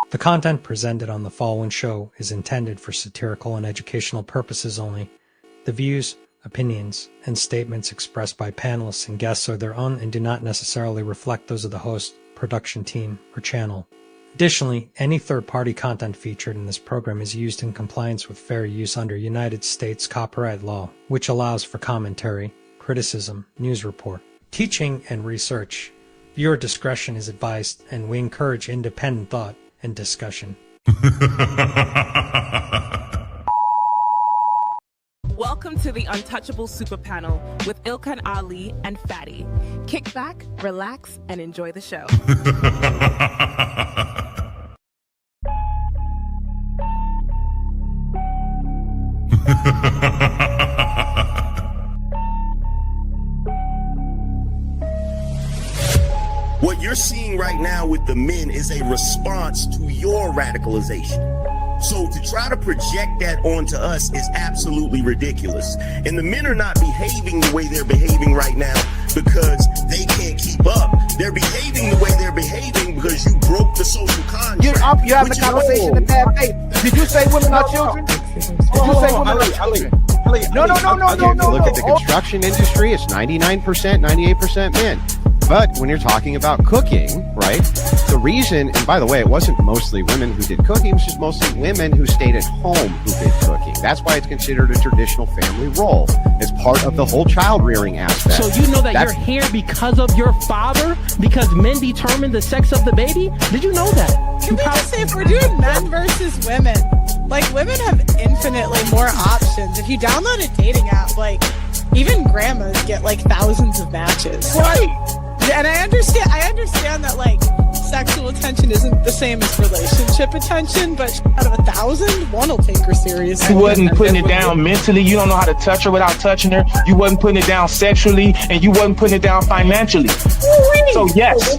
The content presented on the following show is intended for satirical and educational purposes only. The views, opinions, and statements expressed by panelists and guests are their own and do not necessarily reflect those of the host, production team, or channel. Additionally, any third-party content featured in this program is used in compliance with fair use under United States copyright law, which allows for commentary, criticism, news report, teaching, and research. Viewer discretion is advised, and we encourage independent thought and discussion. Welcome to the Untouchable Super Panel with Ilkan Ali and Fatty. Kick back, relax, and enjoy the show. What you're seeing right now with the men is a response to your radicalization. So to try to project that onto us is absolutely ridiculous. And the men are not behaving the way they're behaving right now because they can't keep up. They're behaving the way they're behaving because you broke the social contract. You're having a conversation in bad faith. Did you say women are children? Did you say women are children? No. Look at the construction industry, it's 99%, 98% men. But when you're talking about cooking, right, the reason, and by the way, it wasn't mostly women who did cooking, it was just mostly women who stayed at home who did cooking. That's why it's considered a traditional family role. It's part of the whole child rearing aspect. So you know that you're here because of your father? Because men determine the sex of the baby? Did you know that? Can we just say, if we're doing men versus women, like, women have infinitely more options. If you download a dating app, like, even grandmas get like thousands of matches. Right. And I understand that, like, sexual attention isn't the same as relationship attention, but out of 1,000, one will take her seriously. You wasn't putting it down mentally. You don't know how to touch her without touching her. You wasn't putting it down sexually, and you wasn't putting it down financially. So yes.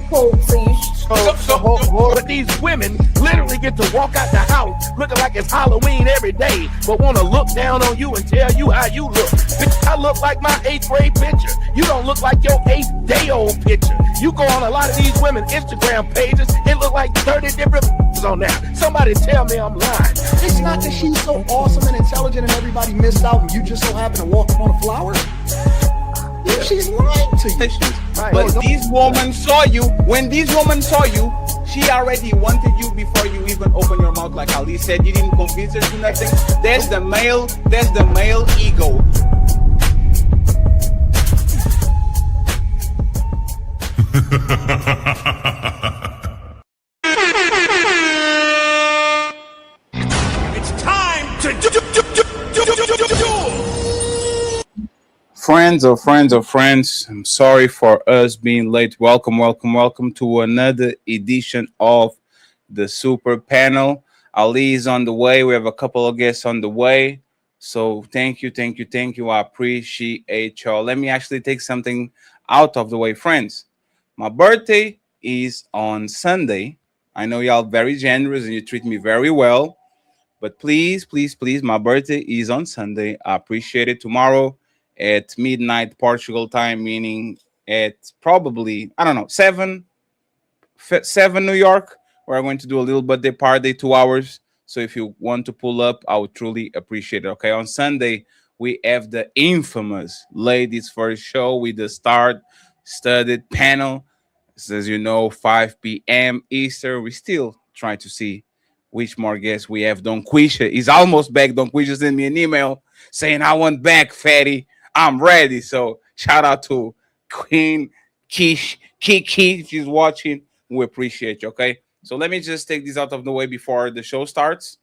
But these women literally get to walk out the house looking like it's Halloween every day, but want to look down on you and tell you how you look. Bitch, I look like my 8th grade picture. You don't look like your 8th day old picture. You go on a lot of these women's Instagram pages, it look like 30 different on there. Somebody tell me I'm lying. It's not that she's so awesome and intelligent and everybody missed out and you just so happen to walk upon a flower. She's lying to you. Right. But No, this woman saw you. When this woman saw you, she already wanted you before you even open your mouth. Like Ali said, you didn't convince her to nothing. There's the male ego. It's time to do. Friends, I'm sorry for us being late. Welcome to another edition of the Super Panel. Ali is on the way. We have a couple of guests on the way. So thank you. I appreciate y'all. Let me actually take something out of the way, friends. My birthday is on Sunday. I know y'all very generous and you treat me very well. But please, my birthday is on Sunday. I appreciate it. Tomorrow at midnight Portugal time, meaning at probably, I don't know, 7 New York. We're going to do a little birthday party, 2 hours. So if you want to pull up, I would truly appreciate it. Okay, on Sunday we have the infamous ladies first show with the star-studded panel. As you know, 5 p.m. Eastern. We still trying to see which more guests we have. Don Quisha is almost back. Don Quisha sent me an email saying, I want back, fatty. I'm ready. So shout out to Queen Kiki. If she's watching, we appreciate you. Okay. So let me just take this out of the way before the show starts.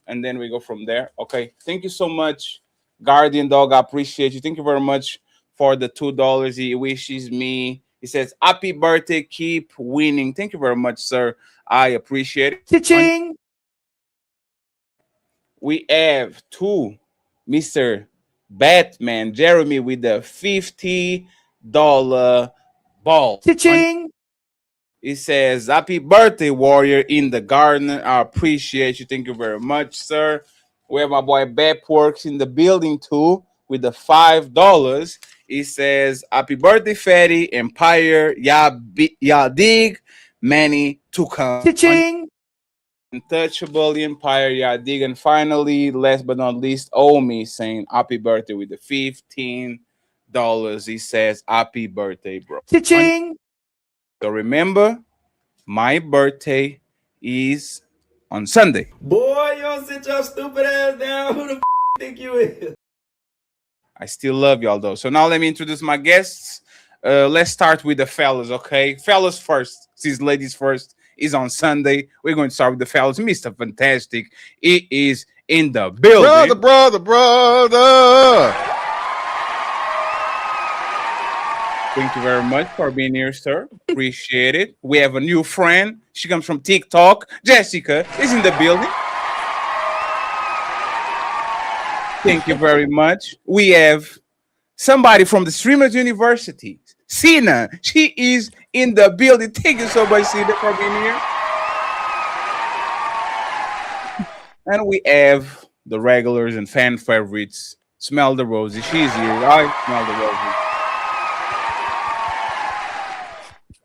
And then we go from there. Okay. Thank you so much, Guardian Dog. I appreciate you. Thank you very much for the $2. He wishes me. He says, happy birthday. Keep winning. Thank you very much, sir. I appreciate it. Cha-ching. We have Mr. Batman Jeremy with the $50 ball. Cha-ching. It says, happy birthday, warrior in the garden. I appreciate you. Thank you very much, sir. We have my boy Bep Works in the building too with the $5. It says, happy birthday, Fatty, Empire, ya dig, many to come. Cha-ching. Untouchable, Empire, yeah, dig. And finally, last but not least, Omi saying happy birthday with the $15. He says, happy birthday, bro. Cha-ching. So remember, my birthday is on Sunday. Boy, you don't sit your stupid ass down. Who the think you is? I still love y'all though. So now let me introduce my guests. Let's start with the fellas, okay? Fellas first, since ladies first is on Sunday. We're going to start with the fellas. Mr. Fantastic, it is in the building. Brother. Thank you very much for being here, sir. Appreciate it. We have a new friend. She comes from TikTok. Jessica is in the building. Thank you very much. We have somebody from the Streamers University. Sina, she is in the building. Thank you so much, Sina, for being here. And we have the regulars and fan favorites. Smell the roses. She's here. I smell the roses.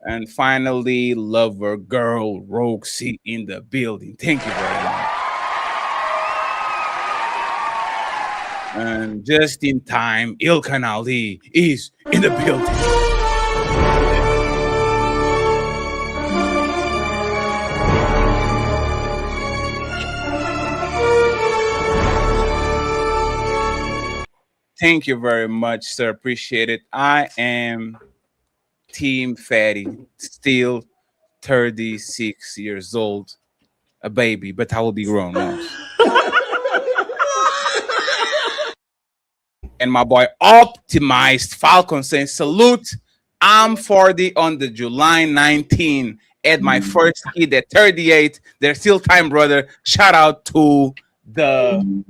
And finally, lover girl Roxy in the building. Thank you very much. And just in time, Ilkan Ali is in the building. Thank you very much, sir. Appreciate it. I am Team Fatty, still 36 years old, a baby, but I will be grown now. And my boy Optimized Falcon saying, salute. I'm 40 on the July 19. Had my first kid at 38. There's still time, brother. Shout out to the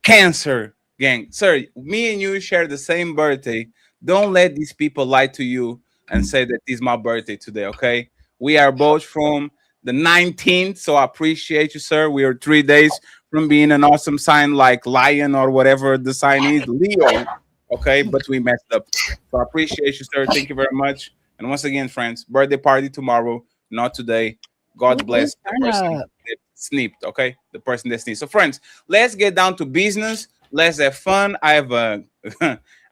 cancer gang. Sir, me and you share the same birthday. Don't let these people lie to you and say that this is my birthday today, okay? We are both from the 19th, so I appreciate you, sir. We are 3 days from being an awesome sign like lion or whatever the sign is, Leo, okay? But we messed up. So I appreciate you, sir. Thank you very much. And once again, friends, birthday party tomorrow, not today. God bless the person that snipped, okay? The person that sneezed. So, friends, let's get down to business. Let's have fun. I have a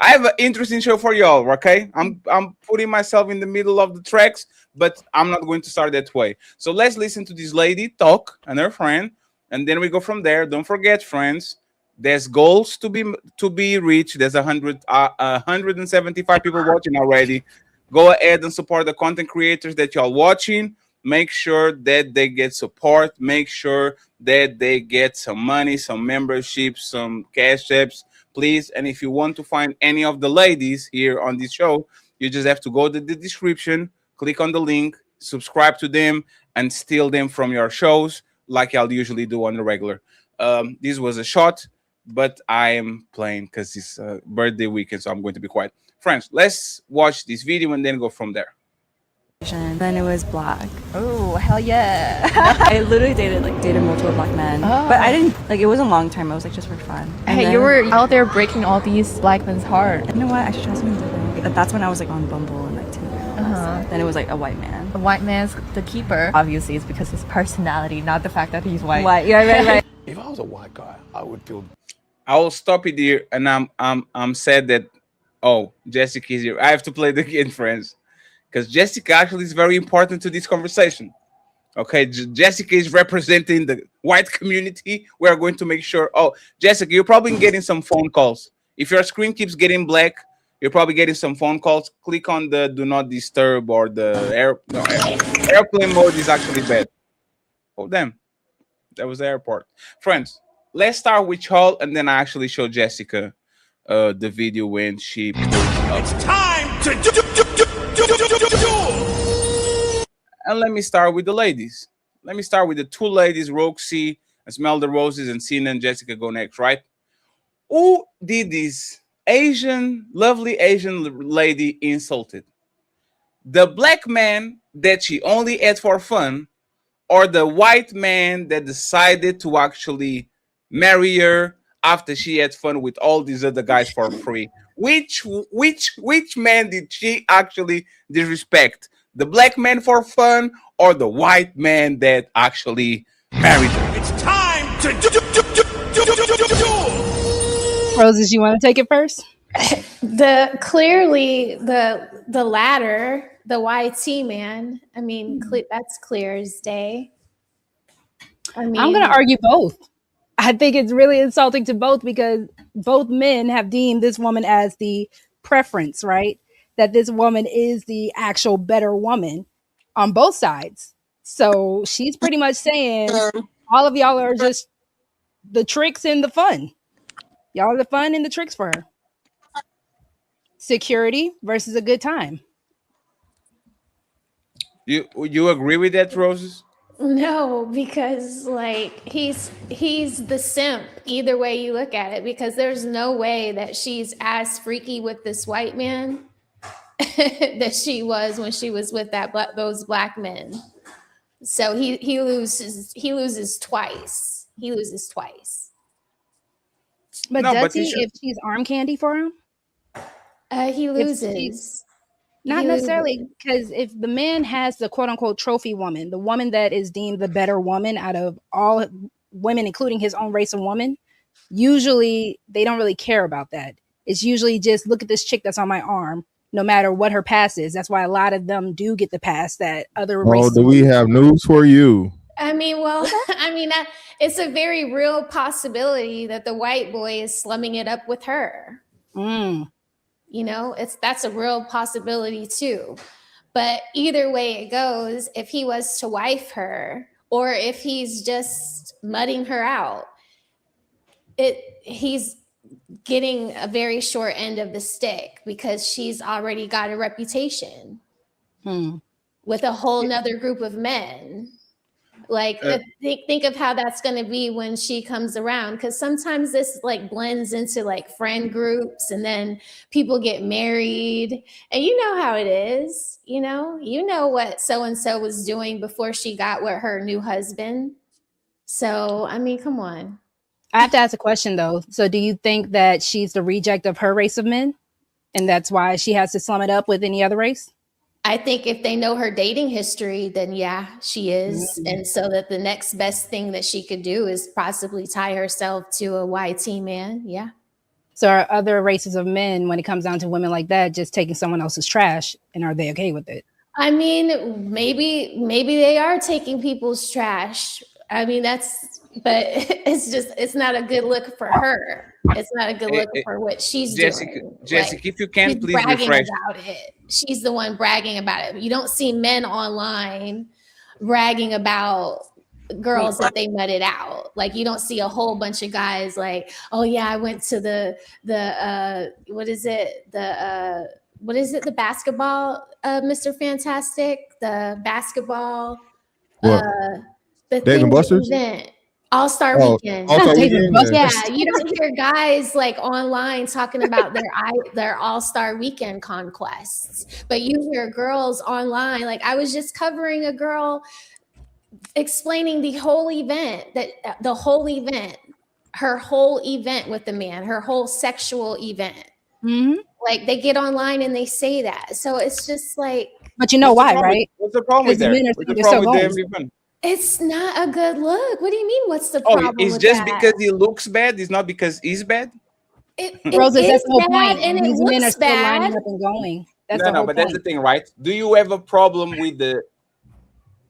I have an interesting show for y'all. Okay, I'm putting myself in the middle of the tracks, but I'm not going to start that way. So let's listen to this lady talk and her friend, and then we go from there. Don't forget, friends. There's goals to be reached. There's 175 people watching already. Go ahead and support the content creators that y'all watching. Make sure that they get support. Make sure that they get some money, some memberships, some cash apps, please. And if you want to find any of the ladies here on this show, you just have to go to the description, click on the link, subscribe to them, and steal them from your shows like I'll usually do on the regular. This was a shot, but I am playing because it's birthday weekend, so I'm going to be quiet. Friends, let's watch this video and then go from there. Then it was black. Oh, hell yeah. I literally dated multiple black men. But I didn't, it wasn't long term. It was just for fun. And Hey, then, you were out there breaking all these black men's heart. You know what? I should try something different. That's when I was on Bumble and Tinder. Then it was a white man. The white man's the keeper. Obviously, it's because his personality, not the fact that he's white. White, yeah, right. If I was a white guy, I would feel. I will stop it here, and I'm sad that Jessica is here. I have to play the game, friends, because Jessica actually is very important to this conversation. Okay, Jessica is representing the white community. We are going to make sure. Oh, Jessica, you're probably getting some phone calls. If your screen keeps getting black, you're probably getting some phone calls. Click on the do not disturb or the airplane mode is actually bad. Oh, damn. That was the airport. Friends, let's start with y'all, and then I actually show Jessica the video when she pulls up. It's time to do. And let me start with the ladies. Let me start with the two ladies, Roxy and Smell the Roses, and Cena and Jessica go next, right? Who did this lovely Asian lady insulted? The black man that she only had for fun, or the white man that decided to actually marry her after she had fun with all these other guys for free? Which man did she actually disrespect? The black man for fun, or the white man that actually married her? It's time to do. Roses, you want to take it first? Clearly the latter, the YT man. I mean, that's clear as day. I mean, I'm going to argue both. I think it's really insulting to both because both men have deemed this woman as the preference, right? That this woman is the actual better woman on both sides. So she's pretty much saying all of y'all are just the tricks and the fun. Y'all are the fun and the tricks for her. Security versus a good time. You agree with that, Roses? no, because he's the simp either way you look at it, because there's no way that she's as freaky with this white man that she was when she was with those black men. So he loses twice. He loses twice. But does he if she's arm candy for him? He loses. Not necessarily, because if the man has the quote unquote trophy woman, the woman that is deemed the better woman out of all women, including his own race of woman, usually they don't really care about that. It's usually just look at this chick that's on my arm, no matter what her past is. That's why a lot of them do get the pass that other races. Do we have news for you? I mean, it's a very real possibility that the white boy is slumming it up with her. You know, that's a real possibility too. But either way it goes, if he was to wife her or if he's just mudding her out, he's getting a very short end of the stick because she's already got a reputation with a whole nother group of men. Think of how that's going to be when she comes around, because sometimes this blends into friend groups, and then people get married, and you know how it is. You know what so and so was doing before she got with her new husband. So I mean, come on. I have to ask a question though. So do you think that she's the reject of her race of men, and that's why she has to slum it up with any other race? I think if they know her dating history, then yeah, she is. And so that the next best thing that she could do is possibly tie herself to a YT man. Yeah. So are other races of men, when it comes down to women like that, just taking someone else's trash, and are they okay with it? I mean, maybe they are taking people's trash. I mean, but it's not a good look for her. It's not a good look for what she's doing. Jessica, if you can, she's please bragging refresh. about it. She's the one bragging about it. You don't see men online bragging about girls that they mudded out. Like, you don't see a whole bunch of guys like, oh yeah, I went to the what is it, the basketball, Mr. Fantastic, the basketball, What? the Dave and Buster's event, All-Star Weekend. All-Star Weekend. Yeah, you don't hear guys like online talking about their All-Star Weekend conquests, but you hear girls online. Like, I was just covering a girl explaining her whole event with the man, her whole sexual event. Mm-hmm. Like, they get online and they say that. So it's just like, but you know why, right? What's the problem with that? What's the problem with them even? It's not a good look. What do you mean? What's the problem? It's with just that? because he looks bad. It's not because he's bad. Roses, that's the whole point. And These it men are looks still bad. lining up and going. That's the No, whole but point. that's the thing, right? Do you have a problem with the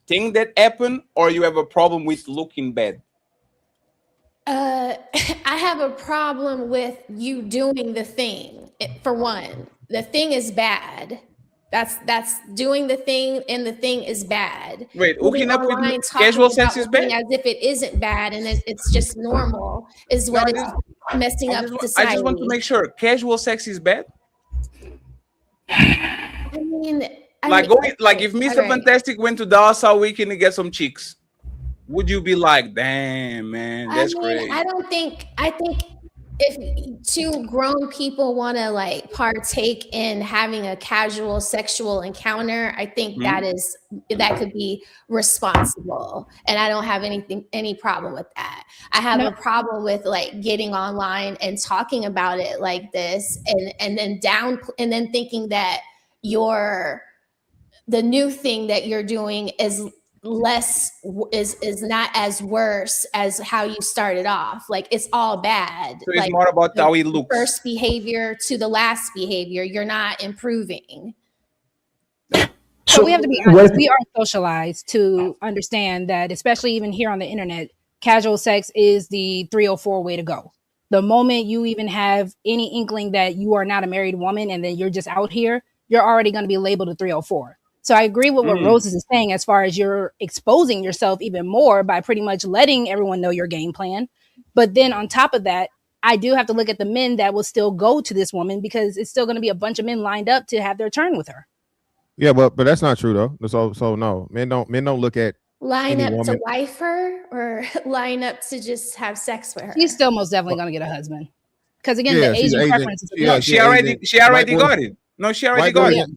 thing that happened, or you have a problem with looking bad? I have a problem with you doing the thing. For one, the thing is bad. That's doing the thing, and the thing is bad. Wait, hooking up with Online casual talking sex about is the thing bad? as if it isn't bad and it's just normal is what is messing up society. I just want to make sure casual sex is bad. I mean, if Mr. All right. Fantastic went to the All-Star Weekend to get some chicks, would you be like, damn, man, that's great? I think if two grown people want to like partake in having a casual sexual encounter, I think that could be responsible, and I don't have any problem with that. I have a problem with like getting online and talking about it like this, and then thinking that the new thing that you're doing is not as worse as how you started off. Like, it's all bad. So it's more about how he looks. First behavior to the last behavior, you're not improving. So we have to be honest. We are socialized to understand that, especially even here on the internet, casual sex is the 304 way to go. The moment you even have any inkling that you are not a married woman and then you're just out here, you're already going to be labeled a 304. So I agree with what Roses is saying as far as you're exposing yourself even more by pretty much letting everyone know your game plan. But then on top of that, I do have to look at the men that will still go to this woman, because it's still going to be a bunch of men lined up to have their turn with her. Yeah, but that's not true though. So no, men don't look at Line up woman. to wife her, or line up to just have sex with her. She's still most definitely going to get a husband. Because again, the Asian preference is she already got it. No, she already got it.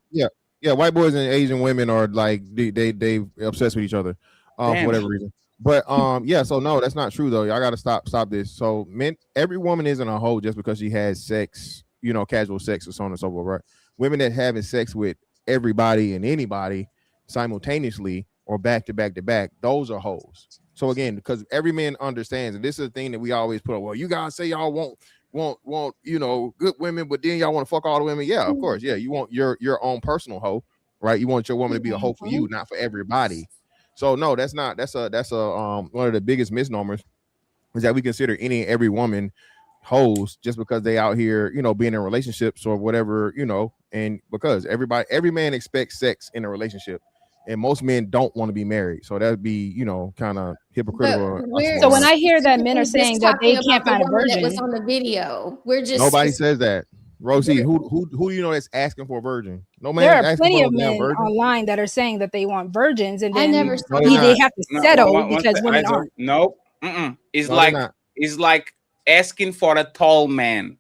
Yeah, white boys and Asian women are like they obsessed with each other for whatever reason. But so no, that's not true though. Y'all gotta stop this. So every woman isn't a hoe just because she has sex, casual sex or so on and so forth, right? Women that having sex with everybody and anybody simultaneously or back to back to back, those are hoes. So again, because every man understands, and this is the thing that we always put up. Well, you guys say y'all want good women, but then y'all want to fuck all the women. Yeah, of course. Yeah, you want your own personal hoe, right? You want your woman to be a hoe for you, not for everybody. So no, that's one of the biggest misnomers is that we consider any and every woman hoes just because they out here, being in relationships or whatever, and because every man expects sex in a relationship. And most men don't want to be married. So that'd be, kind of hypocritical. So when I hear that men are saying that they can't find a virgin, that was on the video, nobody says that. Rosie, who do you know that's asking for a virgin? No man. There are plenty of men online that are saying that they want virgins, and then they have to settle because women aren't. No, it's like asking for a tall man.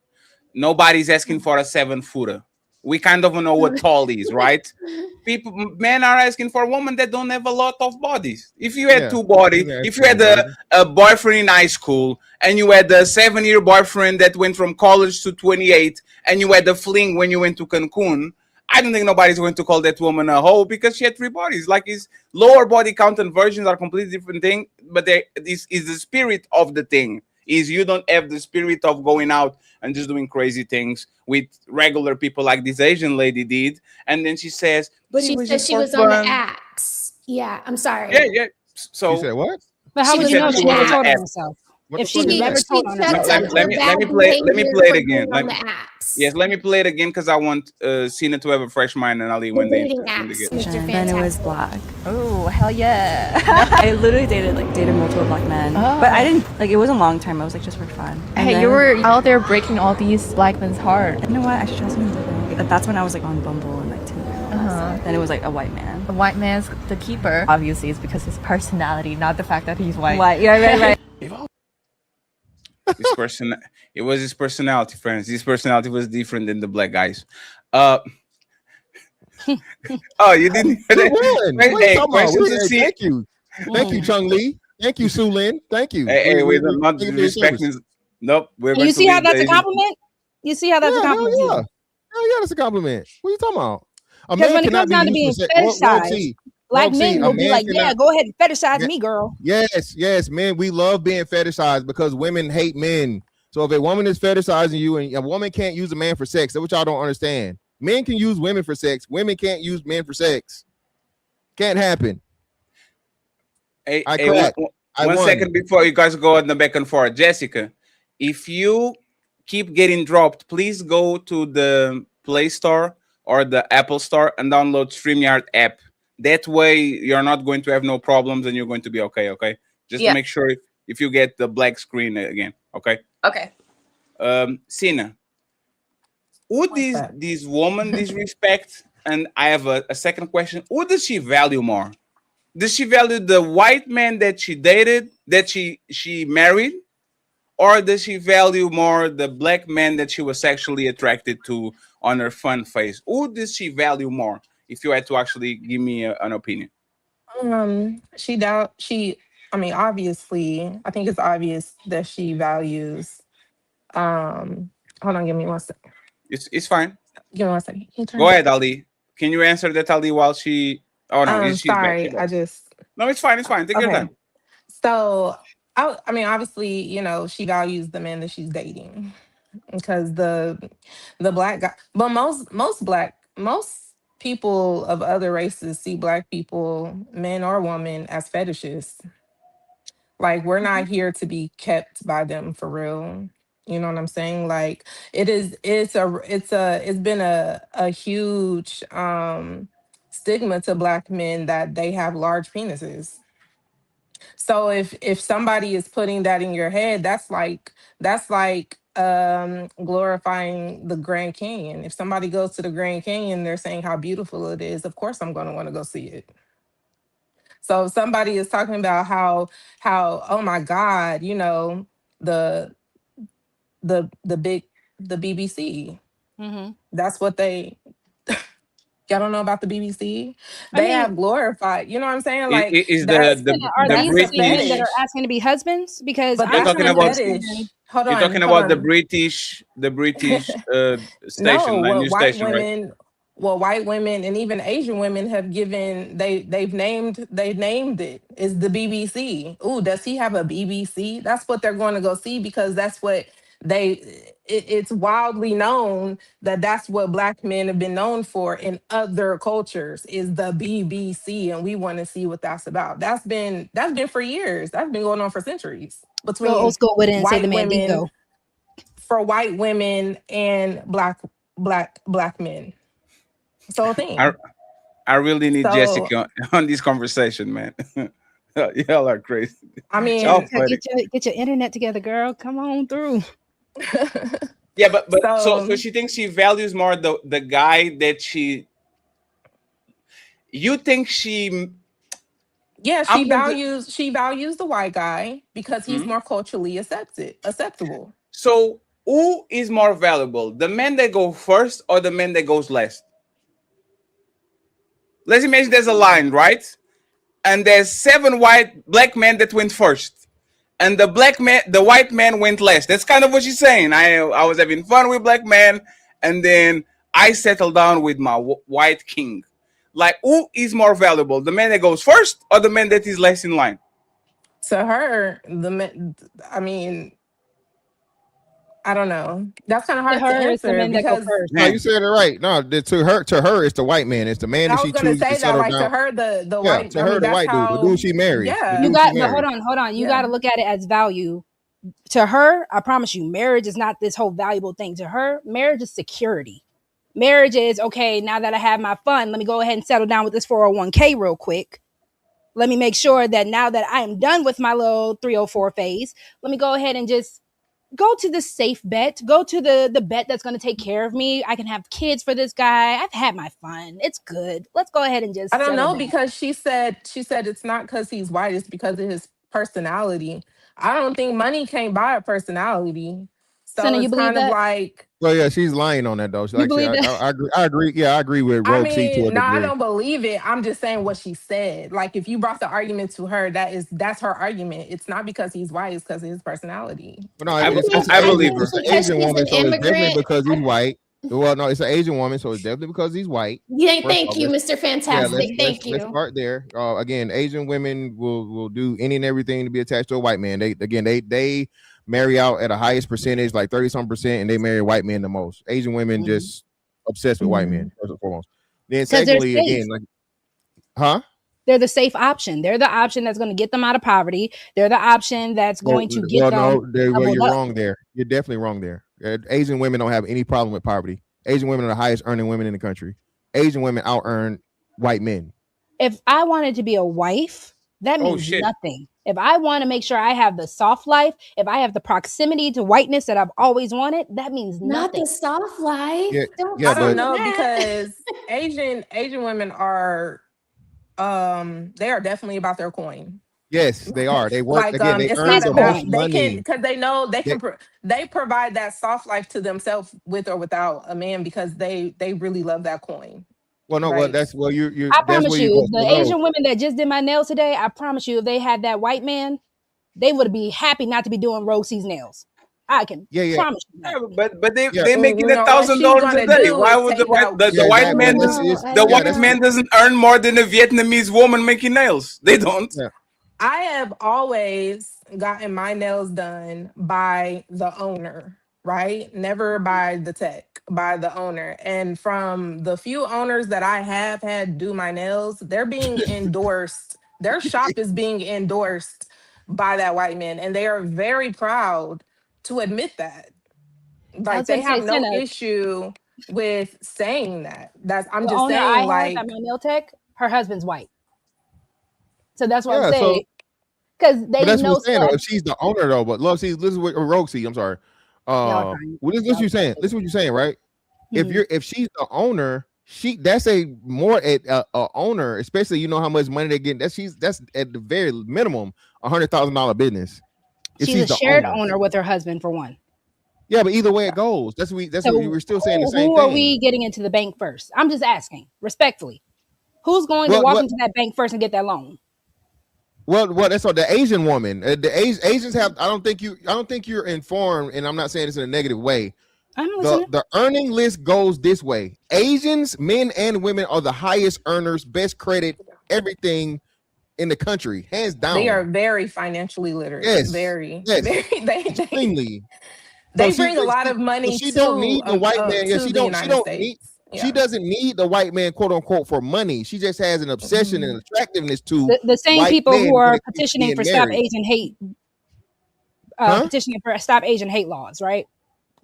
Nobody's asking for a 7-footer. We kind of know what tall is, right? Men are asking for a woman that don't have a lot of bodies. If you had two bodies, if you had a boyfriend in high school, and you had a 7-year boyfriend that went from college to 28, and you had a fling when you went to Cancun, I don't think nobody's going to call that woman a hoe because she had 3 bodies. Like, his lower body count and virgins are completely different thing, but this is the spirit of the thing. is you don't have the spirit of going out and just doing crazy things with regular people like this Asian lady did. And then she says, but she it was said just she for was on the fun. apps. Yeah, I'm sorry. Yeah. So she said what? But how She would was you know on she the never app. told on herself? What If the she fuck is never that? told on She herself, checked how up would you her know? bad let me behavior play it for again. being on the apps. Yes, let me play it again because I want Cena to have a fresh mind and Ali The when they dating when they apps, get. Mr. Then it was Fantastic. black. Oh, hell yeah. I literally dated multiple black men. But I didn't, like, it wasn't a long time. I was like, just for fun. And Hey, then, you were out there breaking all these black men's heart. You know what? I should try something different. That's when I was like on Bumble and like Tinder. Then it was like a white man. The white man's the keeper. Obviously, it's because his personality, not the fact that he's white. White, yeah, right. His person, it was his personality, friends. His personality was different than the black guys. Oh, you didn't hear We that? won. What are you Hey, talking about? question to Hey, see. thank you, Chung Lee. Thank you, Su Lin. Thank you. Hey, we're not thank you for your service. disrespecting. Nope, we're going You to see how leave that's a the. compliment? You see how that's a Yeah, hell compliment? to yeah. you? Hell yeah, that's a compliment. What are you talking about? A Because man when it cannot comes be down to used being for sex. fetishized, black men a will be man like, cannot. yeah, go ahead and fetishize Yeah, me, girl. Yes, men. We love being fetishized because women hate men. So if a woman is fetishizing you and a woman can't use a man for sex, that's what y'all don't understand. Men can use women for sex. Women can't use men for sex. Can't happen. Hey, I hey, cracked. I one won. second before you guys go on the back and forth, Jessica. If you keep getting dropped, please go to the Play Store or the Apple Store and download StreamYard app. That way, you're not going to have no problems and you're going to be okay. Okay, just to Yeah. make sure if you get the black screen again. Okay. Okay. Sina, would this woman disrespect? And I have a second question. Who does she value more? Does she value the white man that she dated, that she married, or does she value more the black man that she was sexually attracted to on her fun phase? Who does she value more? If you had to actually give me an opinion. I mean, obviously, I think it's obvious that she values hold on, give me one second. It's fine. Give me one second. Can you turn Go it ahead, down? Ali. Can you answer that, Ali, while she? Oh no, she's back. She's Sorry, back. I just No, it's fine. It's fine. Take your okay. time. So I mean, obviously, she values the man that she's dating because the black guy, but most people of other races see black people, men or women, as fetishes. Like we're not here to be kept by them for real. You know what I'm saying? Like it's been a huge stigma to black men that they have large penises. So if somebody is putting that in your head, that's like glorifying the Grand Canyon. If somebody goes to the Grand Canyon, they're saying how beautiful it is. Of course I'm going to want to go see it. So if somebody is talking about how oh my God, the the big the BBC. Mm-hmm. That's what they y'all don't know about the BBC. I They mean, have glorified, you know what I'm saying? Like Is that's are the these that's the a same men that British? are fetish. asking to be husbands? Because But You're I'm that's talking trying a to about fetish. understand. you're talking Hold about on. the British No, station, the what news white station, right? women, well, white women and even Asian women have given they named it is the BBC. Ooh, does he have a BBC? That's what they're going to go see because that's what it's wildly known that that's what black men have been known for in other cultures is the BBC, and we want to see what that's about. That's been for years. That's been going on for centuries So old between school wouldn't say the white women Mandingo. for white women and black men. So a I thing. I really need So Jessica on this conversation, man. Y'all are crazy. I Y'all mean, Jessica, funny. get your internet together, girl. Come on through. Yeah, but so so she thinks she values more the guy that she. You think she? yeah, I'm going to. she values the white guy because he's Mhm. more culturally acceptable. So who is more valuable, the man that go first or the man that goes last? Let's imagine there's a line, right? And there's 7 white black men that went first, and the white man went last. That's kind of what she's saying. I was having fun with black men, and then I settled down with my white king. Like, who is more valuable, the man that goes first or the man that is less in line? To her, I mean, I don't know. That's kind of To hard to her, it's the answer men that go because first. No, you said it right. No, to her, it's the white man. It's the man I that was she gonna chooses to say that, settle like to down. her, the Yeah, white. to I her, mean, the that's white dude, the how. dude she marries, the Yeah, You dude she got, but marries. hold on. You yeah. got to look at it as value. To her, I promise you, marriage is not this whole valuable thing. To her, marriage is security. Marriage is okay. Now that I have my fun, let me go ahead and settle down with this 401k real quick. Let me make sure that now that I am done with my little 304 phase, let me go ahead and just go to the safe bet. Go to the bet that's going to take care of me. I can have kids for this guy. I've had my fun. It's good. Let's go ahead and I just don't settle know down. because she said it's not because he's white, it's because of his personality. I don't think money can't buy a personality. So Senna, you it's believe kind of that? like, Well, yeah, she's lying on that though. She, You like, believe that? I agree. I agree. Yeah, I agree with I Rogue C to a mean, no, I degree. don't believe it. I'm just saying what she said. Like if you brought the argument to her, that's her argument. It's not because he's white, it's because of his personality. But no, I think I I believe think her. it's an because Asian she's woman, an so it's definitely immigrant. because he's white. Well, no, it's an Asian woman, so it's definitely because he's white. Yeah, First thank off, you, let's Mr. yeah, Fantastic. Thank let's you. start there. Again, Asian women will do any and everything to be attached to a white man. They marry out at a highest percentage, like 30-some%, and they marry white men the most. Asian women just obsessed with white men first and foremost. Then Because they're secondly, safe. again, like, huh? They're the safe option. They're the option that's going to get them out of poverty. They're the option that's going to get them No, leveled you're up. wrong there. You're definitely wrong there. Asian women don't have any problem with poverty. Asian women are the highest earning women in the country. Asian women out earn white men. If I wanted to be a wife, that Oh means shit. nothing. If I want to make sure I have the soft life, if I have the proximity to whiteness that I've always wanted, that means Not nothing. the soft life. Yeah, Don't yeah, I don't but say know that. because Asian women are they are definitely about their coin. yes, they are. They work Like again. They it's What's earn not his the most about coin? they can money. because they know They, they provide that soft life to themselves with or without a man because they really love that coin, well, no, well, right? that's well, you I that's promise where you you, go. So the no, Asian women that just did my nails today, I promise you, if they had that white man, they would be happy not to be doing Rosie's nails. I can yeah, yeah, promise you that. Yeah, but yeah, they making No, what she's $1,000 a gonna day. do Why is would take that. the yeah, white exactly. man And this No, is I the yeah, white that's man know. doesn't earn more than a Vietnamese woman making nails? They don't. yeah. I have always gotten my nails done by the owner, right? Never by the tech, by the owner. And from the few owners that I have had do my nails, they're being endorsed. Their shop is being endorsed by that white man. And they are very proud to admit that. I Like was they going to say, have no Senna, issue with saying that. That's I'm the just owner I saying, have at like, my nail tech, her husband's white. So that's what I'm Yeah, so saying. Because but they that's what we're know saying still though. at If she's the owner though, but love, see, listen what Rogue see. I'm sorry. y'all are trying. Well, this is what Y'all you're saying. trying. Listen what you're saying, right? Mhm. If she's the owner, that's a more at a owner, especially you know how much money they get. That's at the very minimum $100,000 business. If She's a she's the shared owner, owner with her husband for one. yeah, but either way it goes, that's what we So were still saying the same who are thing. we getting into the bank first? I'm just asking, respectfully. Who's going to Well, walk well, into that bank first and get that loan? well, that's all the Asian woman. Asians have. I don't think you're informed, and I'm not saying this in a negative way. I'm listening. The earning list goes this way: Asians, men and women, are the highest earners, best credit, everything in the country, hands they are down. very financially literate. Yes, Very, yes, very. extremely. So They bring a lot of so money she don't need the white man. Yeah, to the she United don't need. States. She Yeah. doesn't need the white man, quote unquote, for money. She just has an obsession Mhm. and attractiveness to The same white people men who when are it comes to petitioning being for stop married. Asian hate, Huh? petitioning for stop Asian hate laws, right?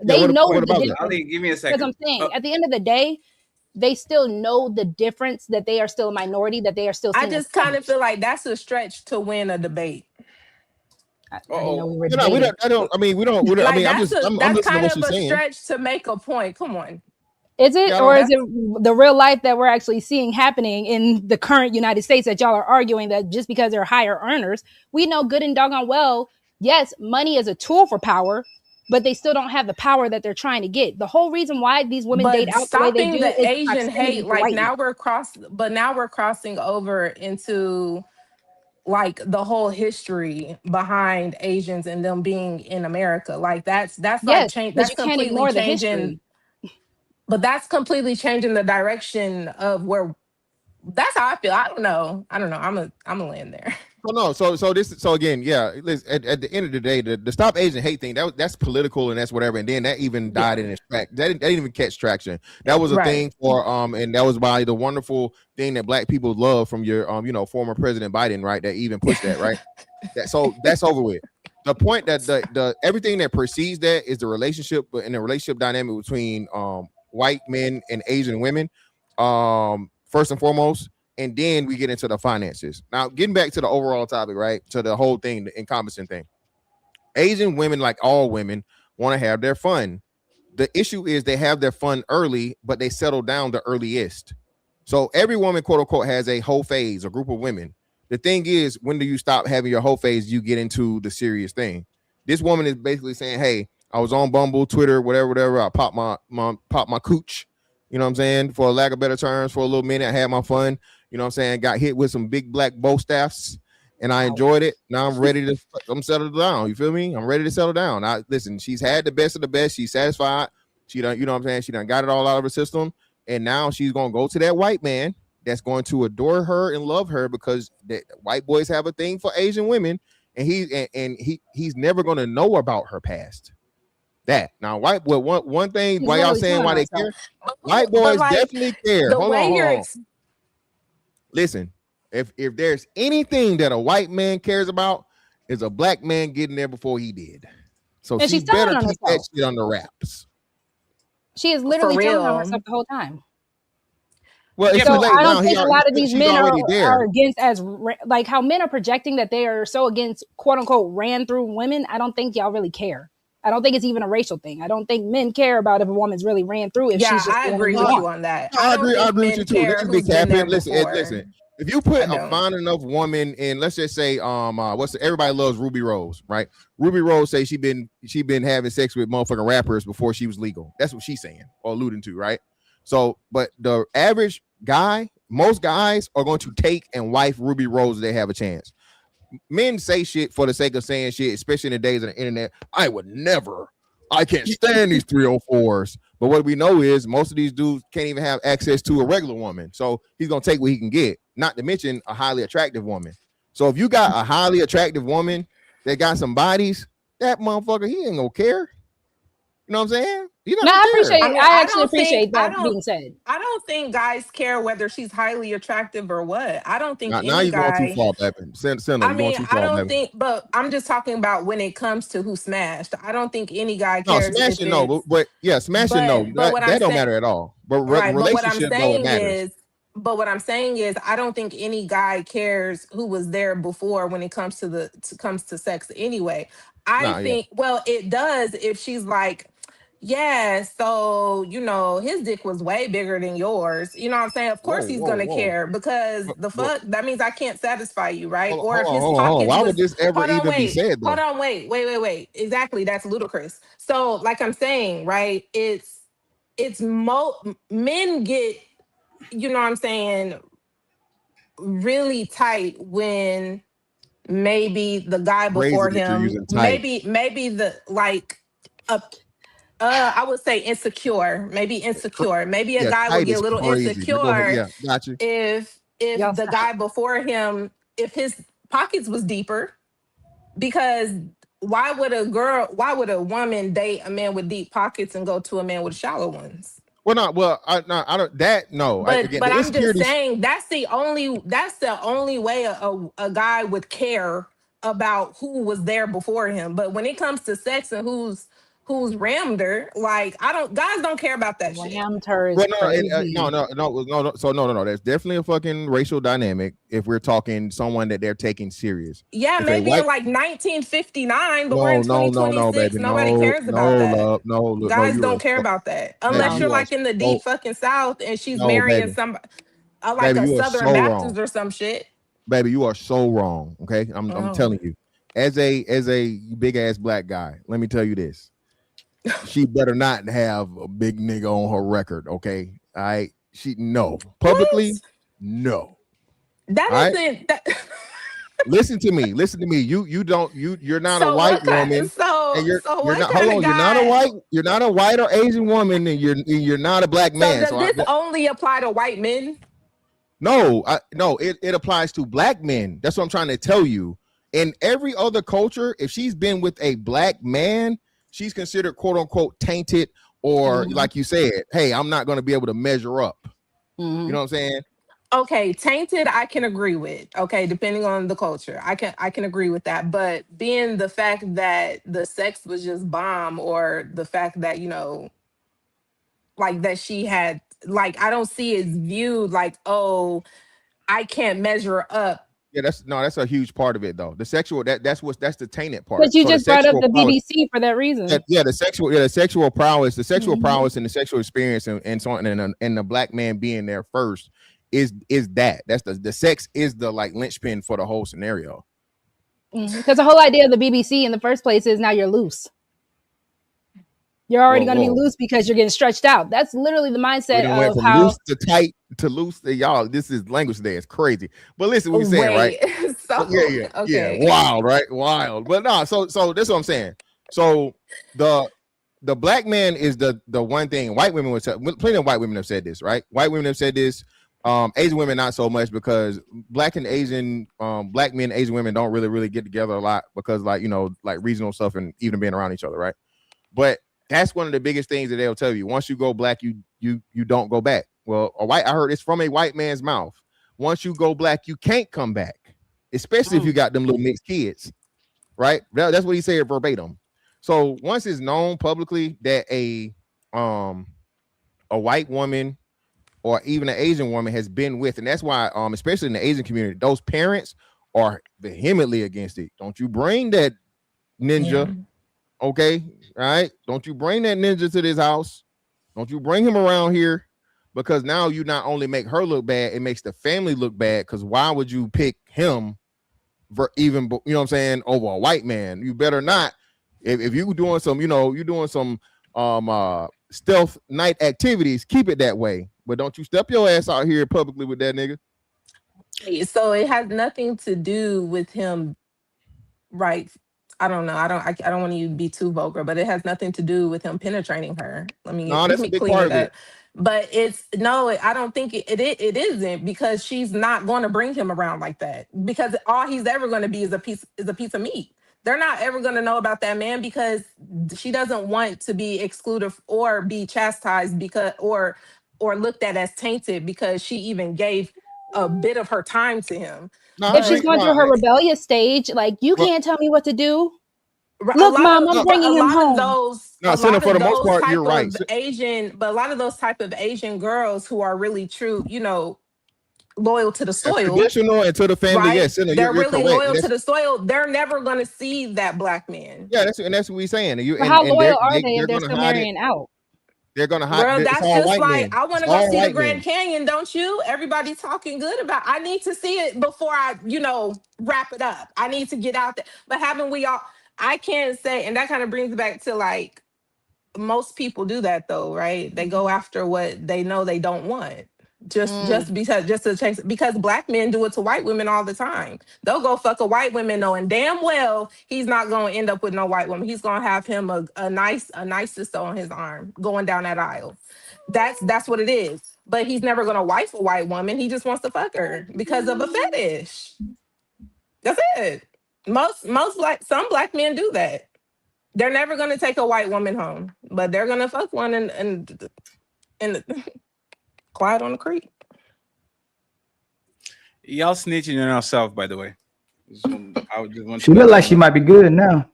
Yeah. They know What the about that? difference. Ali, give me a Because second. I'm saying, at the end of the day, they still know the difference that they are still a minority, that they are still I seen as just kind of others. feel like that's a stretch to win a debate. I didn't know we were You know, we debating. don't. I don't. I mean, we don't. We don't I Like mean, I'm that's listening to kind what of she's a saying. stretch to make a point. Come on. Is it, Yeah, I or don't. is That's it the real life that we're actually seeing happening in the current United States that y'all are arguing that just because they're higher earners, we know good and doggone well, yes, money is a tool for power, but they still don't have the power that they're trying to get. The whole reason why these women date but out the way they stopping do the is Asian proximity hate, to like whiteness. now we're crossing over into like the whole history behind Asians and them being in America. Like that's like Yes, change but that's you can't completely ignore the changing, history. but that's completely changing the direction of where that's how I feel. I don't know. I'm a land there. So again, yeah. At the end of the day, the Stop Asian Hate thing, that's political and that's whatever. And then that even died in its track. That didn't even catch traction. That was a thing for and that was by the wonderful thing that Black people love from your former President Biden, right? That even pushed that, right? So that's over with. The point that the everything that precedes that is the relationship and the relationship dynamic between white men and Asian women, first and foremost, and then we get into the finances. Now, getting back to the overall topic, right? To the whole thing, the encompassing thing. Asian women, like all women, want to have their fun. The issue is they have their fun early, but they settle down the earliest. So every woman, quote unquote, has a whole phase, a group of women. The thing is, when do you stop having your whole phase? You get into the serious thing. This woman is basically saying, "Hey, I was on Bumble, Twitter, whatever. I popped my cooch. You know what I'm saying? For a lack of better terms, for a little minute, I had my fun. You know what I'm saying? Got hit with some big black bow staffs, and I enjoyed it. Now I'm ready to. I'm settled down. You feel me? I'm ready to settle down. Listen. She's had the best of the best. She's satisfied. She done. You know what I'm saying? She done got it all out of her system, and now she's gonna go to that white man that's going to adore her and love her because the white boys have a thing for Asian women, and he's never going to know about her past. That now one thing why y'all saying why they care? White boys definitely care. Hold on. Listen, if there's anything that a white man cares about, is a black man getting there before he did. So she better keep that shit under wraps. She is literally telling on herself the whole time. Well, so I don't think a lot of these men are against like how men are projecting that they are so against quote unquote ran through women. I don't think y'all really care. I don't think it's even a racial thing. I don't think men care about if a woman's really ran through. If she's just I agree with you on that. I agree with you too. Listen. If you put a fine enough woman in, let's just say, everybody loves Ruby Rose, right? Ruby Rose say she been having sex with motherfucking rappers before she was legal. That's what she's saying or alluding to, right? So, but the average guy, most guys are going to take and wife Ruby Rose if they have a chance. Men say shit for the sake of saying shit, especially in the days of the internet. I can't stand these 304s. But what we know is most of these dudes can't even have access to a regular woman. So he's going to take what he can get, not to mention a highly attractive woman. So if you got a highly attractive woman that got some bodies, that motherfucker, he ain't going to care. You know what I'm saying? I actually appreciate that being said. I don't think guys care whether she's highly attractive or what. I don't think now you're going too far, baby. I don't think, but I'm just talking about when it comes to who smashed. I don't think any guy cares. No, smashing no, but smashing no. That don't matter at all. But relationship no, it matters. But what I'm saying is, I don't think any guy cares who was there before when it comes to sex anyway. I think, well, it does if she's like, yeah, so, his dick was way bigger than yours. You know what I'm saying? Of course he's going to care because that means I can't satisfy you, right? Or if his pockets why would this ever even be said, though? Hold on, wait. Exactly. That's ludicrous. So, like I'm saying, right, men get, you know what I'm saying, really tight when maybe the guy before him, maybe I would say insecure. Maybe a guy would get a little insecure if the guy before him, if his pockets was deeper, because why would a woman date a man with deep pockets and go to a man with shallow ones? I don't. That no. But I'm just saying that's the only way a guy would care about who was there before him. But when it comes to sex and who's rammed her, like guys don't care about that shit. Rammed her is no. So no. There's definitely a fucking racial dynamic if we're talking someone that they're taking serious. Yeah, maybe in like 1959, but we're in 2026. Nobody cares about that. Guys don't care about that unless you're like in the deep fucking South and she's marrying somebody like a Southern Baptist or some shit. Baby, you are so wrong. Okay, I'm telling you, as a big ass black guy, let me tell you this. She better not have a big nigga on her record, okay? All right. Publicly, no. That isn't that. Listen to me. You're not a white woman. You're not a white or Asian woman, and you're not a black man. So does this only apply to white men? No, it applies to black men. That's what I'm trying to tell you. In every other culture, if she's been with a black man, she's considered quote unquote tainted, or like you said, hey, I'm not going to be able to measure up. You know what I'm saying? Okay, tainted, I can agree with. Okay, depending on the culture, I can agree with that. But being the fact that the sex was just bomb, or the fact that like that she had, like, I don't see it viewed like, oh, I can't measure up. Yeah, that's a huge part of it though. The sexual that's the tainted part. But you So the just brought up sexual the prowess, BBC for that reason. the sexual prowess, and the sexual experience, and so on, and the black man being there first is that's the sex is the like linchpin for the whole scenario. Because the whole idea of the BBC in the first place is now you're loose. You're already going to be loose because you're getting stretched out. That's literally the mindset Went of from how loose to tight to loose to y'all. This is language today. It's crazy. But listen, what you're saying, right? So, yeah, wild, right? Wild. But no, so this is what I'm saying. So the black man is the one thing white women would say. Plenty of white women have said this, right? White women have said this. Asian women not so much, because black and Asian black men, Asian women don't really get together a lot because like regional stuff and even being around each other, right? But that's one of the biggest things that they'll tell you. Once you go black, you don't go back. Well, I heard it's from a white man's mouth. Once you go black, you can't come back, especially if you got them little mixed kids, right? That's what he said verbatim. So once it's known publicly that a white woman or even an Asian woman has been with, and that's why especially in the Asian community, those parents are vehemently against it. Don't you bring that ninja. Yeah. Okay, all right. Don't you bring that ninja to this house. Don't you bring him around here, because now you not only make her look bad, it makes the family look bad. Because why would you pick him even, you know what I'm saying, over a white man? You better not. If you doing some, you're doing some stealth night activities, keep it that way. But don't you step your ass out here publicly with that nigga. So it has nothing to do with him, right? I don't know. I don't want to be too vulgar, but it has nothing to do with him penetrating her. Let me clean it up. But I don't think it isn't, because she's not going to bring him around like that, because all he's ever going to be is a piece of meat. They're not ever going to know about that man, because she doesn't want to be excluded or be chastised because or looked at as tainted because she even gave a bit of her time to him. If she's going through her rebellious stage, like, you can't tell me what to do. Look, Mom, I'm bringing him home. For the most part, you're right. But a lot of those type of Asian girls who are really true, loyal to the soil, traditional and to the family. Right? Yes, they're really loyal to the soil. They're never going to see that black man. Yeah, that's what we're saying. How loyal are they if they're still marrying out? They're gonna hide. Girl, that's just like, I want to go see the Grand Canyon, don't you? Everybody's talking good about. I need to see it before I, wrap it up. I need to get out there. But haven't we all? I can't say, and that kind of brings back to like, most people do that though, right? They go after what they know they don't want. Just to change, because black men do it to white women all the time. They'll go fuck a white woman knowing damn well he's not going to end up with no white woman. He's going to have him a nice sister on his arm going down that aisle. That's what it is. But he's never going to wife a white woman. He just wants to fuck her because of a fetish. That's it. Some black men do that. They're never going to take a white woman home, but they're going to fuck one and quiet on the creek. Y'all snitching on yourself, by the way. She look like she might be good now.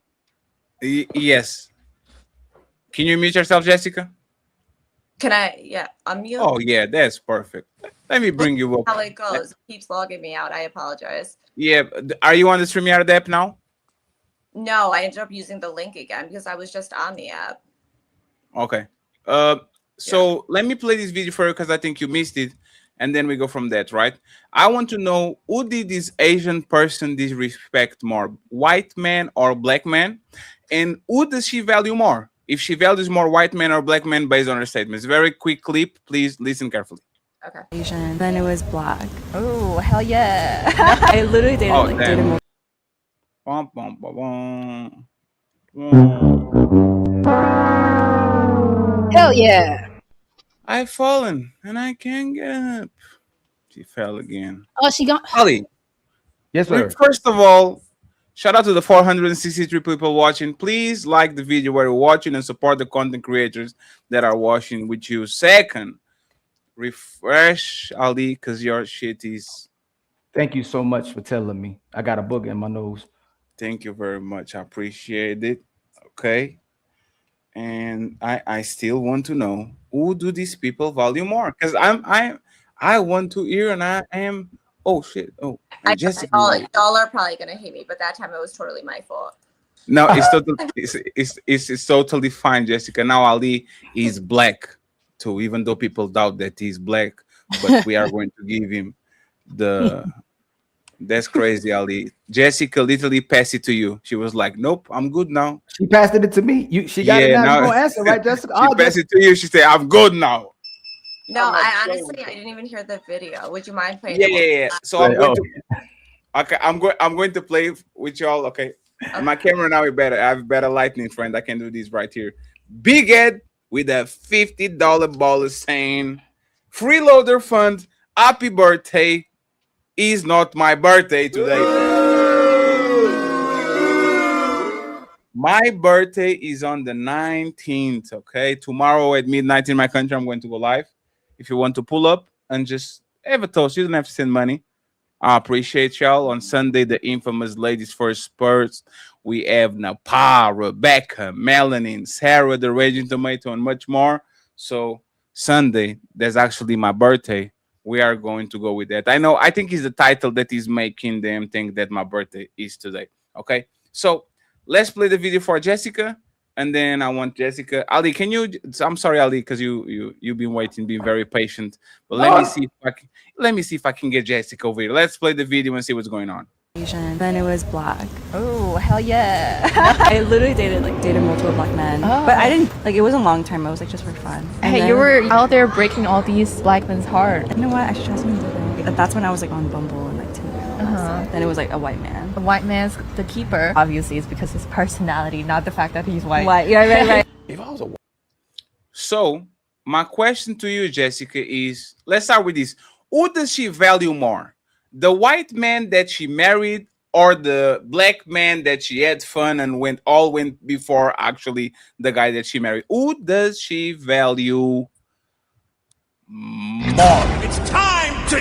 Yes. Can you mute yourself, Jessica? Can I? Yeah, unmute. Oh yeah, that's perfect. Let me bring you up. How it goes? It keeps logging me out. I apologize. Yeah, are you on the StreamYard app now? No, I ended up using the link again because I was just on the app. Okay. So let me play this video for you because I think you missed it, and then we go from that, right? I want to know, who did this Asian person disrespect more, white man or black man? And who does she value more? If she values more white men or black men based on her statements. Very quick clip. Please listen carefully. Okay. Asian. Then it was black. Oh, hell yeah. I literally dated dated Bum, bum, bum, bum. Hell yeah. I've fallen and I can't get up. She fell again. Oh, she gone. Ali, Yes, sir. first of all, shout out to the 463 people watching. Please like the video where you're watching and support the content creators that are watching with you. Second, refresh Ali because your shit is. Thank you so much for telling me. I got a booger in my nose. Thank you very much. I appreciate it. Okay. And I still want to know who do these people value more? Because I want to hear and I am oh shit. Oh and Jessica. Y'all are probably gonna hate me, but that time it was totally my fault. No, it's totally it's totally fine, Jessica. Now Ali is black too, even though people doubt that he's black, but we are going to give him the that's crazy, Ali. Jessica literally passed it to you. She was like, "Nope, I'm good now." She passed it to me. She got it now. now You gonna answer, right, Jessica? she passed it to you. She said, "I'm good now." No, I honestly I didn't even hear the video. Would you mind playing? Yeah. So I'm going to. Okay, I'm going to play with y'all. Okay, my camera now is better. I have better lighting, friend. I can do this right here. Big Ed with a $50 baller saying, "Freeloader fund, happy birthday. Is not my birthday today. My birthday is on the 19th. Okay, tomorrow at midnight in my country, I'm going to go live. If you want to pull up and just have a toast, you don't have to send money. I appreciate y'all. On Sunday, the infamous Ladies First Spurs. We have Napa, Rebecca, Melanin, Sarah, the Raging Tomato, and much more. So Sunday, that's actually my birthday. We are going to go with that. I think it's the title that is making them think that my birthday is today. Okay. So let's play the video for Jessica. And then I want Jessica. Ali, can you I'm sorry, Ali, because you've been waiting, being very patient. But let me see if I can get Jessica over here. Let's play the video and see what's going on. Asian, then it was black. Oh, hell yeah. I literally dated multiple black men. Oh. But I didn't, it wasn't long term. It was just for fun. And Hey, then, you were out there breaking all these black men's heart. You know what? I should try something different. That's when I was on Bumble and Tinder. Then it was a white man. The white man's the keeper. Obviously, it's because his personality, not the fact that he's white. White, yeah, right. If I was a So my question to you, Jessica, is let's start with this. Who does she value more? The white man that she married or the black man that she had fun and went before actually the guy that she married? Who does she value more? It's time to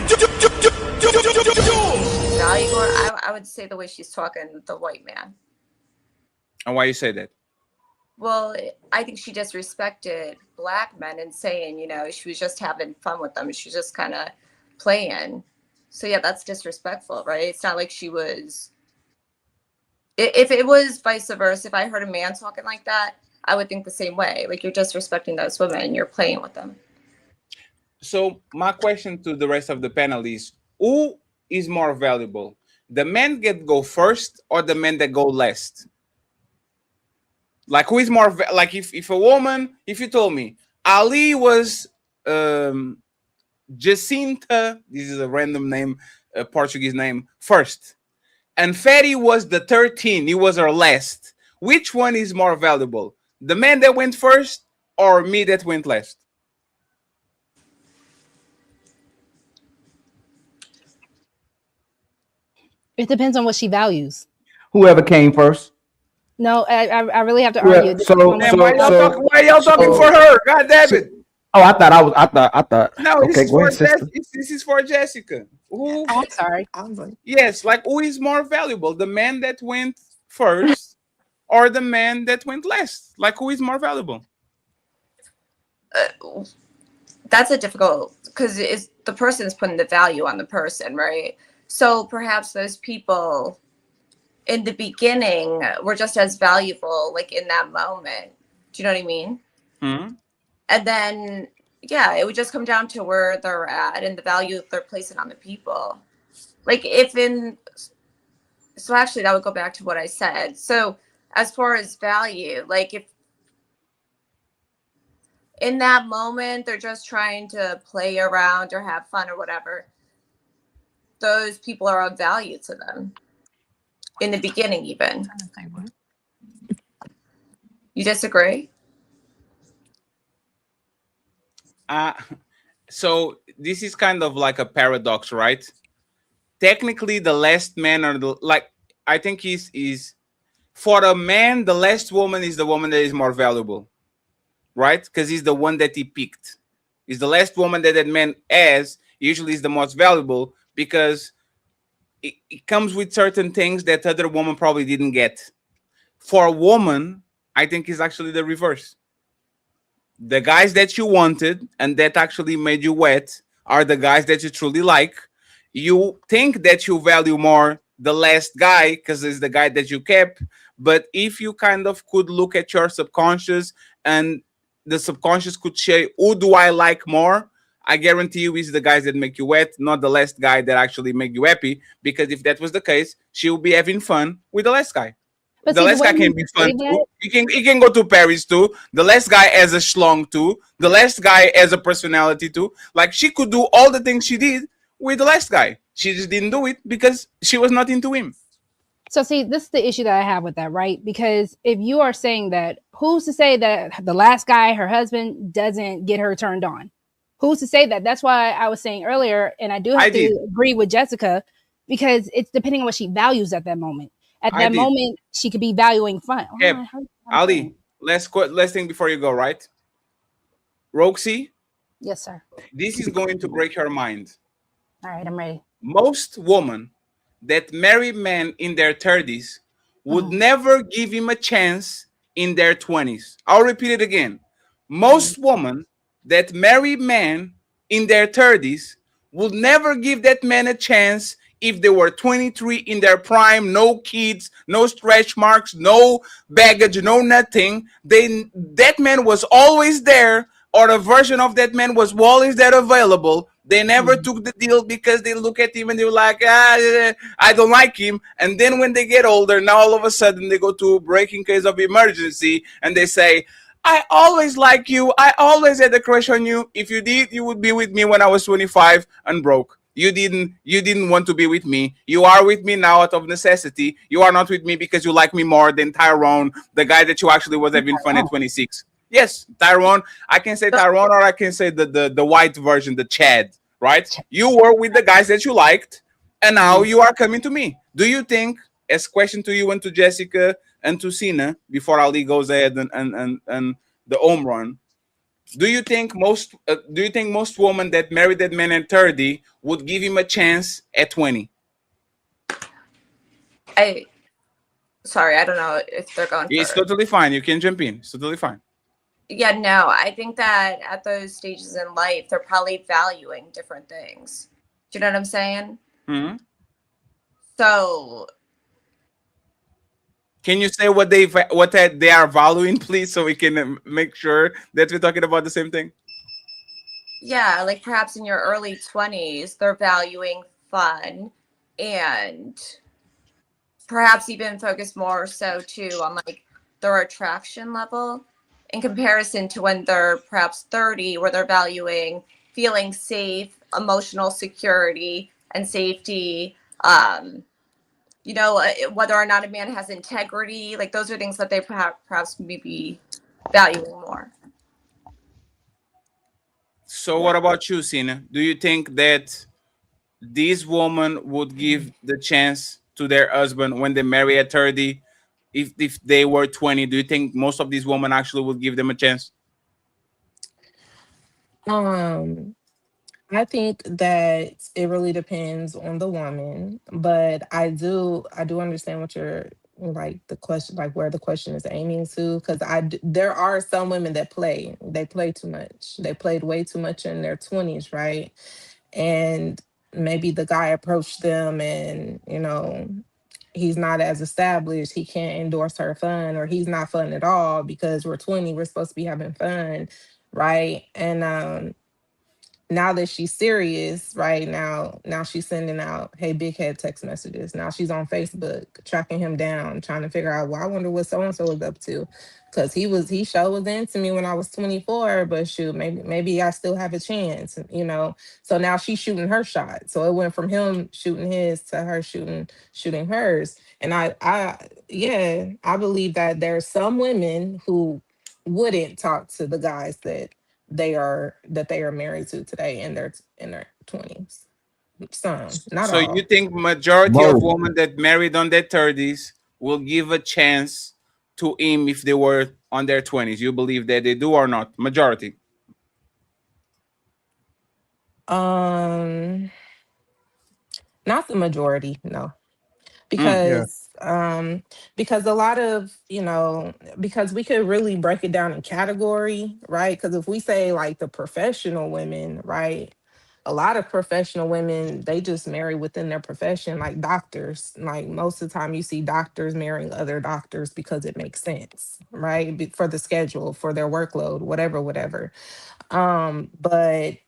Value more? I would say the way she's talking, the white man. And why you say that? Well, I think she disrespected black men and saying, she was just having fun with them. She was just kind of playing. So yeah, that's disrespectful, right? It's not like she was. If it was vice versa, if I heard a man talking like that, I would think the same way. Like, you're disrespecting those women and you're playing with them. So my question to the rest of the panel is, who is more valuable? The men that go first or the men that go last? Like, who is more if a woman, if you told me Ali was Jacinta, this is a random name, a Portuguese name, first, and Fatty was the 13, he was our last. Which one is more valuable? The man that went first or me that went last? It depends on what she values. Whoever came first. No, I really have to argue. Why y'all talking for her? God damn it! Oh, I thought. No, okay, go ahead, sister. This is for Jessica. Who? I'm sorry. Yes, who is more valuable? The man that went first or the man that went last? Who is more valuable? That's a difficult, because the person is putting the value on the person, right? So perhaps those people in the beginning were just as valuable, in that moment. Do you know what I mean? Mm-hmm. And then, yeah, it would just come down to where they're at and the value they're placing on the people. So actually that would go back to what I said. So as far as value, if in that moment they're just trying to play around or have fun or whatever, those people are of value to them. In the beginning, even. You disagree? So this is kind of like a paradox, right? Technically, the last man or the like, I think is for a man, the last woman is the woman that is more valuable, right? Because he's the one that he picked. Is the last woman that that man has usually is the most valuable because it comes with certain things that other woman probably didn't get. For a woman, I think is actually the reverse. The guys that you wanted and that actually made you wet are the guys that you truly like. You think that you value more the last guy because it's the guy that you kept. But if you kind of could look at your subconscious and the subconscious could say, who do I like more? I guarantee you it's the guys that make you wet, not the last guy that actually make you happy. Because if that was the case, she will be having fun with the last guy. But The see, the last way guy can you be say fun too. that, He can go to Paris too. The last guy has a schlong too. The last guy has a personality too. Like she could do all the things she did with the last guy. She just didn't do it because she was not into him. so see, this is the issue that I have with that, right? Because if you are saying that, who's to say that the last guy, her husband, doesn't get her turned on? Who's to say that? That's why I was saying earlier, and I do I have did. to agree with Jessica, because it's depending on what she values at that moment. At I that did. moment, she could be valuing fun. Yep. Ali, last thing before you go, right? Roxy, Yes, sir. this is going to break your mind. All right, I'm ready. Most women that marry men in their 30s would never give him a chance in their 20s. I'll repeat it again. Most women that marry men in their 30s would never give that man a chance if they were 23 in their prime, no kids, no stretch marks, no baggage, no nothing. That man was always there, or a version of that man was always there available. They never took the deal because they look at him and they were like, I don't like him. And then when they get older, now all of a sudden they go to breaking case of emergency and they say, I always like you. I always had a crush on you. If you did, you would be with me when I was 25 and broke. You didn't want to be with me. You are with me now out of necessity. You are not with me because you like me more than Tyrone, the guy that you actually was having fun at 26. Yes, Tyrone. I can say Tyrone, or I can say the white version, the Chad, right? You were with the guys that you liked, and now you are coming to me. Do you think, as question to you and to Jessica and to Sina, before Ali goes ahead and the home run, do you think most women that married that man at 30 would give him a chance at 20? Sorry, I don't know if they're going It's first. totally fine. You can jump in. It's totally fine. Yeah, no, I think that at those stages in life, they're probably valuing different things. Do you know what I'm saying? Hmm. So, Can you say what they are valuing, please, so we can make sure that we're talking about the same thing? yeah, like perhaps in your early 20s, they're valuing fun and perhaps even focus more so too on like their attraction level in comparison to when they're perhaps 30, where they're valuing feeling safe, emotional security, and safety. Whether or not a man has integrity, like those are things that they perhaps maybe valuing more. So what about you, Sina? Do you think that this woman would give the chance to their husband when they marry at 30? If they were 20, do you think most of these women actually would give them a chance? Um, I think that it really depends on the woman, but I do understand what you're like the question, like where the question is aiming to, because there are some women that they play too much. They played way too much in their 20s, right? And maybe the guy approached them and he's not as established, he can't endorse her fun, or he's not fun at all because we're 20, we're supposed to be having fun, right? And now that she's serious, right now she's sending out, hey, big head text messages. Now she's on Facebook tracking him down, trying to figure out, well, I wonder what so and so is up to. Cause he sure was into me when I was 24, but shoot, maybe I still have a chance. So now she's shooting her shot. So it went from him shooting his to her shooting hers. And I believe that there's some women who wouldn't talk to the guys that they are married to today in their 20s. Some, not So all. you think majority of Most. women that married on their 30s will give a chance to him if they were on their 20s? You believe that they do or not? Majority. Not the majority, no. Yeah. Because a lot of, because we could really break it down in category, right? Because if we say like the professional women, right, a lot of professional women, they just marry within their profession, like doctors. Like most of the time you see doctors marrying other doctors because it makes sense, right? For the schedule, for their workload, whatever. But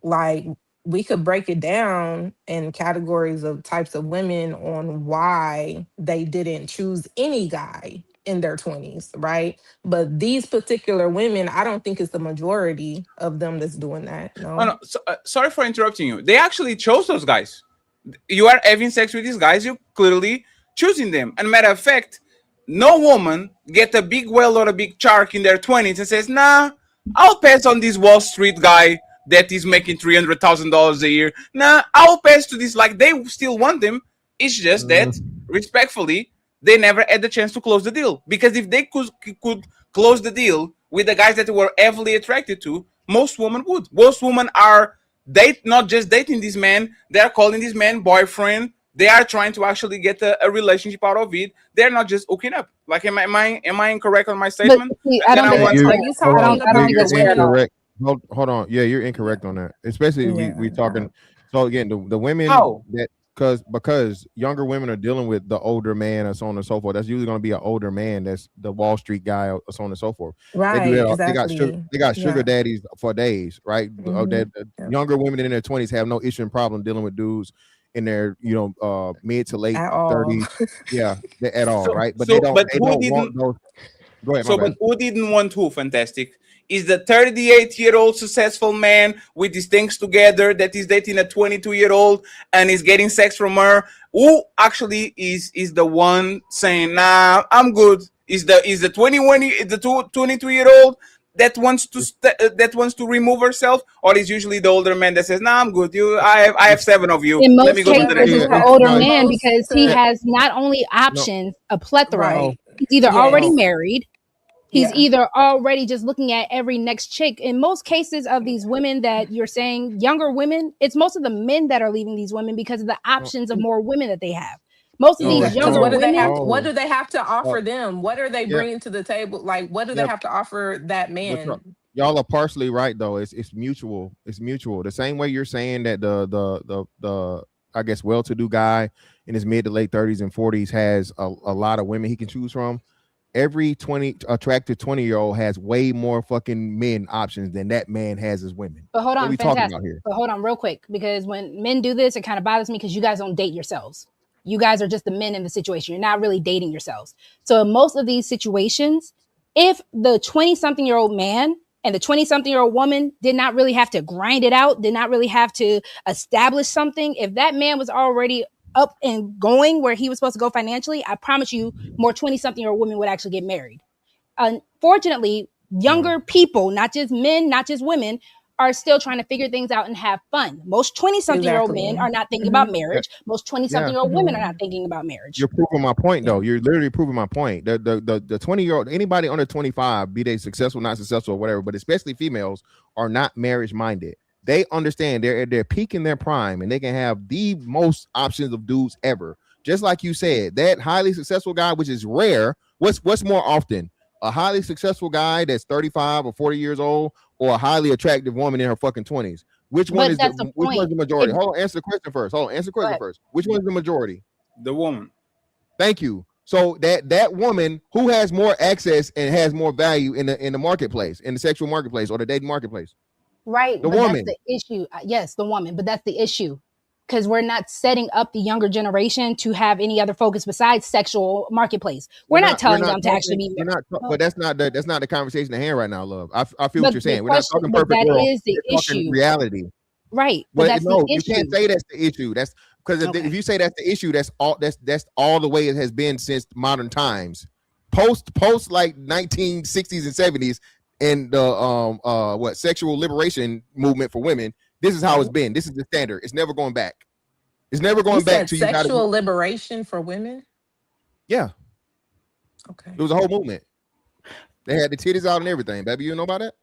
like we could break it down in categories of types of women on why they didn't choose any guy in their 20s, right? But these particular women, I don't think it's the majority of them that's doing that. Oh, No. no. Sorry for interrupting you. They actually chose those guys. You are having sex with these guys. You're clearly choosing them. And matter of fact, no woman get a big whale or a big shark in their 20s and says, "Nah, I'll pass on this Wall Street guy that is making $300,000 a year. Nah, I'll pass to this." Like they still want them. It's just that, respectfully, they never had the chance to close the deal. Because if they could close the deal with the guys that they were heavily attracted to, most women would. Most women are not just dating this man, they're calling this man boyfriend. They are trying to actually get a relationship out of it. They're not just hooking up. Like, am I incorrect on my But statement? see, And I then don't I think want that's You fair. Are you hold talking on. I don't about think the You're that's fair at women? all. incorrect. Hold on. Yeah, you're incorrect on that. Especially we talking. So again, the women How? that because younger women are dealing with the older man and so on and so forth. That's usually going to be an older man. That's the Wall Street guy or so on and so forth. They do Right, that. exactly. They got sugar Yeah. daddies for days, right? Hmm. That younger women in their 20s have no issue and problem dealing with dudes in their mid to late At all. 30s. Yeah, at all, So, right? But so but they who don't want didn't? those. Go ahead, my So, but bad. who didn't want who? Fantastic. Is the 38-year-old successful man with his things together that is dating a 22-year-old and is getting sex from her? Who actually is the one saying, "Nah, I'm good"? Is the 21 is the 22-year-old that wants to remove herself, or is usually the older man that says, "Nah, I'm good. I have 7 of you. In Let me most go to the cases, next Whoever it's one." the has older the No, man most because he to has not only no, options, a plethora. no, right. He's either already Yes. no. married, he's Yeah. either already just looking at every next chick. In most cases of these women that you're saying, younger women, it's most of the men that are leaving these women because of the options of more women that they have. Most of No, these it's Because younger what not. do they have women, to, what No. do they have to Uh, offer them? What are they yeah, bringing to the table? Like, what do they yeah. have to offer that But man? y'all are partially right though. It's mutual. It's mutual. The same way you're saying that the I guess well-to-do guy in his mid to late 30s and 40s has a lot of women he can choose from. Every 20 attractive 20-year-old has way more fucking men options than that man has as women. but hold What are on, we talking fantastic. about here? But hold on, real quick, because when men do this, it kind of bothers me because you guys don't date yourselves. You guys are just the men in the situation. You're not really dating yourselves. So in most of these situations, if the 20-something-year-old man and the 20-something-year-old woman did not really have to grind it out, did not really have to establish something, if that man was already up and going where he was supposed to go financially, I promise you, more 20-something-year-old women would actually get married. Unfortunately, younger people, not just men, not just women, are still trying to figure things out and have fun. Most 20-something-year-old men Exactly. are not thinking Hmm. about marriage. Most Yeah. 20-something-year-old women are not thinking about marriage. You're proving my point, though. Yeah. You're literally proving my point. The 20-year-old, anybody under 25, be they successful, not successful, or whatever, but especially females, are not marriage minded. They understand they're at their peak in their prime, and they can have the most options of dudes ever. Just like you said, that highly successful guy, which is rare. What's more often? A highly successful guy that's 35 or 40 years old, or a highly attractive woman in her fucking 20s? Which one But is that's the which point. one's the majority? If, Hold on, answer the question first. Answer the go question ahead. first. Which one's the majority? The woman. Thank you. So that woman who has more access and has more value in the marketplace, in the sexual marketplace or the dating marketplace, Right, the but that's woman. the issue. Yes, the woman, but that's the issue. Because we're not setting up the younger generation to have any other focus besides sexual marketplace. We're not We're telling not them to actually talking. be We're not. married. But that's not the conversation at hand right now, love. I feel what But you're the saying. We're not question, talking but perfect that world. is the We're talking issue. reality. Right, but But that's the no, you can't issue. say that's the issue. That's because Okay. if you say that's the issue, that's all the way it has been since modern times. Post like 1960s and 70s, and the sexual liberation movement for women, this is how it's been. This is the standard. It's never going back. It's never going back to sexual liberation for women. Yeah. Okay. It was a whole movement. They had the titties out and everything, baby. You know about that?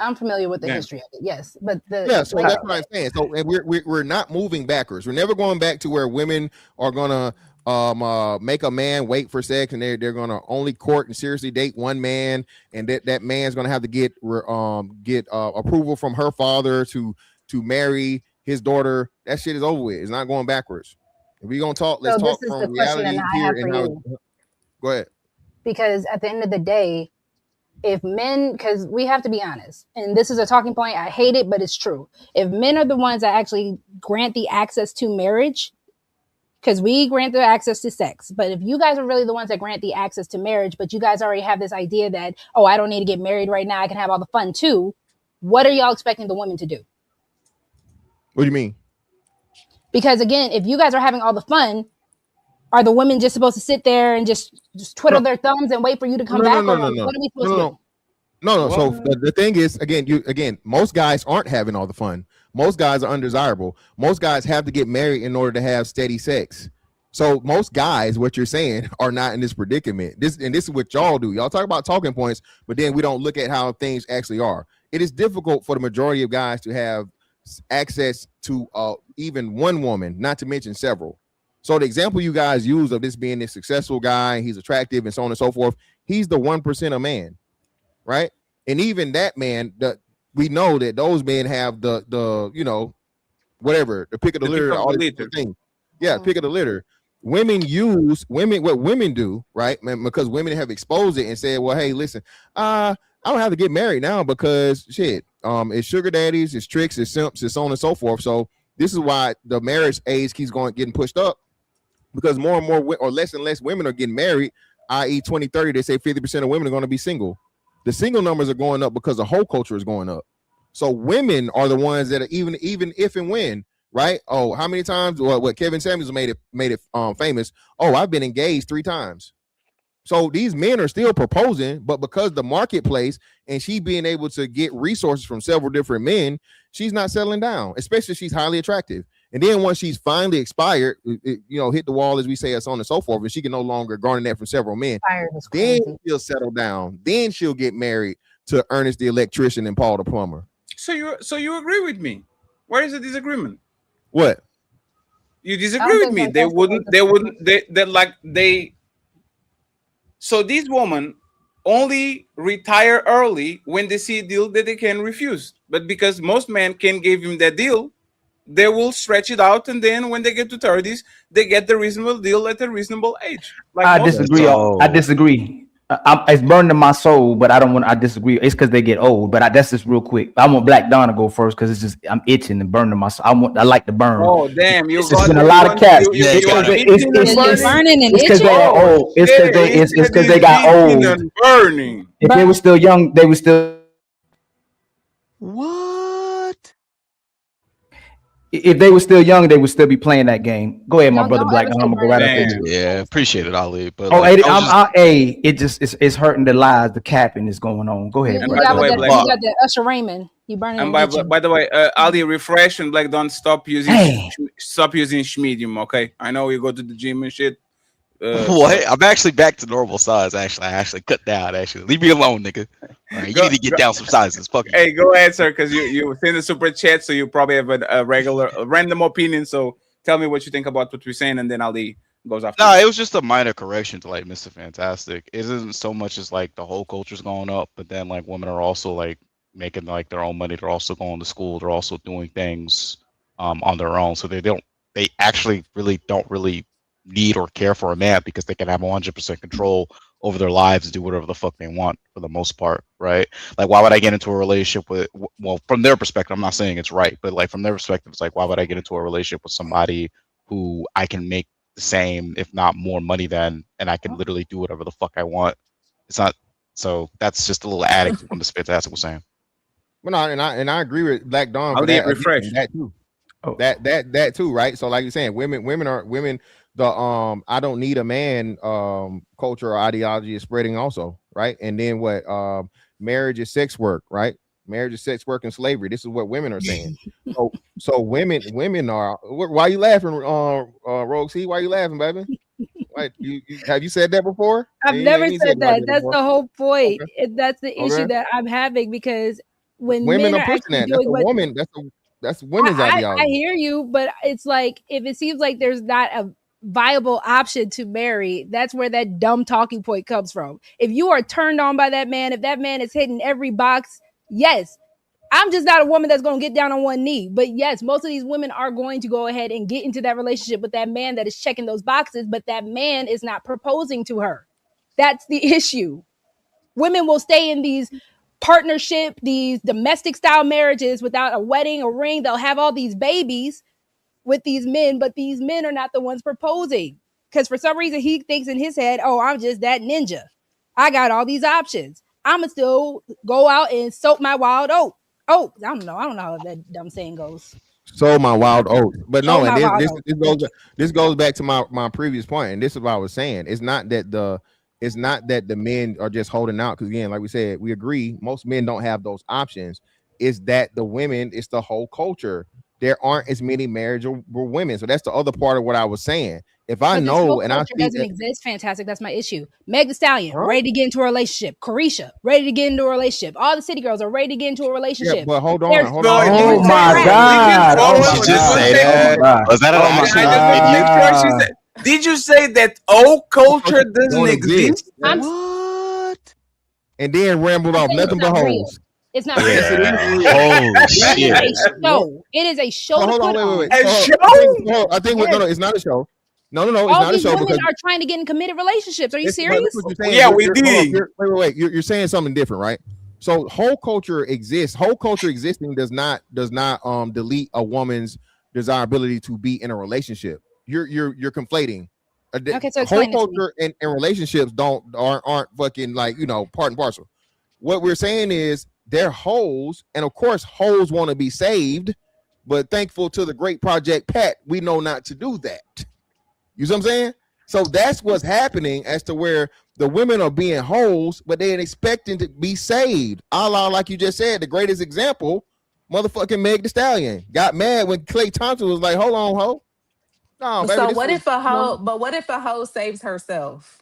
I'm familiar with the history of it, yes, but so that's what I'm saying. So and we're not moving backwards. We're never going back to where women are gonna make a man wait for sex, and they're gonna only court and seriously date one man, and that man's gonna have to get approval from her father to marry his daughter. That shit is over with. It's not going backwards. If we're gonna talk, let's talk from reality here and how. Go ahead. Because at the end of the day, if men, because we have to be honest, and this is a talking point, I hate it, but it's true. If men are the ones that actually grant the access to marriage, because we grant the access to sex, but if you guys are really the ones that grant the access to marriage, but you guys already have this idea that, oh, I don't need to get married right now, I can have all the fun too, what are y'all expecting the women to do? What do you mean? Because again, if you guys are having all the fun, are the women just supposed to sit there and just twiddle their thumbs and wait for you to come back? What are we supposed to do? No. So the thing is, again, most guys aren't having all the fun. Most guys are undesirable. Most guys have to get married in order to have steady sex. So most guys, what you're saying, are not in this predicament. This is what y'all do. Y'all talk about talking points, but then we don't look at how things actually are. It is difficult for the majority of guys to have access to even one woman, not to mention several. So the example you guys use of this being this successful guy, he's attractive and so on and so forth, he's the 1% of man, right? And even that man, we know that those men have the whatever, the pick of the litter, all these things. Yeah, pick of the litter. What women do, right? Because women have exposed it and said, well, hey, listen, I don't have to get married now because shit, it's sugar daddies, it's tricks, it's simps, it's so on and so forth. So this is why the marriage age keeps getting pushed up. Because more and more or less and less women are getting married, i.e. 2030, they say 50% of women are going to be single. The single numbers are going up because the whole culture is going up. So women are the ones that are even if and when, right? Oh, how many times? What Kevin Samuels made it famous. Oh, I've been engaged 3 times. So these men are still proposing, but because the marketplace and she being able to get resources from several different men, she's not settling down, especially if she's highly attractive. And then once she's finally expired, hit the wall, as we say, so on and so forth, and she can no longer garner that from several men, then she'll settle down. Then she'll get married to Ernest the electrician and Paul the plumber. So you agree with me? Where is the disagreement? What? You disagree with me? So these women only retire early when they see a deal that they can refuse. But because most men can't give him that deal, they will stretch it out, and then when they get to 30s, they get the reasonable deal at a reasonable age. I disagree. It's burned in my soul, but I disagree. It's because they get old. But that's just real quick. I want Black Dawn to go first because it's just I'm itching and burning my soul. I like to burn. Oh damn! It's been a lot of cats. It's burning and because they are old. It's because they got old. Burning. If they were still young, they were still. What? If they were still young, they would still be playing that game. Go ahead, my brother Black. I'm gonna go right after you. Yeah, appreciate it, Ali. But it's hurting the lies. The capping is going on. Go ahead. You got the Usher Raymond. You burning. And by the way, Ali, refresh and Black, don't stop using Schmedium. Okay, I know you go to the gym and shit. What? I'm actually back to normal size. Actually, I actually cut down. Actually, leave me alone, nigga. Right, you need to get down some sizes. Fuck. Hey, go ahead, sir, because you send a super chat, so you probably have a random opinion. So tell me what you think about what we're saying, and then Ali goes after. No, it was just a minor correction to like Mr. Fantastic. It isn't so much as like the whole culture's going up, but then like women are also like making like their own money. They're also going to school. They're also doing things on their own. So they actually really don't really need or care for a man because they can have 100% control over their lives and do whatever the fuck they want for the most part, right? Like, why would I get into a relationship with, well, from their perspective, I'm not saying it's right, but like from their perspective, it's like, why would I get into a relationship with somebody who I can make the same, if not more money than, and I can literally do whatever the fuck I want? It's not, so that's just a little adding to what Mr. Fantastic was saying. Well, no, and I agree with Black Dawn. I'll get refreshed. That too. Oh. That too, right? So like you're saying, women. The I don't need a man culture or ideology is spreading also, right? And then what? Marriage is sex work, right? Marriage is sex work and slavery. This is what women are saying. So women are. Why you laughing, Rogue C? Why you laughing, baby? Why, you have you said that before? I've You never ain't said nothing like that. That's before. the whole point. Okay. That's the issue Okay. that I'm having because when Women men are are pushing actually that. That's doing a what woman. That's women's I ideology. hear you, but it's like if it seems like there's not a viable option to marry, that's where that dumb talking point comes from. If you are turned on by that man, if that man is hitting every box, yes. I'm just not a woman that's going to get down on one knee. But yes, most of these women are going to go ahead and get into that relationship with that man that is checking those boxes, but that man is not proposing to her. That's the issue. Women will stay in these partnership, these domestic style marriages without a wedding or ring. They'll have all these babies with these men, but these men are not the ones proposing. Because for some reason he thinks in his head, oh, I'm just that ninja. I got all these options. I'ma still go out and soak my wild oat. Oh, I don't know how that dumb saying goes. Sold my wild oats, but Sold no, and my then wild oats. this goes back to my previous point, and this is what I was saying. It's not that the men are just holding out because again, like we said, we agree most men don't have those options. Is that the women? It's the whole culture. There aren't as many marriageable women, so that's the other part of what I was saying. If I But this whole know and I culture see doesn't that, exist. Fantastic. That's my issue. Meg the Stallion, huh? ready to get into a relationship. Carisha, ready to get into a relationship. All the city girls are ready to get into a Yeah, relationship. but hold They're on, hold No, on. you stalling didn't Oh on say the my that. ground. We can God. Oh follow. my She I just just want to said God. make Oh my that. sure. God. Was that an Oh my actual I just want to make idiot? sure she said. God. Did you say that all culture doesn't Don't exist. exist? I'm What? And then rambled I'm off saying it's nothing but not real. holes. It's not real. Yes, it is Yeah. real. Holy It is shit. a show. It is a show So to hold on, put wait. on. A So show? I think Yes. no, it's not a show. No, it's All not a these show women because are trying to get in committed relationships. Are you but look serious? what you're Oh, saying. yeah, we Hold up, did. wait. You're saying something different, right? So whole culture exists. Whole culture existing does not delete a woman's desirability to be in a relationship. You're conflating. Okay, so Whole explain it to me. culture and relationships aren't fucking like part and parcel. What we're saying is they're hoes, and of course hoes want to be saved, but thankful to the great Project Pat, we know not to do that. You see what I'm saying? So that's what's happening as to where the women are being hoes, but they're expecting to be saved. A la, like you just said, the greatest example, motherfucking Meg the Stallion got mad when Clay Thompson was like, "Hold on, ho, no, baby, So this what was if a hoe? But what if a hoe saves herself?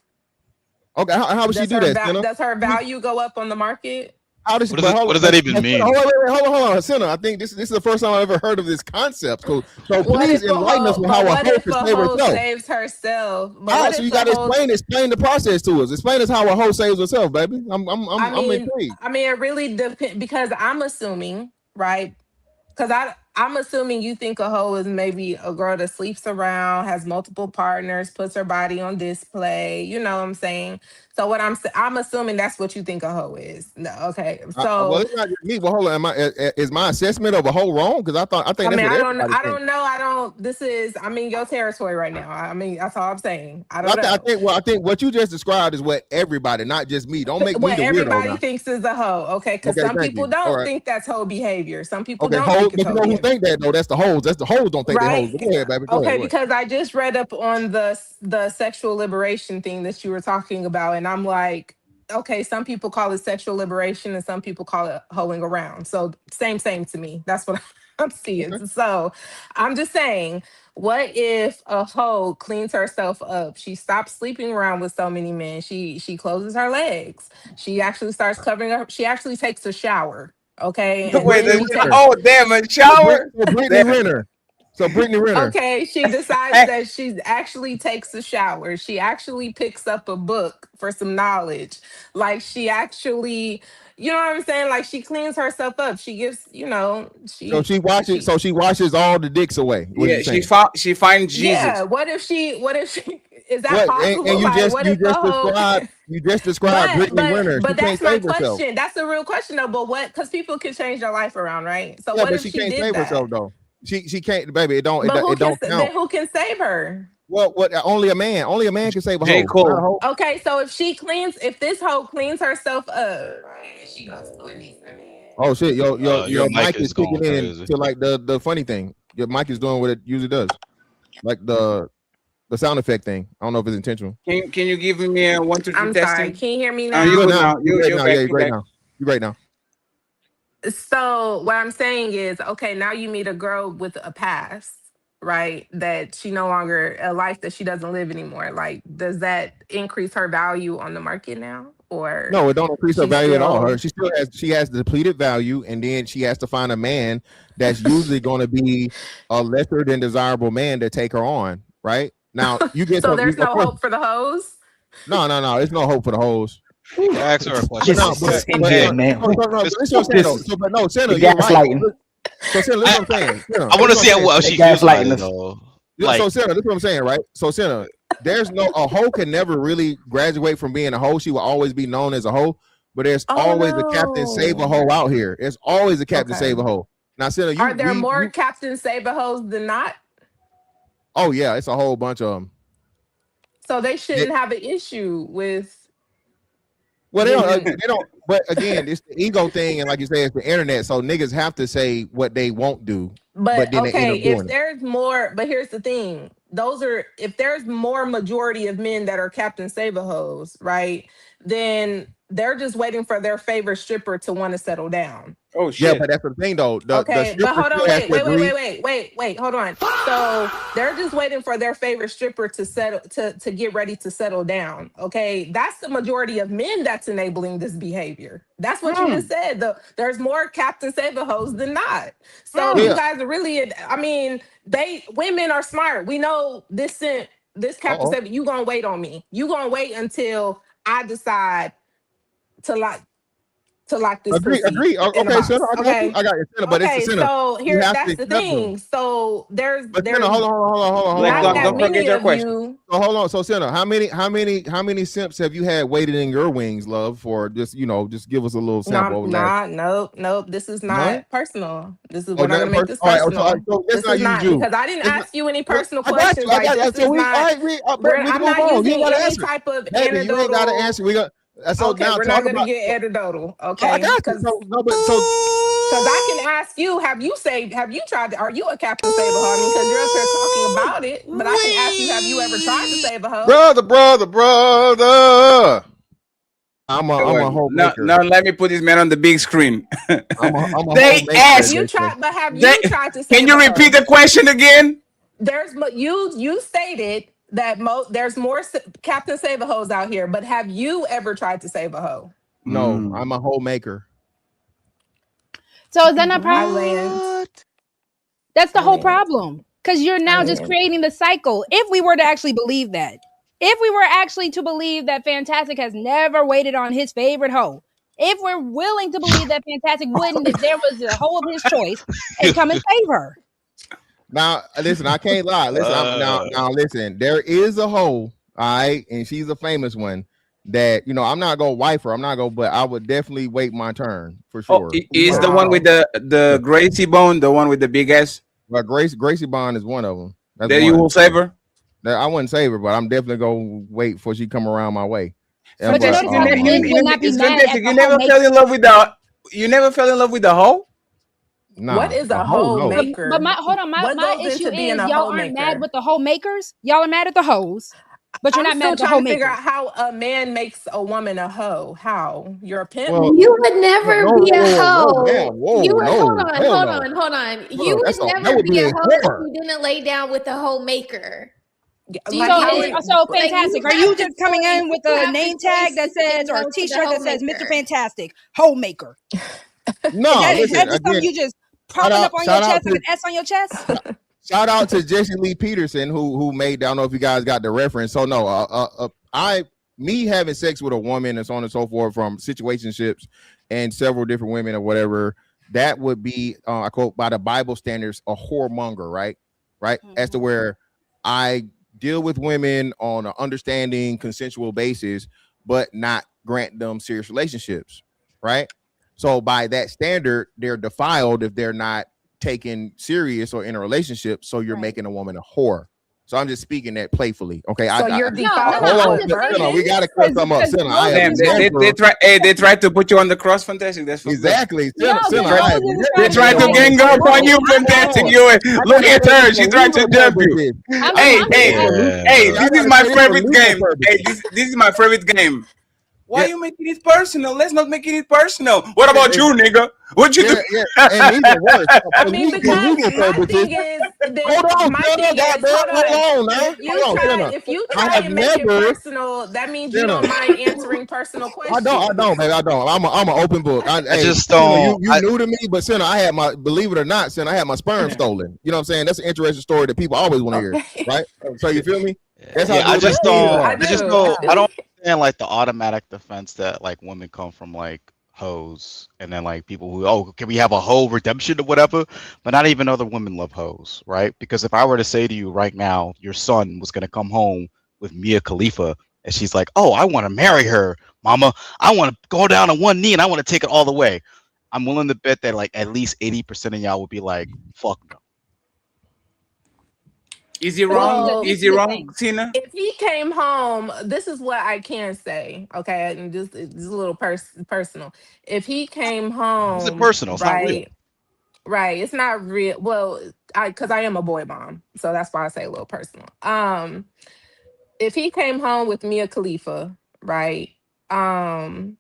okay." How would she do that, Sinner? Does her value go up on the market? How does she? What does But it, hold what on, does that even mean? hold on, Sinner. I think this is the first time I've ever heard of this concept. So What please if a enlighten us hoe? with But how a what hoe if can a save hoe herself. saves herself? But How? what So if you a got to hoe? explain the process to us. Explain us how a hoe saves herself, baby. I I'm mean, intrigued. it really depends because I'm assuming, right? Because I'm assuming you think a hoe is maybe a girl that sleeps around, has multiple partners, puts her body on display. You know what I'm saying? So what I'm assuming that's what you think a hoe is. No, okay. Well, So it's not just me. Well, hold on. Is my assessment of a hoe wrong? Because I think I that's mean, what I don't, everybody I thinks. don't know. I don't. This is, I'm in your territory right now. I mean, that's all I'm saying. I don't But know. I think what you just described is what everybody, not just me. Don't make me What the weirdo everybody now. thinks is a hoe, okay? Because Okay, some thank people you. All don't right. think that's hoe behavior. Some people Okay, don't hoes. think it's But you hoe know who behavior. think that though? That's the hoes. That's the hoes don't think they hoes. Right. But go ahead, baby. Go ahead. Okay, Go ahead. because I just read up on the sexual liberation thing that you were talking about, and I'm like, okay, some people call it sexual liberation and some people call it hoeing around. So same to me. That's what I'm seeing. Okay. So I'm just saying, what if a hoe cleans herself up? She stops sleeping around with so many men. She closes her legs. She actually starts covering up. She actually takes a shower. Okay, So and Wait, Brittany then she takes. Renner. oh damn, a shower? So Brittany Damn. Renner. So Brittany Renner. Okay, she decides that she actually takes a shower. She actually picks up a book for some knowledge. Like she actually, you know what I'm saying? Like she cleans herself up. She gives, So she washes. So she washes all the dicks away. What are Yeah, you saying? she finds yeah. Jesus. What if she is that What? possible? And Like what if a whole you just described but Brittany but Renner. She but can't that's my save herself. question. That's a real question though. But what, because people can change their life around, right? So Yeah, what but if she she can't did save herself that? though. She can't, baby. But It don't count. then who can save her? Well, what? Only a man can save a J. hoe. Not a Cole. hoe. Okay, so if this hoe cleans herself up, Oh shit, Your your mic mic is is going kicking in crazy. to like the funny thing. Your mic is doing what it usually does, like the the sound effect thing. I don't know if it's intentional. Can you give me a 1, 2, 3 I'm testing? sorry. Can you hear me now? You good now? You're great now. back, Yeah, you're great back. now. You're great now. So what I'm saying is, okay, now you meet a girl with a past, right? That she no longer a life that she doesn't live anymore. Like, does that increase her value on the market now, or No, it don't increase her she's value at all. still? She has depleted value, and then she has to find a man that's usually going to be a lesser than desirable man to take her on. Right now, you get So some. there's Of no course, hope for the hoes. no. There's no hope for the hoes. You can ask her a But question. no, This is NGA, man. this is what I'm saying, though. So, but no, Senna, The you're right. gaslighting. So, Senna, listen what I'm saying. Senna, I want to listen see what I'm how well saying. she They feels about gaslighting it us. though. Yeah, Like, so Senna, this is what I'm saying, right? So Senna, there's no a hoe can never really graduate from being a hoe. She will always be known as a hoe, but there's always a Captain Save a Hoe out here. There's always a Captain Save a Hoe. Now, Senna, Are there more Captain Saber hoes than not? oh yeah, it's a whole bunch of them. So they shouldn't have an issue with. Well, they don't. But again, it's the ego thing, and like you say, it's the internet. So niggas have to say what they won't do, But then they end okay, up doing if it. there's more, but here's the thing: if there's more majority of men that are Captain Saber hoes, right? Then they're just waiting for their favorite stripper to want to settle down. Oh Yeah, but that's the thing though. The Okay, but stripper hold on, still has to agree. wait, hold on. So they're just waiting for their favorite stripper to settle to get ready to settle down. Okay, that's the majority of men that's enabling this behavior. That's what you just said. There's more Captain Saber hoes than not. So you guys are really, I mean, women are smart. We know this Captain Saber. You gonna wait on me? You gonna wait until I decide to lock this Agree. pussy in a Okay, box. Senna, I got you. I got you, Senna, but it's a Senna. So You have that's to the accept them. thing. So there's Senna, hold on. not that many of you. So hold on. So Senna, how many simps have you had waited in your wings, love, for just just give us a little sample over there. Nope. This is not personal. This is Oh, we're not not gonna make this all right, personal. so let's This not is use not you. because I didn't ask you any personal I got questions. you. I got Like you. this is not. We I'm can not move on. You using ain't gotta any answer. type of Baby, you ain't gotta anecdotal. answer. We got so Okay, now we're talk not gonna about. get anecdotal. I Okay, got you. because So no, but so I can ask you, have you tried to, are you a Captain Save a Hoe? I mean, because you're up here talking about it, but I can ask you, have you ever tried to save a hoe? brother. I'm a homemaker. Now let me put this man on the big screen. I'm a They homemaker. asked. Have you tried to save Can you a repeat hoe? the question again? You stated that there's more Captain Save a Hoes out here, but have you ever tried to save a hoe? No, I'm a homemaker. So is that not I problem? land. That's the whole problem. Because you're now just creating the cycle. If we were to actually believe that, if we were actually to believe that Fantastic has never waited on his favorite hoe, if we're willing to believe that Fantastic wouldn't, if there was a hoe of his choice, and come and save her. Now, listen, I can't lie. Listen, now, listen. There is a hoe, all right, and she's a famous one. That I'm not gonna wife her. I'm not gonna, but I would definitely wait my turn for sure. Is the one with the Gracie Bone the one with the big ass? Well, Gracie Bond is one of them. That's that you will save her? I wouldn't save her, but I'm definitely gonna wait for she come around my way. But you notice how the men will not be mad at the You never fell in love with the hoe? Nah, what is a hoe maker? But my issue is y'all aren't mad with the hoe makers. Y'all are mad at the hoes, but you're not mad at the hoe trying to figure makers. out how a man makes a woman a hoe. How? You're a pimp. You would never be a hoe. Hold on. You would never be a hoe if you didn't lay down with a hoe maker. So Fantastic. Are you just coming in with a name tag that says, or a T-shirt that says "Mr. Fantastic Homemaker"? No, is that just again, something you just popping up on your chest, like an S on your chest? Shout out to Jesse Lee Peterson who made. I don't know if you guys got the reference. So no, me having sex with a woman and so on and so forth from situationships and several different women or whatever, that would be I quote by the Bible standards a whoremonger, right? As to where I deal with women on an understanding, consensual basis, but not grant them serious relationships, right? So by that standard, they're defiled if they're not taken serious or in a relationship. So you're making a woman a whore, So I'm just speaking that playfully. Okay. So you're defining hold on, virgin? we gotta clear something up. Sinner, I have They tried to put you on the cross, fantastic. That's exactly. Sinner, they tried to gang up on you, fantastic. You look at her. She tried to jump you. Hey, this is my favorite game. Hey, this is my favorite game. Why are you making it personal? Let's not make it personal. What about you, nigga? What you do? And even worse. I mean, because my thing is, if you try and make it personal, that means you don't mind answering personal questions. I don't, baby. I don't. I'm an open book. I just don't. You new to me, but Sinner, I had my, believe it or not, Sinner, I had my sperm stolen. You know what I'm saying? That's an interesting story that people always want to hear, right? So you feel me? That's how I just don't. I don't understand like the automatic defense that like women come from like hoes, and then like people who can we have a hoe redemption or whatever, but not even other women love hoes, right? Because if I were to say to you right now, your son was gonna come home with Mia Khalifa, and she's like, oh, I want to marry her, mama. I want to go down on one knee and I want to take it all the way. I'm willing to bet that like at least 80% of y'all would be like, fuck no. Is he wrong? Is he wrong, Tina? If he came home, this is what I can say. Okay, and just it's a little personal. If he came home, Is it personal? It's not real. Right. It's not real. Well, because I am a boy mom, so that's why I say a little personal. If he came home with Mia Khalifa, right? Or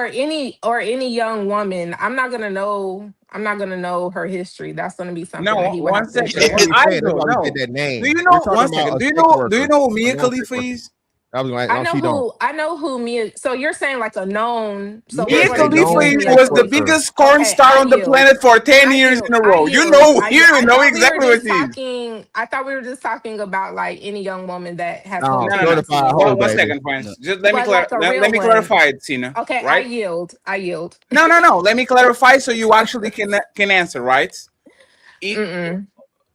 any young woman, I'm not gonna know her history. That's gonna be something that he would have to share. That name. Do you know? One second. Do you know who Mia Khalifa is? I was like, I know who Mia. So you're saying like a known. So Mia Khalifa was the biggest corn star on the planet for 10 years in a row. You know exactly what she is. I thought we were just talking about like any young woman that has. No. 1 second, friends. Just let me clarify it, Tina. Okay, right? I yield. No. Let me clarify so you actually can answer, right?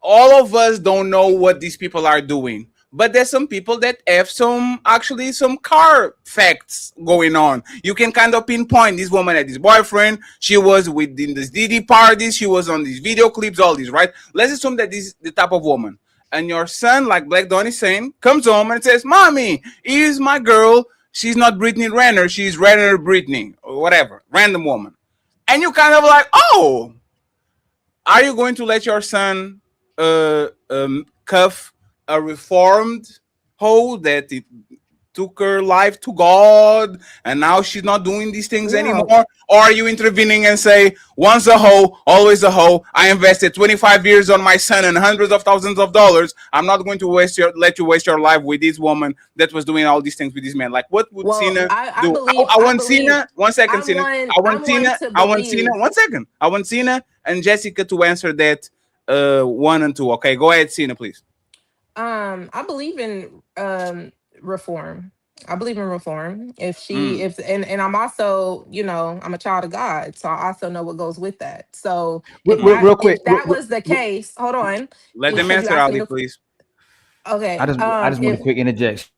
All of us don't know what these people are doing. But there's some people that have some car facts going on. You can kind of pinpoint this woman had this boyfriend. She was within this DD parties. She was on these video clips, all these, right? Let's assume that this is the type of woman. And your son, like Black Don is saying, comes home and says, Mommy, here's my girl. She's not Brittany Renner. She's Renner Brittany or whatever. Random woman. And you kind of like, oh, are you going to let your son cuff a reformed hoe that it took her life to God and now she's not doing these things anymore? Or are you intervening and say, once a hoe, always a hoe? I invested 25 years on my son and hundreds of thousands of dollars. I'm not going to let you waste your life with this woman that was doing all these things with this man. Like, what would Cena do? I want Cena. 1 second, Cena. I want Cena. I want Cena and Jessica to answer that 1 and 2. Okay, go ahead, Cena, please. I believe in reform. I believe in reform. And I'm also, I'm a child of God, so I also know what goes with that. So if that was the case, hold on. Let them answer, Ali, please. Okay. I just want a quick interjection.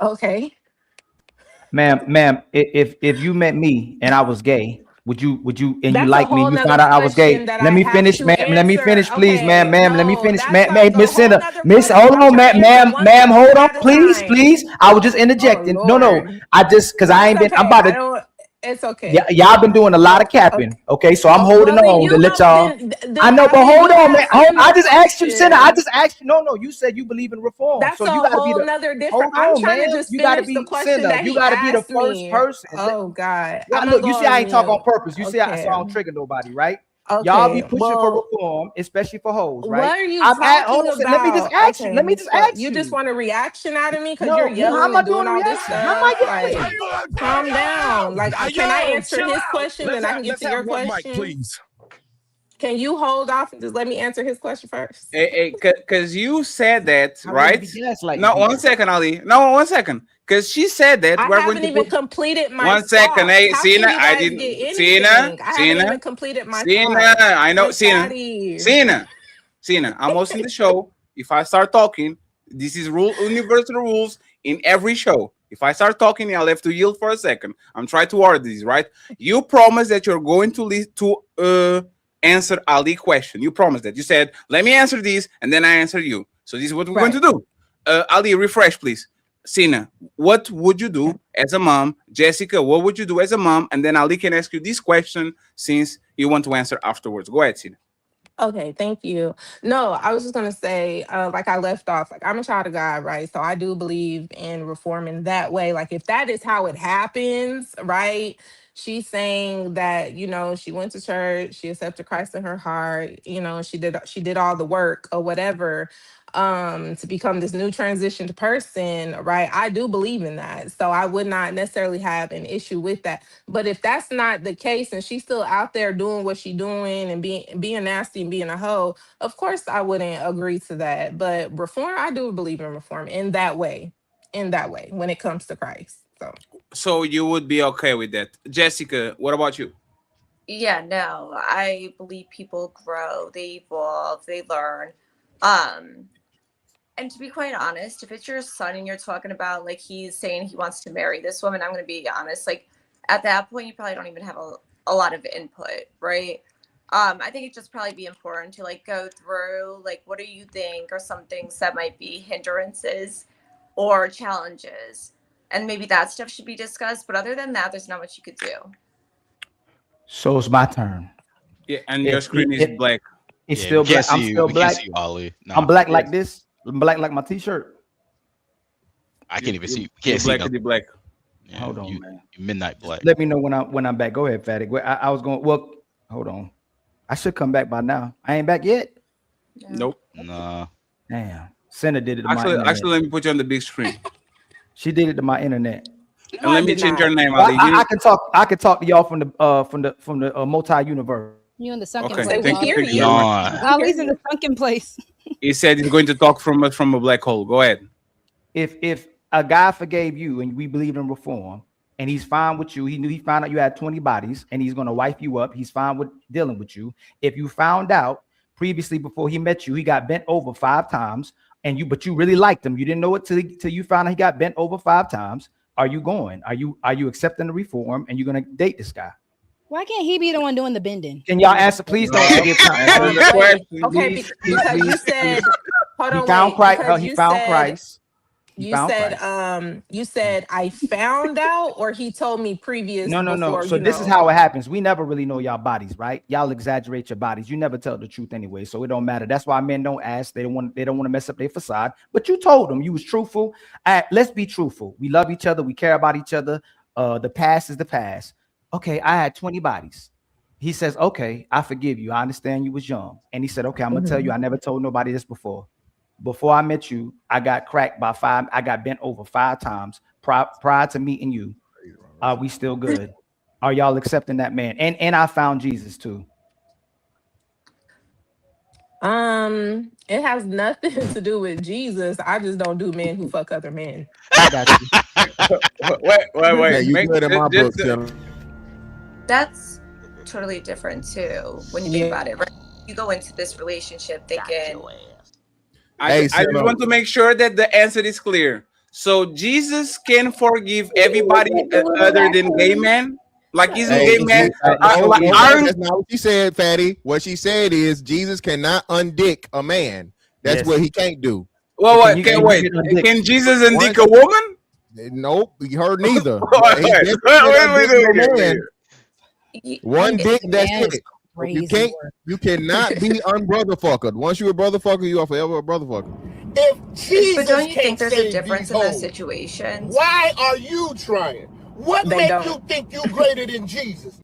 Okay. Ma'am, if you met me and I was gay, would you and That's you like me, you found out I was gay. Let me finish, ma'am. Let me finish, please, ma'am. Let me finish, ma'am. Miss Cinda, hold on, ma'am, hold on, please. I was just interjecting. No. Because I ain't been. I'm about to. It's okay. Yeah, y'all been doing a lot of capping. Okay, so I'm holding on to let y'all. I know, but hold on, man. I just asked you, Cinda. I just asked you. No, you said you believe in reform. That's so a you gotta whole be nother different. I'm trying to just finish the question that you gotta be the first person. Oh God. Look, you see, I ain't talk on purpose. You see, so I don't trigger nobody, right? Okay. Y'all be pushing for reform, especially for hoes, right? What are you talking about? Let me just ask you. Let me just ask you. You just want a reaction out of me because you're yelling and doing all this stuff. How am I calm down. Like, can I answer his question and I can get to your question? Please. Can you hold off and just let me answer his question first? Because you said that, right? No, 1 second, Ali. No, 1 second. Because she said that I haven't even completed my 1 second. Hey, Cena, I didn't. Cena, haven't even completed my Cena, I know. Cena, I'm hosting the show. If I start talking, this is universal rules in every show. If I start talking, I'll have to yield for a second. I'm trying to order these, right? You promise that you're going to answer Ali question. You promised that. You said, let me answer these, and then I answer you. So this is what we're going to do. Ali, refresh, please. Sina, what would you do as a mom? Jessica, what would you do as a mom? And then Ali can ask you this question since you want to answer afterwards. Go ahead, Sina. Okay, thank you. No, I was just gonna say, like I left off, like I'm a child of God, right? So I do believe in reforming that way. Like if that is how it happens, right? She's saying that, she went to church, she accepted Christ in her heart, she did all the work or whatever, to become this new transitioned person, right? I do believe in that. So I would not necessarily have an issue with that. But if that's not the case and she's still out there doing what she's doing and being nasty and being a hoe, of course I wouldn't agree to that. But reform, I do believe in reform in that way, when it comes to Christ. So you would be okay with that. Jessica, what about you? Yeah, no, I believe people grow, they evolve, they learn. And to be quite honest, if it's your son and you're talking about like he's saying he wants to marry this woman, I'm going to be honest, like at that point you probably don't even have a lot of input, right? I think it'd just probably be important to like go through like what do you think are some things that might be hindrances or challenges, and maybe that stuff should be discussed. But other than that, there's not much you could do. So it's my turn. Yeah, and your screen is black. It's still black. I'm still black. I'm black like this. I'm black like my t-shirt. I can't even see. You're Can't see black nothing. to the black. Yeah, hold on, man. You midnight black. Let me know when I'm back. Go ahead, Fatty. I was going. Well, hold on. I should come back by now. I ain't back yet. Nope. Nah. Damn. Senna did it to my internet. Actually, let me put you on the big screen. She did it to my internet. And let me change your name, Well, Ali. I can talk. I can talk to y'all from the multi-universe. You in the sunken Okay, place. thank you. Nah. Ali's in the sunken place. He said he's going to talk from a black hole. Go ahead. If a guy forgave you and we believe in reform and he's fine with you, he found out you had 20 bodies and he's going to wife you up. He's fine with dealing with you. If you found out previously before he met you, he got bent over 5 times but you really liked him. You didn't know it till you found out he got bent over 5 times. Are you going? Are you accepting the reform and you're going to date this guy? Why can't he be the one doing the bending? Can y'all answer? Please don't give time. Okay, because you said, hold on, he found Christ. because He found Christ. You said I found out, or he told me previous. No. Before, So this is how it happens. We never really know y'all bodies, right? Y'all exaggerate your bodies. You never tell the truth anyway, so it don't matter. That's why men don't ask. They don't want to mess up their facade. But you told them. You was truthful. Let's be truthful. We love each other. We care about each other. The past is the past. Okay, I had 20 bodies. He says, okay, I forgive you. I understand you was young. And he said, okay, I'm gonna tell you, I never told nobody this before. Before I met you, I got cracked by 5. I got bent over 5 times prior to meeting you. Are we still good? Are y'all accepting that man? And I found Jesus too. It has nothing to do with Jesus. I just don't do men who fuck other men. I got you. wait. Yeah, you good in my book, That's totally different too when you think about it, right? You go into this relationship thinking, I just want to make sure that the answer is clear. So Jesus can forgive everybody other than gay men? Like he's a gay man? That's not what she said, Fatty. What she said is Jesus cannot undick a man. That's what he can't do. Well, what? Can Jesus undick a woman? Nope, you heard neither. Wait. One dick, that's it. You cannot be unbrother fucker. Once you're a brother fucker, you are forever a brother fucker. If Jesus but don't you think can't there's a save difference these in those hoes, situations? why are you trying? What They makes don't. you think you greater than Jesus?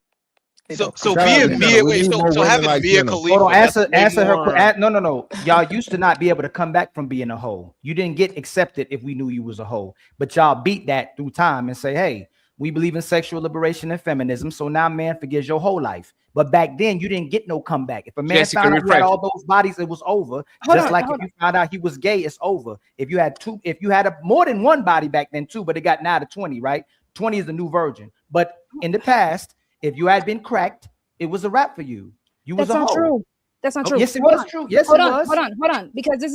So having Mia Khalifa. Hold on, answer her. No. Y'all used to not be able to come back from being a hoe. You didn't get accepted if we knew you was a hoe. But y'all beat that through time and say, hey, we believe in sexual liberation and feminism. So now man forgives your whole life. But back then you didn't get no comeback. If a man found out you had all those bodies, it was over. If you found out he was gay, it's over. If you had more than one body back then too, but it got now to 20, right? 20 is the new virgin. But in the past, if you had been cracked, it was a wrap for you. You was a hoe. True. That's not true. Yes, it was true. Yes, it was. Hold on. Because this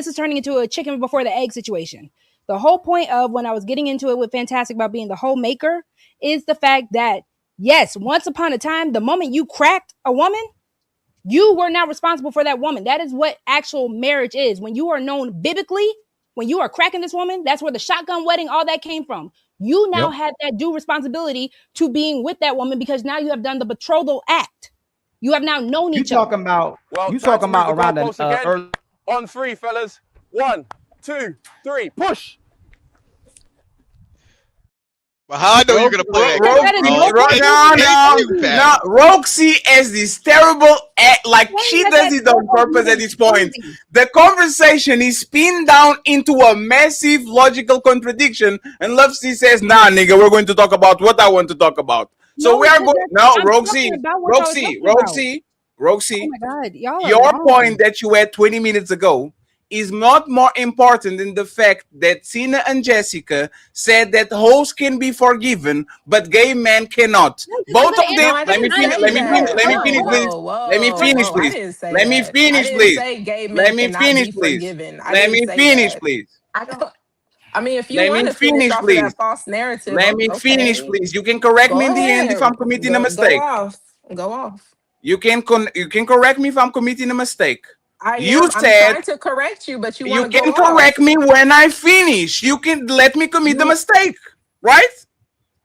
is turning into a chicken before the egg situation. The whole point of when I was getting into it with Fantastic about being the whole maker is the fact that, yes, once upon a time, the moment you cracked a woman, You were not responsible for that woman. That is what actual marriage is. When you are known biblically, when you are cracking this woman, that's where the shotgun wedding, all that came from. You now have that due responsibility to being with that woman because now you have done the betrothal act. You have now known each other. You talking about around the early... On 3, fellas. 1, 2, 3, push. But how I know you're gonna play No, Roxy is this terrible act, like she does it on purpose at this point. The conversation is pinned down into a massive logical contradiction, and Lovesy says, "Nah, nigga, we're going to talk about what I want to talk about." So we are going now, Roxy. Oh my God, y'all are Your wrong. point that you had 20 minutes ago is not more important than the fact that Cena and Jessica said that hoes can be forgiven, but gay men cannot. Both of them. Let me finish, please. I mean, if you want to finish off of that false narrative, let me finish, please. You can correct me in the end if I'm committing a mistake. Go off. You can correct me if I'm committing a mistake. I'm said trying to correct you, but you you want to can go correct me when I finish. You can let me commit the mistake, right?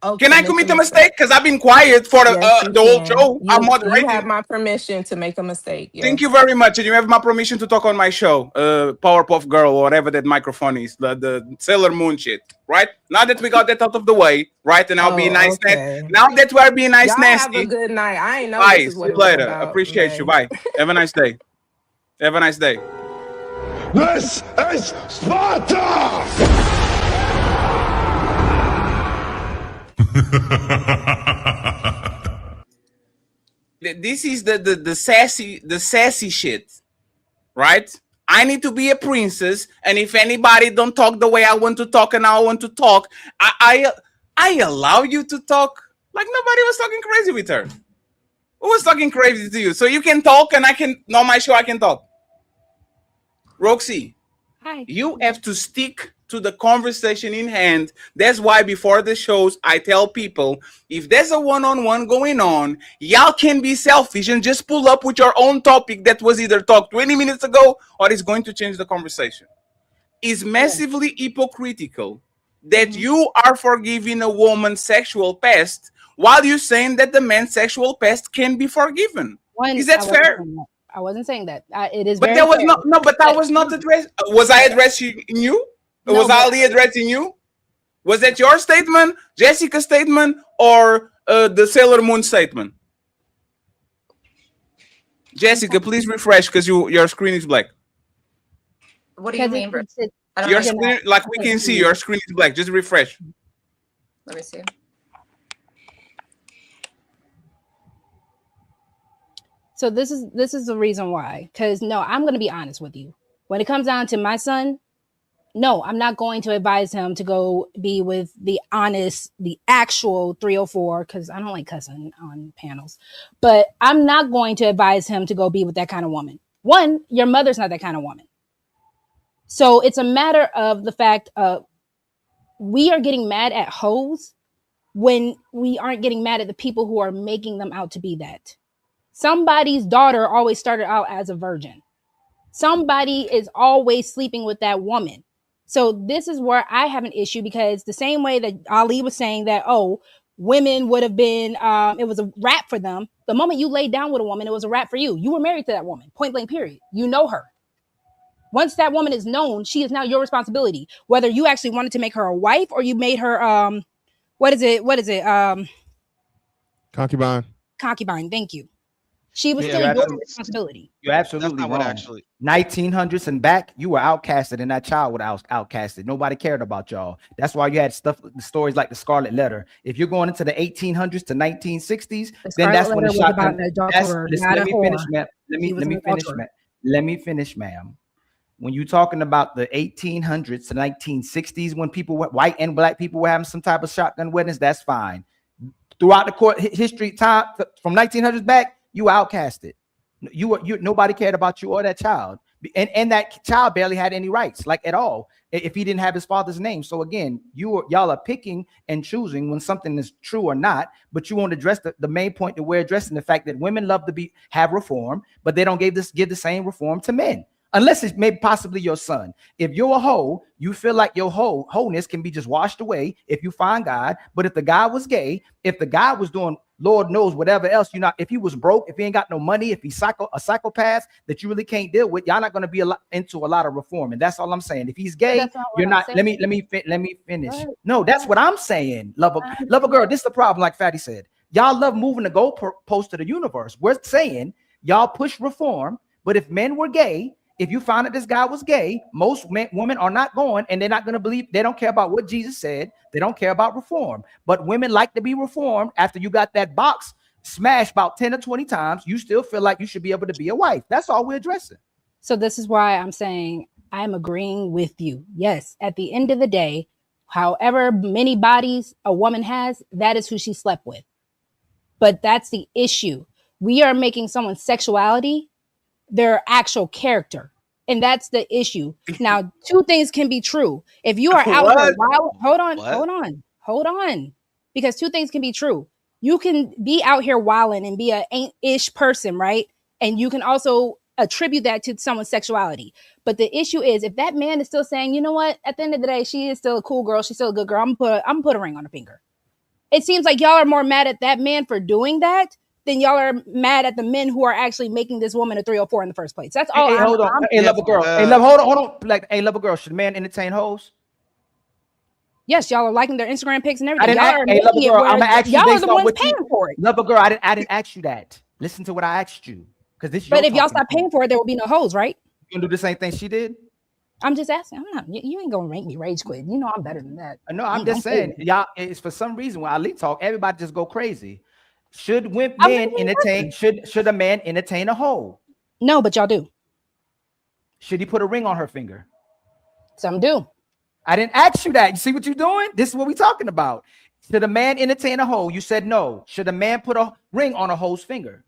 Okay, can I commit a mistake? Because I've been quiet for the whole show. I'm moderating. You have my permission to make a mistake. Yes. Thank you very much. And you have my permission to talk on my show, Powerpuff Girl, or whatever that microphone is, the Sailor Moon shit, right? Now that we got that out of the way, right? And I'll be nice. Now that we're being nice, Y'all nasty. have a good night. I ain't know Bye. this is what See you it was later. about. Appreciate you. Bye. Have a nice day. Have a nice day. This is Sparta! This is the sassy shit, right? I need to be a princess, and if anybody don't talk the way I want to talk and I want to talk, I allow you to talk. Like nobody was talking crazy with her. Who was talking crazy to you? So you can talk and I can, on my show I can talk. Roxy, hi. You have to stick to the conversation in hand. That's why before the shows, I tell people, if there's a one-on-one going on, y'all can be selfish and just pull up with your own topic that was either talked 20 minutes ago or is going to change the conversation. It's massively hypocritical that you are forgiving a woman's sexual past while you're saying that the man's sexual past can be forgiven. Is that fair? I wasn't saying that. It is, but there was but that was not addressed. Was I addressing you? No, was Ali addressing you? Was that your statement, Jessica's statement, or the Sailor Moon statement? Jessica, please refresh because your screen is black. What do you mean? Your screen, like we can see, your screen is black. Just refresh. Let me see. So this is the reason why. Because no, I'm going to be honest with you. When it comes down to my son, no, I'm not going to advise him to go be with the actual 304, because I don't like cussing on panels. But I'm not going to advise him to go be with that kind of woman. One, your mother's not that kind of woman. So it's a matter of the fact of we are getting mad at hoes when we aren't getting mad at the people who are making them out to be that. Somebody's daughter always started out as a virgin. Somebody is always sleeping with that woman. So this is where I have an issue, because the same way that Ali was saying that, women would have been, it was a wrap for them. The moment you laid down with a woman, it was a wrap for you. You were married to that woman, point blank, period. You know her. Once that woman is known, she is now your responsibility. Whether you actually wanted to make her a wife or you made her, what is it? Concubine. Concubine, thank you. She was still your responsibility. You're absolutely wrong. 1900s and back, you were outcasted, and that child was outcasted. Nobody cared about y'all. That's why you had stories like the Scarlet Letter. If you're going into the 1800s to 1960s, then that's when the shotgun. Let me finish, ma'am. When you're talking about the 1800s to 1960s, when white and black people were having some type of shotgun weddings, that's fine. Throughout the court history time from 1900s back, you were outcasted. Nobody cared about you or that child. And that child barely had any rights, like at all, if he didn't have his father's name. So again, y'all are picking and choosing when something is true or not, but you won't address the main point that we're addressing, the fact that women love to have reform, but they don't give the same reform to men. Unless it's maybe possibly your son. If you're a hoe, you feel like your wholeness can be just washed away if you find God. But if the guy was gay, if the guy was doing Lord knows whatever else, if he was broke, if he ain't got no money, if he's a psychopath that you really can't deal with, y'all not going to be into a lot of reform. And that's all I'm saying. If he's gay, you're not. Let me finish. No, that's what I'm saying. Love a girl. This is the problem. Like Fatty said, y'all love moving the goalpost to the universe. We're saying y'all push reform, but if men were gay, if you find that this guy was gay, most women are not going, and they're not going to believe. They don't care about what Jesus said. They don't care about reform. But women like to be reformed. After you got that box smashed about 10 or 20 times, you still feel like you should be able to be a wife. That's all we're addressing. So this is why I'm saying I'm agreeing with you. Yes, at the end of the day, however many bodies a woman has, that is who she slept with. But that's the issue. We are making someone's sexuality their actual character. And that's the issue. Now, two things can be true. If you are out here wild, hold on. Because two things can be true. You can be out here wilding and be a ain't-ish person, right? And you can also attribute that to someone's sexuality. But the issue is, if that man is still saying, you know what, at the end of the day, she is still a cool girl, she's still a good girl, I'm gonna put a ring on her finger. It seems like y'all are more mad at that man for doing that then y'all are mad at the men who are actually making this woman a 304 in the first place. That's all. Hey, hold on. Hey, love a girl. Hold on. Like, hey, love a girl. Should men entertain hoes? Yes, y'all are liking their Instagram pics and everything. Y'all are making it where y'all are the ones paying for it. Love a girl. I didn't ask you that. Listen to what I asked you, because this. But if y'all stop paying for it, there will be no hoes, right? You gonna do the same thing she did? I'm just asking. I'm not. You ain't gonna make me rage quit. You know I'm better than that. No, I'm just saying. Y'all, it's for some reason when Ali talk, everybody just go crazy. Should men entertain? Should a man entertain a hoe? No, but y'all do. Should he put a ring on her finger? Some do. I didn't ask you that. You see what you're doing? This is what we're talking about. Should a man entertain a hoe? You said no. Should a man put a ring on a hoe's finger?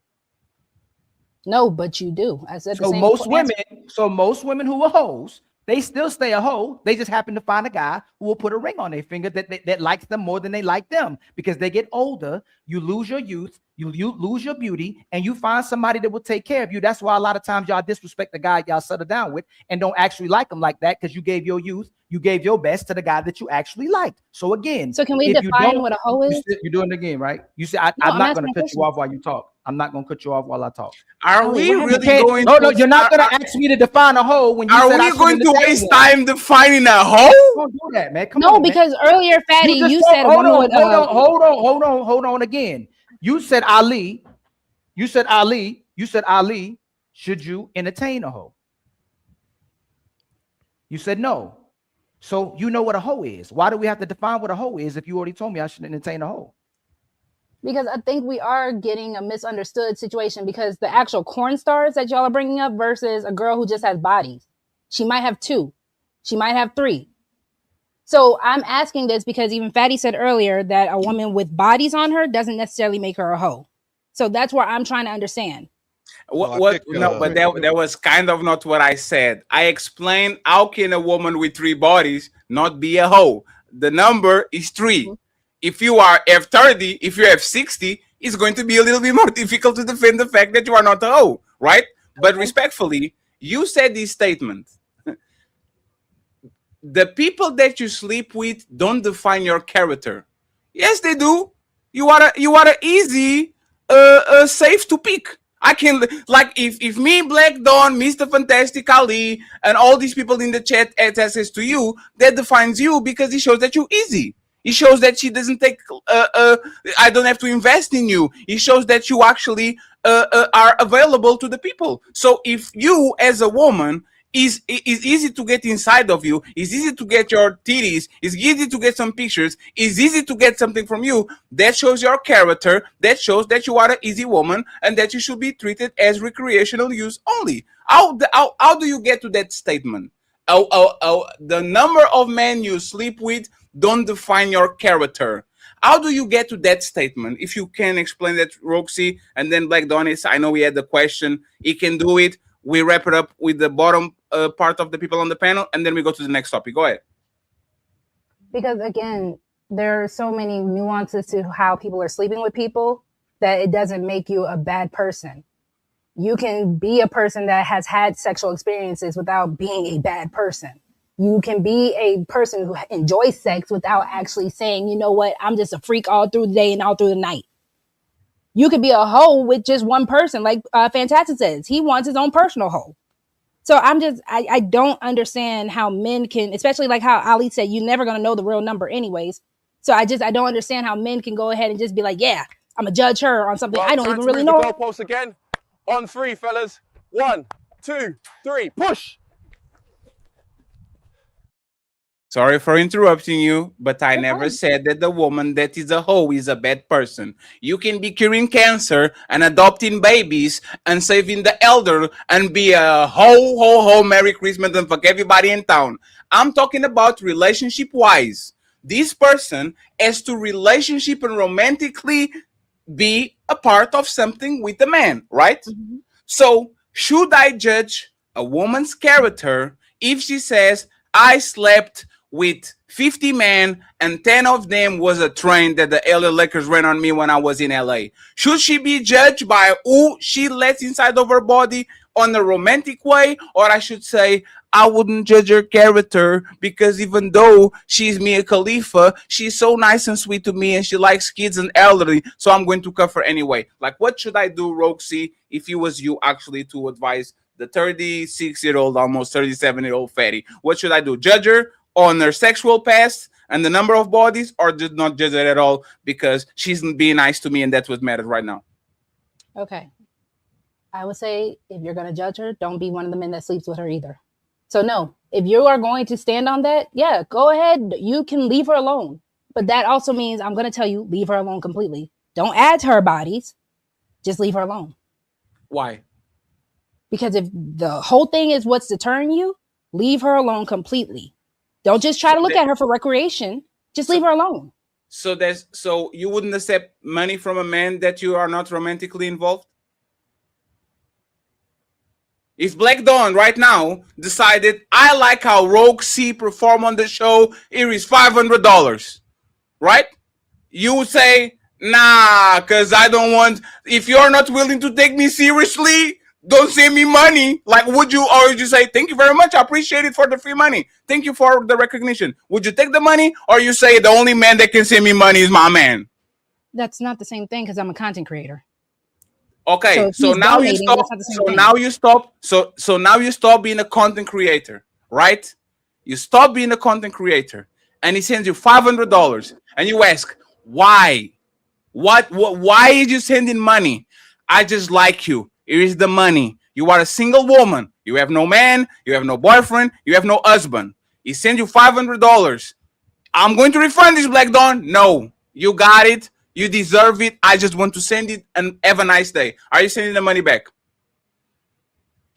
No, but you do. I said so. Most women who are hoes, they still stay a hoe. They just happen to find a guy who will put a ring on their finger that likes them more than they like them. Because they get older, you lose your youth, you lose your beauty, and you find somebody that will take care of you. That's why a lot of times y'all disrespect the guy y'all settle down with and don't actually like him like that, because you gave your youth, you gave your best to the guy that you actually liked. So again, so can we define what a hoe is? You're doing it again, right? You say I'm not going to cut you off while you talk. I'm not going to cut you off while I talk. Are we really going? No, you're not going to ask me to define a hoe when you said are we going to waste time defining a hoe? Don't do that, man. Come on, man. because earlier, Fatty, you said hold on again. You said Ali. You said Ali. Should you entertain a hoe? You said no. So you know what a hoe is. Why do we have to define what a hoe is if you already told me I should entertain a hoe? Because I think we are getting a misunderstood situation, because the actual corn stars that y'all are bringing up versus a girl who just has bodies. She might have 2. She might have 3. So I'm asking this because even Fatty said earlier that a woman with bodies on her doesn't necessarily make her a hoe. So that's where I'm trying to understand. That was kind of not what I said. I explained how can a woman with 3 bodies not be a hoe. The number is 3. Mm-hmm. If you are F30, if you have 60, it's going to be a little bit more difficult to defend the fact that you are not a hoe, right? But respectfully, you said this statement. The people that you sleep with don't define your character. Yes, they do. You are a easy, safe to pick. I can, like, if me, Black Dawn, Mr. Fantastic Ali, and all these people in the chat have access to you, that defines you because it shows that you're easy. It shows that she doesn't take, I don't have to invest in you. It shows that you actually are available to the people. So if you as a woman is easy to get inside of you, it's easy to get your titties, it's easy to get some pictures, it's easy to get something from you, that shows your character, that shows that you are an easy woman and that you should be treated as recreational use only. How do you get to that statement? The number of men you sleep with don't define your character. How do you get to that statement? If you can explain that, Roxy, and then Black Donis, I know we had the question. He can do it. we wrap it up with the bottom part of the people on the panel, and then we go to the next topic. Go ahead. Because again, there are so many nuances to how people are sleeping with people that it doesn't make you a bad person. You can be a person that has had sexual experiences without being a bad person. You can be a person who enjoys sex without actually saying, you know what, I'm just a freak all through the day and all through the night. You could be a hoe with just one person, like Fantastic says. He wants his own personal hoe. So I don't understand how men can, especially like how Ali said, you're never going to know the real number anyways. So I don't understand how men can go ahead and just be like, yeah, I'm going to judge her on something I don't even really know. The goalpost again. On 3, fellas. 1, 2, 3, push. Sorry for interrupting you, but I never said that the woman that is a hoe is a bad person. You can be curing cancer and adopting babies and saving the elder and be a ho, Merry Christmas and fuck everybody in town. I'm talking about relationship-wise. This person has to relationship and romantically be a part of something with a man, right? Mm-hmm. So should I judge a woman's character if she says, I slept with 50 men and 10 of them was a train that the LA Lakers ran on me when I was in LA? Should she be judged by who she lets inside of her body on a romantic way? Or I should say, I wouldn't judge her character because even though she's Mia Khalifa, she's so nice and sweet to me and she likes kids and elderly, so I'm going to cuff her anyway. Like, what should I do, Roxy, if it was you actually to advise the 36-year-old, almost 37-year-old fatty? What should I do? Judge her on her sexual past and the number of bodies, or just not judge her at all because she's being nice to me and that's what matters right now? Okay. I would say if you're going to judge her, don't be one of the men that sleeps with her either. So no, if you are going to stand on that, yeah, go ahead. You can leave her alone. But that also means I'm going to tell you, leave her alone completely. Don't add to her bodies. Just leave her alone. Why? Because if the whole thing is what's deterring you, leave her alone completely. Don't just try to look at her for recreation. Just leave her alone. So you wouldn't accept money from a man that you are not romantically involved? If Black Dawn right now decided, I like how Rogue C perform on the show, here is $500, right? You would say, nah, because I don't want, if you're not willing to take me seriously, don't send me money. Like, would you, or would you say, thank you very much, I appreciate it for the free money. Thank you for the recognition. Would you take the money, or you say the only man that can send me money is my man? That's not the same thing because I'm a content creator. Okay, so now you stop. So now you stop. So now you stop being a content creator, right? You stop being a content creator, and he sends you $500, and you ask, why? What? Why is you sending money? I just like you. Here is the money. You are a single woman. You have no man. You have no boyfriend. You have no husband. He sends you $500. I'm going to refund this, Black Dawn. No, you got it. You deserve it. I just want to send it and have a nice day. Are you sending the money back?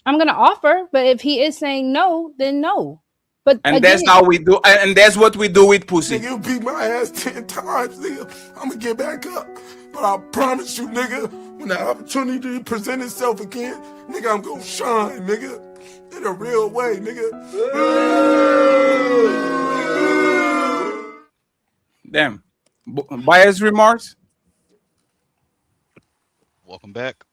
I'm going to offer, but if he is saying no, then no. But and again, that's how we do, and that's what we do with pussy. Nigga, you beat my ass 10 times, nigga. I'm going to get back up. But I promise you, nigga, when the opportunity presents itself again, nigga, I'm going to shine, nigga. In a real way, nigga. Damn. Bias remarks? Welcome back.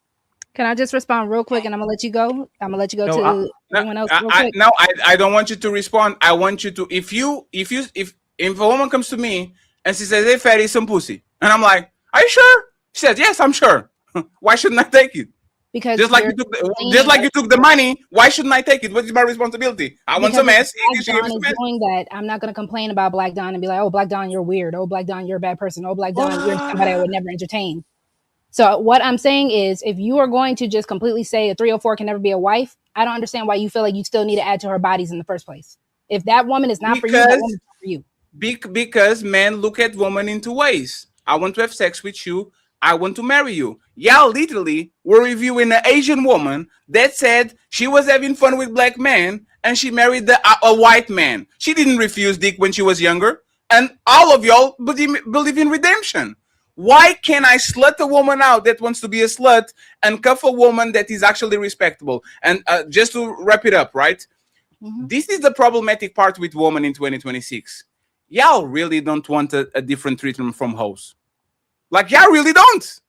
Can I just respond real quick and I'm gonna let you go? I'm gonna let you go to everyone else real quick. No, I don't want you to respond. I want you to, if a woman comes to me and she says, hey, fatty, some pussy, and I'm like, are you sure? She says, yes, I'm sure. Why shouldn't I take it? Because just like you took the money, why shouldn't I take it? What is my responsibility? I want some ass. Doing that, I'm not gonna complain about Black Dawn and be like, oh, Black Dawn, you're weird. Oh, Black Dawn, you're a bad person. Oh, Black Dawn, you're somebody I would never entertain. So what I'm saying is, if you are going to just completely say a 304 can never be a wife, I don't understand why you feel like you still need to add to her bodies in the first place. If that woman is not for you, that woman's not for you. Because men look at women in two ways. I want to have sex with you. I want to marry you. Yeah, literally, we're reviewing an Asian woman that said she was having fun with black men and she married a white man. She didn't refuse dick when she was younger. And all of y'all believe in redemption. Why can't I slut a woman out that wants to be a slut and cuff a woman that is actually respectable? And just to wrap it up, right? This is the problematic part with women in 2026. Y'all really don't want a different treatment from hoes. Like, y'all really don't.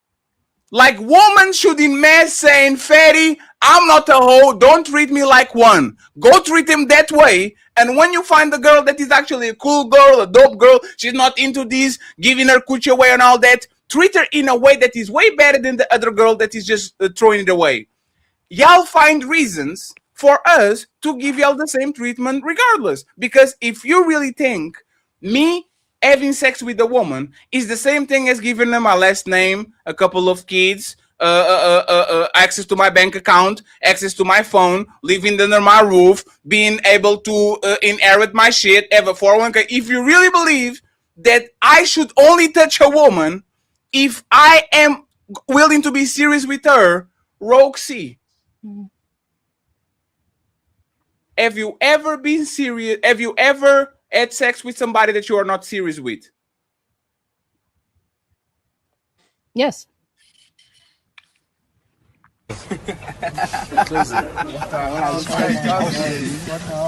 Like, women should in mass saying, Fatty, I'm not a hoe. Don't treat me like one. Go treat him that way. And when you find a girl that is actually a cool girl, a dope girl, she's not into this, giving her coochie away and all that, treat her in a way that is way better than the other girl that is just throwing it away. Y'all find reasons for us to give y'all the same treatment regardless. Because if you really think me having sex with a woman is the same thing as giving them my last name, a couple of kids, access to my bank account, access to my phone, living under my roof, being able to inherit my shit, have a 401k. If you really believe that I should only touch a woman if I am willing to be serious with her, Roxy, have you ever been serious? Have you ever had sex with somebody that you are not serious with? Yes.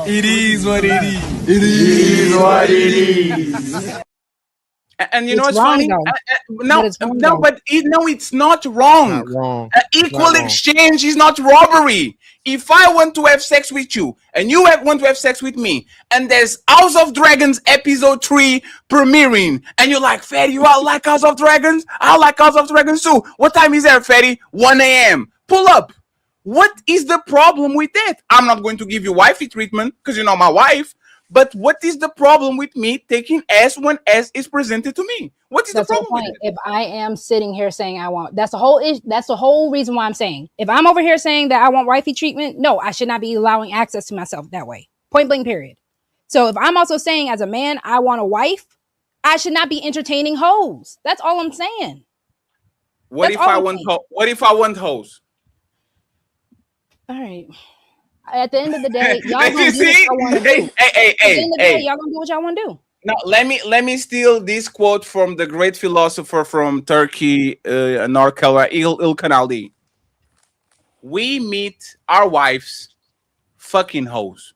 It is what it is. It is what it is. And you know It's what's funny? wrong, But it's not wrong. Not wrong. Equal Not wrong. exchange is not robbery. If I want to have sex with you and you want to have sex with me, and there's House of Dragons episode 3 premiering, and you're like, Fatty, you all like House of Dragons? I like House of Dragons too. What time is there, Fatty? 1 a.m. Pull up. What is the problem with that? I'm not going to give you wifey treatment because you're not my wife. But what is the problem with me taking ass when ass is presented to me? What is That's the problem the point. with it? If I am sitting here saying I want, that's the whole reason why I'm saying, if I'm over here saying that I want wifey treatment, no, I should not be allowing access to myself that way. Point blank, period. So if I'm also saying as a man, I want a wife, I should not be entertaining hoes. That's all I'm saying. What if I want hoes? All right. At the end of the day, y'all gonna You do see? what y'all want to do. At the end of the day, y'all gonna do what y'all want to do. Now let me steal this quote from the great philosopher from Turkey, North Carolina, İlkan Ali. We meet our wives fucking hoes.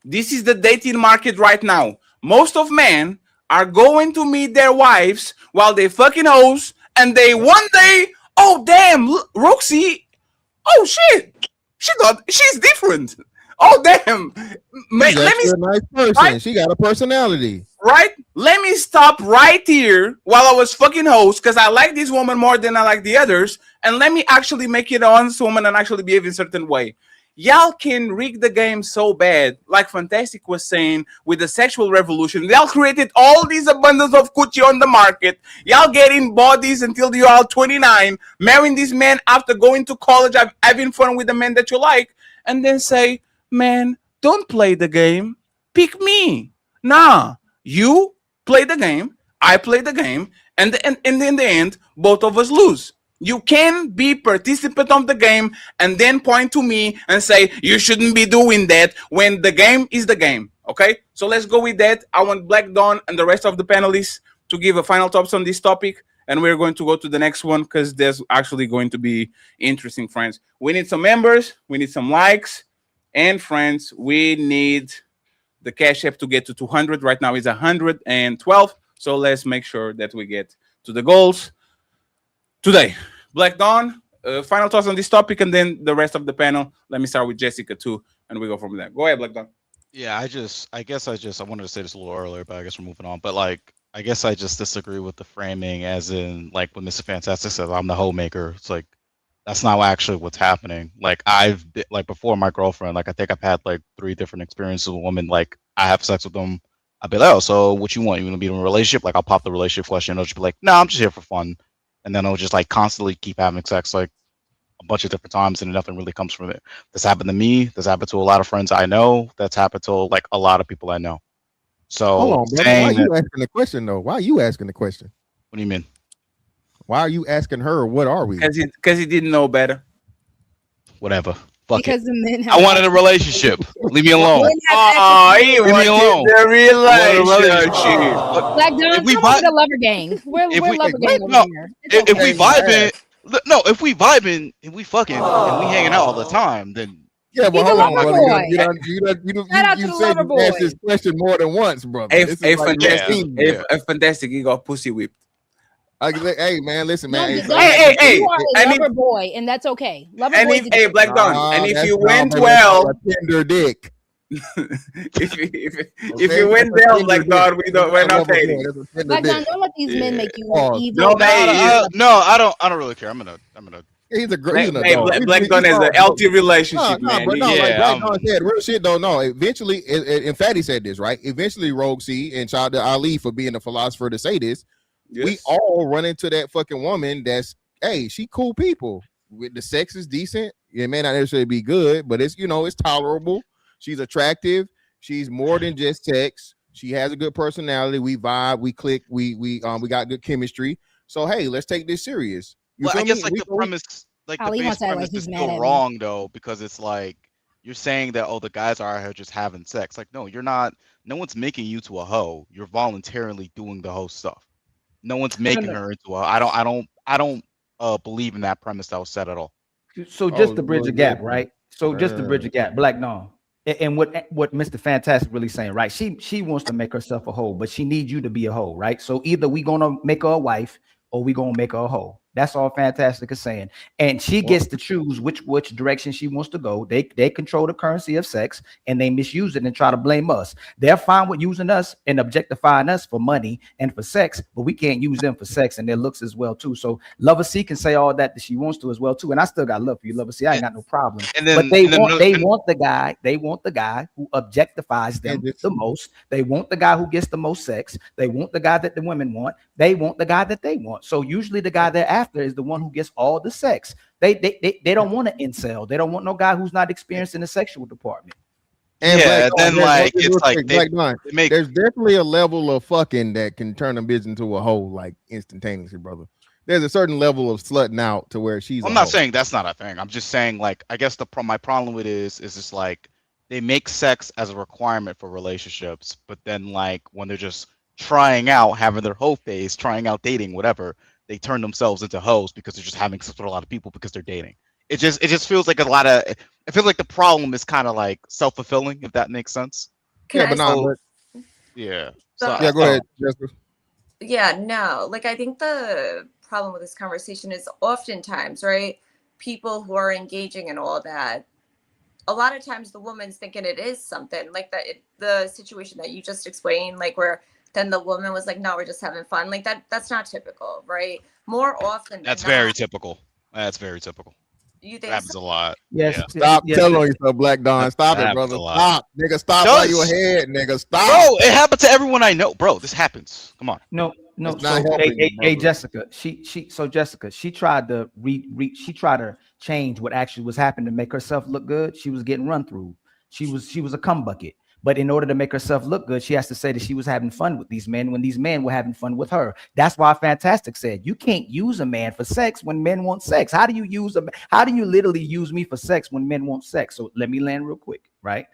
This is the dating market right now. Most of men are going to meet their wives while they fucking hoes, and they one day, oh damn, Roxy, oh shit, she's different. Oh damn, She's actually a nice person. Right? She got a personality. Right? Let me stop right here while I was fucking host because I like this woman more than I like the others, and let me actually make it an honest woman and actually behave in a certain way. Y'all can rig the game so bad, like Fantastic was saying, with the sexual revolution. Y'all created all these abundance of coochie on the market. Y'all getting bodies until you're all 29, marrying these men after going to college, having fun with the men that you like, and then say, man, don't play the game. Pick me. Nah, you play the game, I play the game, and in the end, both of us lose. You can be participant of the game and then point to me and say you shouldn't be doing that when the game is the game. Okay, so let's go with that. I want Black Dawn and the rest of the panelists to give a final thoughts on this topic, and we're going to go to the next one because there's actually going to be interesting, friends. We need some members, we need some likes, and friends, we need the Cash App to get to 200. Right now is 112. So let's make sure that we get to the goals today. Black Dawn, final thoughts on this topic, and then the rest of the panel. Let me start with Jessica too, and we go from there. Go ahead, Black Dawn. Yeah, I wanted to say this a little earlier, but I guess we're moving on. But like, I guess I just disagree with the framing, as in like when Mr. Fantastic says I'm the hoe maker. It's like that's not actually what's happening. Like I've been, like before my girlfriend, like I think I've had like 3 different experiences with women. Like I have sex with them. I'll be like, oh, so what you want? You want to be in a relationship? Like I'll pop the relationship question. They'll just be like, no, I'm just here for fun. And then I'll just like constantly keep having sex like a bunch of different times, and nothing really comes from it. This happened to me. This happened to a lot of friends I know. That's happened to like a lot of people I know. So hold on, brother. Why are you asking the question though? Why are you asking the question? What do you mean? Why are you asking her? What are we? Because he didn't know better. Whatever. Fuck because it. the men have I wanted a access- relationship. Leave me alone. Men have access Oh, to he Leave me wanted alone. the I want a relationship. But Black if Don, we come over vibe, to Lover Gang. if We're we Lover what? Gang over No, here. It's if we okay. vibing, no, if we vibing and we fucking and we hanging out all the time, then Yeah, but He's a hold on, lover brother. boy. Shout out to You the said lover you asked boy. this question more than once, brother. Hey, This is hey, like fantastic. routine. Hey, fantastic. He got pussy whipped. Hey, man, listen, man. Hey, Don't, so don't, Hey, hey, you are a and lover boy, and that's okay. Lover and boys if hey, exist. Black Don, and if you went brother, that's called well, a tender dick. if Okay? you went That's a well, tender Black dick. Don, That's we're not a not lover boy. dating. That's a tender Black Don, dick. don't let these men make you Pause. evil. No, hey, no, I don't really care. I'm gonna. He's an Black adult. Black Don has a healthy relationship, man. But no, He- like Yeah, Black Don said, real shit though. No, eventually, and Fatty said this, right? Eventually, Rogue C and shout out to Ali for being the philosopher to say this. Yes. We all run into that fucking woman that's, hey, she cool people. With the sex is decent. It may not necessarily be good, but it's it's tolerable. She's attractive. She's more than just sex. She has a good personality. We vibe. We click. We got good chemistry. So hey, let's take this serious. You Well, feel I guess me? like We the go- premise, like the Ali base wants to act premise like he's is mad still at me. wrong though, because it's like you're saying that the guys are out here just having sex. Like no, you're not. No one's making you to a hoe. You're voluntarily doing the hoe stuff. No one's making her into a. I don't believe in that premise that was said at all. So just to bridge the gap, right? So just to bridge the gap, Black Dawn. And what Mr. Fantastic really saying, right? She wants to make herself a hoe, but she needs you to be a hoe, right? So either we gonna make her a wife or we gonna make her a hoe. That's all Fantastic is saying. And she gets to choose which direction she wants to go. They control the currency of sex and they misuse it and try to blame us. They're fine with using us and objectifying us for money and for sex, but we can't use them for sex and their looks as well too. So Lover C can say all that she wants to as well too. And I still got love for you, Lover C. I ain't got no problem. And then, But they want the guy who objectifies them the most. They want the guy who gets the most sex. They want the guy that the women want. They want the guy that they want. So usually the guy they're after is the one who gets all the sex. They don't want an incel. They don't want no guy who's not experienced in the sexual department. And yeah, then like it's like there's definitely a level of fucking that can turn a bitch into a hoe like instantaneously, brother. There's a certain level of slutting out to where she's. I'm not saying that's not a thing. I'm just saying like I guess my problem with it is just like they make sex as a requirement for relationships, but then like when they're just trying out, having their hoe phase, trying out dating, whatever, they turn themselves into hoes because they're just having sex with a lot of people because they're dating. It just feels like a lot of. It feels like the problem is kind of like self-fulfilling, if that makes sense. Can I say- yeah. So- Yeah, go ahead, Jessica. Yeah, no. Like I think the problem with this conversation is oftentimes, right? People who are engaging in all that, a lot of times the woman's thinking it is something like that. The situation that you just explained, like where then the woman was like, "No, we're just having fun." Like that. That's not typical, right? More often. That's than very not, typical. That's very typical. You That think happens so? a lot. Yes. Yeah. Stop Yes. telling on yourself, Black Don. Stop That it, happens brother. a lot. Stop, nigga. Stop while you ahead, nigga. Stop. Bro, it happened to everyone I know. Bro, this happens. Come on. No. It's So not helping you, hey, brother. Jessica. She tried to she tried to change what actually was happening to make herself look good. She was getting run through. She was a cum bucket. But in order to make herself look good, she has to say that she was having fun with these men when these men were having fun with her. That's why Fantastic said you can't use a man for sex when men want sex. How do you literally use me for sex when men want sex? So let me land real quick, right?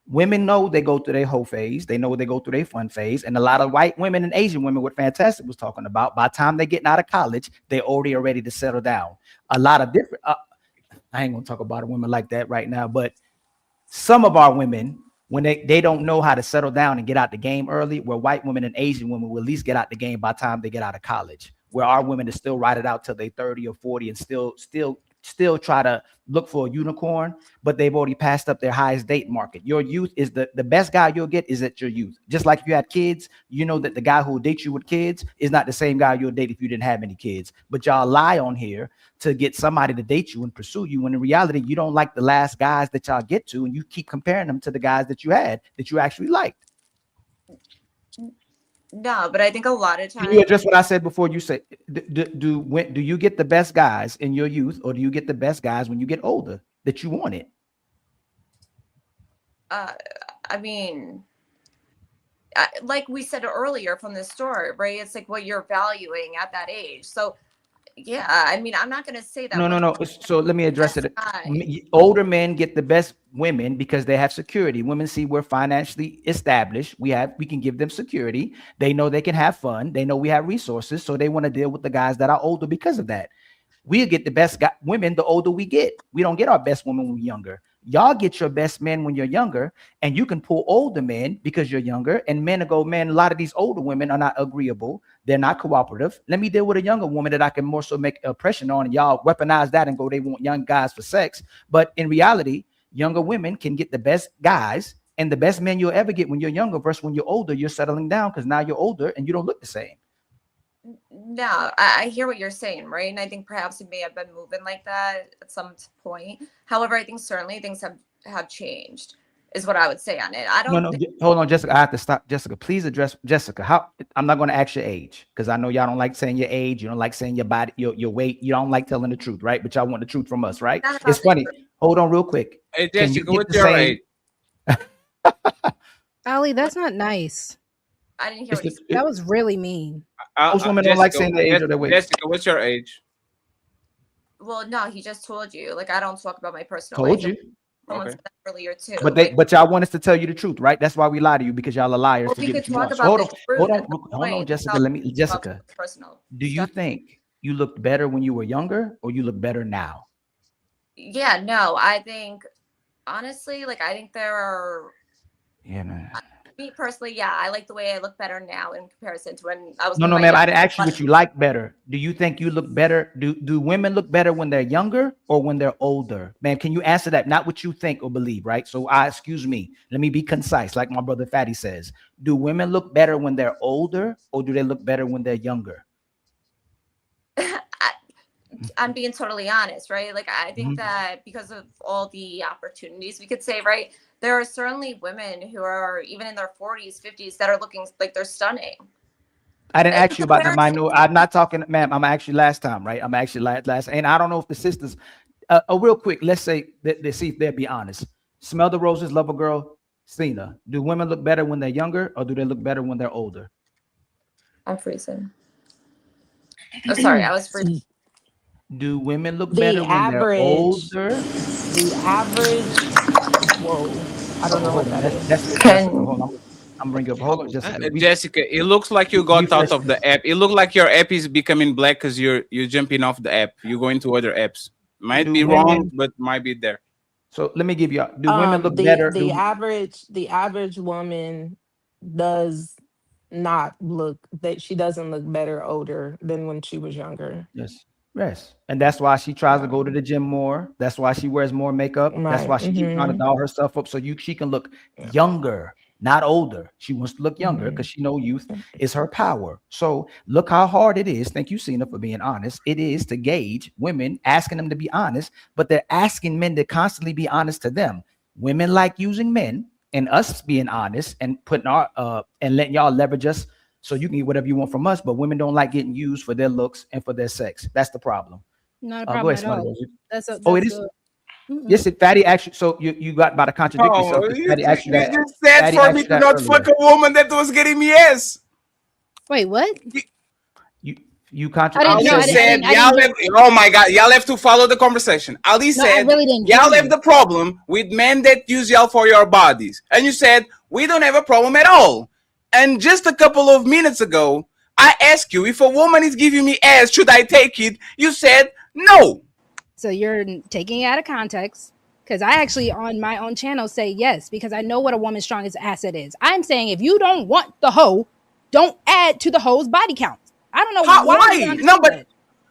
Women know they go through their whole phase. They know they go through their fun phase. And a lot of white women and Asian women, what Fantastic was talking about, by the time they're getting out of college, they already are ready to settle down. A lot of different, I ain't gonna talk about a woman like that right now, but some of our women, when they don't know how to settle down and get out the game early, where white women and Asian women will at least get out the game by the time they get out of college, where our women is still ride it out till they 30 or 40 and still try to look for a unicorn, but they've already passed up their highest date market. Your youth is the best guy you'll get is at your youth. Just like if you had kids, you know that the guy who will date you with kids is not the same guy you'll date if you didn't have any kids. But y'all lie on here to get somebody to date you and pursue you, when in reality, you don't like the last guys that y'all get to, and you keep comparing them to the guys that you had that you actually liked. No, but I think a lot of Can times. you address what I said before? You say, do you get the best guys in your youth, or do you get the best guys when you get older that you wanted? I mean, like we said earlier from the story, right? It's like what you're valuing at that age. So Yeah, I mean, I'm not going to say that. No. So let me address it. High. Older men get the best women because they have security. Women see we're financially established. We can give them security. They know they can have fun. They know we have resources, so they want to deal with the guys that are older because of that. We'll get the best women the older we get. We don't get our best women when we're younger. Y'all get your best men when you're younger, and you can pull older men because you're younger. And men will go, man, a lot of these older women are not agreeable. They're not cooperative. Let me deal with a younger woman that I can more so make a pressure on. And y'all weaponize that and go, they want young guys for sex. But in reality, younger women can get the best guys and the best men you'll ever get when you're younger versus when you're older. You're settling down because now you're older and you don't look the same. No, I hear what you're saying, right? And I think perhaps it may have been moving like that at some point. However, I think certainly things have changed, is what I would say on it. I don't. No, hold on, Jessica. I have to stop. Jessica, please address Jessica. How? I'm not going to ask your age because I know y'all don't like saying your age. You don't like saying your body, your weight. You don't like telling the truth, right? But y'all want the truth from us, right? It's funny. Hold on, real quick. Hey, Jessica, what's your age? Ali, that's not nice. I didn't hear what you said. That was really mean. Most women don't like saying their age or their weight. Jessica, what's your age? Well, no, he just told you. Like, I don't talk about my personal Told age. you. Someone said that earlier too. But y'all want us to tell you the truth, right? That's why we lie to you because y'all are liars. Well, to we get could what you talk want. about the truth. Hold on, Jessica. Jessica. Personal. Do you think you looked better when you were younger, or you look better now? Yeah, no, I think honestly, like, I think there are. Yeah, man. Me personally, yeah, I like the way I look better now in comparison to when I was. No, ma'am. I didn't ask you what you like better. Do you think you look better? Do women look better when they're younger or when they're older? Man, can you answer that? Not what you think or believe, right? So excuse me. Let me be concise, like my brother Fatty says. Do women look better when they're older or do they look better when they're younger? I'm being totally honest, right? Like, I think that because of all the opportunities we could say, right, there are certainly women who are even in their 40s, 50s that are looking like they're stunning. I didn't ask you about the minor. I'm not talking, ma'am. I'm actually last time, right? I'm actually last, and I don't know if the sisters. Real quick, let's say they see if they'll be honest. Smell the roses, love a girl. Cena, do women look better when they're younger or do they look better when they're older? I'm freezing. Oh, sorry, I was freezing. Do women look better when they're older? The average. Whoa, I don't know what that is. That's Jessica. Hold on. I'm bringing up. Hold on, Jessica. Jessica, it looks like you got out of the app. It looks like your app is becoming black because you're jumping off the app. You're going to other apps. Might be wrong, but might be there. So let me give you. Do women look better? The average woman does not look that she doesn't look better older than when she was younger. Yes. And that's why she tries to go to the gym more. That's why she wears more makeup. Right. That's why she keeps trying to doll herself up so she can look younger, not older. She wants to look younger because she knows youth is her power. So look how hard it is. Thank you, Cena, for being honest. It is to gauge women, asking them to be honest, but they're asking men to constantly be honest to them. Women like using men and us being honest and putting our and letting y'all leverage us. So you can get whatever you want from us, but women don't like getting used for their looks and for their sex. That's the problem. Not a problem at all. It is. Yes, Fatty actually. So you got about to contradict yourself. Fatty You just said for me to not fuck a woman that was getting me ass. Wait, what? You contradicted. Ali said y'all have. Oh my God, y'all have to follow the conversation. Ali said y'all have the problem with men that use y'all for your bodies, and you said we don't have a problem at all. And just a couple of minutes ago, I asked you if a woman is giving me ass, should I take it? You said no. So you're taking it out of context. Because I actually on my own channel say yes, because I know what a woman's strongest asset is. I'm saying if you don't want the hoe, don't add to the hoe's body count. I don't know why.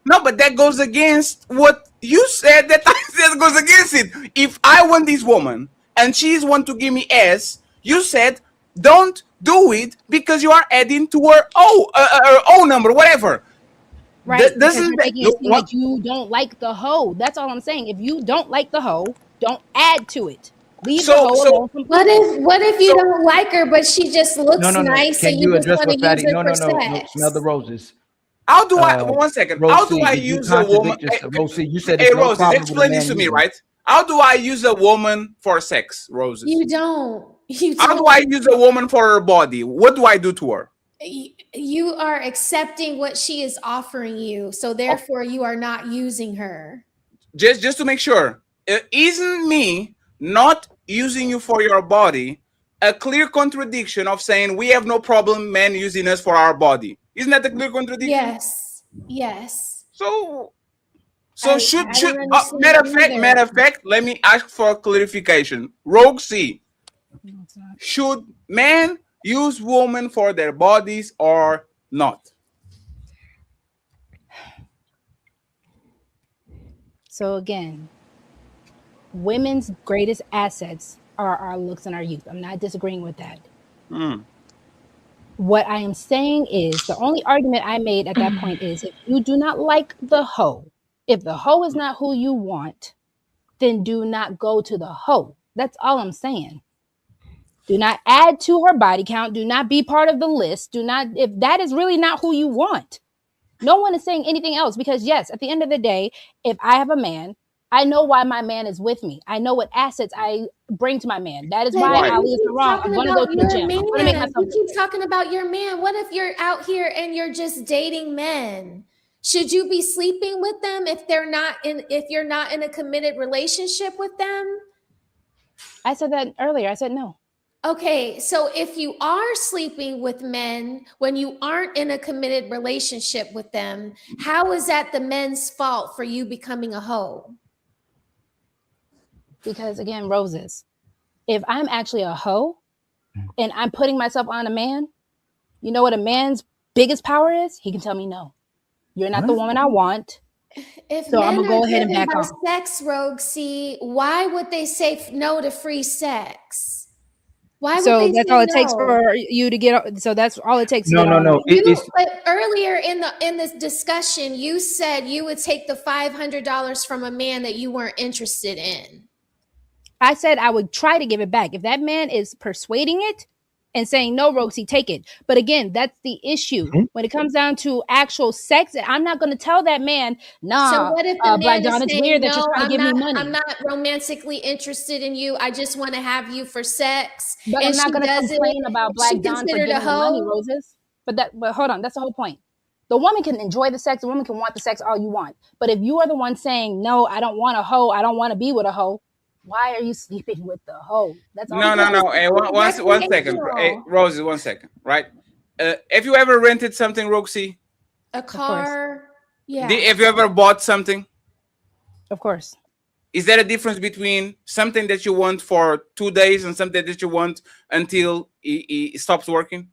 No, but that goes against what you said. That I said goes against it. If I want this woman and she's want to give me ass, you said don't do it because you are adding to her O number, whatever. Right? Because you're making it seem like you don't like the hoe. That's all I'm saying. If you don't like the hoe, don't add to it. Leave the hoe alone. What if you don't like her, but she just looks nice, Can and you just address want to what use Fatty? her for No. sex? Smell the roses. How do I? 1 second. How do I use a woman? Rosie, you said hey, Roses, explain this to me, right? How do I use a woman for sex, Roses? You don't. How do I use a woman for her body? What do I do to her? You are accepting what she is offering you, so therefore you are not using her. Just to make sure, isn't me not using you for your body a clear contradiction of saying we have no problem men using us for our body? Isn't that a clear contradiction? Yes. So I should don't understand matter of fact, let me ask for clarification. Rogue C, should men use women for their bodies or not? So again, women's greatest assets are our looks and our youth. I'm not disagreeing with that. What I am saying is the only argument I made at that point is if you do not like the hoe, if the hoe is not who you want, then do not go to the hoe. That's all I'm saying. Do not add to her body count. Do not be part of the list. Do not, if that is really not who you want. No one is saying anything else because, yes, at the end of the day, if I have a man, I know why my man is with me. I know what assets I bring to my man. That is why Ali is wrong. I'm going to go to the gym. I'm going to make myself. You keep talking about your man. What if you're out here and you're just dating men? Should you be sleeping with them if you're not in a committed relationship with them? I said that earlier. I said no. Okay, so if you are sleeping with men when you aren't in a committed relationship with them, how is that the men's fault for you becoming a hoe? Because again, roses. If I'm actually a hoe and I'm putting myself on a man, you know what a man's biggest power is? He can tell me no. You're not the woman I want. So I'm gonna go ahead and back off. Sex, Rogue C, why would they say no to free sex? Why would they that's say all it no? takes for you to get. So that's all it takes. No. But earlier in this discussion, you said you would take the $500 from a man that you weren't interested in. I said I would try to give it back if that man is persuading it and saying no, Roxy, take it. But again, that's the issue when it comes down to actual sex. I'm not going to tell that man, nah. So what if the man Black Dawn, is it's saying, weird that you're no, trying to give me money. I'm not romantically interested in you. I just want to have you for sex. But and I'm not going to complain about Black Dawn for giving me money, Roses. But hold on, that's the whole point. The woman can enjoy the sex. The woman can want the sex all you want. But if you are the one saying, no, I don't want a hoe. I don't want to be with a hoe. Why are you sleeping with the hoe? That's all. No. Hey, one second. Hey, Rosie, 1 second. Right? Have you ever rented something, Roxy? A car? Yeah. Have you ever bought something? Of course. Is there a difference between something that you want for 2 days and something that you want until it stops working?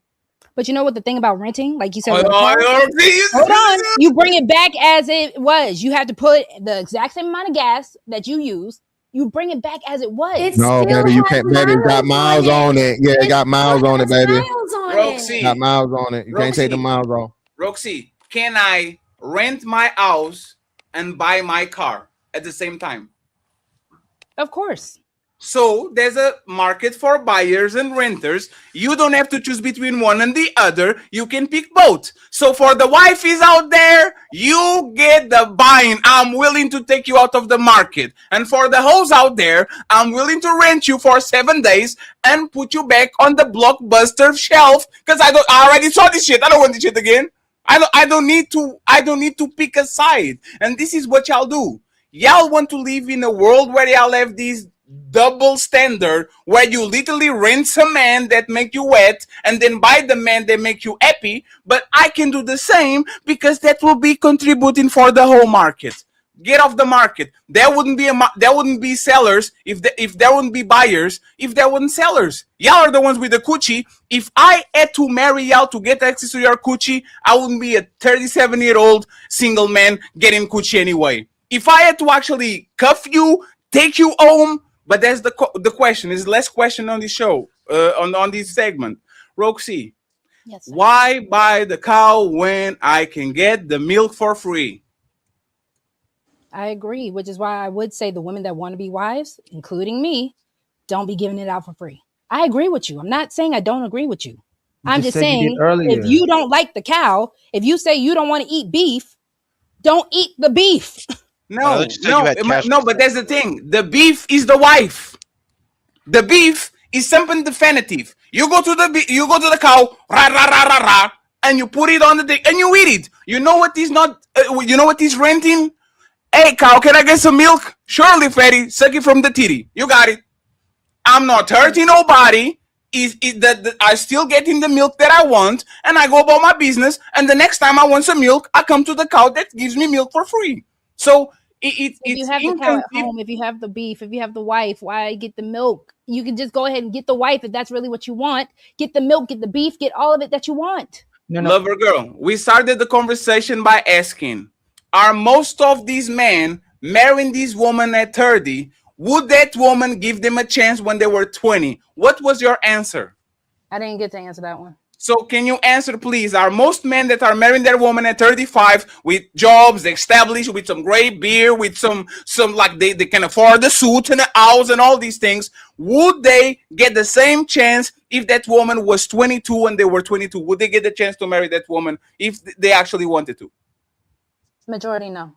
But you know what the thing about renting, like you said, hold on, you bring it back as it was. You have to put the exact same amount of gas that you use. You bring it back as it was. No, baby, you can't. Baby, it got miles on it. Yeah, it got miles on it, baby. Roxy, got miles on it. You can't take the miles off. Roxy, can I rent my house and buy my car at the same time? Of course. So there's a market for buyers and renters. You don't have to choose between one and the other. You can pick both. So for the wifeys out there, you get the buying. I'm willing to take you out of the market. And for the hoes out there, I'm willing to rent you for 7 days and put you back on the Blockbuster shelf because I already saw this shit. I don't want this shit again. I don't need to pick a side. And this is what y'all do. Y'all want to live in a world where y'all have these double standard where you literally rent a man that make you wet and then buy the man that make you happy, but I can do the same because that will be contributing for the whole market. Get off the market. There wouldn't be sellers if there wouldn't be buyers if there wouldn't sellers. Y'all are the ones with the coochie. If I had to marry y'all to get access to your coochie, I wouldn't be a 37-year-old single man getting coochie anyway. If I had to actually cuff you, take you home, but that's the question. Is less question on the show, on this segment. Roxy, yes, why buy the cow when I can get the milk for free? I agree, which is why I would say the women that want to be wives, including me, don't be giving it out for free. I agree with you. I'm not saying I don't agree with you. I'm just saying if you don't like the cow, if you say you don't want to eat beef, don't eat the beef. No, but that's the thing. The beef is the wife. The beef is something definitive. You go to the cow, rah rah rah rah rah, and you put it on the dick and you eat it. You know what he's not? You know what he's renting? Hey cow, can I get some milk? Surely, fatty, suck it from the titty. You got it. I'm not hurting nobody. I still getting the milk that I want, and I go about my business. And the next time I want some milk, I come to the cow that gives me milk for free. So if you have the cow at home, if you have the beef, if you have the wife, why get the milk? You can just go ahead and get the wife if that's really what you want. Get the milk, get the beef, get all of it that you want. Lover girl, we started the conversation by asking, are most of these men marrying these women at 30? Would that woman give them a chance when they were 20? What was your answer? I didn't get to answer that one. So can you answer, please? Are most men that are marrying their woman at 35 with jobs established, with some great beer, with some like they can afford the suit and the house and all these things, would they get the same chance if that woman was 22 and they were 22? Would they get the chance to marry that woman if they actually wanted to? Majority no.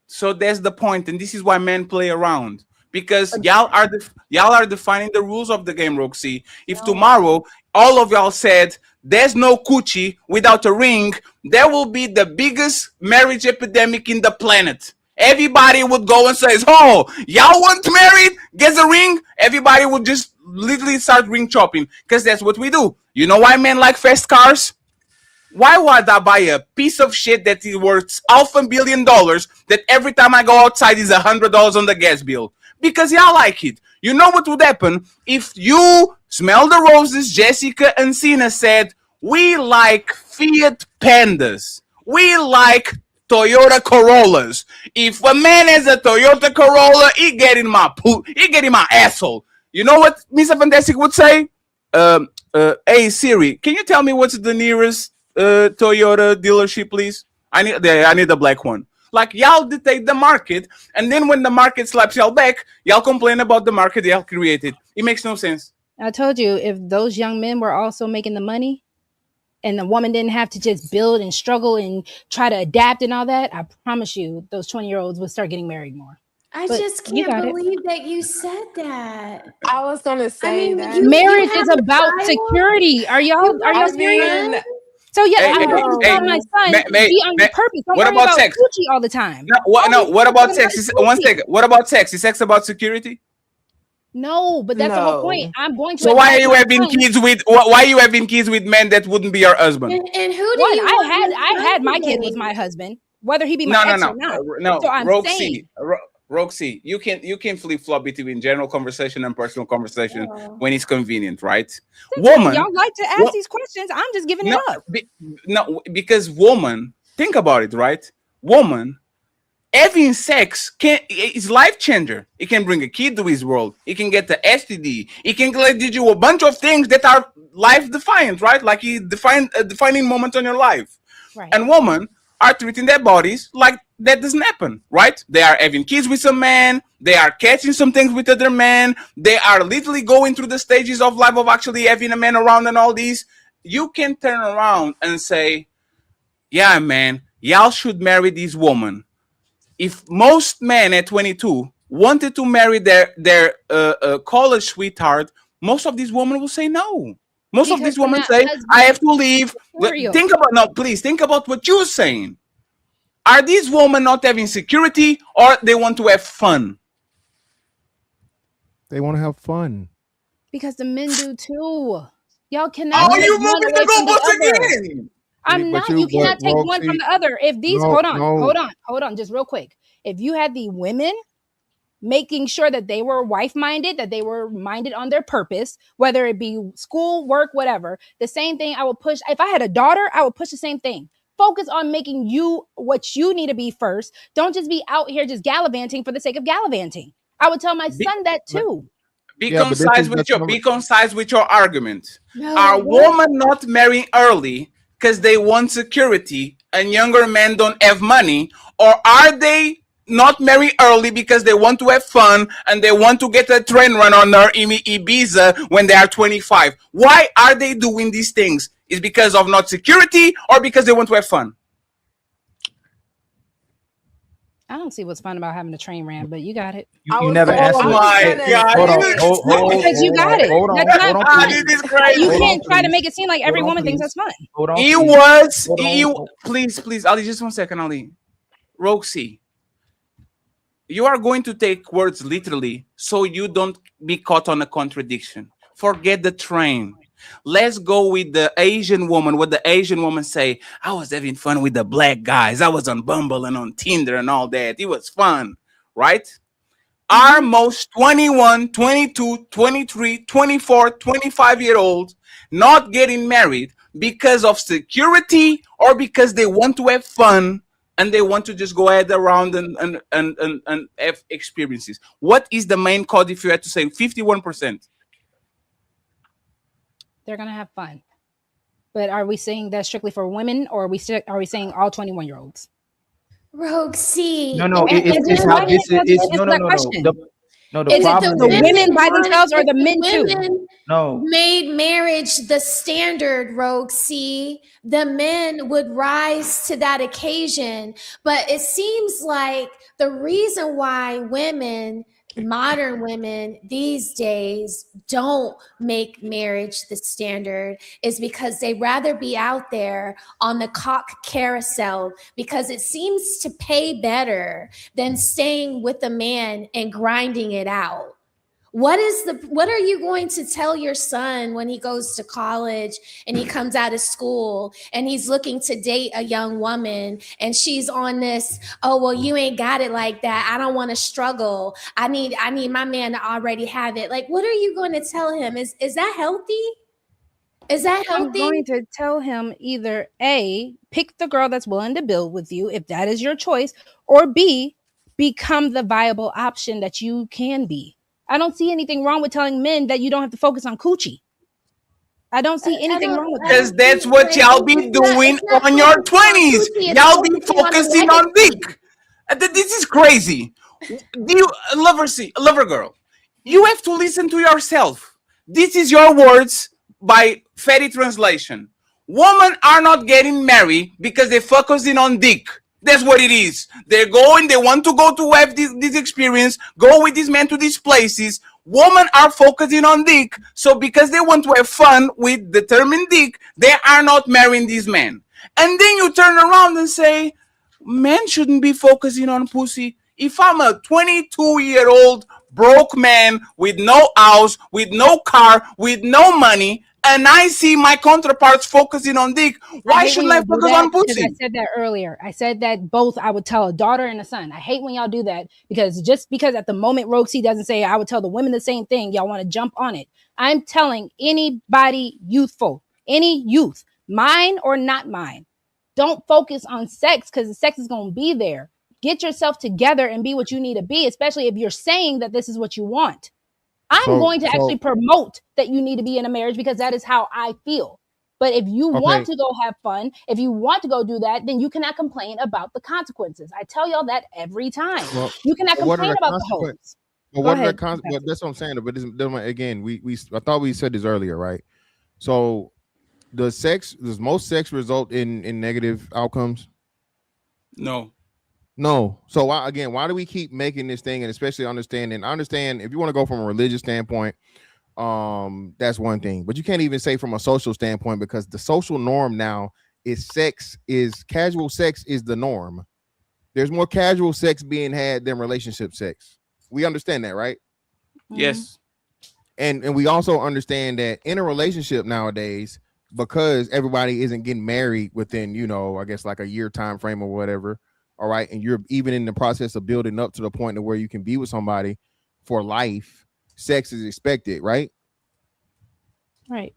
So that's the point, and this is why men play around, because y'all are defining the rules of the game, Roxy. If tomorrow all of y'all said there's no coochie without a ring, there will be the biggest marriage epidemic in the planet. Everybody would go and say, "Oh, y'all want married? Get a ring." Everybody would just literally start ring chopping, because that's what we do. You know why men like fast cars? Why would I buy a piece of shit that is worth $500 million that every time I go outside is $100 on the gas bill? Because y'all like it. You know what would happen if you smell the roses? Jessica and Cena said, we like Fiat Pandas. We like Toyota Corollas. If a man has a Toyota Corolla, he getting my asshole. You know what Mr. Fantastic would say? Hey Siri, can you tell me what's the nearest Toyota dealership, please? I need the black one. Like, y'all dictate the market, and then when the market slaps y'all back, y'all complain about the market y'all created. It makes no sense. I told you, if those young men were also making the money and the woman didn't have to just build and struggle and try to adapt and all that, I promise you those 20-year-olds would start getting married more. I just can't believe that you said that. I was gonna say that marriage is about security. Are y'all serious? So yeah, I'm going to tell my son, be on your purpose. Don't worry about sex all the time. What about sex? One second. What about sex? Is sex about security? No, but that's the whole point. I'm going to. So why are you having kids with? Why are you having kids with men that wouldn't be your husband? And who do you? I had my kids with my husband, whether he be my ex or not. No, so I'm saying, Roxy, you can flip flop between general conversation and personal conversation when it's convenient, right? Woman, y'all like to ask these questions. I'm just giving it up. Because woman, think about it, right? Woman, having sex is life changer. It can bring a kid to his world. It can get the STD. It can lead you a bunch of things that are life defiant, right? Like a defining moment on your life. Right. And women are treating their bodies like that doesn't happen, right? They are having kids with some man. They are catching some things with other men. They are literally going through the stages of life of actually having a man around and all these. You can turn around and say, yeah, man, y'all should marry these women. If most men at 22 wanted to marry their college sweetheart, most of these women will say no. Most of these women say, I have to leave. Think about what you're saying. Are these women not having security, or they want to have fun? They want to have fun. Because the men do too. Y'all cannot. Oh, you moving the goalposts again? I'm not. You cannot take one from the other. If these, hold on, just real quick. If you had the women making sure that they were wife-minded, that they were minded on their purpose, whether it be school, work, whatever, the same thing I would push. If I had a daughter, I would push the same thing. Focus on making you what you need to be first. Don't just be out here just gallivanting for the sake of gallivanting. I would tell my son that too. Be concise with your argument. Are women not marrying early because they want security and younger men don't have money? Or are they not marry early because they want to have fun and they want to get a train run on their Ibiza when they are 25? Why are they doing these things? Is because of not security or because they want to have fun? I don't see what's fun about having a train ran, but you got it. You never answered. Oh my God! Hold on. Hold Because you got it. on. That's not Hold on, fun. please. This is crazy. You Hold on, can't try to please. make it seem like every Hold on, woman thinks please. that's fun. Hold on, He please. was. Hold on. Please, Ali, just 1 second, Ali. Roxy, you are going to take words literally, so you don't be caught on a contradiction. Forget the train. Let's go with the Asian woman. What the Asian woman say? I was having fun with the black guys. I was on Bumble and on Tinder and all that. It was fun, right? Are most 21, 22, 23, 24, 25-year-olds not getting married because of security or because they want to have fun and they want to just go ahead around and have experiences? What is the main code if you had to say 51%? They're gonna have fun. But are we saying that strictly for women, or are we saying all 21-year-olds? Roxy. No. It's how this is. No. The Is it problem the is women by themselves or the men too? women made marriage the standard, Roxy, the men would rise to that occasion. But it seems like the reason why women, modern women these days, don't make marriage the standard is because they rather be out there on the cock carousel, because it seems to pay better than staying with a man and grinding it out. What are you going to tell your son when he goes to college and he comes out of school and he's looking to date a young woman and she's on this, oh, well, you ain't got it like that. I don't want to struggle. I need my man to already have it. Like, what are you going to tell him? Is that healthy? Is that healthy? I'm going to tell him either A, pick the girl that's willing to build with you, if that is your choice, or B, become the viable option that you can be. I don't see anything wrong with telling men that you don't have to focus on coochie. I don't see anything wrong with that. Because that's what y'all be doing on your 20s. Y'all be focusing on dick. This is crazy. Do you lover girl? You have to listen to yourself. This is your words by Fatty translation. Women are not getting married because they're focusing on dick. That's what it is. They're going, they want to go to have this experience, go with this man to these places. Women are focusing on dick. So because they want to have fun with determined dick, they are not marrying these men. And then you turn around and say, men shouldn't be focusing on pussy. If I'm a 22-year-old broke man with no house, with no car, with no money, and I see my counterparts focusing on dick, why shouldn't I focus on pussy? I said that earlier. I said that both I would tell a daughter and a son. I hate when y'all do that, because just because at the moment Roxy doesn't say I would tell the women the same thing, y'all want to jump on it. I'm telling anybody youthful, any youth, mine or not mine, don't focus on sex, because the sex is going to be there. Get yourself together and be what you need to be, especially if you're saying that this is what you want. I'm going to actually promote that you need to be in a marriage, because that is how I feel. But if you want to go have fun, if you want to go do that, then you cannot complain about the consequences. I tell y'all that every time. You cannot complain about the hoes. But what are the consequences? That's what I'm saying. But again, I thought we said this earlier, right? So does most sex result in negative outcomes? No. So why do we keep making this thing? And especially I understand if you want to go from a religious standpoint, that's one thing, but you can't even say from a social standpoint, because the social norm now is casual sex is the norm. There's more casual sex being had than relationship sex. We understand that, right? Yes. And we also understand that in a relationship nowadays, because everybody isn't getting married within, I guess like a year time frame or whatever. All right. And you're even in the process of building up to the point of where you can be with somebody for life. Sex is expected, right? Right.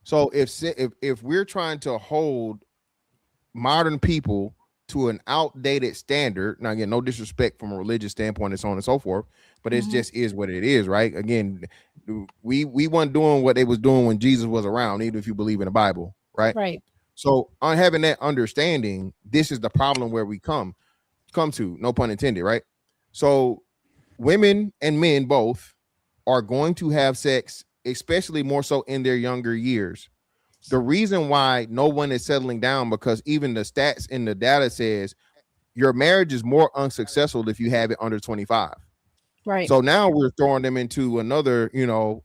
So if we're trying to hold modern people to an outdated standard, now again, no disrespect from a religious standpoint and so on and so forth, but it just is what it is, right? Again, we weren't doing what they was doing when Jesus was around, even if you believe in the Bible, right? Right. So on having that understanding, this is the problem where we come to, no pun intended, right? So women and men both are going to have sex, especially more so in their younger years. The reason why no one is settling down, because even the stats in the data says your marriage is more unsuccessful if you have it under 25. Right. So now we're throwing them into another,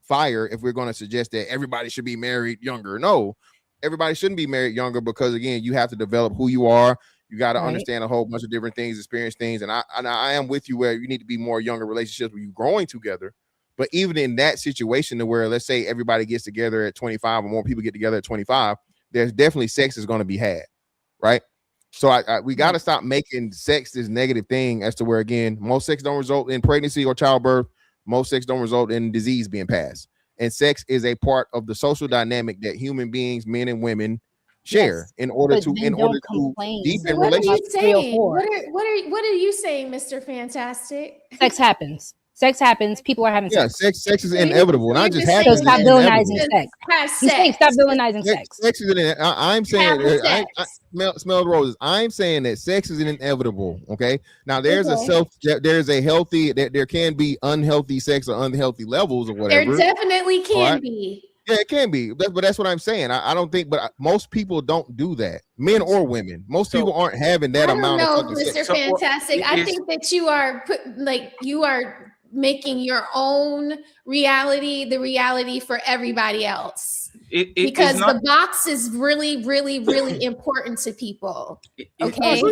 fire if we're going to suggest that everybody should be married younger. No, everybody shouldn't be married younger because, again, you have to develop who you are. You got to understand a whole bunch of different things, experience things. And I am with you where you need to be more younger relationships where you're growing together. But even in that situation to where, let's say everybody gets together at 25 or more people get together at 25, there's definitely sex is going to be had, right? So we got to stop making sex this negative thing as to where, again, most sex don't result in pregnancy or childbirth. Most sex don't result in disease being passed. And sex is a part of the social dynamic that human beings, men and women, share in order to deepen What are you relationships. saying? What are you saying, Mr. Fantastic? Sex happens. Sex happens. People are having sex. Sex is inevitable. Not just So happens. stop villainizing sex. Have He's saying sex. stop villainizing sex. Sex is I'm saying Have I smell the roses. I'm saying that sex is inevitable. Okay. Now there's a healthy there can be unhealthy sex or unhealthy levels or whatever. There definitely can be. Yeah, it can be. But that's what I'm saying. I don't think, but most people don't do that, men or women. Most people aren't having that amount of fucking Mr. sex. Fantastic. I think that you are making your own reality the reality for everybody else. Because the box is really, really, really important to people. Okay.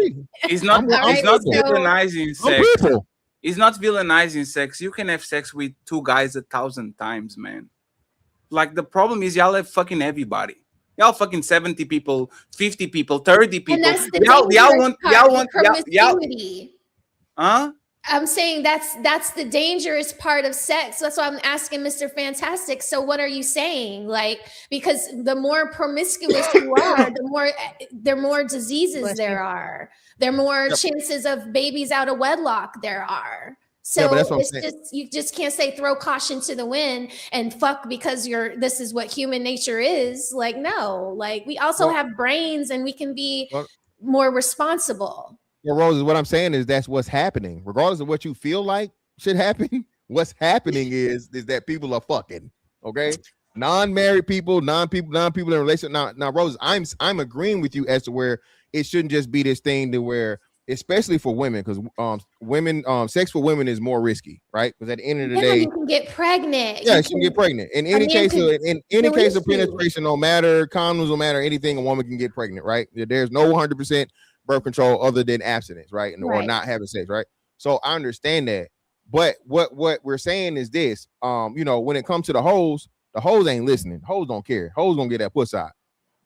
It's not villainizing sex. People. It's not villainizing sex. You can have sex with two guys 1,000 times, man. Like the problem is y'all have fucking everybody. Y'all fucking 70 people, 50 people, 30 people. And that's the promiscuity. Huh? I'm saying that's the dangerous part of sex. That's why I'm asking Mr. Fantastic. So what are you saying? Like, because the more promiscuous you are, the more diseases there are. There are more chances of babies out of wedlock there are. So you just can't say throw caution to the wind and fuck because this is what human nature is. Like, no, like we also have brains and we can be more responsible. Well, Rose, what I'm saying is that's what's happening. Regardless of what you feel like should happen, what's happening is that people are fucking. Okay, non-married people, non-people in a relationship. Now, Rose, I'm agreeing with you as to where it shouldn't just be this thing to where, especially for women, because sex for women is more risky, right? Because at the end of the day, you can get pregnant. Yeah, she can get pregnant. In any case of penetration, no matter condoms, no matter anything, a woman can get pregnant, right? There's no 100% birth control other than abstinence, right? Or not having sex, right? So I understand that. But what we're saying is this, when it comes to the hoes ain't listening. Hoes don't care. Hoes gonna get that pussy out.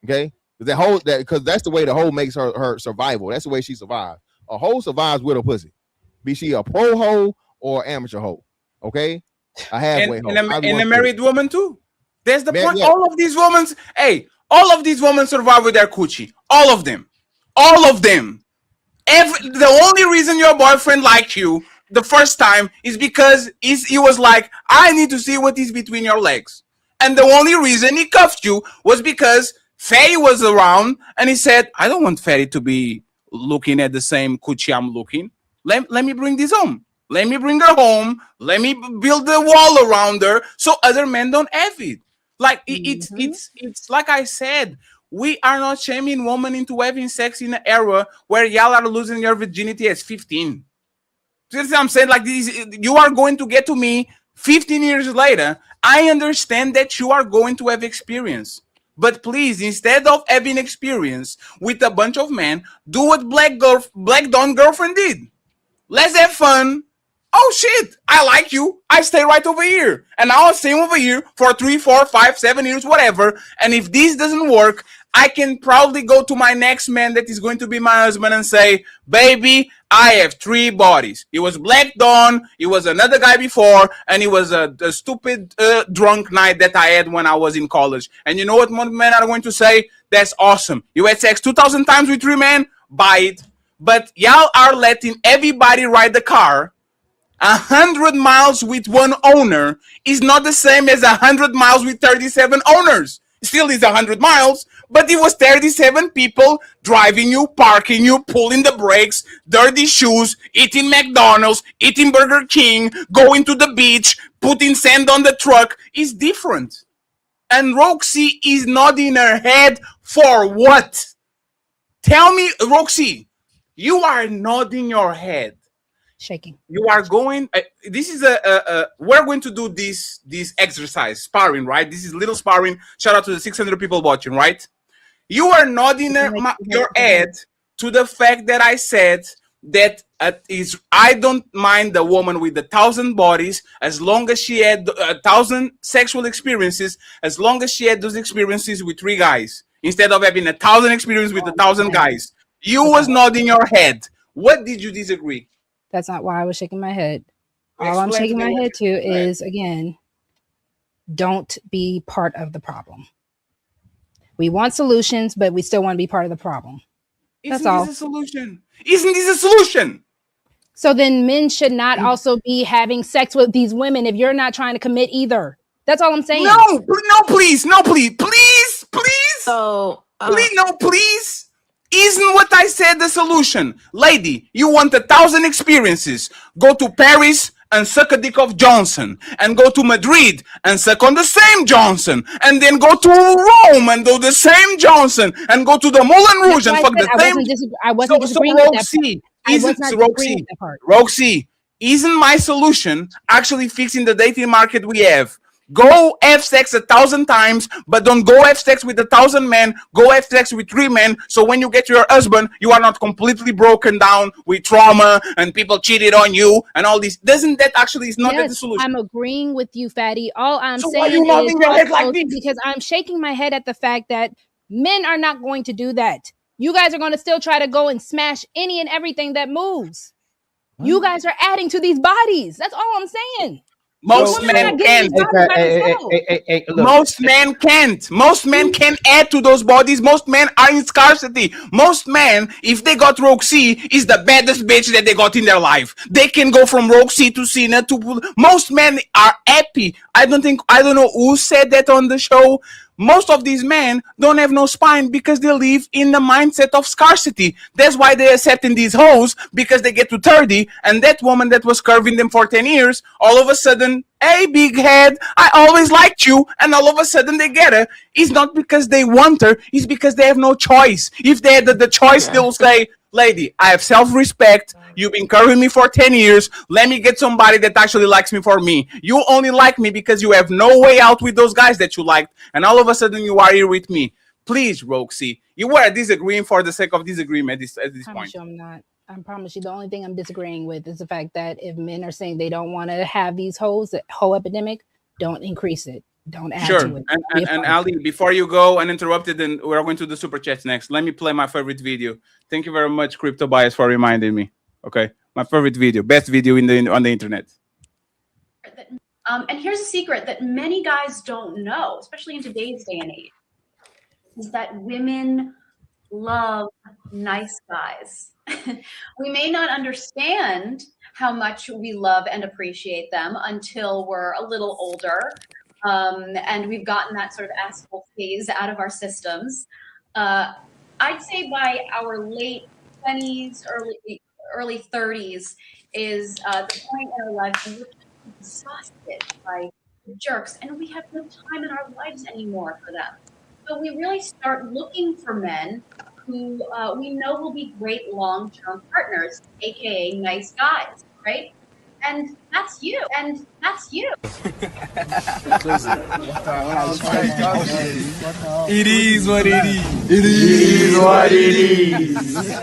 Okay? Because that's the way the hoe makes her survival. That's the way she survives. A hoe survives with a pussy. Be she a pro hoe or amateur hoe. Okay? A halfway hoe. And a married woman too. There's the point. Yeah. All of these women survive with their coochie. All of them. The only reason your boyfriend liked you the first time is because he was like, I need to see what is between your legs. And the only reason he cuffed you was because Faye was around and he said, I don't want Faye to be looking at the same coochie I'm looking. Let me bring this home. Let me bring her home. Let me build the wall around her so other men don't have it. Like it's like I said, we are not shaming women into having sex in an era where y'all are losing your virginity at 15. See what I'm saying? Like you are going to get to me 15 years later. I understand that you are going to have experience. But please, instead of having experience with a bunch of men, do what Black Dawn girlfriend did. Let's have fun. Oh shit, I like you. I stay right over here. And I'll stay over here for 3, 4, 5, 7 years, whatever. And if this doesn't work, I can proudly go to my next man that is going to be my husband and say, baby, I have 3 bodies. It was Black Dawn, it was another guy before, and it was a stupid drunk night that I had when I was in college. And you know what men are going to say? That's awesome. You had sex 2,000 times with 3 men? Buy it. But y'all are letting everybody ride the car. 100 miles with one owner is not the same as 100 miles with 37 owners. Still is 100 miles, but it was 37 people driving you, parking you, pulling the brakes, dirty shoes, eating McDonald's, eating Burger King, going to the beach, putting sand on the truck. Is different. And Roxy is nodding her head for what? Tell me, Roxy, You are nodding your head. Shaking. You are going. This is we're going to do this exercise, sparring, right? This is little sparring. Shout out to the 600 people watching, right? You are nodding your head to the fact that I said that I don't mind the woman with 1,000 bodies as long as she had 1,000 sexual experiences, as long as she had those experiences with 3 guys instead of having 1,000 experiences with 1,000 guys. You was nodding your head. What did you disagree? That's not why I was shaking my head. All I'm shaking my head to is, again, don't be part of the problem. We want solutions, but we still want to be part of the problem. That's all. Isn't this a solution? Isn't this a solution? So then men should not also be having sex with these women if you're not trying to commit either. That's all I'm saying. No, please. So, please. Isn't what I said the solution? Lady, you want 1,000 experiences. Go to Paris and suck a dick of Johnson, and go to Madrid and suck on the same Johnson, and then go to Rome and do the same Johnson, and go to the Moulin Rouge and fuck the same. I wasn't disagreeing with Roxy, that part. Roxy, isn't my solution actually fixing the dating market we have? Go have sex 1,000 times, but don't go have sex with 1,000 men. Go have sex with 3 men. So when you get your husband, you are not completely broken down with trauma and people cheated on you and all this. Doesn't that actually is not the solution? I'm agreeing with you, Fatty. All I'm saying why you nodding your head like this? because I'm shaking my head at the fact that men are not going to do that. You guys are going to still try to go and smash any and everything that moves. You guys are adding to these bodies. That's all I'm saying. Most men can't. Most men can't. Most men can add to those bodies. Most men are in scarcity. Most men, if they got Roxy, is the baddest bitch that they got in their life. They can go from Roxy to Cena to. Most men are happy. I don't know who said that on the show. Most of these men don't have no spine because they live in the mindset of scarcity. That's why they're accepting these hoes, because they get to 30 and that woman that was curving them for 10 years, all of a sudden, hey, big head, I always liked you, and all of a sudden they get her. It's not because they want her, it's because they have no choice. If they had the choice, they will say, lady, I have self-respect. You've been curving me for 10 years. Let me get somebody that actually likes me for me. You only like me because you have no way out with those guys that you liked. And all of a sudden you are here with me. Please, Roxy, you were disagreeing for the sake of disagreement at this point. I'm not. I promise you, the only thing I'm disagreeing with is the fact that if men are saying they don't want to have these hoes, that whole epidemic, don't increase it. Don't add to it. And Ali, before you go and interrupted, and we're going to the super chats next. Let me play my favorite video. Thank you very much, Crypto Bias, for reminding me. Okay, my favorite video, best video on the internet. And here's a secret that many guys don't know, especially in today's day and age, is that women love nice guys. We may not understand how much we love and appreciate them until we're a little older. And we've gotten that sort of asshole phase out of our systems. I'd say by our late 20s, early 30s is the point in our lives when we're exhausted by jerks and we have no time in our lives anymore for them. So we really start looking for men who we know will be great long-term partners, aka nice guys, right? And that's you. It is what it is. It is what it is.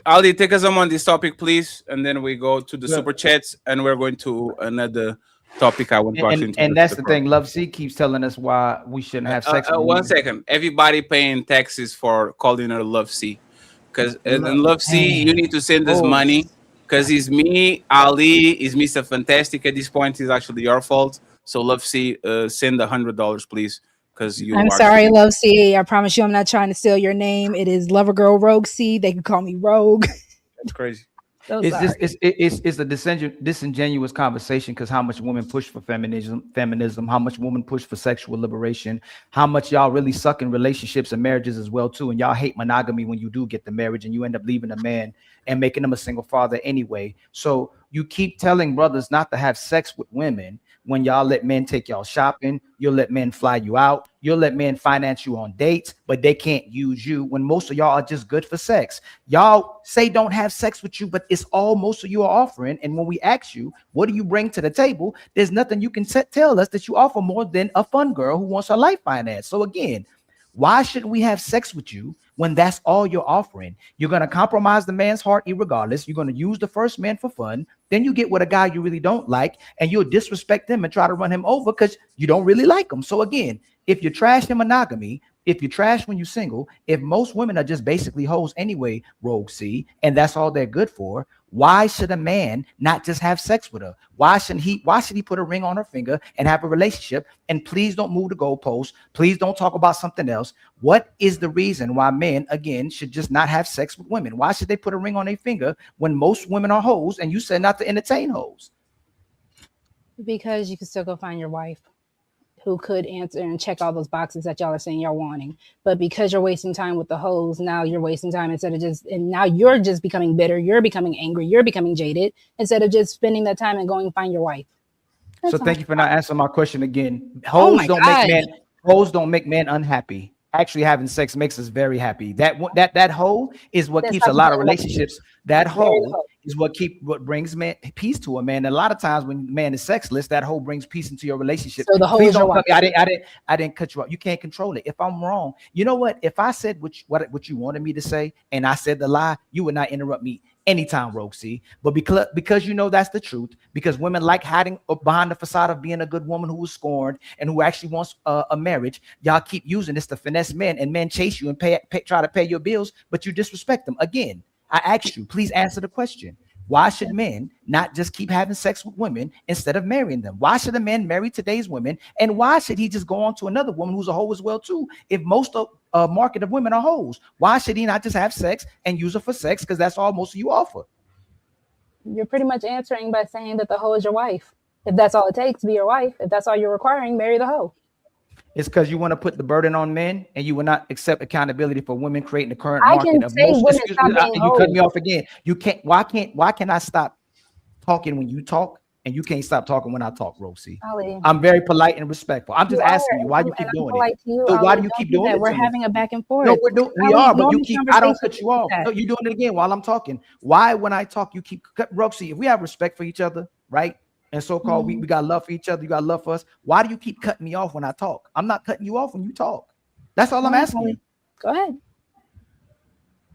Ali, take us on this topic, please, and then we go to the super chats, and we're going to another topic I want to actually. And that's the thing. Love C keeps telling us why we shouldn't have sex. 1 second. Everybody paying taxes for calling her Love C, because in Love C you need to send us money. Because it's me, Ali, is Mr. Fantastic. At this point, it's actually your fault. So, Love C, send $100, please. Because you. I'm sorry, Love C. I promise you, I'm not trying to steal your name. It is Lover Girl Rogue C. They can call me Rogue. That's crazy. It's a disingenuous conversation, because how much women push for feminism, how much women push for sexual liberation, how much y'all really suck in relationships and marriages as well too, and y'all hate monogamy when you do get the marriage and you end up leaving a man and making him a single father anyway. So You keep telling brothers not to have sex with women when y'all let men take y'all shopping, you'll let men fly you out, you'll let men finance you on dates, but they can't use you when most of y'all are just good for sex. Y'all say don't have sex with you, but it's all most of you are offering. And when we ask you, what do you bring to the table? There's nothing you can tell us that you offer more than a fun girl who wants her life financed. So again, why shouldn't we have sex with you when that's all you're offering? You're going to compromise the man's heart irregardless. You're going to use the first man for fun. Then you get with a guy you really don't like, and you'll disrespect him and try to run him over because you don't really like him. So again, if you're trash in monogamy, if you're trash when you're single, if most women are just basically hoes anyway, Rogue C, and that's all they're good for, why should a man not just have sex with her? Why should he put a ring on her finger and have a relationship? And please don't move the goalpost. Please don't talk about something else. What is the reason why men, again, should just not have sex with women? Why should they put a ring on their finger when most women are hoes and you said not to entertain hoes? Because you can still go find your wife who could answer and check all those boxes that y'all are saying you're wanting. But because you're wasting time with the hoes, now you're wasting time and now you're just becoming bitter, you're becoming angry, you're becoming jaded, instead of just spending that time and going and find your wife. So thank you for not answering my question again. Hoes don't make men unhappy. Actually, having sex makes us very happy. That hoe is what keeps a lot of relationships. That hoe is what brings man peace to a man. And a lot of times when man is sexless, that hoe brings peace into your relationship. So the hoe is your wife. I didn't cut you off. You can't control it. If I'm wrong, you know what? If I said what you wanted me to say, and I said the lie, you would not interrupt me anytime, Rogue C. But because you know that's the truth, because women like hiding behind the facade of being a good woman who was scorned and who actually wants a marriage, y'all keep using this to finesse men, and men chase you and try to pay your bills, but you disrespect them. Again, I asked you, please answer the question. Why should men not just keep having sex with women instead of marrying them? Why should a man marry today's women? And why should he just go on to another woman who's a hoe as well too? If most of market of women are hoes, why should he not just have sex and use her for sex? Because that's all most of you offer. You're pretty much answering by saying that the hoe is your wife. If that's all it takes to be your wife, if that's all you're requiring, marry the hoe. It's because you want to put the burden on men and you will not accept accountability for women creating the current market. I can say women stop being you cut me off again. You can't. Why can I stop talking when you talk and you can't stop talking when I talk, Rosie? I'm very polite and respectful. I'm just asking you why you keep doing it. So why do you keep doing it? We're having a back and forth. No, we are, but you keep. I don't cut you off. No, you're doing it again while I'm talking. Why, when I talk, you keep cut, Rosie? If we have respect for each other, right? And so-called, we got love for each other. You got love for us. Why do you keep cutting me off when I talk? I'm not cutting you off when you talk. That's all I'm asking you. Go ahead.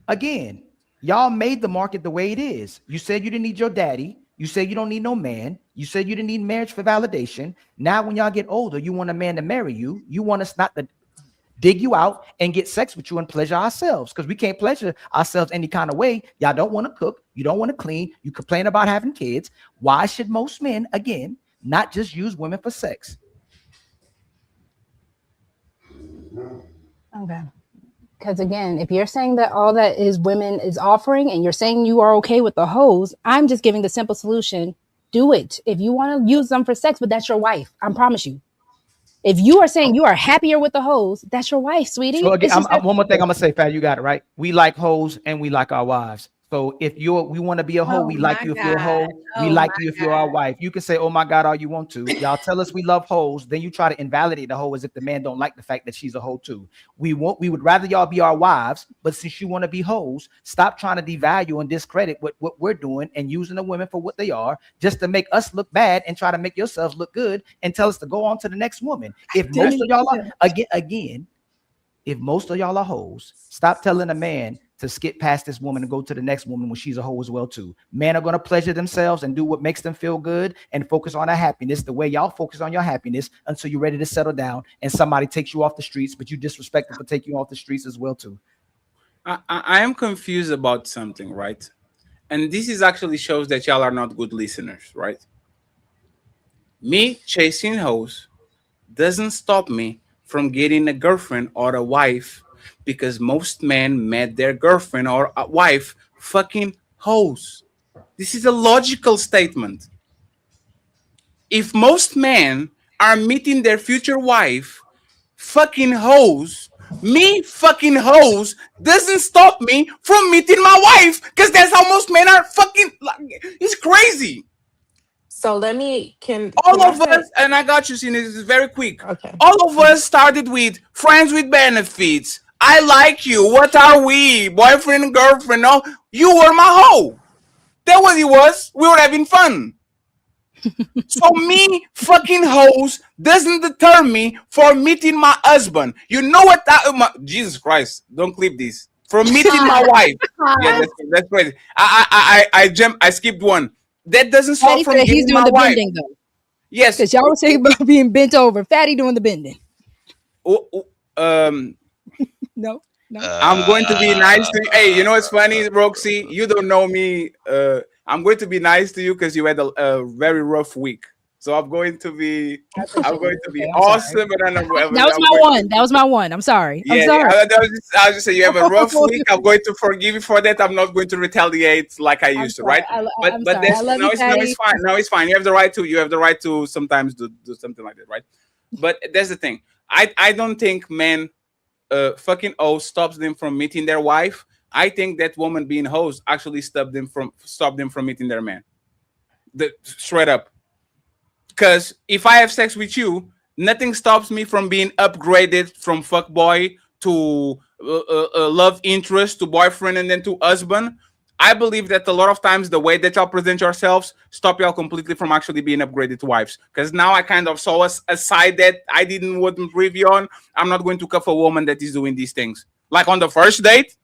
Again, y'all made the market the way it is. You said you didn't need your daddy. You said you don't need no man. You said you didn't need marriage for validation. Now, when y'all get older, you want a man to marry you. You want us not to dig you out and get sex with you and pleasure ourselves, because we can't pleasure ourselves any kind of way. Y'all don't want to cook. You don't want to clean. You complain about having kids. Why should most men, again, not just use women for sex? Okay. Because again, if you're saying that all that is women is offering and you're saying you are okay with the hoes, I'm just giving the simple solution. Do it. If you want to use them for sex, but that's your wife. I promise you. If you are saying you are happier with the hoes, that's your wife, sweetie. So again, one more thing I'm gonna say, Fat, you got it right. We like hoes and we like our wives. So if we want to be a hoe, we like you if you're a hoe. We like you if you're our wife. You can say, oh my God, all you want to. Y'all tell us we love hoes. Then you try to invalidate the hoe as if the man don't like the fact that she's a hoe too. We would rather y'all be our wives, but since you want to be hoes, stop trying to devalue and discredit what we're doing and using the women for what they are just to make us look bad and try to make yourselves look good and tell us to go on to the next woman. If most of y'all are, again, if most of y'all are hoes, stop telling a man to skip past this woman and go to the next woman when she's a hoe as well too. Men are going to pleasure themselves and do what makes them feel good and focus on their happiness the way y'all focus on your happiness until you're ready to settle down and somebody takes you off the streets, but you disrespect them for taking you off the streets as well too. I am confused about something, right? And this is actually shows that y'all are not good listeners, right? Me chasing hoes doesn't stop me from getting a girlfriend or a wife, because most men met their girlfriend or a wife fucking hoes. This is a logical statement. If most men are meeting their future wife fucking hoes, me fucking hoes doesn't stop me from meeting my wife, because that's how most men are fucking. It's crazy. So let me all of us, and I got you, Cine, this is very quick. Okay. All of us started with friends with benefits. I like you. What are we? Boyfriend, girlfriend? No, you were my hoe. That what it was. We were having fun. So me fucking hoes doesn't deter me for meeting my husband. You know what? Jesus Christ! Don't clip this. From meeting my wife. Yeah, that's crazy. I skipped one. That doesn't stop Fatty from said he's getting doing my the wife. bending though. Yes, because y'all were saying about being bent over. Fatty doing the bending. No. I'm going to be nice to you. Hey, you know what's funny, Roxy? You don't know me. I'm going to be nice to you because you had a very rough week. So I'm going to be awesome. But That was my one. That was my one. I'm sorry. I'm sorry. I was just saying you have a rough week. I'm going to forgive you for that. I'm not going to retaliate like I used to, right? But that's no, it's fine. No, it's fine. You have the right to sometimes do something like that, right? But that's the thing. I don't think men fucking stops them from meeting their wife. I think that woman being hoes actually stop them from meeting their man. Straight up. Because if I have sex with you, nothing stops me from being upgraded from fuckboy to love interest to boyfriend and then to husband. I believe that a lot of times the way that y'all present yourselves stop y'all completely from actually being upgraded to wives. Because now I kind of saw a side that I wouldn't review on. I'm not going to cuff a woman that is doing these things. Like on the first date?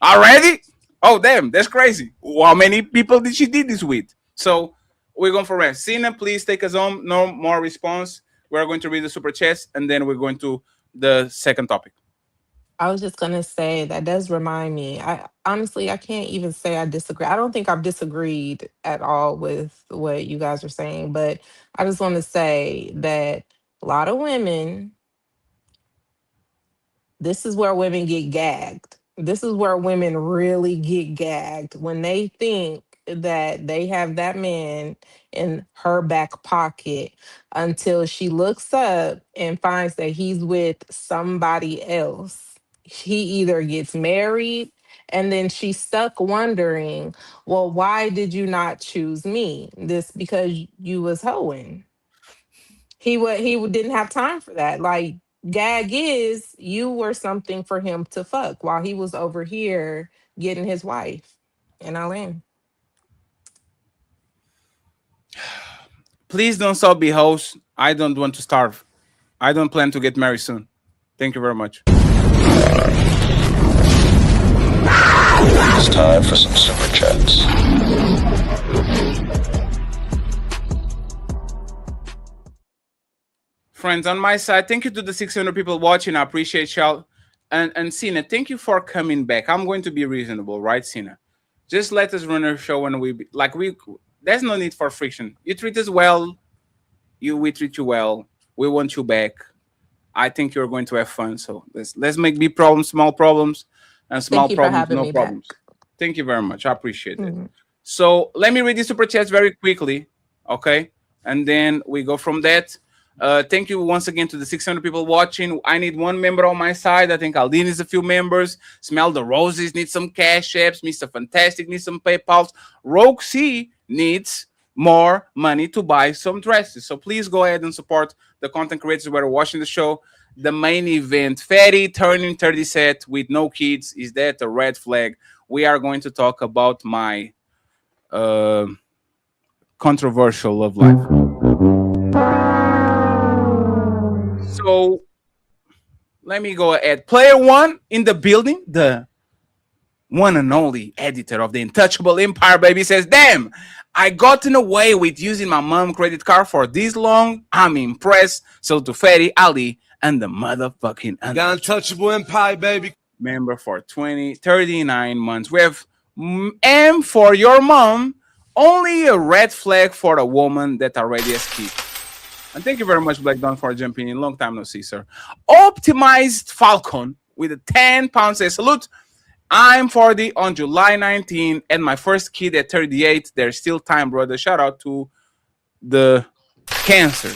Already? Oh, damn, that's crazy. How many people did she do this with? So we're going for rest. Cena, please take us home. No more response. We're going to read the super chats and then we're going to the second topic. I was just gonna say that does remind me. I honestly I can't even say I disagree. I don't think I've disagreed at all with what you guys are saying, but I just want to say that a lot of women, this is where women get gagged. This is where women really get gagged when they think that they have that man in her back pocket until she looks up and finds that he's with somebody else. He either gets married and then she's stuck wondering, well, why did you not choose me? This because you was hoeing. Didn't have time for that. Like gag is you were something for him to fuck while he was over here getting his wife. And I land. Please don't stop be host. I don't want to starve. I don't plan to get married soon. Thank you very much. It's time for some super chats. Friends, on my side, thank you to the 600 people watching. I appreciate y'all. And Cena, thank you for coming back. I'm going to be reasonable, right, Cena? Just let us run our show when there's no need for friction. You treat us well. We treat you well. We want you back. I think you're going to have fun. So let's make big problems, small problems, and small problems, no problems. Back. Thank you very much. I appreciate it. So let me read the super chats very quickly, okay? And then we go from that. Thank you once again to the 600 people watching. I need one member on my side. I think Aldine needs a few members. Smell the Roses needs some cash apps. Mr. Fantastic needs some PayPals. Roxy needs more money to buy some dresses. So please go ahead and support the content creators who are watching the show. The main event, Fatty turning 30 set with no kids. Is that a red flag? We are going to talk about my controversial love life. So let me go ahead. Player one in the building, the one and only editor of the Untouchable Empire, baby, says, damn, I gotten away with using my mom credit card for this long. I'm impressed. So to Fatty, Ali, and the motherfucking Untouchable Empire, baby. Member for 39 months. We have M for your mom. Only a red flag for a woman that already has kids. And thank you very much, Black Dawn, for jumping in. Long time no see, sir. Optimized Falcon with a 10 pounds says, salute. I'm 40 on July 19 and my first kid at 38. There's still time, brother. Shout out to the cancer.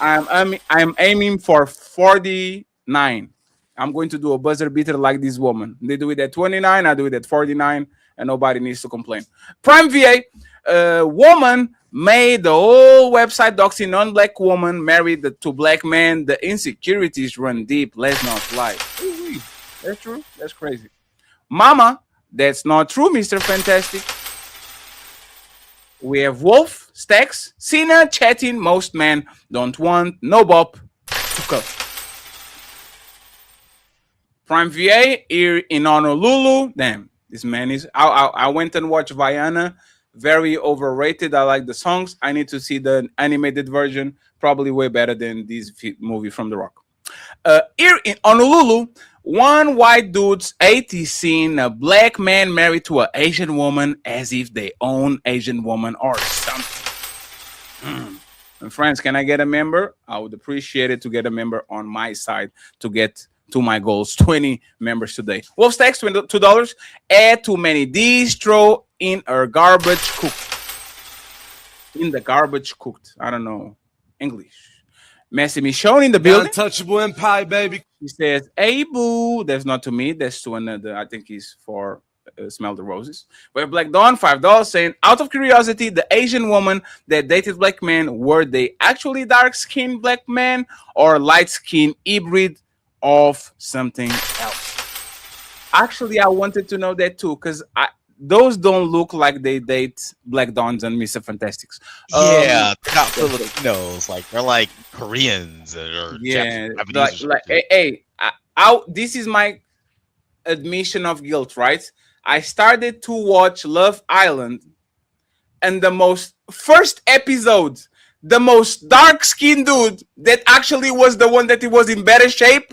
I'm aiming for 49. I'm going to do a buzzer beater like this woman. They do it at 29, I do it at 49, and nobody needs to complain. Prime VA, A woman made the whole website doxing non-black woman married to black men. The insecurities run deep. Let's not lie. Ooh-wee. That's true. That's crazy. Mama, that's not true, Mr. Fantastic. We have Wolf, Stacks, Cena, chatting. Most men don't want no bop to cook. Prime VA here in Honolulu. Damn, this man is. I went and watched Viana. Very overrated. I like the songs. I need to see the animated version. Probably way better than this movie from The Rock. Here in Honolulu, one white dude's 80 seen a black man married to an Asian woman as if they own Asian woman or something. And friends, can I get a member? I would appreciate it to get a member on my side to get to my goals. 20 members today. Wolf Stacks, $2. Add too many D's, throw in a garbage cooked. In the garbage cooked. I don't know English. Messi Michonne in the building. Untouchable Empire, baby. He says, "Hey boo." That's not to me. That's to another. I think he's for Smell the Roses. We have Black Dawn, $5 saying, out of curiosity, the Asian woman that dated black men, were they actually dark-skinned black men or light-skinned hybrid of something else? Actually, I wanted to know that too, because those don't look like they date Black Dawns and Mr. Fantastics. Yeah, they're not Filipinos. Like they're like Koreans or Japanese. This is my admission of guilt, right? I started to watch Love Island, and the first episode, the most dark-skinned dude that actually was the one that he was in better shape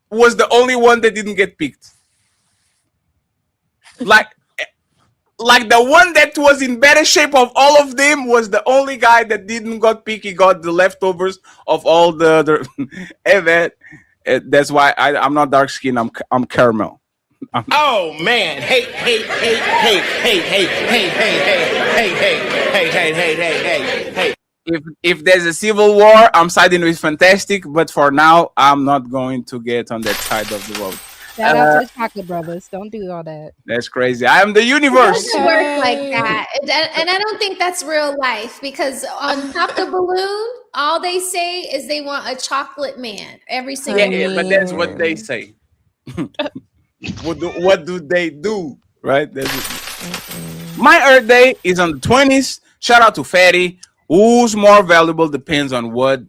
was the only one that didn't get picked. Like the one that was in better shape of all of them was the only guy that didn't got picked. He got the leftovers of all the other. That's why I'm not dark skinned. I'm caramel. Oh man! Hey! If there's a civil war, I'm siding with Fantastic. But for now, I'm not going to get on that side of the road. Shout out to the Chocolate Brothers. Don't do all that. That's crazy. I am the universe. It doesn't work like that. And I don't think that's real life, because on Pop the Balloon, all they say is they want a chocolate man every single day. Yeah, but that's what they say. What do they do? Right? My Earth Day is on the 20th. Shout out to Fatty. Who's more valuable depends on what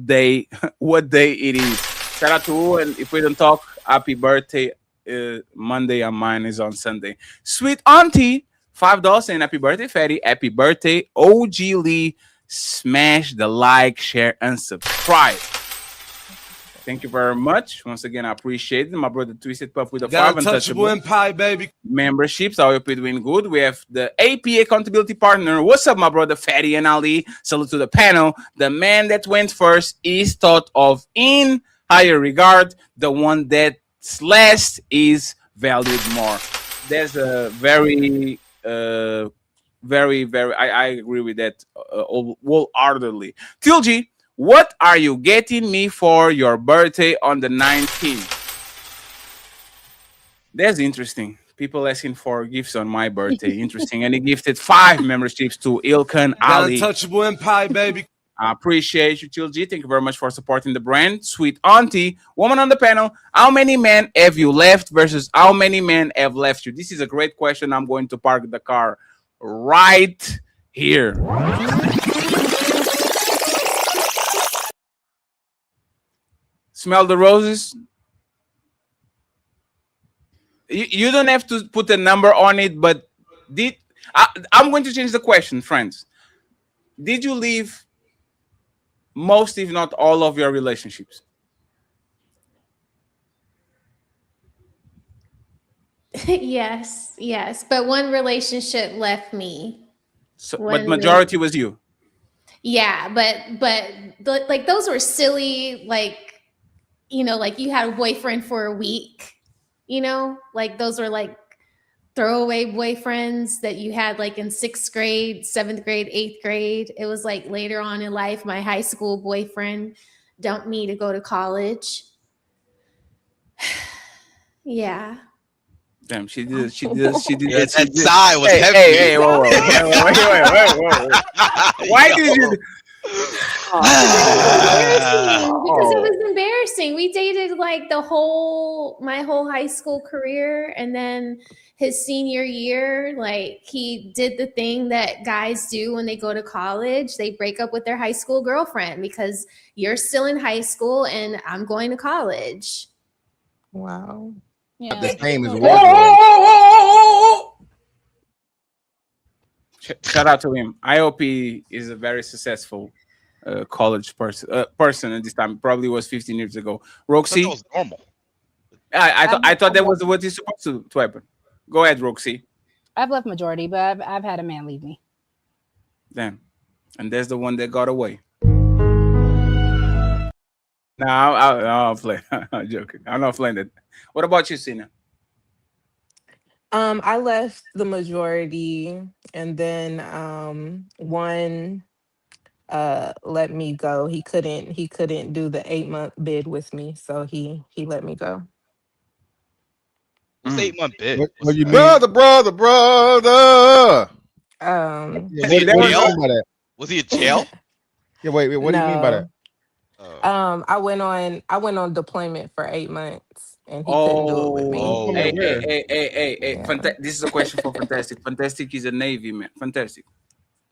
day it is. Shout out to who, and if we don't talk, happy birthday Monday, and mine is on Sunday. Sweet Auntie, $5 and happy birthday, Fatty. Happy birthday, OG Lee. Smash the like, share, and subscribe. Thank you very much. Once again, I appreciate it. My brother Twisted Puff with a $5 Untouchable Empire, baby. Memberships. I hope you're doing good. We have the AP accountability partner. What's up, my brother Fatty and Ali? Salute to the panel. The man that went first is thought of in higher regard. The one that's last is valued more. There's a very, I agree with that wholeheartedly. TLG, what are you getting me for your birthday on the 19th? That's interesting. People asking for gifts on my birthday. Interesting. And he gifted 5 memberships to Ilkan Ali. Untouchable Empire, baby. I appreciate you, TLG. Thank you very much for supporting the brand. Sweet Auntie, woman on the panel. How many men have you left versus how many men have left you? This is a great question. I'm going to park the car right here. Smell the roses. You don't have to put a number on it, but I'm going to change the question, friends. Did you leave most, if not all, of your relationships? Yes. But one relationship left me. But majority was you. Yeah, but like those were silly, like, like you had a boyfriend for a week, like those were like throwaway boyfriends that you had like in 6th grade, 7th grade, 8th grade. It was like later on in life, my high school boyfriend dumped me to go to college. Yeah. Damn, she did. Yeah, that sigh was heavy. Hey, whoa. Wait. Why did you? Because it was embarrassing. We dated like my whole high school career, and then his senior year, like he did the thing that guys do when they go to college. They break up with their high school girlfriend because you're still in high school and I'm going to college. Wow. Yeah. The same as Shout out to him. I hope he is a very successful college person at this time. Probably was 15 years ago. Roxy, that was normal. I thought that was what is supposed to happen. Go ahead, Roxy. I've left majority, but I've had a man leave me. Damn, and there's the one that got away. No, I'm playing. I'm joking. I'm not playing that. What about you, Sina? I left the majority, and then one let me go. He couldn't do the 8-month bid with me, so he let me go. What's 8-month bid? What you mean? Brother. What Was he in jail? Was he in jail? Yeah, wait. What do you mean by that? I went on deployment for 8 months, and he couldn't do it with me. Hey. This is a question for Fantastic. Fantastic is a Navy man. Fantastic.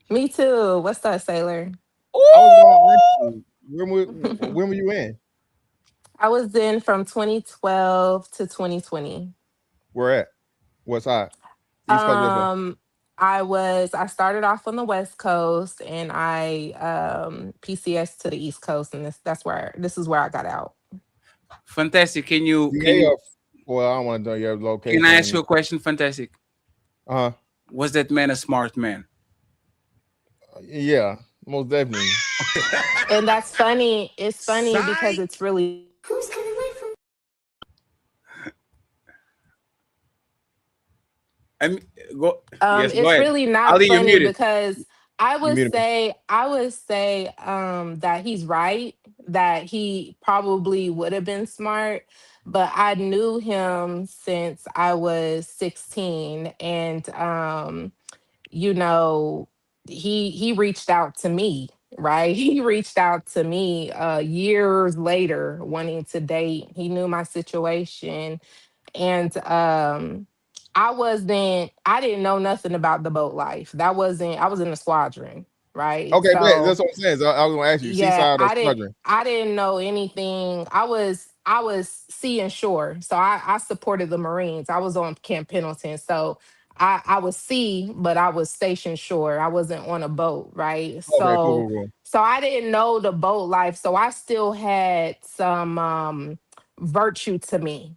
Me too. What's that, sailor? When were you in? I was in from 2012 to 2020. Where at? What side? East Coast, West Coast? I started off on the West Coast, and I PCS to the East Coast, and this is where I got out. Fantastic. Can you well, I don't want to know your location. Can I ask you a question, Fantastic? Was that man a smart man? Yeah, most definitely. And that's funny. It's funny because it's really go it's ahead. really not Ali, you're funny muted. because I would say that he's right, that he probably would have been smart, but I knew him since I was 16, and he reached out to me, right? He reached out to me years later wanting to date. He knew my situation, and I didn't know nothing about the boat life. I was in the squadron, right? Okay, So that's what I'm saying. So I was gonna ask you, seaside or squadron? I didn't know anything. I was sea and shore. So I supported the Marines. I was on Camp Pendleton. So I was sea, but I was stationed shore. I wasn't on a boat, right? Okay, cool. So I didn't know the boat life. So I still had some virtue to me.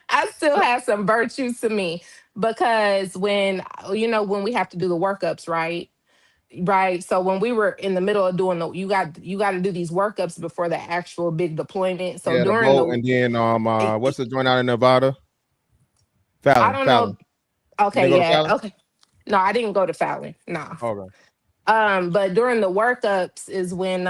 I still have some virtue to me because when we have to do the workups, right? Right. So when we were in the middle of doing you got to do these workups before the actual big deployment. So the boat, and then what's the joint out in Nevada? Fallon. I don't know. Okay, yeah. Okay. No, I didn't go to Fallon. No. Okay. But during the workups is when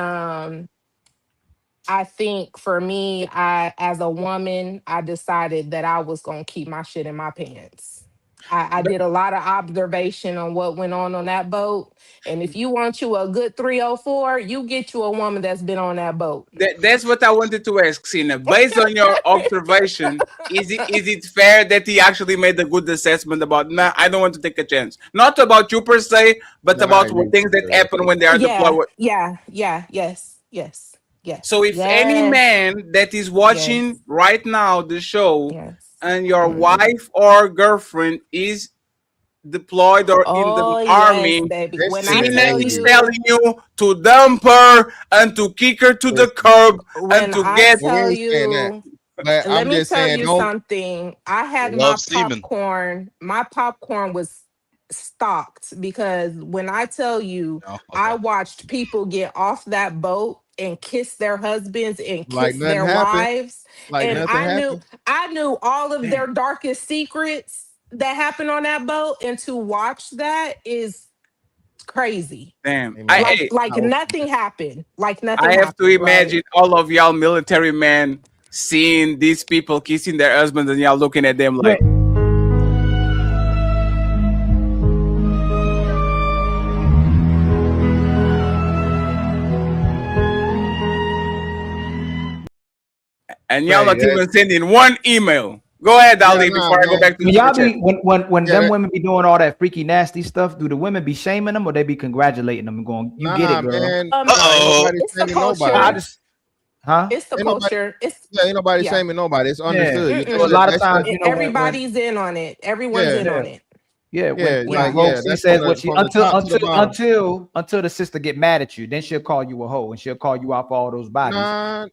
I think for me, as a woman, I decided that I was gonna keep my shit in my pants. I did a lot of observation on what went on that boat. And if you want you a good 304, you get you a woman that's been on that boat. That's what I wanted to ask, Sina. Based on your observation, is it fair that he actually made a good assessment about, nah, I don't want to take a chance? Not about you per se, but about things that happen when they are deployed. Yes. So if any man that is watching right now the show and your wife or girlfriend is deployed or in the army, Sina is telling you to dump her and to kick her to the curb and to get. Let me tell you something. I had my popcorn. My popcorn was stocked because when I tell you, I watched people get off that boat and kiss their husbands and kiss their wives, and I knew all of their darkest secrets that happened on that boat, and to watch that is crazy. Damn, like nothing happened. Like nothing. I have to imagine all of y'all military men seeing these people kissing their husbands and y'all looking at them like. And y'all not even sending one email. Go ahead, Ali, before I go back to the y'all chat. when them women be doing all that freaky nasty stuff, do the women be shaming them or they be congratulating them and going, "You get it, girl"? Man, it's the culture. Huh? It's the culture. Ain't nobody shaming nobody. It's understood. So a lot of times, you know, everybody's in on it. Everyone's in on it. Yeah, when like, Rosie that's says from what she from the top to the bottom. until the sister get mad at you, then she'll call you a hoe and she'll call you out for all those bodies.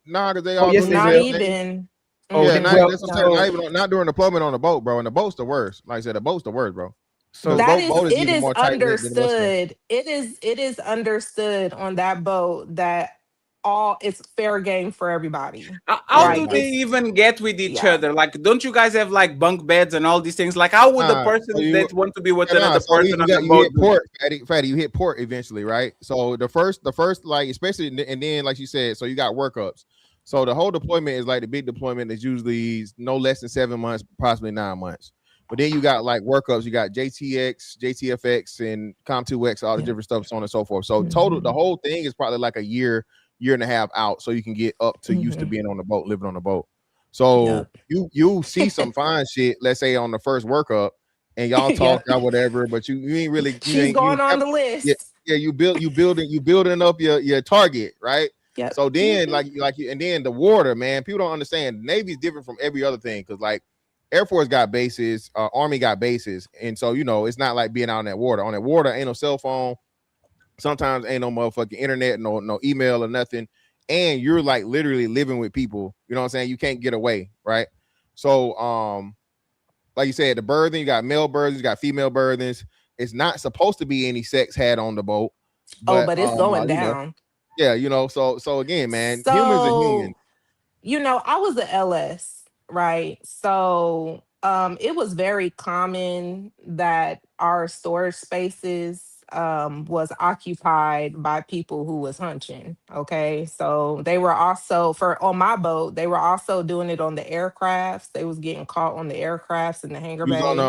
Nah, because they Oh, all yes, do they the will. same thing. Oh, Yeah, then, not, well, that's what I'm saying. Not during deployment on the boat, bro. And the boat's the worst. Like I said, the boat's the worst, bro. So that boat is it even is more tight knit than West Coast. understood. It is understood on that boat that it's fair game for everybody. How do they even get with each other? Like, don't you guys have like bunk beds and all these things? Like, how would the person that want to be with another person on the you boat hit port, fatty, you hit port eventually, right? So the first, like, especially, and then like you said, so you got workups. So the whole deployment is like the big deployment is usually no less than 7 months, possibly 9 months. But then you got like workups, you got JTX, JTFX, and Com2X, all the different stuff, so on and so forth. So total, the whole thing is probably like a year and a half out, so you can get up to used to being on the boat, living on the boat. So you see some fine shit, let's say on the first workup, and y'all talk or whatever, but you ain't really. She's going on the list. Yeah, you building up your target, right? Yeah. So then and then the water, man, people don't understand. Navy's different from every other thing because like Air Force got bases, Army got bases, and so you know it's not like being out in that water. On that water, ain't no cell phone. Sometimes ain't no motherfucking internet, no email or nothing. And you're like literally living with people. You know what I'm saying? You can't get away, right? So like you said, the berthing, you got male berthings, you got female berthings. It's not supposed to be any sex had on the boat. But it's going down. Yeah, you know, so again, man, so, humans are humans. You know, I was a LS, right? So it was very common that our storage spaces was occupied by people who was hunching. Okay. So they were also on my boat, they were also doing it on the aircrafts. They was getting caught on the aircrafts in the hangar bay. On the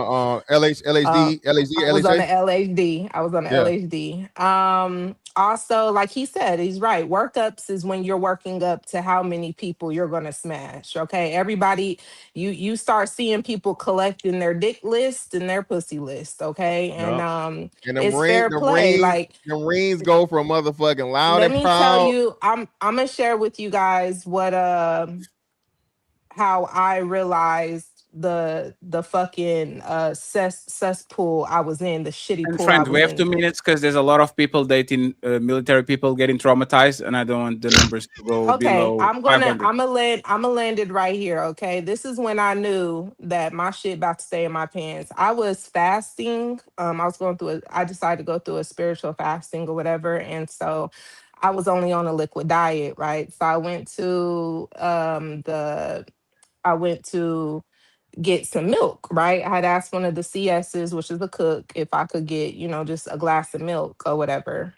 LHD. I was on the LHD. I was on the LHD. Also, like he said, he's right. Workups is when you're working up to how many people you're gonna smash. Okay, everybody, you start seeing people collecting their dick list and their pussy list. Okay, and it's fair play. Like the rings go from motherfucking loud and proud. Let me tell you, I'm gonna share with you guys what how I realized the fucking cesspool I was in, the shitty And pool. friend, we have 2 minutes because there's a lot of people dating military people getting traumatized, and I don't want the numbers to go below. I'm gonna land it right here. Okay, this is when I knew that my shit about to stay in my pants. I was fasting. I decided to go through a spiritual fasting or whatever, and so I was only on a liquid diet, right? So I went to get some milk, right? I had asked one of the CSs, which is a cook, if I could get, just a glass of milk or whatever.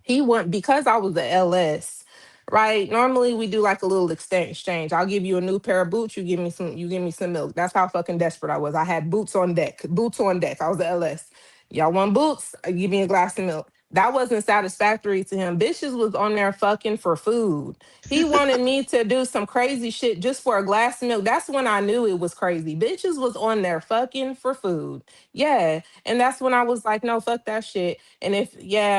He went, because I was the LS, right? Normally we do like a little exchange. I'll give you a new pair of boots, you give me some milk. That's how fucking desperate I was. I had boots on deck. I was the LS. Y'all want boots? Give me a glass of milk. That wasn't satisfactory to him. Bitches was on there fucking for food. He wanted me to do some crazy shit just for a glass of milk. That's when I knew it was crazy. Bitches was on there fucking for food. Yeah. And that's when I was like, no, fuck that shit. And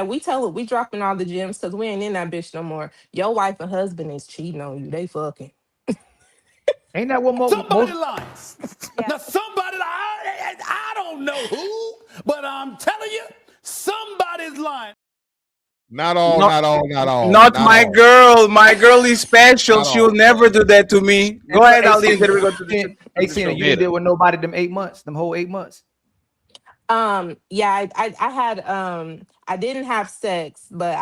we dropping all the gems because we ain't in that bitch no more. Your wife and husband is cheating on you. They fucking. Ain't that what somebody lying? Now somebody, I don't know who, but I'm telling you, somebody's lying. Not all. Not my girl. My girl is special. She'll never do that to me. Go ahead, Ali. Then we go to the you didn't deal with nobody them 8 months, them whole 8 months. Yeah, I had I didn't have sex, but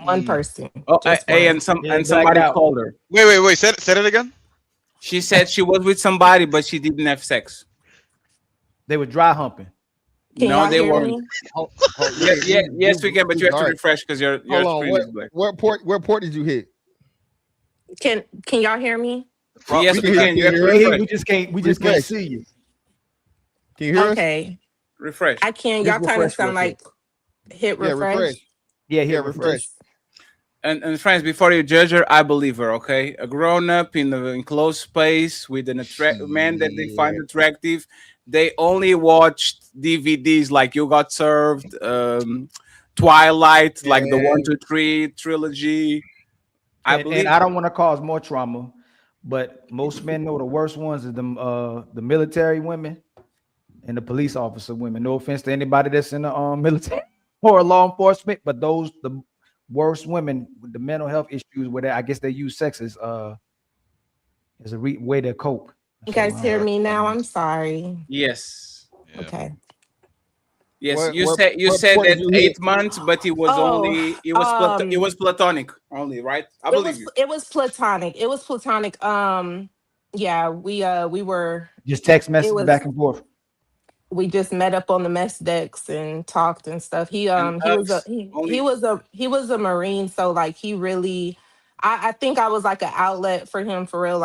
one person. Oh, and somebody called her. Wait. Said it again. She said she was with somebody, but she didn't have sex. They were dry humping. No, they hear weren't. me? Yes, we can, but you have to refresh because your screen is black. What port did you hit? Can y'all hear me? Yes, we can. You have to refresh. We just can't see you. Can you hear us? Okay. Refresh. I can. Y'all kind of sound like hit refresh. Yeah, refresh. And friends, before you judge her, I believe her. Okay, a grown up in an enclosed space with an man that they find attractive. They only watched DVDs like You Got Served, Twilight, like the 1, 2, 3 trilogy. And I don't want to cause more trauma, but most men know the worst ones are the military women and the police officer women. No offense to anybody that's in the military or law enforcement, but those the worst women with the mental health issues where I guess they use sex as a way to cope. You guys hear me now? I'm sorry. Yes. Okay. Yes, you said that 8 months, but it was it was platonic only, right? I believe you. It was platonic. It was platonic. Yeah, we were just text messages back and forth. We just met up on the mess decks and talked and stuff. He was a Marine, so like he really, I think I was like an outlet for him for real.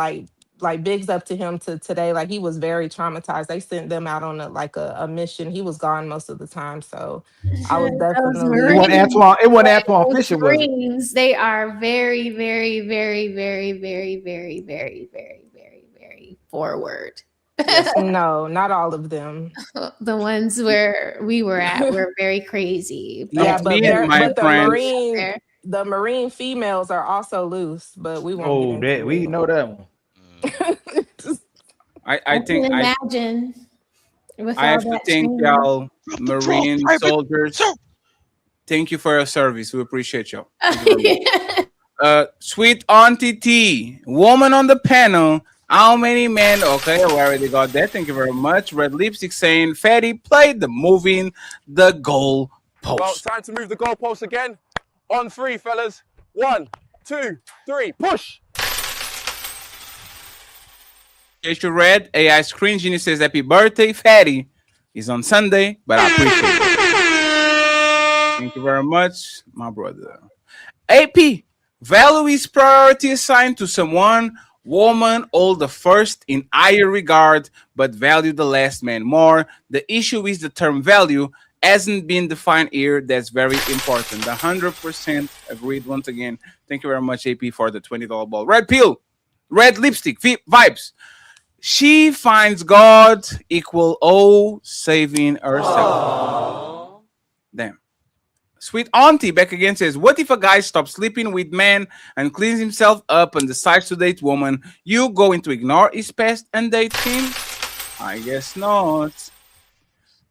Like bigs up to him to today. Like he was very traumatized. They sent them out on a mission. He was gone most of the time, so I was definitely. It wasn't Antoine Fisher, was it? Marines, they are very, very, very, very, very, very, very, very, very, very forward. No, not all of them. The ones where we were at were very crazy. Yeah, but the Marine females are also loose, but we won't. We know that one. I think imagine. I have to thank y'all, Marine soldiers. Thank you for your service. We appreciate y'all. Sweet Auntie T, woman on the panel. How many men? Okay, we already got that. Thank you very much. Red Lipstick saying, Fatty played the moving the goal post. Well, time to move the goal post again. On 3, fellas. 1, 2, 3, push. You read AI Screen Genie says, happy birthday, Fatty. It's on Sunday, but I appreciate it. Thank you very much, my brother. AP, value is priority assigned to someone. Woman hold the first in higher regard, but value the last man more. The issue is the term value hasn't been defined here. That's very important. 100% agreed once again. Thank you very much, AP, for the $20 ball. Red Pill, Red Lipstick, vibes. She finds God equal saving herself. Aww. Damn. Sweet Auntie back again says, what if a guy stops sleeping with men and cleans himself up and decides to date woman? You going to ignore his past and date him? I guess not.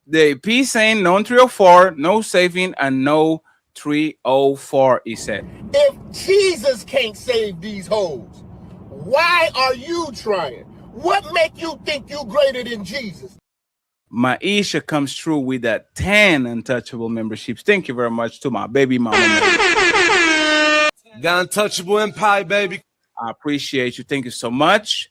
The AP saying no 304, no saving, and no 304, he said. If Jesus can't save these hoes, why are you trying? What make you think you greater than Jesus? Maisha comes through with that 10 Untouchable memberships. Thank you very much to my baby mama. The Untouchable Empire, baby. I appreciate you. Thank you so much.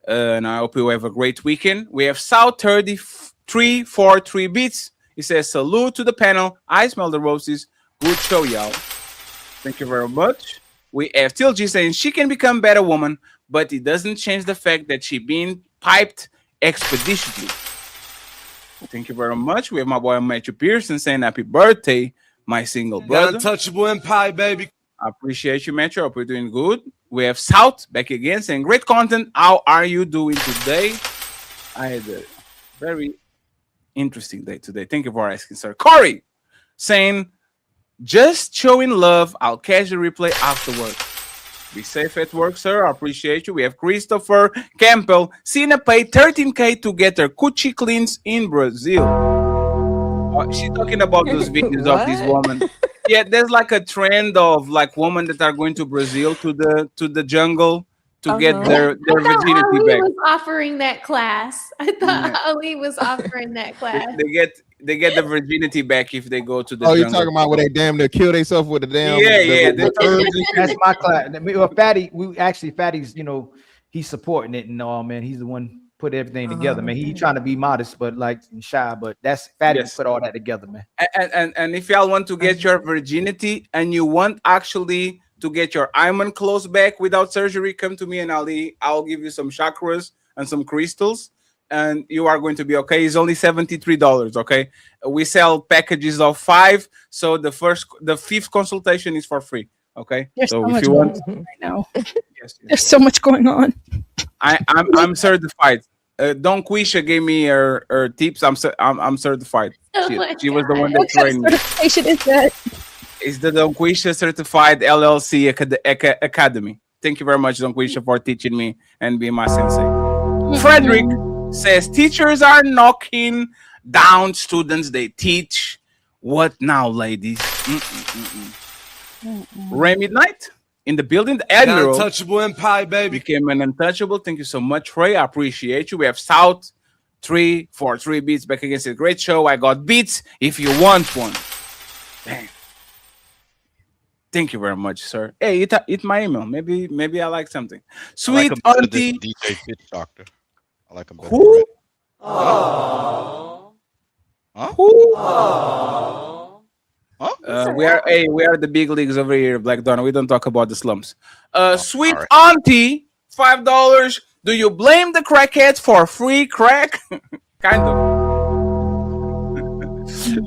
And I hope you have a great weekend. We have South 3343 beats. He says, salute to the panel. I smell the roses. Good show, y'all. Thank you very much. We have Tilgy saying she can become a better woman, but it doesn't change the fact that she being piped expeditiously. Thank you very much. We have my boy Matthew Pearson saying happy birthday, my single brother. The Untouchable Empire, baby. I appreciate you, Matthew. I hope you're doing good. We have South back again saying great content. How are you doing today? I had a very interesting day today. Thank you for asking, sir. Corey saying just showing love. I'll catch the replay afterwards. Be safe at work, sir. I appreciate you. We have Christopher Campbell. Cena paid $13K to get her coochie cleans in Brazil. She's talking about those videos of this woman. Yeah, there's like a trend of like women that are going to Brazil to the jungle to get their virginity Ali back. was offering that class. I thought Ali was offering that class. They get the virginity back if they go to the jungle. You're talking about where they damn near kill themselves with the damn That's my class. Fatty's, Fatty's, he's supporting it and all, man. He's the one put everything together, man. He trying to be modest, but like shy. But that's Fatty put all that together, man. And if y'all want to get your virginity and you want actually to get your hymen closed back without surgery, come to me and I'll give you some chakras and some crystals, and you are going to be okay. It's only $73. Okay, we sell packages of 5, so the 5th consultation is for free. Okay, There's so so if much you going want, on right now. There's so much going on. I'm certified. Don Quisha gave me her tips. I'm certified. She was the one that What kind trained of me. certification is that? It's the Don Quisha Certified LLC Academy. Thank you very much, Don Quisha, for teaching me and being my sensei. Frederick says teachers are knocking down students they teach. What now, ladies? Ray Midnight in the building. The Admiral. Untouchable Empire, baby. Became an untouchable. Thank you so much, Ray. I appreciate you. We have South 3 for 3 beats back against a great show. I got beats if you want one. Bang. Thank you very much, sir. Hey, eat my email. Maybe I like something. Sweet Auntie DJ Pitch Doctor. I like him better. Who? Huh? We are the big leagues over here, Black Donna. We don't talk about the slums. Sweet Auntie, $5. Do you blame the crackheads for free crack? Kind of.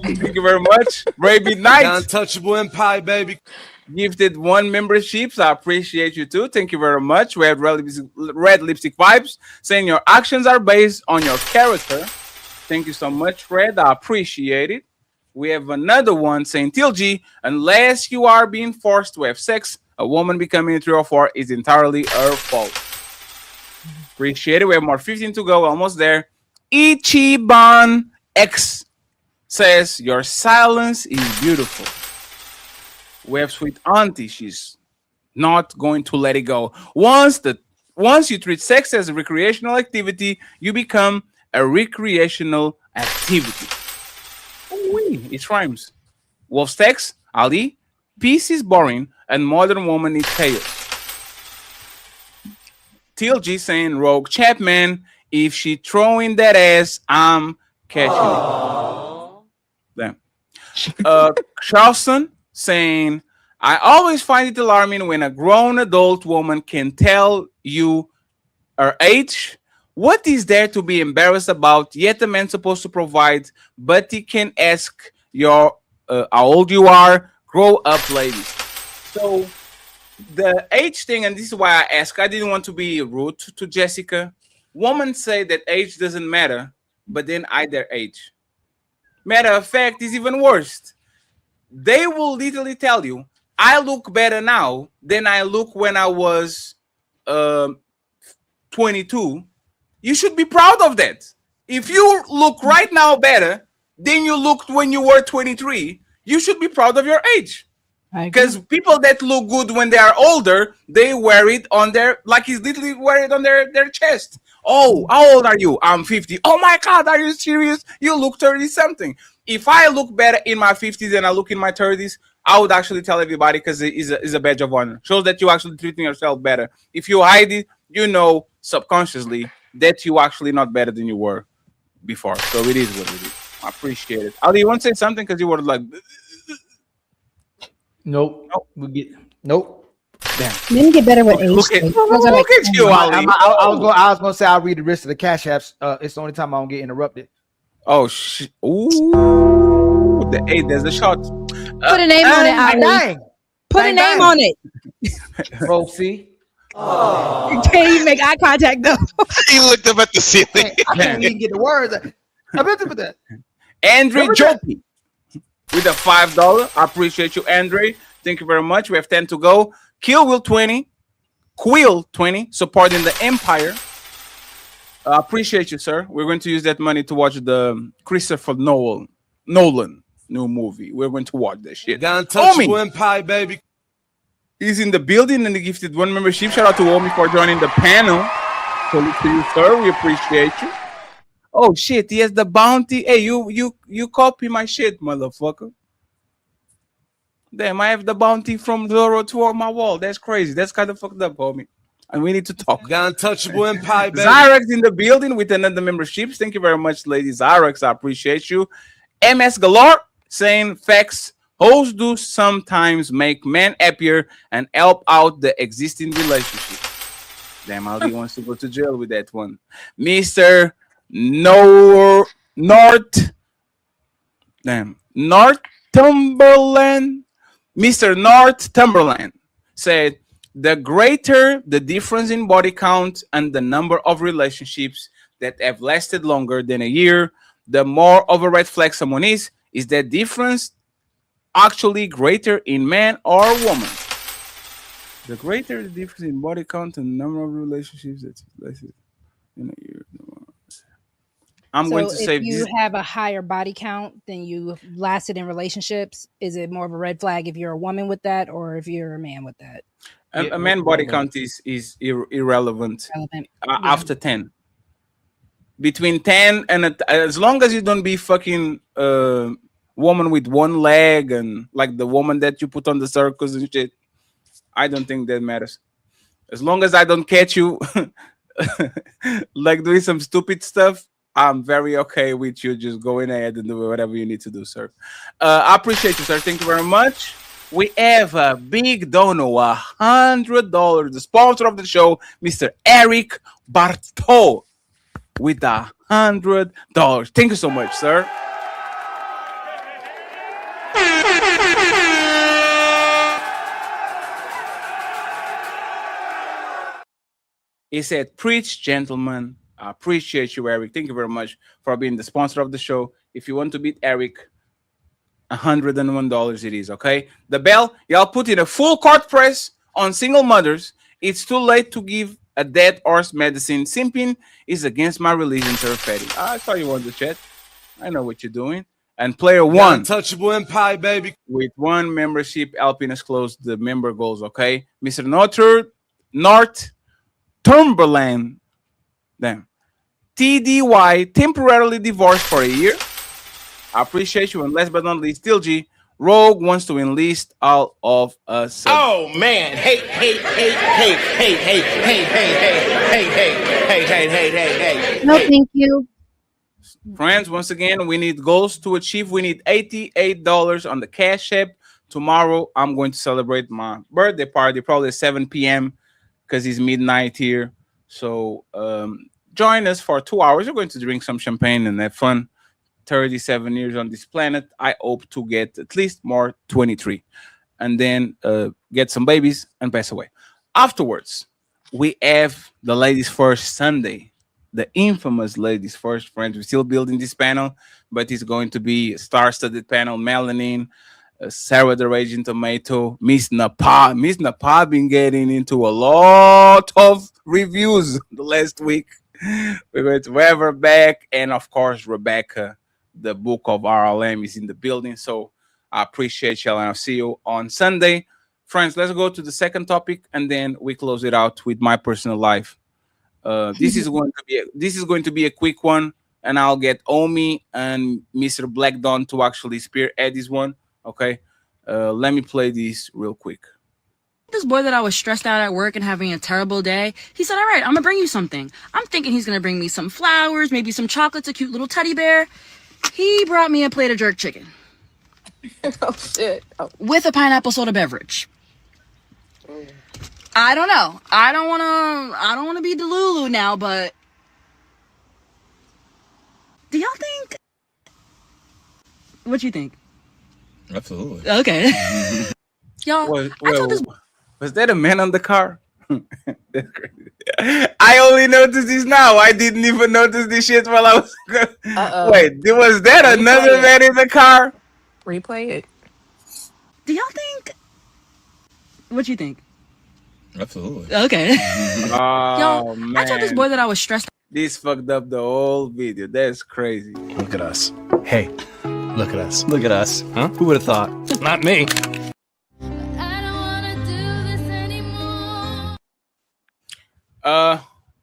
Thank you very much. Brave Night. Untouchable Empire, baby. Gifted 1 membership. I appreciate you too. Thank you very much. We have red lipstick vibes saying your actions are based on your character. Thank you so much, Red. I appreciate it. We have another one saying TLG, unless you are being forced to have sex, a woman becoming a 3 or 4 is entirely her fault. Appreciate it. We have more 15 to go. Almost there. Ichiban X says your silence is beautiful. We have Sweet Auntie. She's not going to let it go. Once you treat sex as a recreational activity, you become a recreational activity. It rhymes. Wolf's text, Ali, peace is boring and modern woman is chaos. TLG saying Rogue Chapman, if she throwing that ass, I'm catching it. Damn. Charleston saying, I always find it alarming when a grown adult woman can tell you her age. What is there to be embarrassed about? Yet a man supposed to provide, but he can ask your how old you are. Grow up, ladies. So the age thing, and this is why I ask. I didn't want to be rude to Jessica. Women say that age doesn't matter, but then hide their age. Matter of fact, it's even worse. They will literally tell you, I look better now than I look when I was 22. You should be proud of that. If you look right now better than you looked when you were 23, you should be proud of your age. Because people that look good when they are older, they wear it on their, like he's literally wear it on their chest. Oh, how old are you? I'm 50. Oh my God, are you serious? You look 30 something. If I look better in my 50s than I look in my 30s, I would actually tell everybody because it is a badge of honor. Shows that you actually treating yourself better. If you hide it, you know subconsciously that you actually not better than you were before. So it is what it is. I appreciate it. Ali, you want to say something? Because you were like... Nope. Nope. Damn. Men get better with age. Look at you, Ali. I was gonna say I'll read the rest of the cash apps. It's the only time I don't get interrupted. Oh shit! Ooh, there's a shot. Put a name on it, Ali. Dang. Put a name on it. Rosie. You can't even make eye contact though. He looked up at the ceiling. I can't even get the words. I bet you put that. Andre Jopi with a $5. I appreciate you, Andre. Thank you very much. We have 10 to go. Kill Will 20, Quill 20, supporting the Empire. I appreciate you, sir. We're going to use that money to watch the Christopher Nolan new movie. We're going to watch this shit. Untouchable Empire, baby. He's in the building and he gifted 1 membership. Shout out to Omi for joining the panel. Salute to you, sir. We appreciate you. Oh shit, he has the bounty. Hey, you copy my shit, motherfucker. Damn, I have the bounty from Zoro to on my wall. That's crazy. That's kind of fucked up, homie. and we need to talk. Got Untouchable Empire, baby. Zyrex in the building with another memberships. Thank you very much, lady Zyrex. I appreciate you. MS Galore saying facts. Hoes do sometimes make men happier and help out the existing relationship. Damn, Aldi wants to go to jail with that one. Mr. North Northumberland. Mr. Northumberland said, the greater the difference in body count and the number of relationships that have lasted longer than a year, the more of a red flag someone is. Is that difference actually greater in man or woman? The greater the difference in body count and the number of relationships that lasted in a year. I'm going to say if you have a higher body count than you've lasted in relationships, is it more of a red flag if you're a woman with that or if you're a man with that? A man body count is irrelevant after 10. Between 10 and as long as you don't be fucking woman with one leg and like the woman that you put on the circus and shit, I don't think that matters. As long as I don't catch you like doing some stupid stuff, I'm very okay with you just going ahead and do whatever you need to do, sir. I appreciate you, sir. Thank you very much. We have a big donor, $100. The sponsor of the show, Mr. Eric Bartol, with $100. Thank you so much, sir. He said, preach, gentlemen. I appreciate you, Eric. Thank you very much for being the sponsor of the show. If you want to beat Eric, $101 it is, okay? The bell, y'all put in a full court press on single mothers. It's too late to give a dead horse medicine. Simping is against my religion, Sir Fetty. I thought you wanted to chat. I know what you're doing. And player one, Untouchable Empire, baby, with one membership helping us close the member goals, okay? Mr. Northumberland, damn. TDY, temporarily divorced for a year. I appreciate you. And last but not least, still G, Rogue wants to enlist all of us. Oh man, hey. No, thank you. Friends, once again, we need goals to achieve. We need $88 on the Cash App. Tomorrow, I'm going to celebrate my birthday party, probably at 7 p.m. because it's midnight here. So join us for 2 hours. We're going to drink some champagne and have fun. 37 years on this planet. I hope to get at least more 23 and then get some babies and pass away. Afterwards, we have the Ladies First Sunday, the infamous Ladies First. Friends, we're still building this panel, but it's going to be a star-studded panel. Melanin, Sarah the Raging Tomato, Miss Napa. Miss Napa been getting into a lot of reviews the last week. We're going to have her back, and of course, Rebecca. The book of RLM is in the building. So I appreciate y'all, and I'll see you on Sunday. Friends, let's go to the second topic, and then we close it out with my personal life. This is going to be a quick one, and I'll get Omi and Mr. Black Dawn to actually spearhead this one. Okay. Let me play this real quick. This boy that I was stressed out at work and having a terrible day, he said, all right, I'm gonna bring you something. I'm thinking he's gonna bring me some flowers, maybe some chocolates, a cute little teddy bear. He brought me a plate of jerk chicken. Oh shit. Oh. With a pineapple soda beverage. I don't know. I don't wanna be Delulu now, but do y'all think? What you think? Absolutely. Okay. Y'all, was that a man on the car? That's crazy. I only noticed this now. I didn't even notice this shit while I was. Wait, was that another man in the car? Replay it. Do y'all think? What you think? Absolutely. Okay. Oh man. I told this boy that I was stressed. This fucked up the whole video. That's crazy. Look at us. Hey, look at us. Look at us. Huh? Who would have thought? Not me.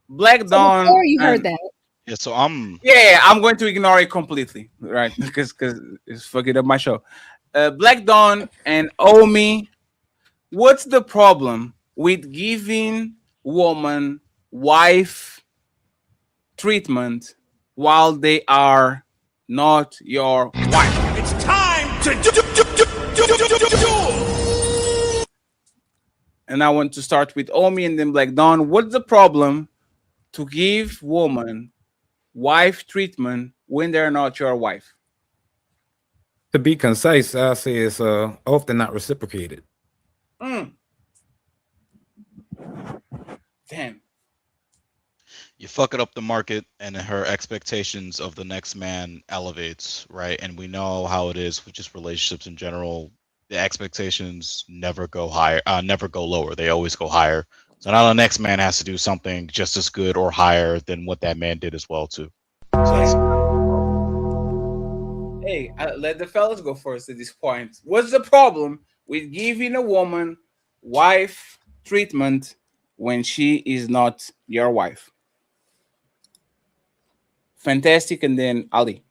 Black Dawn. Before you heard that. Yeah, so I'm going to ignore it completely, right? Because it's fucking up my show. Black Dawn and Omi, what's the problem with giving woman wife treatment while they are not your wife? It's time to do. And I want to start with Omi and then Black Dawn. What's the problem to give woman wife treatment when they're not your wife? To be concise, I say it's often not reciprocated. Damn. You fuck it up the market, and her expectations of the next man elevates, right? And we know how it is with just relationships in general. The expectations never go higher, never go lower. They always go higher. So now the next man has to do something just as good or higher than what that man did as well too. Hey, let the fellas go first at this point. What's the problem with giving a woman wife treatment when she is not your wife? Fantastic, and then Ali.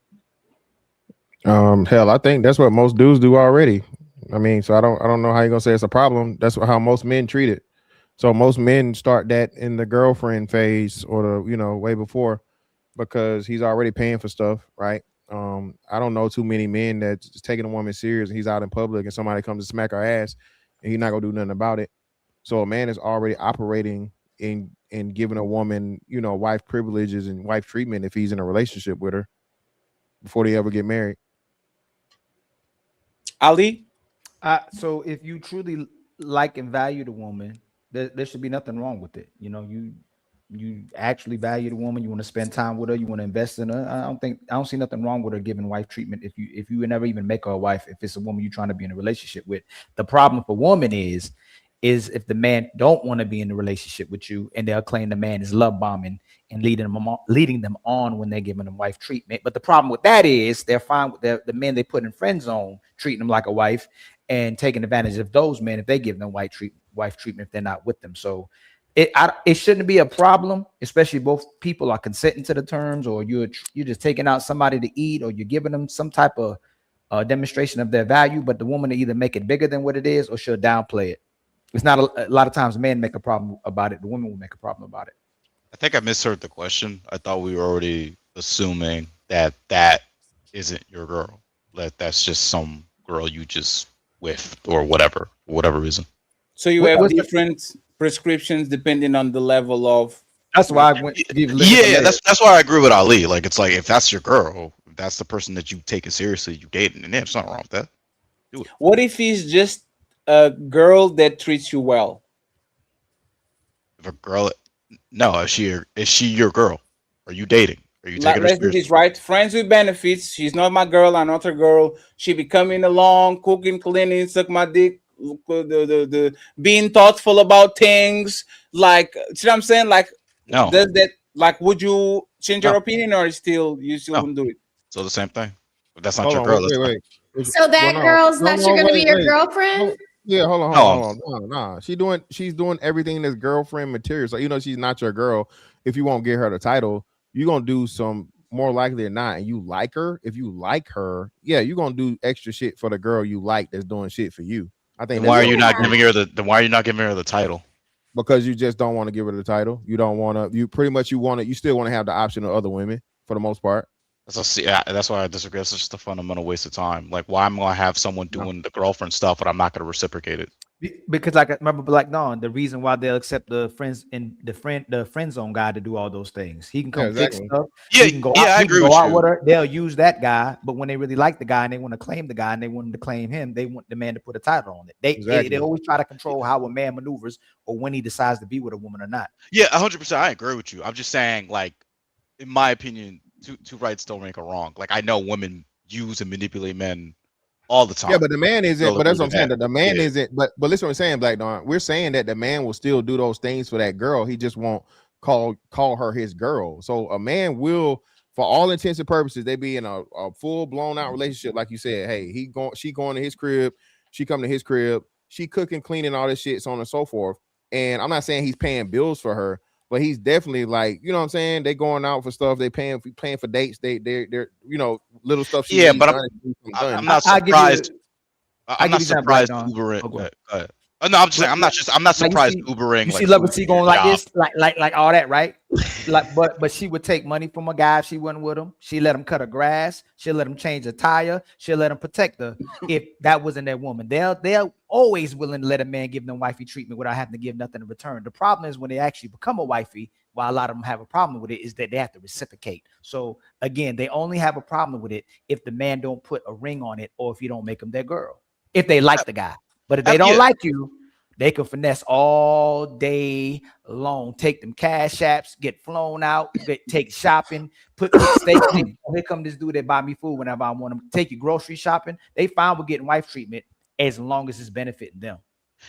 Hell, I think that's what most dudes do already. I mean, so I don't know how you're gonna say it's a problem. That's how most men treat it. So most men start that in the girlfriend phase or the way before, because he's already paying for stuff, right? I don't know too many men that's taking a woman serious and he's out in public and somebody comes to smack her ass and he's not gonna do nothing about it. So a man is already operating in giving a woman, wife privileges and wife treatment if he's in a relationship with her before they ever get married. Ali? So if you truly like and value the woman, there should be nothing wrong with it. You actually value the woman, you want to spend time with her, you want to invest in her. I don't see nothing wrong with her giving wife treatment if you would never even make her a wife, if it's a woman you're trying to be in a relationship with. The problem for women is if the man don't want to be in a relationship with you and they'll claim the man is love bombing and leading them on when they're giving them wife treatment. But the problem with that is they're fine with the men they put in friend zone treating them like a wife and taking advantage of those men if they give them wife treatment if they're not with them. So it shouldn't be a problem, especially both people are consenting to the terms, or you're just taking out somebody to eat, or you're giving them some type of demonstration of their value. But the woman will either make it bigger than what it is, or she'll downplay it. It's not a lot of times men make a problem about it. The women will make a problem about it. I think I misheard the question. I thought we were already assuming that isn't your girl. That's just some girl you just with or whatever, for whatever reason. So you have different prescriptions depending on the level of. That's why I went. That's why I agree with Ali. Like, it's like, if that's your girl, if that's the person that you take it seriously, you dating, and there's nothing wrong with that. Do it. What if he's just a girl that treats you well? If a girl, no, is she your girl? Are you dating? Are you taking her Let's do seriously? this right. Friends with benefits. She's not my girl. I'm not her girl. She be coming along, cooking, cleaning, suck my dick, the being thoughtful about things. Like, see what I'm saying? Like, no. Does that, like, would you change your opinion, or you still wouldn't do it? So the same thing. If that's not your girl. Wait. So that girl's not going to be your girlfriend? Yeah, hold on. Nah. She's doing everything that's girlfriend material. So she's not your girl. If you won't get her the title, you're gonna do some, more likely than not, and you like her. If you like her, yeah, you're gonna do extra shit for the girl you like that's doing shit for you. I think. Then why are you not giving her the title? Because you just don't want to give her the title. You don't want to. You pretty much you still want to have the option of other women for the most part. That's why I disagree. It's just a fundamental waste of time. Like, why am I gonna have someone doing the girlfriend stuff, but I'm not gonna reciprocate it? Because, like, I remember Black Dawn, the reason why they'll accept the friend zone guy to do all those things. He can come fix stuff. Yeah, he can go I agree with you. With her. They'll use that guy, but when they really like the guy and they want to claim the guy and they want him to claim him, they want the man to put a title on it. They always try to control how a man maneuvers or when he decides to be with a woman or not. Yeah, 100%. I agree with you. I'm just saying, like, in my opinion, two rights don't make a wrong. Like, I know women use and manipulate men all the time. Yeah, but the man isn't. But that's what I'm saying. That the man isn't. But listen, what I'm saying, Black Dawn. We're saying that the man will still do those things for that girl. He just won't call her his girl. So a man will, for all intents and purposes, they be in a full blown out relationship, like you said. Hey, she going to his crib, she come to his crib, she cooking, cleaning, all this shit, so on and so forth. And I'm not saying he's paying bills for her, but he's definitely, like, you know what I'm saying? They going out for stuff. They paying for dates. They're little stuff. Yeah, but I'm not surprised. I'm not surprised Uber. Go ahead. Oh, no, I'm just saying. I'm not surprised. Like Ubering. You like, see Love and See going like job. this, like all that, right? Like, but she would take money from a guy if she wasn't with him. She let him cut her grass. She'll let him change a tire. She'll let him protect her. If that wasn't that woman, they're always willing to let a man give them wifey treatment without having to give nothing in return. The problem is when they actually become a wifey. Why a lot of them have a problem with it is that they have to reciprocate. So again, they only have a problem with it if the man don't put a ring on it or if you don't make them their girl. If they like the guy, but if they don't like you, they can finesse all day long. Take them cash apps, get flown out, take shopping, put steak. Here come this dude that buy me food whenever I want them. Take you grocery shopping. They fine with getting wife treatment as long as it's benefiting them.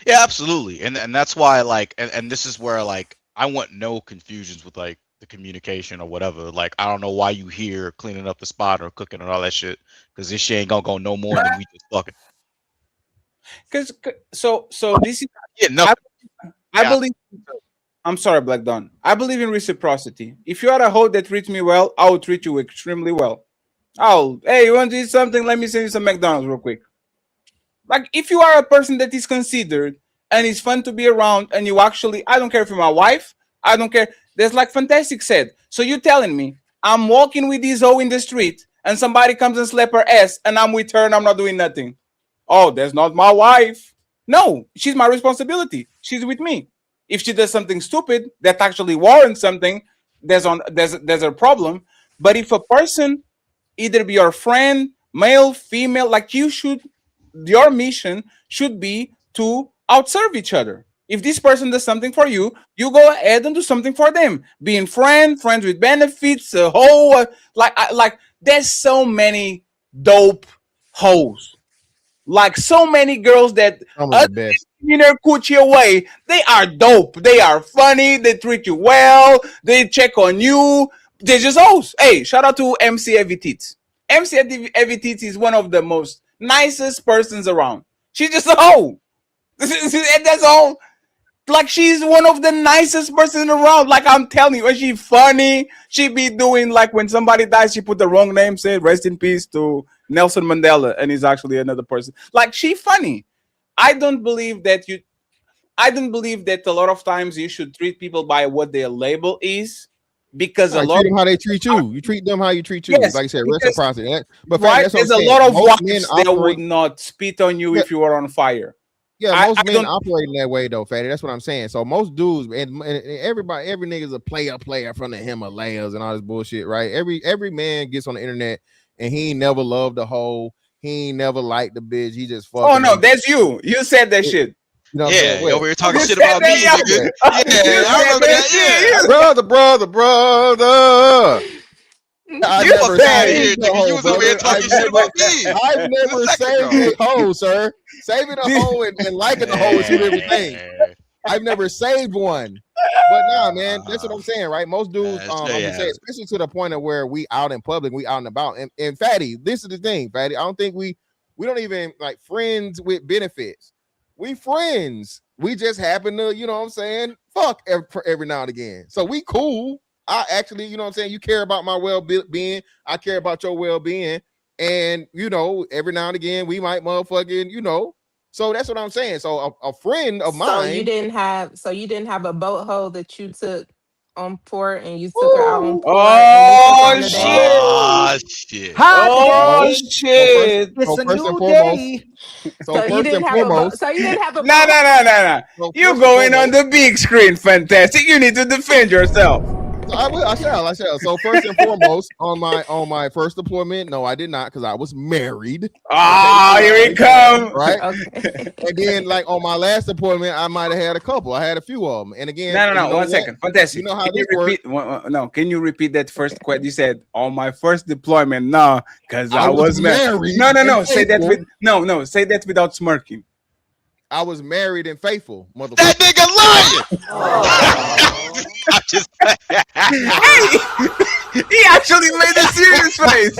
Yeah, absolutely, and that's why like, and this is where like I want no confusions with like the communication or whatever. Like I don't know why you here cleaning up the spot or cooking and all that shit because this shit ain't gonna go no more than we just fucking. Because so this is I believe. I'm sorry, Black Dawn. I believe in reciprocity. If you are a hoe that treats me well, I will treat you extremely well. Hey, you want to eat something? Let me send you some McDonald's real quick. Like if you are a person that is considered and it's fun to be around, and you actually, I don't care if you're my wife, I don't care. There's like Fantastic said. So you telling me I'm walking with this hoe in the street and somebody comes and slap her ass and I'm with her and I'm not doing nothing. Oh, that's not my wife. No, she's my responsibility. She's with me. If she does something stupid that actually warrants something, there's a problem. But if a person, either be your friend, male, female, like your mission should be to outserve each other. If this person does something for you, you go ahead and do something for them. Being friends with benefits, a whole like there's so many dope hoes. Like so many girls that in their coochie away, they are dope. They are funny. They treat you well. They check on you. They just hoes. Hey, shout out to MC Evitits. MC Evitits is one of the most nicest persons around. She's just a hoe. That's all. Like she's one of the nicest person around. Like I'm telling you, and she funny. She be doing like when somebody dies, she put the wrong name, said rest in peace to Nelson Mandela, and he's actually another person. Like she funny. I don't believe that a lot of times you should treat people by what their label is. Because a lot treat them how they treat you. You treat them how you treat you. Yes, like I said, reciprocity. But right, there's a lot of wives that would not spit on you if you were on fire. Yeah, most men operate in that way though, Fatty. That's what I'm saying. So most dudes and every nigga's a player from the Himalayas and all this bullshit, right? Every man gets on the internet and he ain't never loved a hoe. He ain't never liked the bitch. He just fucking. Oh no, that's you. You said that shit. You know we were talking shit about me, nigga. Yeah, I remember that. Yeah, brother. I never saved a hoe, I've never saved a hoe, sir. Saving a hoe and liking a hoe is two different things. I've never saved one. But nah, man, that's what I'm saying, right? Most dudes, I'm gonna say, especially to the point of where we out in public, we out and about. And Fatty, this is the thing, Fatty. I don't think we don't even like friends with benefits. We friends. We just happen to, you know what I'm saying, fuck every now and again. So we cool. I actually, you know what I'm saying, you care about my well-being. I care about your well-being. And, you know, every now and again, we might motherfucking, you know. So that's what I'm saying. So a friend of mine. So you didn't have a boat hoe that you took on port and you took her out on port. Oh, shit. Oh, shit. Oh, shit. So first and foremost. So you didn't have a No. You're going on the big screen, Fantastic. You need to defend yourself. I shall. So first and foremost, on my first deployment, no, I did not, because I was married. Ah, here we come. Right. Okay. And then, like on my last deployment, I might have had a couple. I had a few of them. And again, no. 1 second. Fantastic. You know how this works? No, can you repeat that first question? You said on my first deployment, no, because I was married. No. Say that say that without smirking. I was married and faithful, motherfucker. That nigga lying. I'm just he actually made a serious face.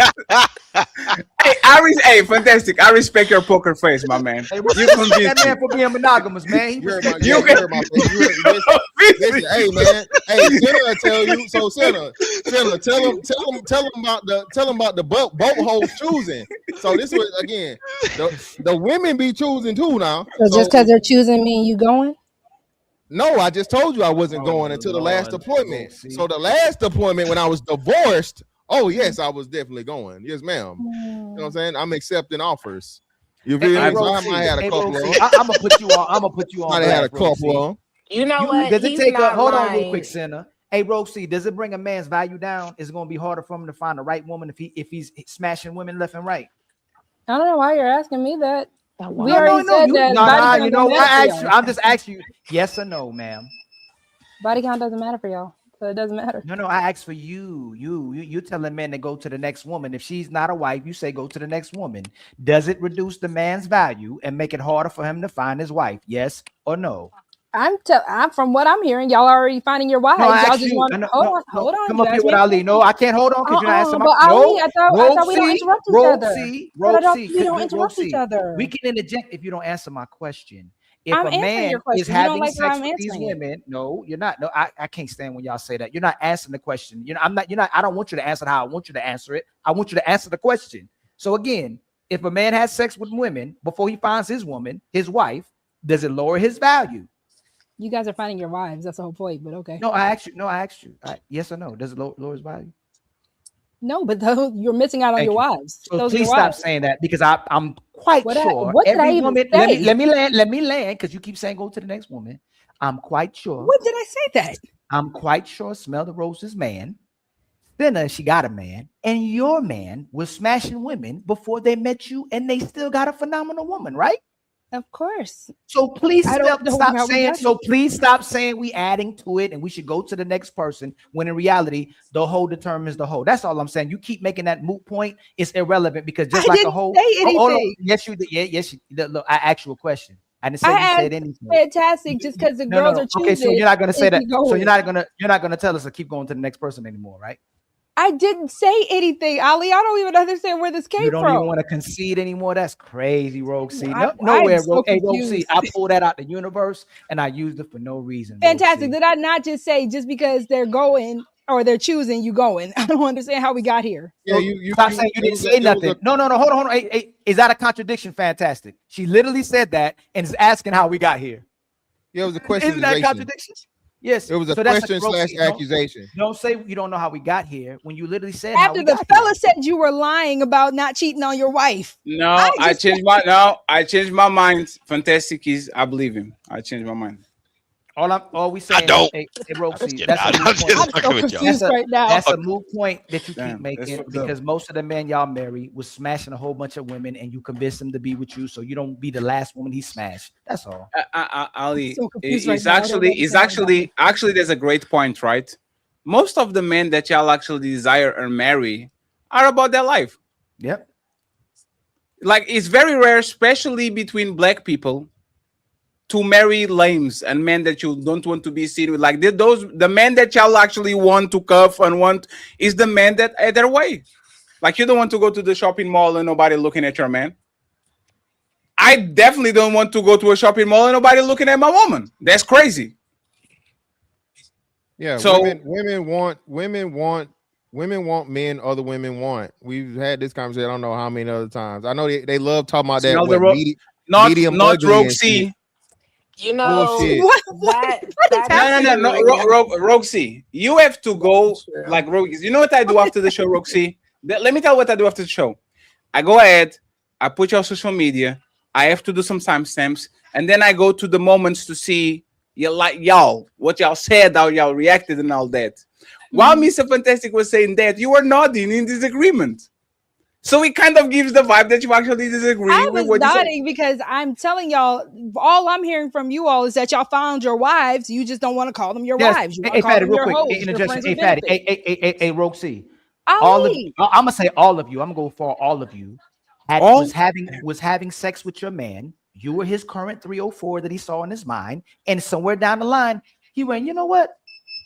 Hey, fantastic. I respect your poker face, my man. Hey, You respect convinced that man me. for being monogamous, man. He You heard respect my, you. yeah, you heard my face. You heard, listen, hey man, hey, Senna will tell you. So Senna, tell him about the boat hoes choosing. So this was again, the women be choosing too now. So So just because they're choosing me and you going? no, I just told you I wasn't Oh, going until the last Lord. appointment. See? So the last appointment when I was divorced, oh yes, I was definitely going. Yes, ma'am. You know what I'm saying? I'm accepting offers. You feel Hey, me? So I Roxy, might have had a couple Roxy, of them. I'm gonna put you on. I'm gonna put you on Might have had a blast, couple Roxy. of them. You know what? Does it He's take a not hold on real lying. quick, Senna? Hey, Roxy, does it bring a man's value down? Is it gonna be harder for him to find the right woman if he's smashing women left and right? I don't know why you're asking me that. We No, already said you that no, body no, count you don't know matter I for asked you. y'all. I'm just asking you, yes or no, ma'am. Body count doesn't matter for y'all, so it doesn't matter. No, I asked for you. You telling men to go to the next woman. If she's not a wife, you say go to the next woman. Does it reduce the man's value and make it harder for him to find his wife? Yes or no? I'm from what I'm hearing, y'all are already finding your wives. No, I y'all asked just you. want hold on. Come You up here asked me with a Ali. No, question. I can't hold on because you're not answering my. But Ali, No, I thought we don't interrupt each other. But we don't interrupt each other. We can interject if you don't answer my question. If I'm a answering your man is question. You don't having like how sex I'm with these answering it. women, no, you're not. No, I can't stand when y'all say that. You're not answering the question. You know, I'm not. You're not. I don't want you to answer it how I want you to answer it. I want you to answer the question. So again, if a man has sex with women before he finds his woman, his wife, does it lower his value? You guys are finding your wives. That's the whole point. But okay. No, I asked you. No, I asked you. Yes or no? Does it lower his value? No, but you're missing out on your wives. So Those are please your stop wives. saying that because I'm quite sure what did I every even woman. say? Let me land because you keep saying go to the next woman. I'm quite sure. When did I say that? I'm quite sure Smell the Roses man. Then she got a man, and your man was smashing women before they met you, and they still got a phenomenal woman, right? Of course. So please I don't know stop how we saying. got So here. please stop saying we adding to it, and we should go to the next person. When in reality, the whole determines the whole. That's all I'm saying. You keep making that moot point. It's irrelevant because just I like a didn't whole. say anything. Yes, you did. Yeah, yes. Look, I asked you a question. I didn't say I you said asked anything. fantastic just because the girls are choosing. Okay, so you're not gonna say is that. he So going? you're not gonna tell us to keep going to the next person anymore, right? I didn't say anything, Ali. I don't even understand where this came You don't from. even want to concede anymore. That's crazy, Roxy. I'm Nowhere, so Hey, Roxy, confused. I pulled that out the universe and I used it for no reason. Fantastic. Roxy. Did I not just say just because they're going or they're choosing, you going? I don't understand how we got here. Yeah, Stop saying you didn't say nothing. No, hold on. Hey, is that a contradiction? Fantastic. She literally said that and is asking how we got here. Yeah, it was a question. Isn't that a contradiction? Yes. It was a So that's question / accusation. Don't say you don't know how we got here when you literally said After how we the got fella here. said you were lying about not cheating on your wife. No, I changed my mind. Fantastic is I believe him. I changed my mind. All we saying, hey, Roxy, that's a moot point. I'm so confused right now. That's a moot point that you keep Damn, making fucked because most of the men y'all marry was smashing a whole bunch of women, and you convinced them to be with you, so you don't be the last woman he smashed. That's all. Ali, so confused it's right now. actually there's a great point, right? Most of the men that y'all actually desire or marry are about their life. Yep. Like it's very rare, especially between black people, to marry lames and men that you don't want to be seen with. Like the men that y'all actually want to cuff and want is the men that are their way. Like you don't want to go to the shopping mall and nobody looking at your man. I definitely don't want to go to a shopping mall and nobody looking at my woman. That's crazy. Yeah, So women want men other women want. We've had this conversation. I don't know how many other times. I know they love talking about that. Medium not ugly and Roxy. shit. You know Bullshit. No, Roxy. You have to go like Roxy. You know what I do after the show, Roxy? Let me tell you what I do after the show. I go ahead, I put your social media, I have to do some timestamps, and then I go to the moments to see what y'all said, how y'all reacted, and all that. While Mr. Fantastic was saying that, you were nodding in disagreement. So it kind of gives the vibe that you actually disagree I with was what you said. nodding because I'm telling y'all, all I'm hearing from you all is that y'all found your wives. You just don't want to call them your wives. You want to call them your hoes. Your friends with benefits. Hey, Roxy. Ali. I'm gonna say all of you. I'm gonna go for all of you. Was having sex with your man. You were his current 304 that he saw in his mind, and somewhere down the line, he went, you know what?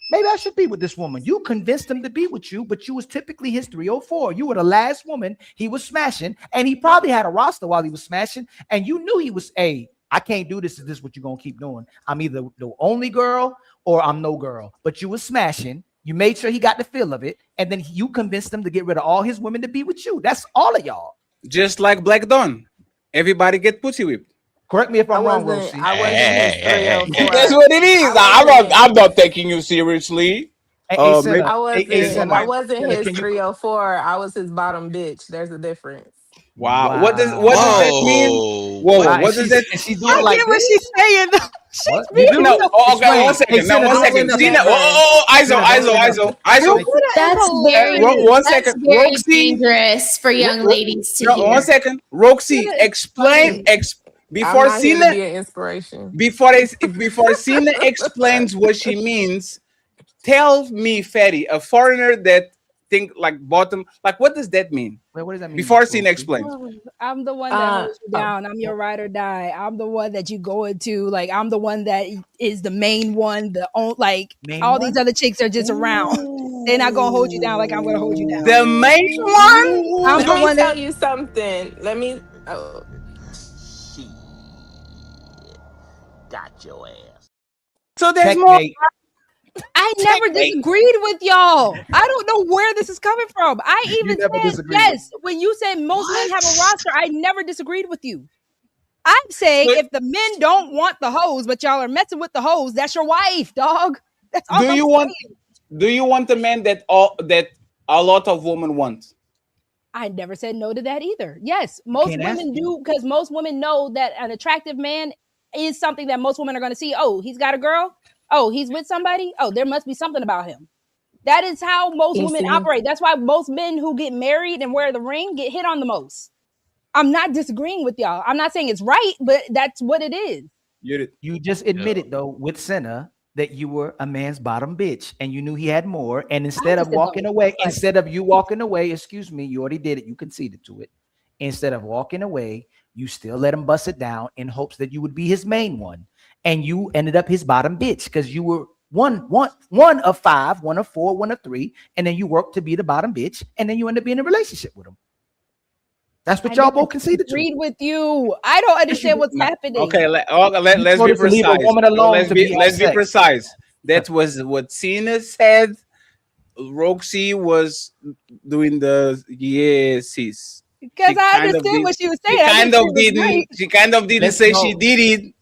maybe I should be with this woman. You convinced him to be with you, but you was typically his 304. You were the last woman he was smashing, and he probably had a roster while he was smashing, and you knew he was, hey, I can't do this. Is this what you're gonna keep doing? I'm either the only girl or I'm no girl. But you was smashing. You made sure he got the feel of it, and then you convinced him to get rid of all his women to be with you. That's all of y'all. Just like Black Dawn, everybody get pussy whipped. Correct me if I'm wrong, Rosie. I wasn't his 304. That's what it is. I'm not taking you seriously. Maybe, I Senna, wasn't Senna, his can you? 304. I was his bottom bitch. There's a difference. Wow. What does that mean? Whoa, Wow, what does that? She's doing it like what this? she's saying. She's What? being You do? No, okay, one second. Hey, No, Senna, one don't second. say Tina, nothing. ISO. That's very, One that's second. very Roxy. dangerous for young ladies to No, hear. 1 second. Roxy, explain. I'm Before not here to Cena, be an inspiration. before Cena explains what she means, tell me, Fatty, a foreigner that think like bottom, like what does that mean? Wait, what does that mean? Before Cena explains. I'm the one that holds you down. I'm your ride or die. I'm the one that you go into. Like, I'm the one that is the main one. Main all one? these other chicks are just around. They're not gonna hold you down like I'm gonna hold you down. The main one? I'm the Let me one tell that. you something. Let me. Got your ass. So there's more. I never disagreed with y'all. I don't know where this is coming from. I even never said disagreed yes when you said most men have a roster. I never disagreed with you. I'm saying if the men don't want the hoes, but y'all are messing with the hoes, that's your wife, dog. That's all Do I'm you saying. want a man that a lot of women want? I never said no to that either. Yes, most can't ask women do, because most women know that an attractive man is something that most women are going to see. Oh, he's got a girl. Oh, he's with somebody. Oh, there must be something about him. That is how most women operate. That's why most men who get married and wear the ring get hit on the most. I'm not disagreeing with y'all. I'm not saying it's right, but that's what it is. You just admitted though with Senna that you were a man's bottom bitch and you knew he had more. And instead of walking away, excuse me, you already did it. You conceded to it. Instead of walking away, you still let him bust it down in hopes that you would be his main one. And you ended up his bottom bitch because you were one of five, one of four, one of three, and then you worked to be the bottom bitch, and then you end up being in a relationship with him. That's what y'all both conceded to. Agreed with you. I don't understand what's happening. Okay, let's be precise. Let's be precise. That was what Cena said. Roxy was doing the yeses. Because I understood what she was saying. She kind of didn't say she did it.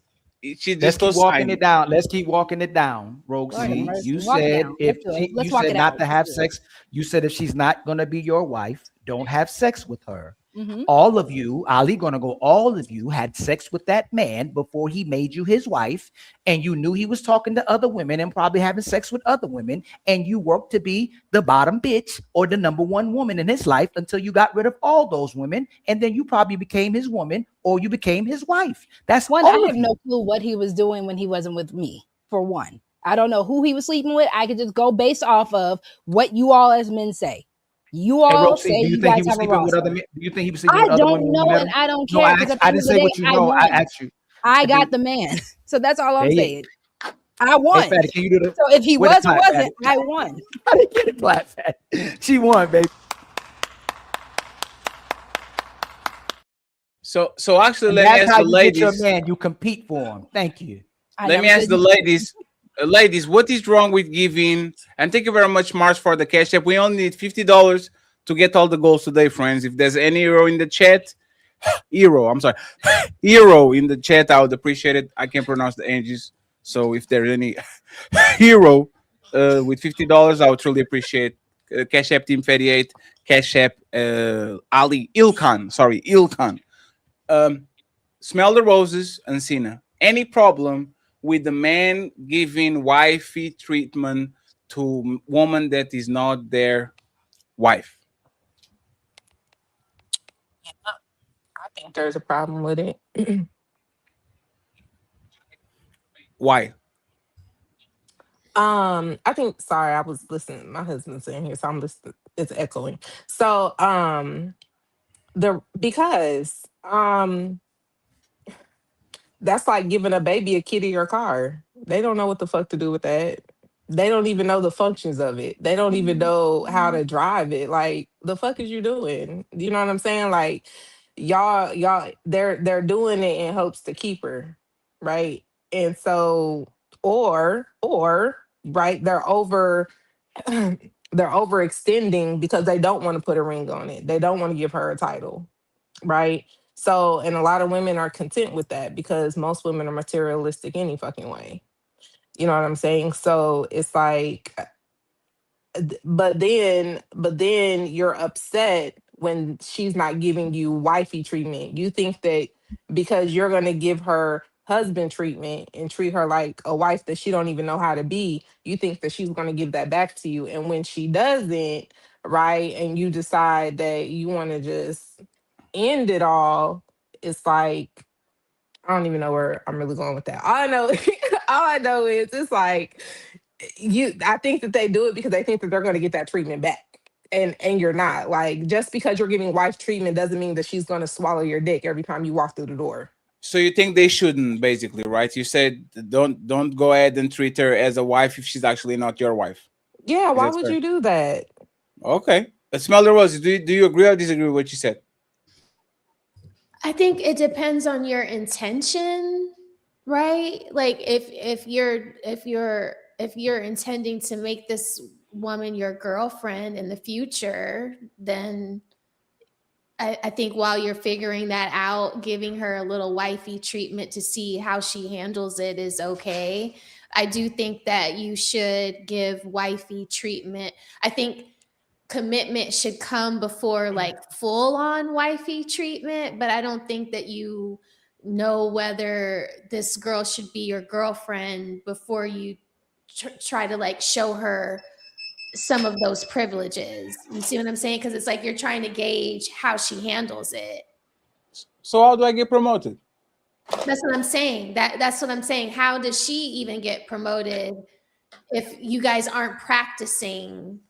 She just keep walking it down. Let's keep walking it down, Roxy. You said you said not to have sex. You said if she's not gonna be your wife, don't have sex with her. Mm-hmm. All of you, Ali gonna go, all of you had sex with that man before he made you his wife, and you knew he was talking to other women and probably having sex with other women, and you worked to be the bottom bitch or the number one woman in his life until you got rid of all those women, and then you probably became his woman or you became his wife. That's one. all I have no clue what he was doing when he wasn't with me, for one. I don't know who he was sleeping with. I could just go based off of what you all as men say. You all Roxy, say you guys have a roster. Do you think he was sleeping with other women? I don't know, and I don't care. No, I didn't say what you know. I asked you. I got the man, so that's all I'm saying. I won. Hey, Fatty, can you do the, so if he was or wasn't, I won. I didn't get it, Black Fat. She won, baby. So actually, and let me ask the ladies. Get your man, you compete for him. Thank you. Let me ask the ladies. Ladies, what is wrong with giving? And thank you very much, Mars, for the cash app. We only need $50 to get all the goals today, friends. If there's any hero in the chat, hero in the chat, I would appreciate it. I can't pronounce the Anges, so if there's any hero with $50, I would truly appreciate. Cash app Team 38, Cash app Ali Ilkan. Smell the Roses and Cena. Any problem with the man giving wifey treatment to woman that is not their wife? I think there's a problem with it. Why? I think. Sorry, I was listening. My husband's in here, so I'm listening. It's echoing. So, because that's like giving a baby a kitty or car. They don't know what the fuck to do with that. they don't even know the functions of it. They don't even know how to drive it. Like, the fuck is you doing? You know what I'm saying? Like, y'all, they're doing it in hopes to keep her, right? And so, or right, they're overextending because they don't want to put a ring on it. They don't want to give her a title, right? So, and a lot of women are content with that because most women are materialistic any fucking way. You know what I'm saying? So it's like, but then you're upset when she's not giving you wifey treatment. You think that because you're going to give her husband treatment and treat her like a wife that she don't even know how to be, you think that she's going to give that back to you. And when she doesn't, right, and you decide that you want to just end it all, it's like, I don't even know where I'm really going with that. All I know, all I know is it's like, I think that they do it because they think that they're going to get that treatment back. And you're not. Like, just because you're giving wife treatment doesn't mean that she's going to swallow your dick every time you walk through the door. So you think they shouldn't, basically, right? You said don't go ahead and treat her as a wife if she's actually not your wife. Yeah, Is why that would fair? you do that? Okay. Smell the roses. Do you agree or disagree with what you said? I think it depends on your intention, right? Like if you're intending to make this woman your girlfriend in the future, then I think while you're figuring that out, giving her a little wifey treatment to see how she handles it is okay. I do think that you should give wifey treatment. I think commitment should come before like full on wifey treatment, but I don't think that you know whether this girl should be your girlfriend before you try to like show her some of those privileges. You see what I'm saying? Because it's like you're trying to gauge how she handles it. So how do I get promoted? That's what I'm saying. That's what I'm saying. How does she even get promoted if you guys aren't practicing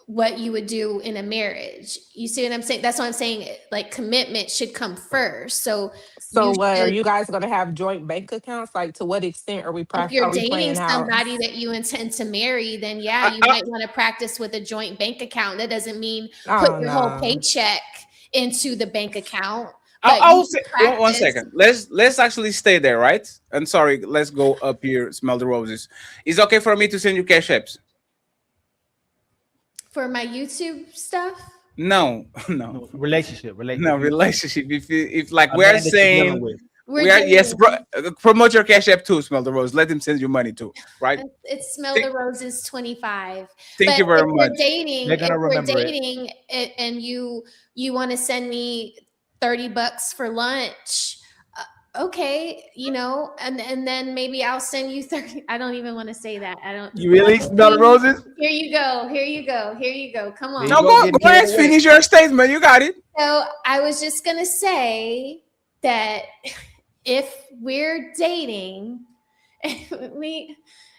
what you would do in a marriage? You see what I'm saying? That's what I'm saying. Like commitment should come first. So So you what, are should, you guys going to have joint bank accounts? Like, to what extent are we if you're are we dating playing house? somebody that you intend to marry, then yeah, you might want to practice with a joint bank account. That doesn't mean put Oh your whole no. paycheck into the bank account, but I you will should say one practice. second. Let's actually stay there, right? And sorry, let's go up here. Smell the roses. It's okay for me to send you cash apps? For my YouTube stuff? No, no, Relationship. no relationship. If like A we are man that you're saying, dealing with. We're we are, yes, dating. promote your cash app too. Smell the rose. Let him send you money too, right? It's Smell Thank, the Roses 25. thank But you very much. They're if gonna we're remember it. dating and you want to send me $30 for lunch, okay, and then maybe I'll send you 30. I don't even want to say that. I don't. You really smell the roses? Here you go. Here you go. Here you go. Come There on. you No, go, go getting ahead. carried away. Finish your statement. You got it. So I was just gonna say that if we're dating, we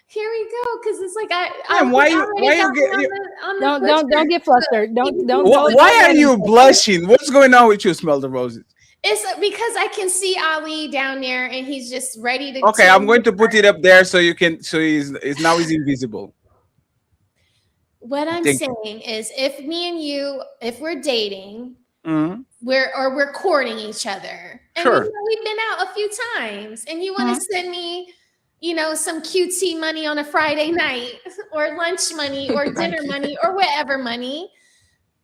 here we go, because it's like I Man, was why already you talking get you, on the Don't pusher. get flustered. why are let him you say it. blushing? What's going on with you? Smell the roses. It's because I can see Ali down there and he's just ready to Okay, tear I'm me going to put it apart. up there so you can. So he's now he's invisible. What I'm Thank you. saying is if me and you, if we're dating, Mhm. we're courting each other, and Sure. we've been out a few times, and you want to Mhm. send me some QT money on a Friday night, or lunch money, or dinner Thank you. money, or whatever money,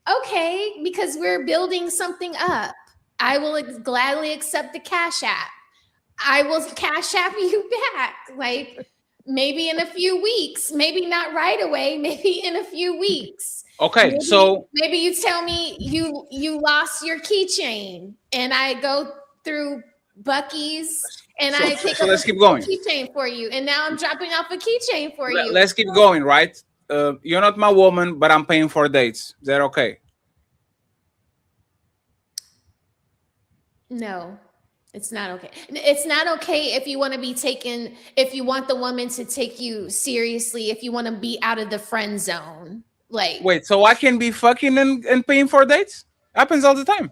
okay, because we're building something up. I will gladly accept the cash app. I will cash app you back, like maybe in a few weeks, maybe not right away, maybe in a few weeks. Okay, Maybe so maybe you tell me you lost your keychain, and I go through Bucky's and so I pick so up let's keep going. a keychain for you, and now I'm dropping off a keychain for you. Let's keep going, right? You're not my woman, but I'm paying for dates. Is that okay? No, it's not okay. It's not okay if you want to be taken, if you want the woman to take you seriously, if you want to be out of the friend zone. Like, Wait, so I can be fucking and paying for dates? Happens all the time.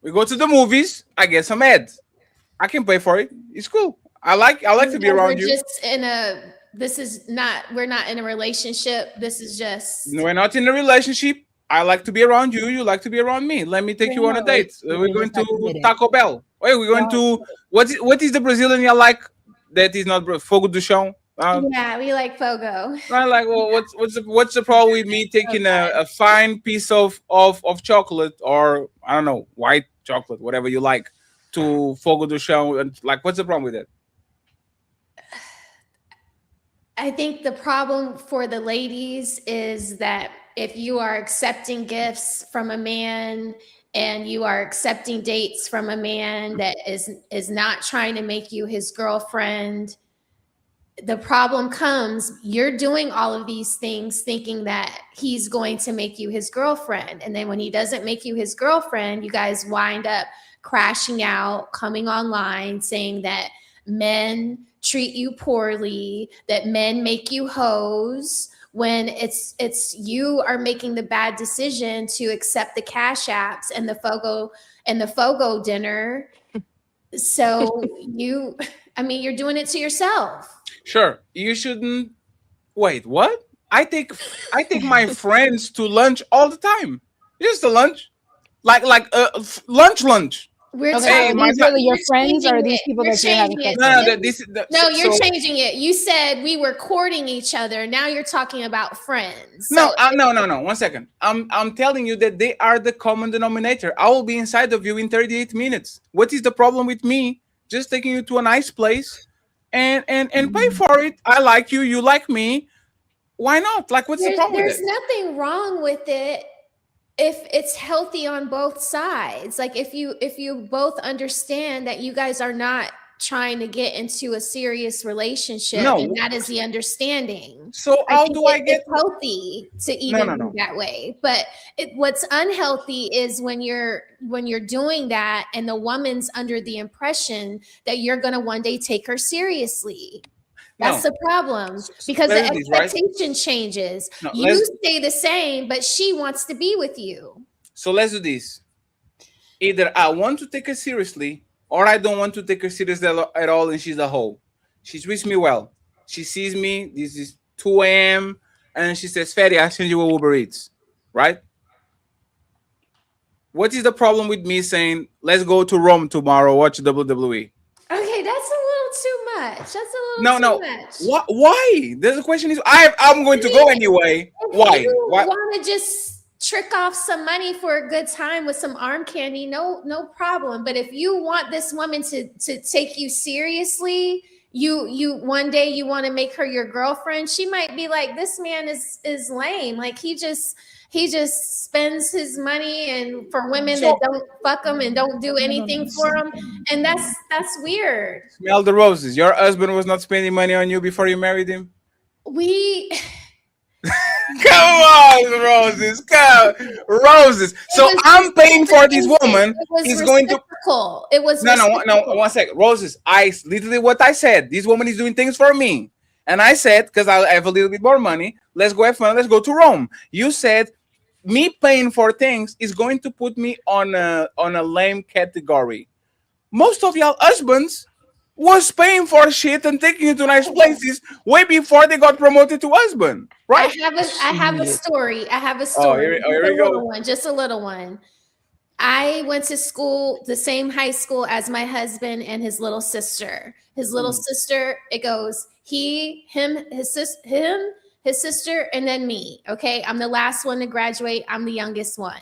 We go to the movies. I get some ads. I can pay for it. It's cool. I like to be we're around you. just in a we're not in a relationship. This is just. We're not in a relationship. I like to be around you. You like to be around me. Let me take you on a date. We're going to Taco Bell. Wait, we're going to what is the Brazilian you like that is not Fogo do Chão? Yeah, we like Fogo. Right, like, well, what's the problem with me taking a fine piece of chocolate, or I don't know, white chocolate, whatever you like, to Fogo do Chão, and like, what's the problem with it? I think the problem for the ladies is that if you are accepting gifts from a man and you are accepting dates from a man that is not trying to make you his girlfriend, the problem comes, you're doing all of these things thinking that he's going to make you his girlfriend. And then when he doesn't make you his girlfriend, you guys wind up crashing out, coming online saying that men treat you poorly, that men make you hoes, when it's you are making the bad decision to accept the cash apps and the Fogo dinner. So you're doing it to yourself. Sure, you shouldn't. Wait, what? I take my friends to lunch all the time. Just a lunch, like lunch. We're okay, are these really your friends, or are these people that you're having sex with? No, you're changing it. You said we were courting each other. Now you're talking about friends. No, no. 1 second. I'm telling you that they are the common denominator. I will be inside of you in 38 minutes. What is the problem with me just taking you to a nice place and pay for it? I like you, you like me. Why not? Like, what's the problem with it? There's nothing wrong with it if it's healthy on both sides. Like if you both understand that you guys are not trying to get into a serious relationship, and that is the understanding. So how do I get healthy to even be that way? But what's unhealthy is when you're doing that and the woman's under the impression that you're going to one day take her seriously. That's the problem, because the expectation changes. You stay the same, but she wants to be with you. So let's do this. Either I want to take her seriously, or I don't want to take her seriously at all, and she's a hoe. She treats me well. She sees me, this is 2 a.m., and she says, Ferry, I send you a Uber Eats, right? What is the problem with me saying, let's go to Rome tomorrow, watch WWE? Okay, that's a little too much. That's a little too much. Why? The question is, I'm going to go anyway. Why? You want to just trick off some money for a good time with some arm candy, no problem. But if you want this woman to take you seriously, you one day you want to make her your girlfriend, she might be like, this man is lame. Like he just spends his money and for women that don't fuck him and don't do anything for him, and that's weird. Smell the roses. Your husband was not spending money on you before you married him? Come on, roses. Come, roses. So I'm paying for this woman. He's going to. It was no. 1 second, roses. Literally what I said. This woman is doing things for me, and I said, because I have a little bit more money, let's go have fun. Let's go to Rome. You said me paying for things is going to put me on a lame category. Most of y'all husbands was paying for shit and taking you to nice places way before they got promoted to husband, right? I have a story. Oh, here we go. Just a little one. I went to school, the same high school as my husband and his little sister. His little sister, it goes his sister, and then me. Okay, I'm the last one to graduate. I'm the youngest one.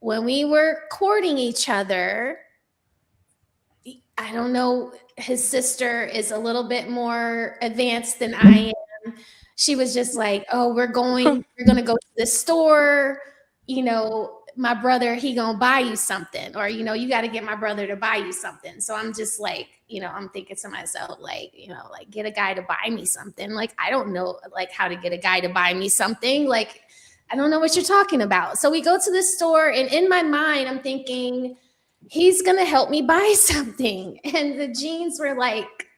When we were courting each other, I don't know, his sister is a little bit more advanced than I am. She was just like, oh, we're going to go to the store. You know, my brother, he gonna buy you something, or, you know, you got to get my brother to buy you something. So I'm just like, you know, I'm thinking to myself, like, you know, like, get a guy to buy me something. Like, I don't know, like, how to get a guy to buy me something. Like, I don't know what you're talking about. So we go to the store, and in my mind, I'm thinking, he's going to help me buy something. And the jeans were like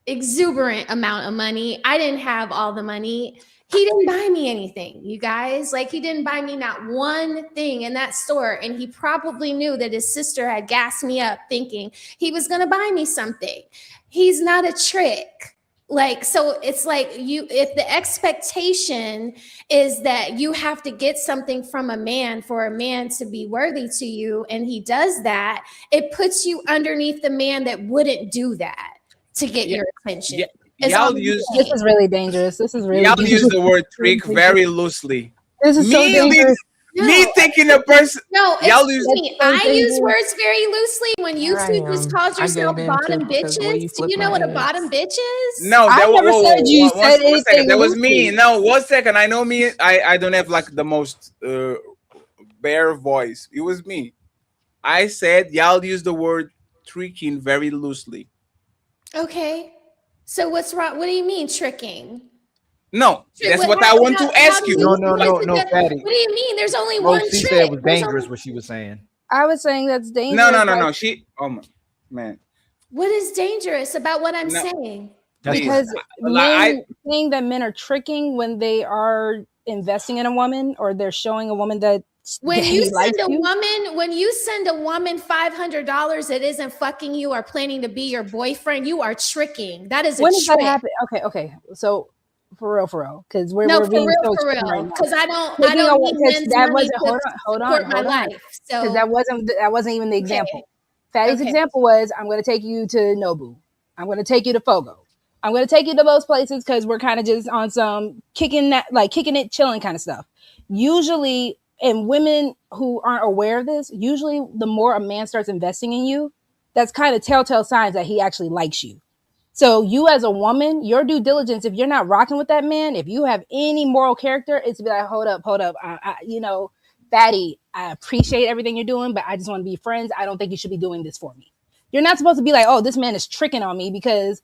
exuberant amount of money. I didn't have all the money. He didn't buy me anything, you guys. Like, he didn't buy me not one thing in that store. And he probably knew that his sister had gassed me up thinking he was going to buy me something. He's not a trick. Like, so it's like if the expectation is that you have to get something from a man for a man to be worthy to you, and he does that, it puts you underneath the man that wouldn't do that to get your attention. Y'all use This is really dangerous. This is really y'all dangerous. use the word trick very loosely. This is so dangerous. Me thinking a person. No, y'all excuse use me. I use words very loosely. When you two just called I yourself gave in too bottom because the way you bitches, do flip you know my what a eggs. bottom bitch is? No, I that never said you said one second. anything That was me. loosely. No, 1 second. I know me. I don't have like the most bare voice. It was me. I said y'all use the word tricking very loosely. Okay. So what's wrong? What do you mean tricking? No, that's what I want to ask you. No, What Fatty. do you mean? There's only Rose one C trick. said it was There's dangerous only- what she was saying. I was saying that's dangerous. No. She. Oh my man. What is dangerous about what I'm saying? Because I men saying that men are tricking when they are investing in a woman, or they're showing a woman that When he you likes send a you. woman, $500 that isn't fucking you or planning to be your boyfriend, you are tricking. That is a When does trick. that happen? Okay. So for real, because we're No, for being so real, extreme right now. because I don't Taking a- need because men's that money wasn't. to Hold support my on. life. Because So that wasn't even the example. Fatty's Okay. example was, I'm going to take you to Nobu. I'm going to take you to Fogo. I'm going to take you to those places because we're kind of just on some kicking it, chilling kind of stuff. Usually, and women who aren't aware of this, usually the more a man starts investing in you, that's kind of telltale signs that he actually likes you. So you as a woman, your due diligence, if you're not rocking with that man, if you have any moral character, it's to be like, hold up. Fatty, I appreciate everything you're doing, but I just want to be friends. I don't think you should be doing this for me. You're not supposed to be like, oh, this man is tricking on me, because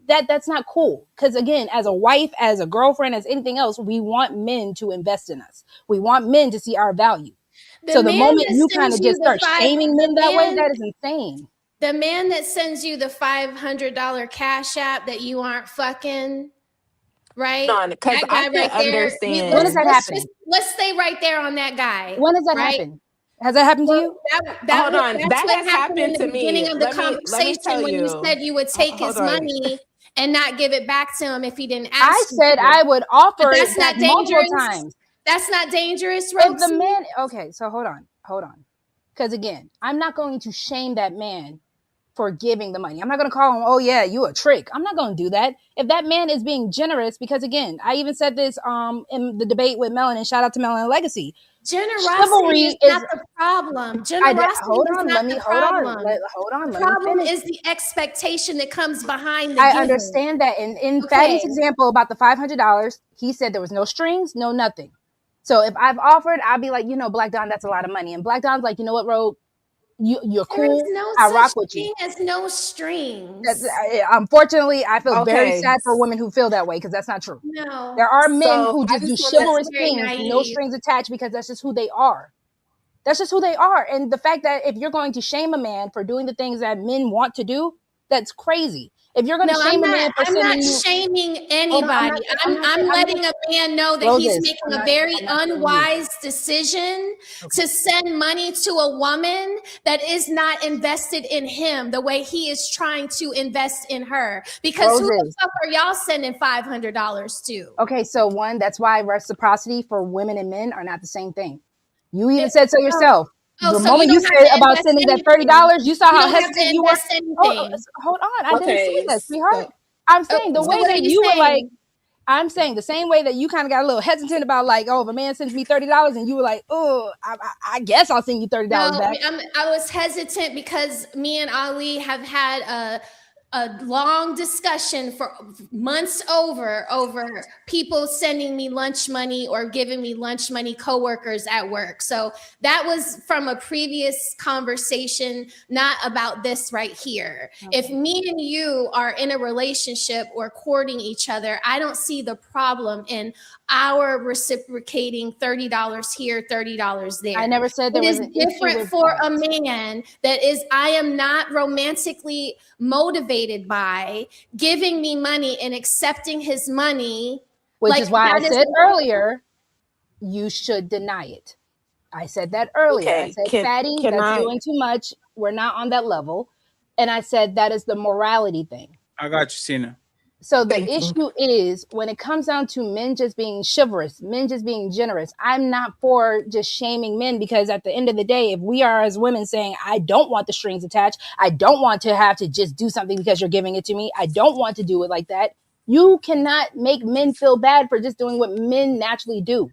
that's not cool. Because again, as a wife, as a girlfriend, as anything else, we want men to invest in us. We want men to see our value. So the man moment that you kind sends of you just the start shaming men that way, that is insane. The man that sends you the $500 cash app that you aren't fucking, right? Hold on, 'cause That I guy can right there. understand. When is that happening? Let's stay right there on that guy. When does that right? happen? Has that happened to you? Hold on, That's that what has happened in happened the to me. beginning of the Let me conversation tell when you said you would take his Hold on. money and not give it back to him if he didn't ask I you said to. I would offer But it that's back not multiple dangerous. times. That's not dangerous, If the Rosie? man, okay, so hold on. Because again, I'm not going to shame that man for giving the money. I'm not going to call him, oh yeah, you a trick. I'm not going to do that. If that man is being generous, because again, I even said this in the debate with Melon, and shout out to Melon and Legacy. Generosity is not the problem. Generosity is not the problem. The problem is the expectation that comes behind the I giving. understand that. And in Okay. Fatty's example about the $500, he said there was no strings, no nothing. So if I've offered, I'll be like, Black Don, that's a lot of money. And Black Don's like, you know what, Rogue? You're There is cool. no I such rock with you. thing as no strings. Unfortunately, I feel very Okay. sad for women who feel that way, because that's not true. No. There are men So, who I just do just wanna- chivalrous That's very things, no naive. strings attached, because that's just who they are. That's just who they are. And the fact that if you're going to shame a man for doing the things that men want to do, that's crazy. If you're going to No, shame a man for I'm not sending you, shaming Hold on, anybody. I'm letting a man know that he's Roses, making I'm a not- very I'm not saying you. unwise decision to send money to a woman that is not invested in him the way he is trying to invest in her. Because who the Roses. fuck are y'all sending $500 to? Okay, so one, that's why reciprocity for women and men are not the same thing. You even said so yourself. Oh, The so moment you you don't have said to about invest sending that anything. $30, you saw You how don't have hesitant to you were. invest anything. Hold on, I didn't say that, so- sweetheart. I'm saying the so way what that are you you were like, saying? I'm saying the same way that you kind of got a little hesitant about, like, oh, if a man sends me $30, and you were like, oh, I guess I'll send you $30 No, back. I was hesitant because me and Ali have had a long discussion for months over people sending me lunch money or giving me lunch money, coworkers at work. So that was from a previous conversation, not about this right here. Okay. If me and you are in a relationship or courting each other, I don't see the problem in our reciprocating $30 here, $30 there. I never said there It was is an issue different with for that. a man that is, I am not romantically motivated by giving me money and accepting his money. Which like is why I that is said earlier, you should deny it. I said that earlier. I Okay, said, Fatty, can that's I- doing too much. We're not on that level. And I said that is the morality thing. I got you, Cena. So the issue is when it comes down to men just being chivalrous, men just being generous. I'm not for just shaming men, because at the end of the day, if we are as women saying, I don't want the strings attached, I don't want to have to just do something because you're giving it to me, I don't want to do it like that. You cannot make men feel bad for just doing what men naturally do.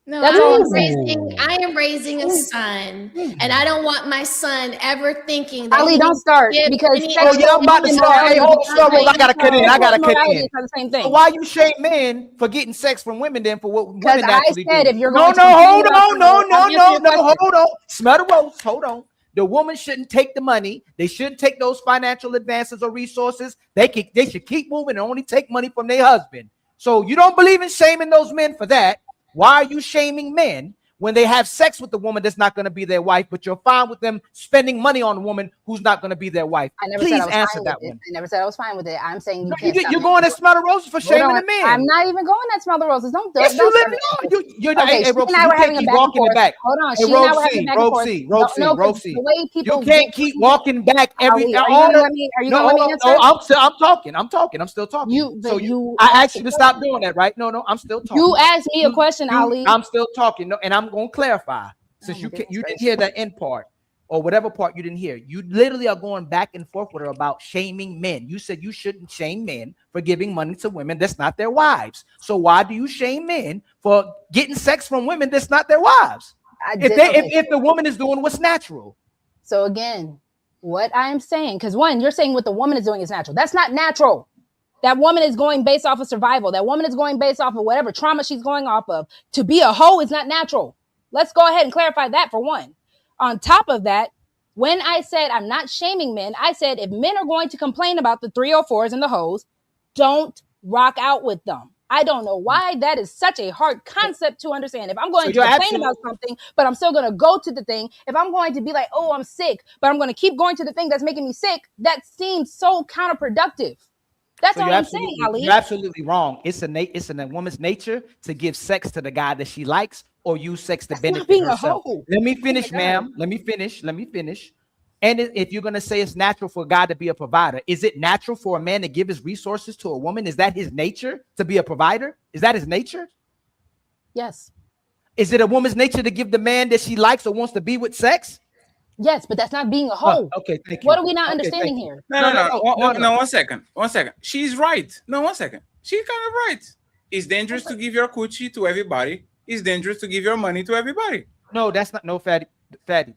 No, That's all I'm saying. I am raising a son, and I don't want my son ever thinking that Ali, he don't needs to start, give because any Oh yeah, I'm about to start. Hey, hold on, Rose, I gotta cut in. I gotta cut in. The same thing. So why you shame men for getting sex from women then for what Because women I actually said do? if you're No, going to hold complain on, about no, something, I'm answering your question. hold on. Smell the rose. Hold on. The woman shouldn't take the money. They shouldn't take those financial advances or resources. They should keep moving and only take money from their husband. So you don't believe in shaming those men for that. Why are you shaming men when they have sex with the woman that's not going to be their wife, but you're fine with them spending money on a woman who's not going to be their wife? I never Please said I was answer fine that with it. one. I never said I was fine with it. I'm saying No, can't stop you're me. going to smell the roses for Hold shaming on. the men. I'm not even going to smell the roses. Don't Yes, you don't literally start are. me. You're not, Okay, hey, she Roxy, and I you were can't having a keep back and walking it forth. back. Hold on, Hey, she and I were having a back and forth. Roxy, No, because the way you people can't get keep clean, walking back every. Ali, are you All gonna the, let me? Are you no, gonna let me hold answer? on, no, I'm talking. I'm still talking. So you I asked asked a you to stop question. doing that, right? No, I'm still talking. You asked me a question, Ali. I'm still talking, no, and I'm going to clarify since you goodness didn't gracious. hear that end part or whatever part you didn't hear. You literally are going back and forth with her about shaming men. You said you shouldn't shame men for giving money to women that's not their wives. So why do you shame men for getting sex from women that's not their wives? If the woman is doing what's natural. So again, what I am saying, because one, you're saying what the woman is doing is natural. That's not natural. That woman is going based off of survival. That woman is going based off of whatever trauma she's going off of. To be a hoe is not natural. Let's go ahead and clarify that for one. On top of that, when I said I'm not shaming men, I said if men are going to complain about the 304s and the hoes, don't rock out with them. I don't know why that is such a hard concept to understand. If I'm going to complain about something, but I'm still going to go to the thing, if I'm going to be like, oh, I'm sick, but I'm going to keep going to the thing that's making me sick, that seems so counterproductive. That's all I'm saying, Ali. You're absolutely wrong. It's in a woman's nature to give sex to the guy that she likes or use sex to benefit being a herself. hoe. Let me finish, God. ma'am. Let me finish. And if you're going to say it's natural for a guy to be a provider, is it natural for a man to give his resources to a woman? Is that his nature to be a provider? Is that his nature? Yes. Is it a woman's nature to give the man that she likes or wants to be with sex? Yes, but that's not being a hoe. Okay, thank you. What are we not understanding here? No, 1 second. 1 second. She's right. No, 1 second. She's kind of right. It's dangerous to give your coochie to everybody. It's dangerous to give your money to everybody. No, that's not fatty.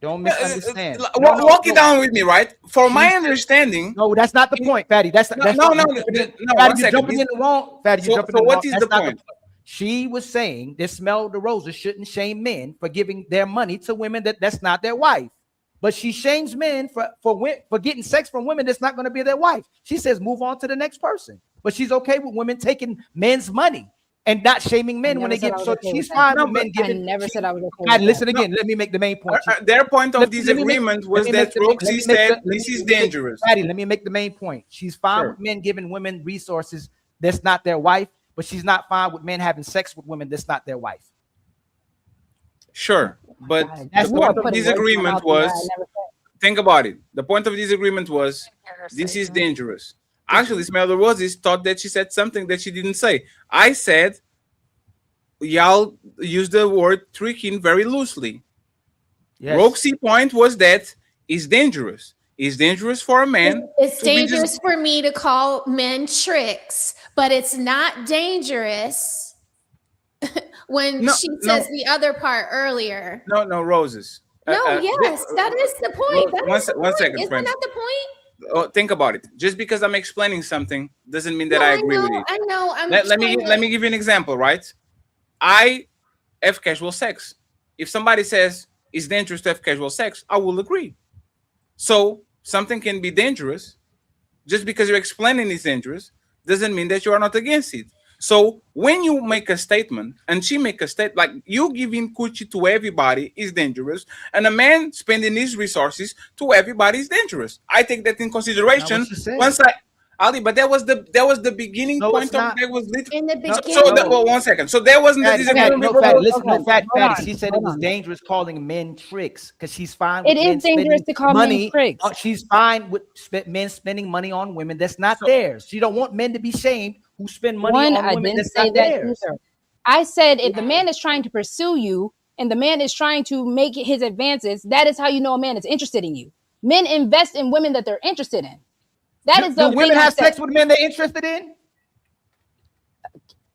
Don't misunderstand. Walk it down with me, right? For my understanding. No, that's not the point, Fatty. That's no. Fatty, you're jumping in the wrong. Fatty, you're jumping in the wrong. What is the point? She was saying this Smell the Roses shouldn't shame men for giving their money to women that's not their wife. But she shames men for getting sex from women that's not going to be their wife. She says move on to the next person. But she's okay with women taking men's money and not shaming men when they give. So she's fine with men giving. I never said I was okay. And listen again. Let me make the main point. Their point of disagreement was that Roxy said this is dangerous. Patty, let me make the main point. She's fine with men giving women resources that's not their wife, but she's not fine with men having sex with women that's not their wife. Sure, but the point of disagreement was, think about it. The point of disagreement was, this is dangerous. Actually, Smell the Roses thought that she said something that she didn't say. I said, y'all use the word tricking very loosely. Yes. Roxy's point was that it's dangerous. It's dangerous for a man. It's dangerous for me to call men tricks, but it's not dangerous when she says the other part earlier. No, Roses. Yes, that is the point. One second, Isn't friends. that the point? Oh, think about it. Just because I'm explaining something doesn't mean that I agree with it. I know. Let me give you an example, right? I have casual sex. If somebody says it's dangerous to have casual sex, I will agree. So something can be dangerous just because you're explaining it's dangerous doesn't mean that you are not against it. So when you make a statement and she make a statement, like you giving coochie to everybody is dangerous, and a man spending his resources to everybody is dangerous. I take that in consideration. Ali, but that was the beginning No, point it's of not. that was lit. In the No, So beginning. well, 1 second. So there wasn't the Fatty, disagreement no, before. Fatty, listen, no, Okay, Fatty. hold She on, said it hold was on. dangerous calling men tricks because she's fine It with is men dangerous spending to call men money. tricks. She's fine with men spending money on women that's not So theirs. She don't want men to be shamed who spend money One, on I women didn't that's say not that theirs. either. I said if the man is trying to pursue you and the man is trying to make his advances, that is how you know a man is interested in you. Men invest in women that they're interested in. That is Do the thing women I have said. sex with men they're interested in?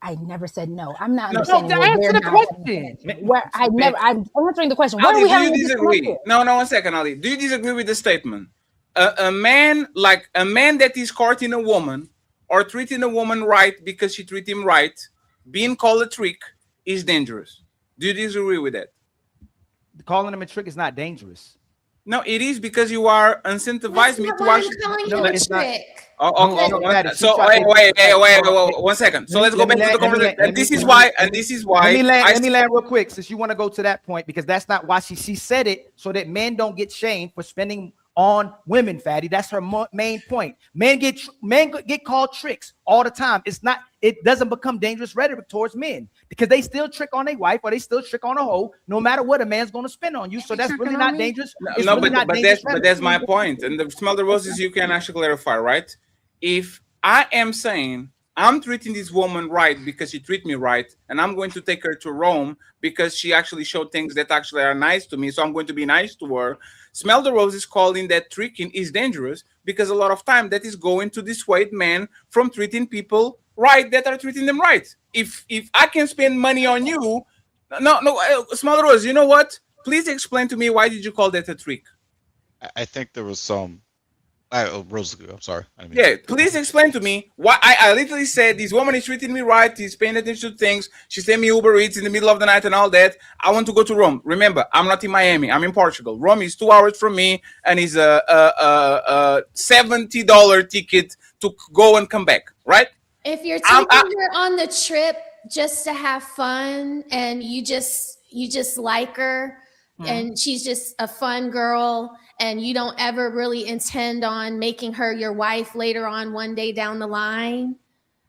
I never said no. I'm not No, understanding to where answer we're the not. question. Where I never. I'm answering the question. Where are Ali, we do you having a disconnect disagree? here? No, 1 second, Ali. Do you disagree with the statement? A man that is courting a woman or treating a woman right because she treat him right, being called a trick, is dangerous. Do you disagree with that? Calling him a trick is not dangerous. No, it is because you are That's incentivized me not to why I'm actually. calling No, him a it's not. trick. Oh, No, Fatty, she so tried. wait, Let 1 second. So let's go me back to the land. conversation. And this is Let why me land. I Let me land real quick, since you want to go to that point, because that's not why she said it, so that men don't get shamed for spending on women, Fatty. That's her main point. Men get called tricks all the time. It doesn't become dangerous rhetoric towards men because they still trick on their wife or they still trick on a hoe, no matter what a man's going to spend on you. So that's really not dangerous. It's no, really not but dangerous. that's my point. And the smell the roses, you can actually clarify, right? If I am saying I'm treating this woman right because she treat me right, and I'm going to take her to Rome because she actually showed things that actually are nice to me, so I'm going to be nice to her. Smell the roses calling that tricking is dangerous because a lot of time that is going to dissuade men from treating people right that are treating them right. If I can spend money on you, Smell the roses, you know what? Please explain to me why did you call that a trick? I think there was some. Rose, I'm sorry. Yeah, please explain to me why. I literally said this woman is treating me right. She's paying attention to things. She sent me Uber Eats in the middle of the night and all that. I want to go to Rome. Remember, I'm not in Miami. I'm in Portugal. Rome is 2 hours from me, and is a $70 ticket to go and come back. Right? If you're taking her on the trip just to have fun and you just like her and she's just a fun girl and you don't ever really intend on making her your wife later on one day down the line,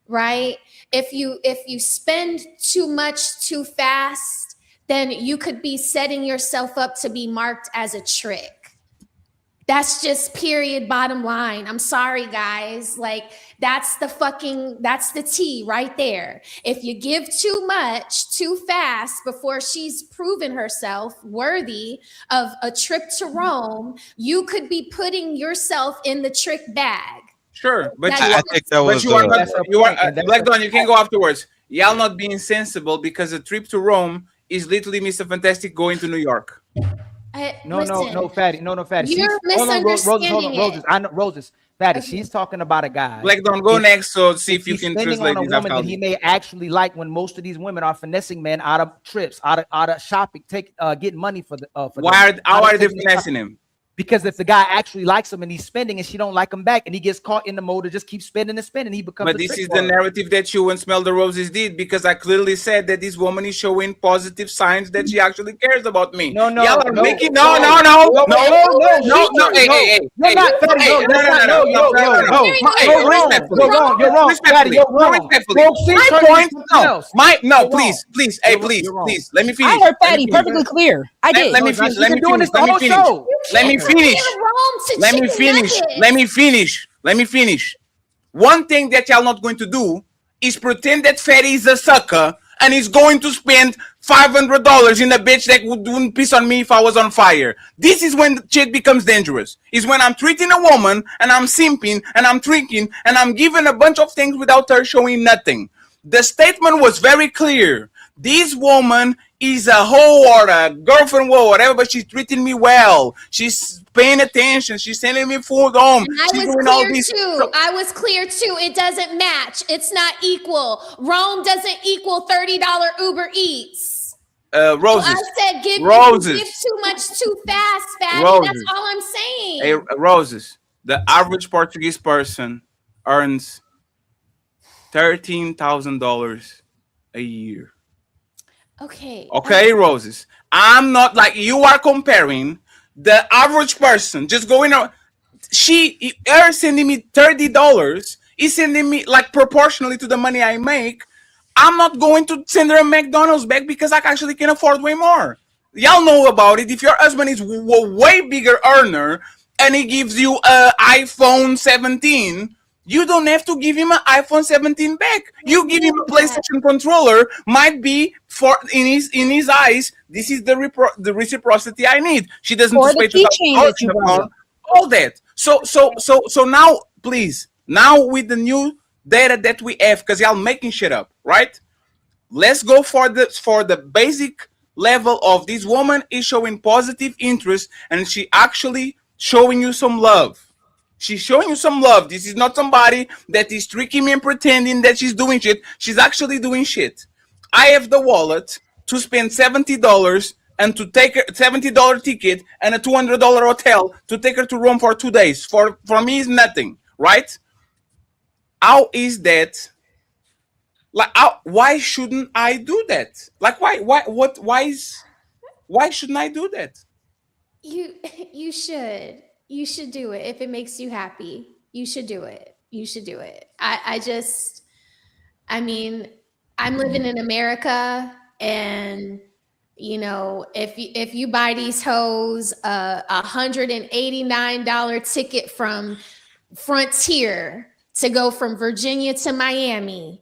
right? If you spend too much too fast, then you could be setting yourself up to be marked as a trick. That's just period bottom line. I'm sorry, guys. Like that's the tea right there. If you give too much too fast before she's proven herself worthy of a trip to Rome, you could be putting yourself in the trick bag. Sure, but I think that was. you are not. You are Black Dawn. You can go afterwards. Y'all not being sensible because a trip to Rome is literally Mr. Fantastic going to New York. No, Fatty. No, Fatty. You're misunderstanding Roses. I know Roses. Fatty. Okay. She's talking about a guy. Black, don't go next. So see if you can translate on a woman that he may actually like. When most of these women are finessing men out of trips, out of shopping, getting money for the. How are they finessing him? Because if the guy actually likes him and he's spending and she don't like him back and he gets caught in the mode to just keep spending and spending, he becomes. But this is the narrative that you and Smell the Roses did, because I clearly said that this woman is showing positive signs that she actually cares about me. No. Hey. You're not. You're wrong. Please. Hey, please. Let me finish. I heard Fatty perfectly clear. I did. Let me finish. Let me finish. One thing that y'all not going to do is pretend that Fatty is a sucker and is going to spend $500 in a bitch that wouldn't piss on me if I was on fire. This is when the shit becomes dangerous. Is when I'm treating a woman and I'm simping and I'm drinking and I'm giving a bunch of things without her showing nothing. The statement was very clear. This woman is a hoe or a girlfriend or whatever, but she's treating me well. She's paying attention. She's sending me food home. I was clear too. It doesn't match. It's not equal. Rome doesn't equal $30 Uber Eats. Roses. So I said give too much too fast, Fatty. That's all I'm saying. Hey, Roses. The average Portuguese person earns $13,000 a year. Okay, Roses. I'm not like you are comparing the average person just going out. Her sending me $30 is sending me like proportionally to the money I make, I'm not going to send her a McDonald's bag because I actually can afford way more. Y'all know about it. If your husband is way bigger earner and he gives you a iPhone 17, you don't have to give him an iPhone 17 back. You give him a PlayStation controller. Might be for in his eyes. This is the reciprocity I need. She doesn't Or just the pay keychain $2,000 that you in the brought. phone. All that. So now, please, now with the new data that we have, because y'all making shit up, right? Let's go for the basic level of this woman is showing positive interest and she actually showing you some love. She's showing you some love. This is not somebody that is tricking me and pretending that she's doing shit. She's actually doing shit. I have the wallet to spend $70 and to take a $70 ticket and a $200 hotel to take her to Rome for 2 days. For me, is nothing, right? How is that? Like, why shouldn't I do that? Like, why shouldn't I do that? You should do it if it makes you happy. You should do it. You should do it. I mean, I'm living in America, and if you buy these hoes a $189 ticket from Frontier to go from Virginia to Miami,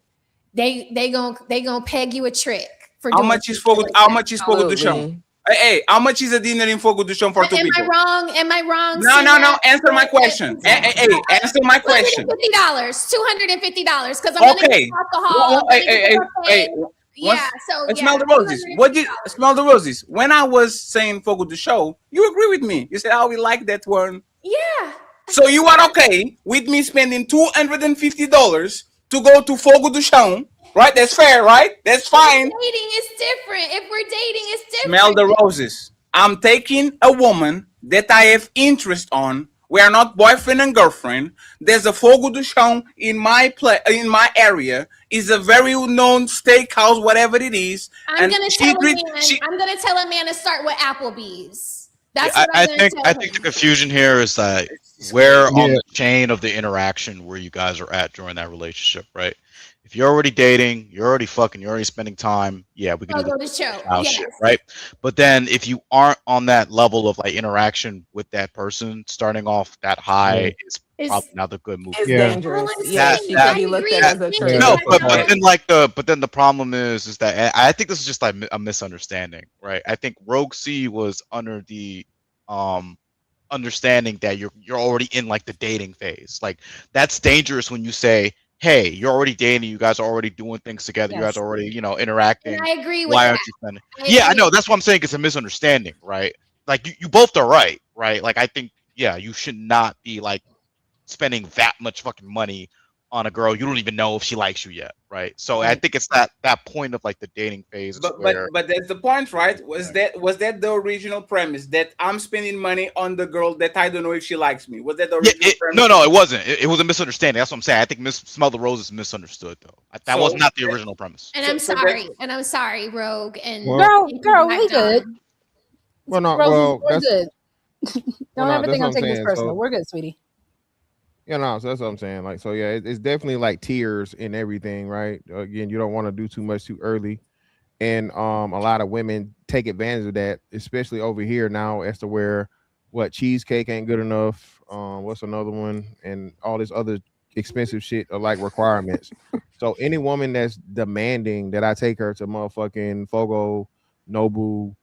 they gonna peg you a trick for How doing much is shit like How that. much is Fogo do Chão? Hey, how much is a dinner in Fogo do Chão for two Am I people? wrong? Am I wrong? No. Answer my question. Hey, answer my question. $250, because I'm gonna get alcohol. Yeah, so yeah. Smell the roses. What did smell the roses? When I was saying Fogo do Show, you agree with me. You said, "Oh, we like that one." Yeah. So you are okay with me spending $250 to go to Fogo do Chão, right? That's fair, right? That's fine. Dating is different. If we're dating, it's different. Smell the roses. I'm taking a woman that I have interest on. We are not boyfriend and girlfriend. There's a Fogo do Chão in my area. Is a very known steakhouse, whatever it is. I'm gonna tell a man to start with Applebee's. That's Yeah, what I'm gonna tell I him. think the confusion here is that where on the chain of the interaction where you guys are at during that relationship, right? If you're already dating, you're already fucking, you're already spending time, yeah, we can do Go the to show. house Yes. shit, right? But then if you aren't on that level of like interaction with that person, starting off that high is probably not a good move. It's dangerous. Yeah, she could be looked at as a trigger. No, but then the problem is that and I think this is just like a misunderstanding, right? I think Rogue C was under the understanding that you're already in like the dating phase. Like that's dangerous when you say, "Hey, you're already dating. You guys are already doing things together. You guys are already, interacting. And I agree with Why that. aren't you spending?" Yeah, I know. That's what I'm saying. It's a misunderstanding, right? Like you both are right? Like I think, yeah, you should not be like spending that much fucking money on a girl you don't even know if she likes you yet, right? So I think it's that point of like the dating phase. But where, that's the point, right? Was that the original premise that I'm spending money on the girl that I don't know if she likes me? Was that the original premise? No, it wasn't. It was a misunderstanding. That's what I'm saying. I think Smell the Roses misunderstood though. That was not the original premise. And I'm sorry, Rogue. And Girl, we good. Well, no, Roses, we're that's good. Don't ever think I'm that's what taking this saying. personal. So, we're good, sweetie. so that's what I'm saying. Like, so yeah, it's definitely like tiers in everything, right? Again, you don't want to do too much too early, and a lot of women take advantage of that, especially over here now, as to where what cheesecake ain't good enough. What's another one, and all this other expensive shit are like requirements. So any woman that's demanding that I take her to motherfucking Fogo, Nobu,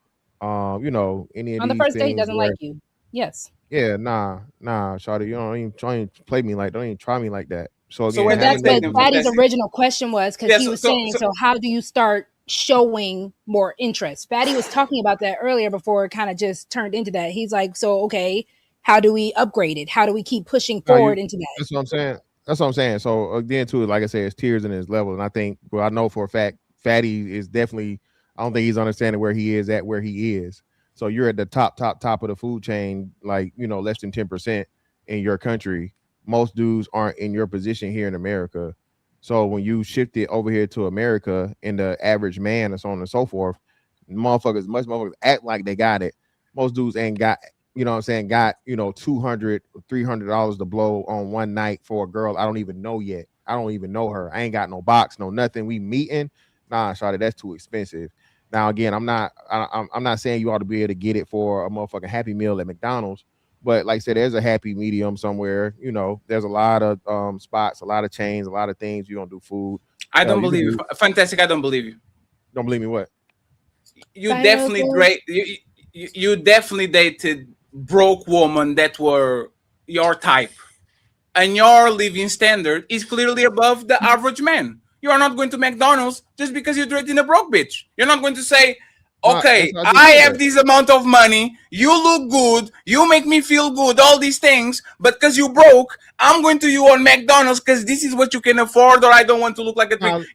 any of On the these first date, things doesn't where, like you. Yes. yeah, nah, shawty, you don't even try and play me like, don't even try me like that. So again, when But that's what dating- Patty's original question was, because Yeah, he was saying, so how do you start showing more interest? Fatty was talking about that earlier before it kind of just turned into that. He's like, so okay, how do we upgrade it? How do we keep pushing forward into that? That's what I'm saying. That's what I'm saying. So again, too, like I said, it's tiers in his level, and I think, well, I know for a fact, Fatty is definitely. I don't think he's understanding where he is at where he is. So you're at the top of the food chain, like less than 10% in your country. Most dudes aren't in your position here in America. So when you shift it over here to America, and the average man and so on and so forth, most motherfuckers act like they got it. Most dudes ain't got. you know what I'm saying, got, you know, $200, $300 to blow on one night for a girl I don't even know yet. I don't even know her. I ain't got no box, no nothing. We meeting. Nah, shawty, that's too expensive. Now again, I'm not saying you ought to be able to get it for a motherfucking Happy Meal at McDonald's, but like I said, there's a happy medium somewhere. You know, there's a lot of spots, a lot of chains, a lot of things. You don't do food. I don't You can believe do. you. Fantastic. I don't believe you. Don't believe me? What? You definitely you definitely dated broke women that were your type, and your living standard is clearly above the average man. You are not going to McDonald's just because you're dating a broke bitch. You're not going to say, okay, I have this amount of money, you look good, you make me feel good, all these things, but because you broke, I'm going to you on McDonald's because this is what you can afford, or I don't want to look like a trick.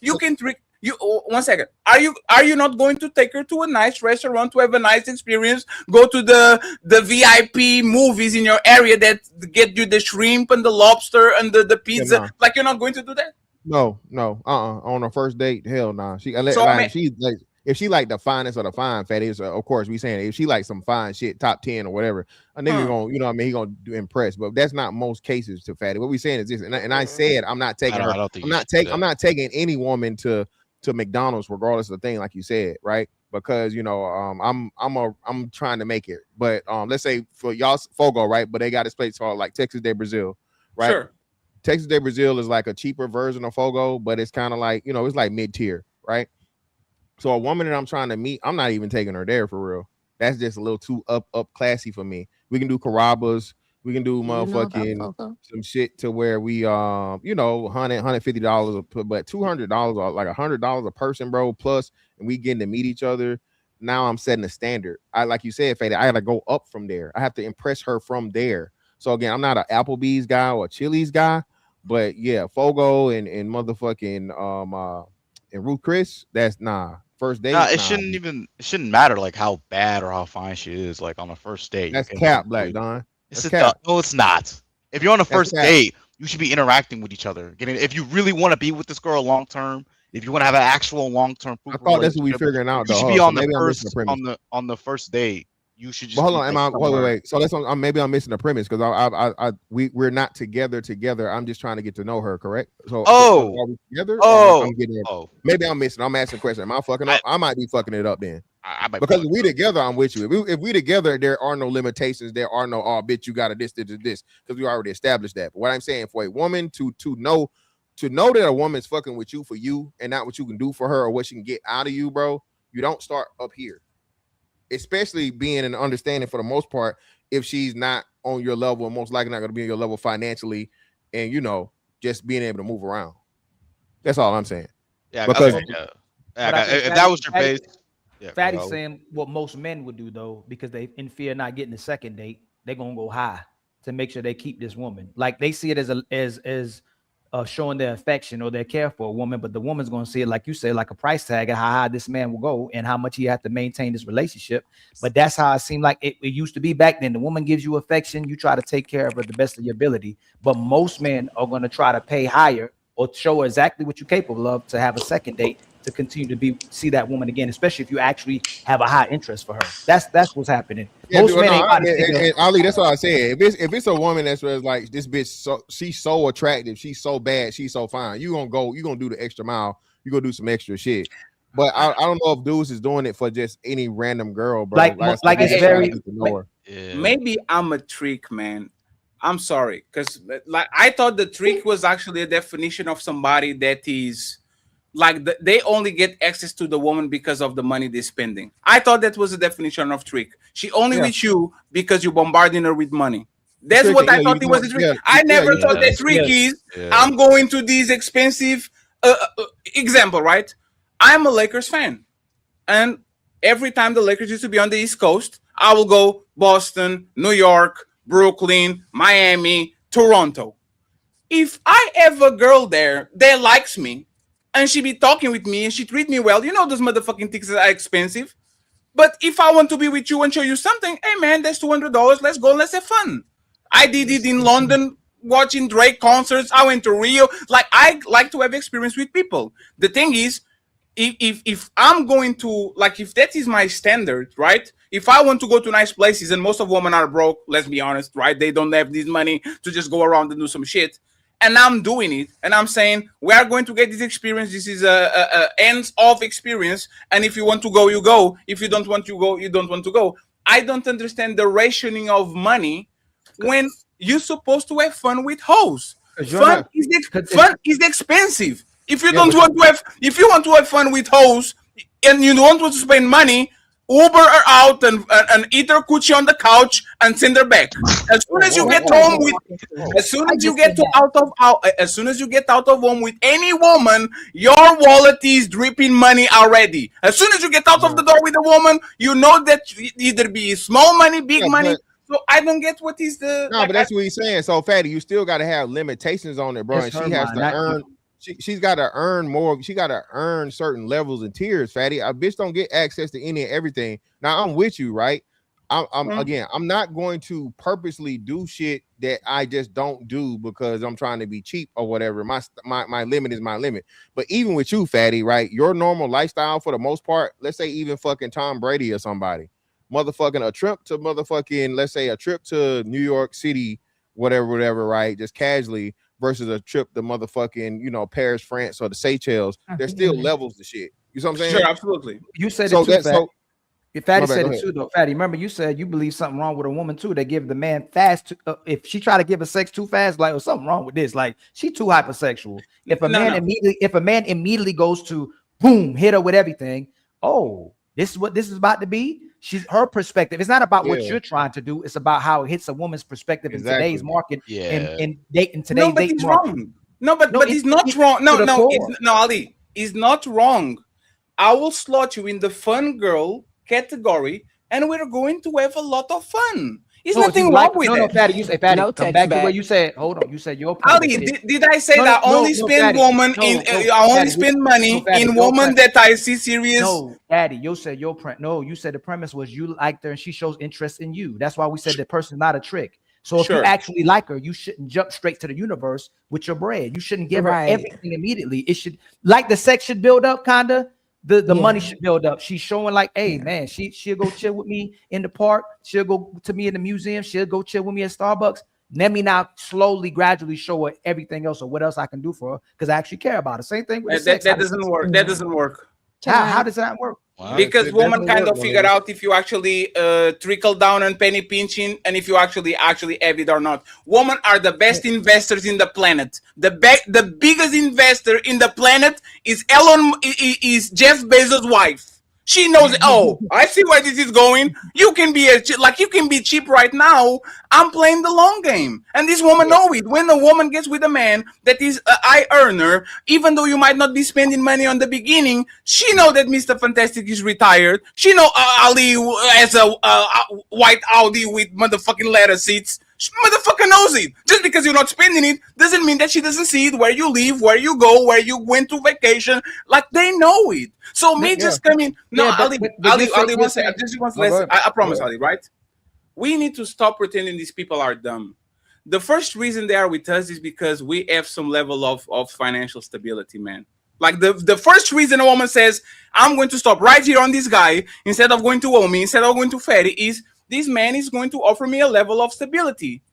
You can trick you. 1 second. Are you not going to take her to a nice restaurant to have a nice experience? Go to the VIP movies in your area that get you the shrimp and the lobster and the pizza. Yeah, nah. Like, you're not going to do that? No. On a first date, hell nah. She So, I mean, she like, if she like the finest of the fine fatties, of course we saying if she like some fine shit, top 10 or whatever, a nigga gonna, you know what I mean, he gonna do impress. But that's not most cases to fatty. What we saying is this, and I said I'm not taking her. I'm not taking any woman to McDonald's regardless of the thing, like you said, right? Because you know, I'm trying to make it. But let's say for y'all Fogo, right? But they got this place called like Texas de Brazil, right? Sure. Texas de Brazil is like a cheaper version of Fogo, but it's kind of like, you know, it's like mid-tier, right? So a woman that I'm trying to meet, I'm not even taking her there for real. That's just a little too up classy for me. We can do Carrabba's, we can do motherfucking some shit to where we you know, $150, but $200 or like $100 a person, bro, plus, and we getting to meet each other. Now I'm setting a standard. I, like you said, Fade, I gotta go up from there. I have to impress her from there. So again, I'm not an Applebee's guy or a Chili's guy, but yeah, Fogo and motherfucking and Ruth Chris, that's first date. Nah, it shouldn't matter like how bad or how fine she is, like on a first date. That's cap, Black Don. No, it's not. If you're on a first date, you should be interacting with each other. If you really want to be with this girl long term, if you want to have an actual long term, I thought that's what we figuring out. You should be on the first date. You should just. But hold on, wait. So that's maybe I'm missing the premise because we're not together. I'm just trying to get to know her, correct? So are we together? Maybe I'm missing. I'm asking a question. Am I fucking up? I might be fucking it up then. Because if we together, I'm with you. If we together, there are no limitations. There are no bitch, you got this, because we already established that. But what I'm saying, for a woman to know that a woman's fucking with you for you and not what you can do for her or what she can get out of you, bro, you don't start up here. Especially being an understanding for the most part, if she's not on your level, most likely not going to be on your level financially, and you know, just being able to move around. That's all I'm saying. Yeah, because if that was your base. Fatty's saying what most men would do though, because they in fear of not getting the second date, they're gonna go high to make sure they keep this woman. Like they see it as showing their affection or their care for a woman, but the woman's going to see it, like you say, like a price tag and how high this man will go and how much he have to maintain this relationship. But that's how it seemed like it used to be back then. The woman gives you affection, you try to take care of her the best of your ability. But most men are going to try to pay higher or show exactly what you're capable of to have a second date to continue to see that woman again, especially if you actually have a high interest for her. That's what's happening. Yeah, most men ain't Ali, that's what I said. If it's a woman that's like this bitch, she's so attractive, she's so bad, she's so fine, you gonna do the extra mile, you gonna do some extra shit. But I don't know if dudes is doing it for just any random girl, bro. Like it's very maybe I'm a trick, man. I'm sorry, because like I thought the trick was actually a definition of somebody that is like they only get access to the woman because of the money they're spending. I thought that was a definition of trick. She only with you because you're bombarding her with money. That's what I thought it was a trick. I never thought the trick is I'm going to these expensive example, right? I'm a Lakers fan. And every time the Lakers used to be on the East Coast, I will go Boston, New York, Brooklyn, Miami, Toronto. If I have a girl there that likes me, and she be talking with me and she treat me well, you know those motherfucking tickets are expensive. But if I want to be with you and show you something, hey man, that's $200. Let's go and let's have fun. I did it in London watching Drake concerts. I went to Rio. Like I like to have experience with people. The thing is, if I'm going to, like, if that is my standard, right? If I want to go to nice places, and most of women are broke, let's be honest, right? They don't have this money to just go around and do some shit. And I'm doing it, and I'm saying we are going to get this experience. This is a ends-off experience, and if you want to go, you go. If you don't want to go, you don't want to go. I don't understand the rationing of money when you're supposed to have fun with hoes. Fun is expensive. If you don't want to have, if you want to have fun with hoes, and you don't want to spend money, Uber her out and eat her coochie on the couch and send her back. As soon as you get home with, as soon as you get out of home with any woman, your wallet is dripping money already. As soon as you get out of the door with a woman, you know that either be small money, big money. So I don't get what is the. No, but that's what he's saying. So, Fatty, you still got to have limitations on it, bro. And she has to earn. She's got to earn more. She got to earn certain levels and tiers, Fatty. A bitch don't get access to any and everything. Now, I'm with you, right? Again, I'm not going to purposely do shit that I just don't do because I'm trying to be cheap or whatever. My limit is my limit. But even with you, Fatty, right? Your normal lifestyle for the most part, let's say even fucking Tom Brady or somebody, motherfucking a trip to motherfucking, let's say a trip to New York City, whatever, right? Just casually. Versus a trip to motherfucking, you know, Paris, France, or the Seychelles. There's still levels to shit. You know what I'm saying? Sure, absolutely. You said it too, Fatty. Fatty said it too, though. Fatty, remember you said you believe something wrong with a woman too. They give the man fast. If she try to give a sex too fast, like, oh, something wrong with this. Like, she too hypersexual. If a man immediately goes to boom, hit her with everything. Oh, this is what this is about to be. She's her perspective. It's not about what you're trying to do. It's about how it hits a woman's perspective in today's market. In today's dating market. No, but it's not wrong. No, Ali, it's not wrong. I will slot you in the fun girl category, and we're going to have a lot of fun. There's nothing wrong with that. No, Fatty, you say, Fatty, come back to where you said, hold on, you said your Ali, did I say that I only spend money in woman that I see serious? No, Daddy, you said you said the premise was you liked her and she shows interest in you. That's why we said the person's not a trick. So if you actually like her, you shouldn't jump straight to the universe with your bread. You shouldn't give her everything immediately. It should, like, the sex should build up, kinda. The money should build up. She's showing like, hey man, she'll go chill with me in the park. She'll go to me in the museum. She'll go chill with me at Starbucks. Let me now slowly, gradually show her everything else or what else I can do for her because I actually care about her. Same thing with that doesn't work. That doesn't work. How does that work? Because women kind of figure out if you actually trickle down and penny pinching and if you actually have it or not. Women are the best investors in the planet. The biggest investor in the planet is Jeff Bezos' wife. She knows, oh, I see where this is going. You can be cheap right now. I'm playing the long game. And this woman knows it. When a woman gets with a man that is a high earner, even though you might not be spending money on the beginning, she knows that Mr. Fantastic is retired. She knows Ali has a white Audi with motherfucking leather seats. She motherfucker knows it. Just because you're not spending it doesn't mean that she doesn't see it, where you live, where you go, where you went to vacation. Like, they know it. So just coming. No, Ali, one second. I promise, Ali, right? We need to stop pretending these people are dumb. The first reason they are with us is because we have some level of financial stability, man. Like the first reason a woman says, I'm going to stop right here on this guy instead of going to Omi, instead of going to Ferry, is this man is going to offer me a level of stability.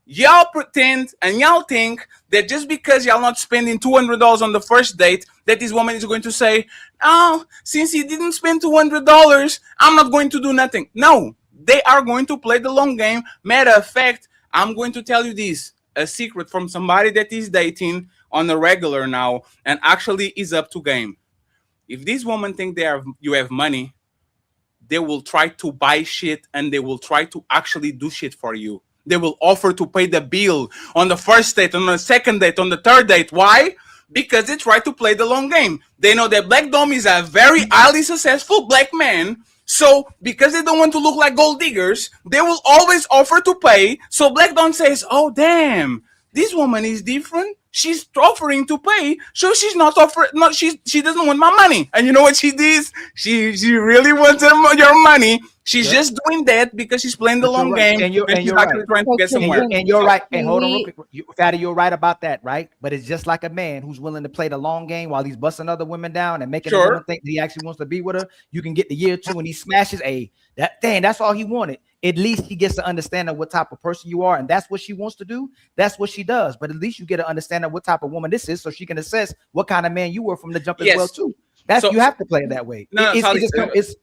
Y'all pretend and y'all think that just because y'all not spending $200 on the first date, that this woman is going to say, oh, since he didn't spend $200, I'm not going to do nothing. No, they are going to play the long game. Matter of fact, I'm going to tell you this, a secret from somebody that is dating on a regular now and actually is up to game. If this woman think you have money, they will try to buy shit and they will try to actually do shit for you. They will offer to pay the bill on the first date, on the second date, on the third date. Why? Because they try to play the long game. They know that Black Dom is a very highly successful black man. So because they don't want to look like gold diggers, they will always offer to pay. So Black Dom says, oh, damn, this woman is different. she's offering to pay, so she's not offering. No, she doesn't want my money. And you know what she did? She really wants your money. She's just doing that because she's playing the But you're long right, game, and you're she's right, actually trying to get somewhere. and you're right. And Can hold on, real we? quick, Fatty, you're right about that, right? But it's just like a man who's willing to play the long game while he's busting other women down and making the woman Sure. think that he actually wants to be with her. You can get the year two and he smashes a that thing. That's all he wanted. At least he gets to understand what type of person you are, and that's what she wants to do. That's what she does. But at least you get to understand what type of woman this is, so she can assess what kind of man you were from the jump as well Yes. too. That's So- you have to play it that way. No, It's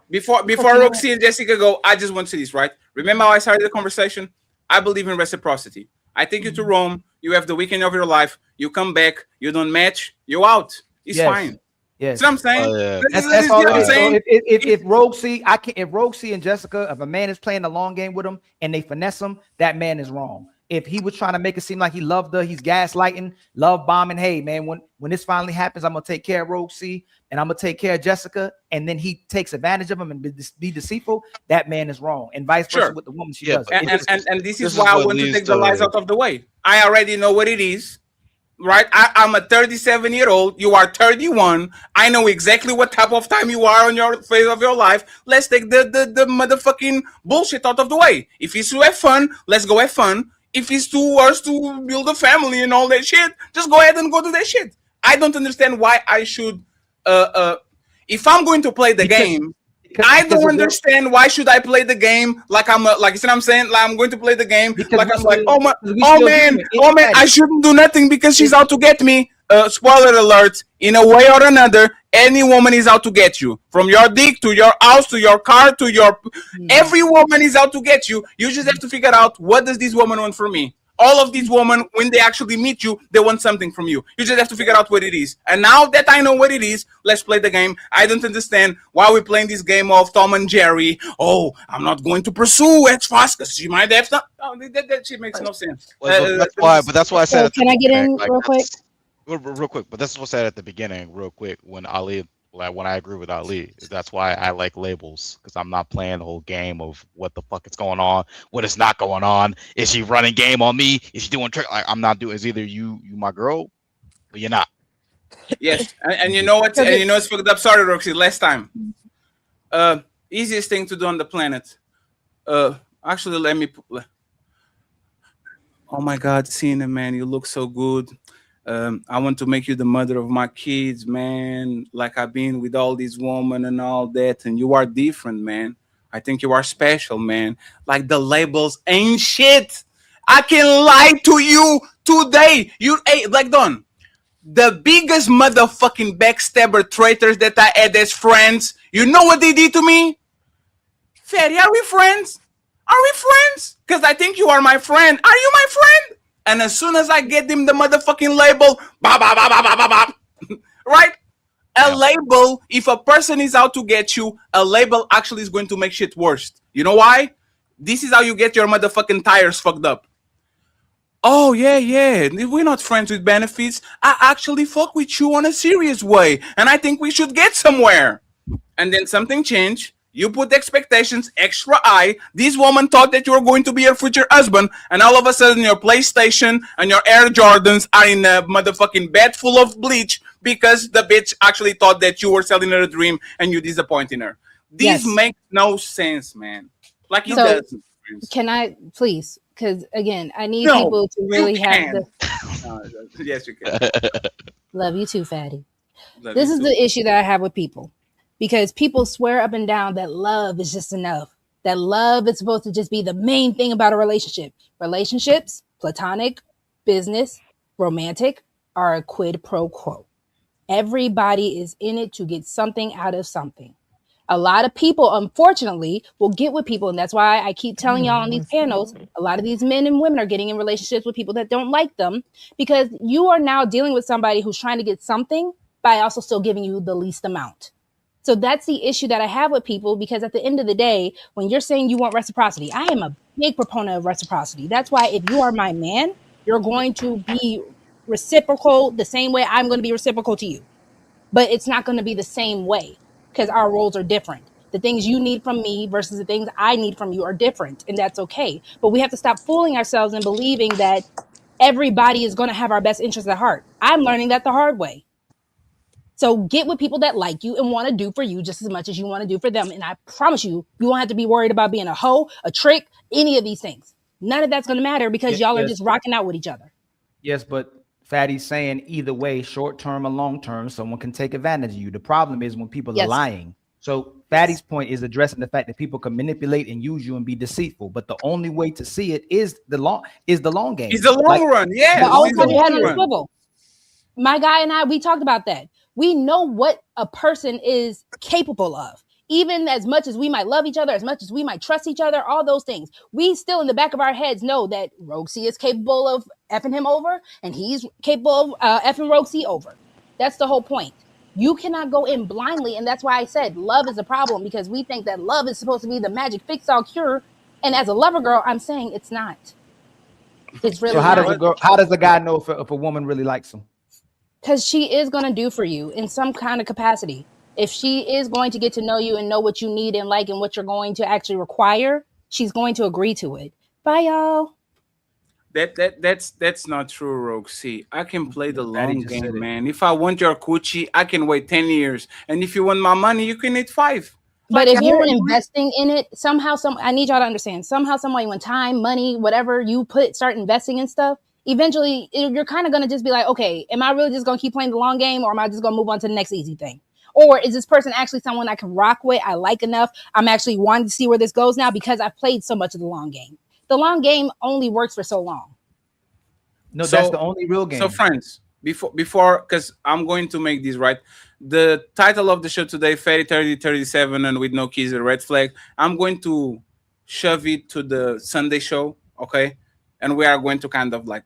before Roxy and Jessica go, I just want to say this, right? Remember how I started the conversation? I believe in reciprocity. I take you to Rome, you have the weekend of your life, you come back, you don't match, you're out. It's Yes. fine. Yes. That's what I'm saying. That's all it is. So saying. if Roxy and Jessica, if a man is playing the long game with him and they finesse him, that man is wrong. If he was trying to make it seem like he loved her, he's gaslighting, love bombing. Hey man, when this finally happens, I'm gonna take care of Roxy and I'm gonna take care of Jessica, and then he takes advantage of him and be deceitful. That man is wrong, and vice versa with the woman. She does. And this is why I want to take the lies out of the way. I already know what it is. Right, I'm a 37-year-old. You are 31. I know exactly what type of time you are on your phase of your life. Let's take the motherfucking bullshit out of the way. If it's to have fun, let's go have fun. If it's too worse to build a family and all that shit, just go ahead and go do that shit. I don't understand why I should. If I'm going to play the game, I don't understand why should I play the game like I'm like you see what I'm saying? Like I'm going to play the game like I'm like oh man, I shouldn't do nothing because she's out to get me. Spoiler alert, in a way or another, any woman is out to get you. From your dick to your house to your car to your every woman is out to get you. You just have to figure out what does this woman want from me. All of these women, when they actually meet you, they want something from you. You just have to figure out what it is. And now that I know what it is, let's play the game. I don't understand why we're playing this game of Tom and Jerry. Oh, I'm not going to pursue X fast because she might have some. Oh, that shit makes no sense. But that's why I said. Can I get in real quick? Real quick, but that's what I said at the beginning, real quick, when I agree with Ali. That's why I like labels, because I'm not playing the whole game of what the fuck is going on, what is not going on. Is she running game on me? Is she doing trick? Like I'm not doing. It's either you my girl, or you're not. Yes, and you know what? And you know it's fucked up. Sorry, Roxy. Last time. Easiest thing to do on the planet. Actually, let me. Oh my God, Cena, man, you look so good. I want to make you the mother of my kids, man. Like I've been with all these women and all that, and you are different, man. I think you are special, man. Like the labels ain't shit. I can lie to you today. You like Don. The biggest motherfucking backstabber traitors that I had as friends. You know what they did to me? Fatty, are we friends? Are we friends? Because I think you are my friend. Are you my friend? And as soon as I get them the motherfucking label, bah, bah, bah, bah, bah, bah, bah. Right? A label, if a person is out to get you, a label actually is going to make shit worse. You know why? This is how you get your motherfucking tires fucked up. Oh, yeah. We're not friends with benefits. I actually fuck with you on a serious way. And I think we should get somewhere. And then something changed. You put expectations extra high. This woman thought that you were going to be her future husband, and all of a sudden your PlayStation and your Air Jordans are in a motherfucking bed full of bleach because the bitch actually thought that you were selling her a dream and you disappointing her. This makes no sense, man. Like it doesn't. Can I please? Because again, I need people to really have the. Yes, you can. Love you too, Fatty. Love This you is too. the issue that I have with people. Because people swear up and down that love is just enough. That love is supposed to just be the main thing about a relationship. Relationships, platonic, business, romantic, are a quid pro quo. Everybody is in it to get something out of something. A lot of people, unfortunately, will get with people. And that's why I keep telling y'all on these panels, a lot of these men and women are getting in relationships with people that don't like them, because you are now dealing with somebody who's trying to get something by also still giving you the least amount. So that's the issue that I have with people, because at the end of the day, when you're saying you want reciprocity, I am a big proponent of reciprocity. That's why if you are my man, you're going to be reciprocal the same way I'm going to be reciprocal to you. But it's not going to be the same way, because our roles are different. The things you need from me versus the things I need from you are different, and that's okay. But we have to stop fooling ourselves and believing that everybody is going to have our best interests at heart. I'm learning that the hard way. So get with people that like you and want to do for you just as much as you want to do for them. And I promise you, you won't have to be worried about being a hoe, a trick, any of these things. None of that's going to matter because y'all are just rocking out with each other. Yes, but Fatty's saying either way, short term or long term, someone can take advantage of you. The problem is when people are lying. So Fatty's point is addressing the fact that people can manipulate and use you and be deceitful. But the only way to see it is the long game. It's the long run, yes. But always have your head on the swivel. My guy and I, we talked about that. We know what a person is capable of. Even as much as we might love each other, as much as we might trust each other, all those things, we still in the back of our heads know that Rogue C is capable of effing him over, and he's capable of effing Rogue C over. That's the whole point. You cannot go in blindly, and that's why I said love is a problem, because we think that love is supposed to be the magic fix-all cure, and as a lover girl, I'm saying it's not. It's really so how not. does a guy know if a woman really likes him? Because she is going to do for you in some kind of capacity. If she is going to get to know you and know what you need and like and what you're going to actually require, she's going to agree to it. Bye, y'all. That's not true, Rogue. See, I can play the long game, man. If I want your coochie, I can wait 10 years. And if you want my money, you can eat 5. But if you're investing in it, somehow, I need y'all to understand, somehow, some way, when time, money, whatever you start investing in stuff, eventually you're kind of going to just be like, okay, am I really just going to keep playing the long game, or am I just going to move on to the next easy thing? Or is this person actually someone I can rock with, I like enough, I'm actually wanting to see where this goes now because I've played so much of the long game. The long game only works for so long. No, that's the only real game. So friends, before, because I'm going to make this right. The title of the show today, Fatty 3037 and with no keys, a red flag. I'm going to shove it to the Sunday show, okay? And we are going to kind of like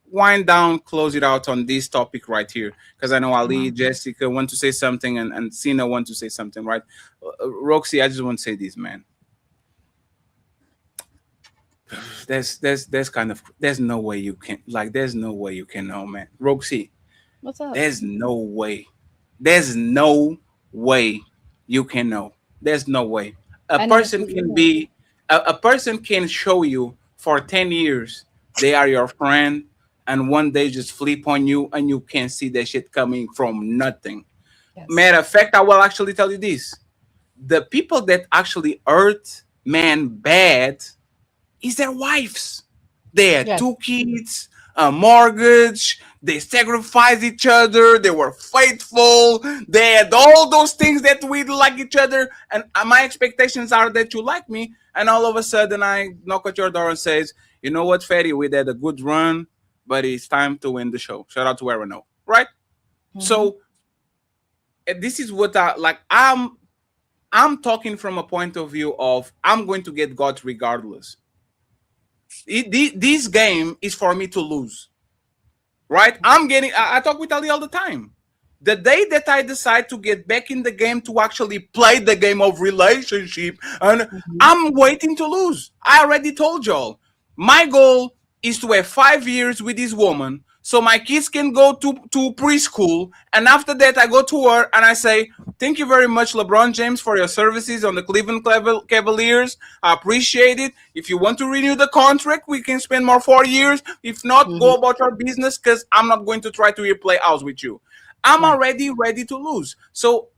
wind down, close it out on this topic right here. Because I know Ali, Jessica want to say something, and Sina want to say something, right? Roxy, I just want to say this, man. There's no way you can, like, there's no way you can know, man. Roxy, what's up? There's no way you can know. There's no way. A person can show you for 10 years they are your friend, and one day just flip on you and you can see that shit coming from nothing. Yes. Matter of fact, I will actually tell you this. The people that actually hurt men bad is their wives. They had 2 kids, a mortgage, they sacrificed each other, they were faithful, they had all those things that we like each other, and my expectations are that you like me, and all of a sudden I knock at your door and says, you know what, Fatty, we had a good run, but it's time to win the show. Shout out to Arano, right? Mm-hmm. So this is what I'm talking from a point of view of I'm going to get God regardless. This game is for me to lose, right? I talk with Ali all the time. The day that I decide to get back in the game to actually play the game of relationship, and I'm waiting to lose. I already told y'all, my goal is to have 5 years with this woman so my kids can go to preschool, and after that I go to her and I say, thank you very much, LeBron James, for your services on the Cleveland Cavaliers. I appreciate it. If you want to renew the contract, we can spend more 4 years. If not, go about your business, because I'm not going to try to play house with you. I'm already ready to lose. So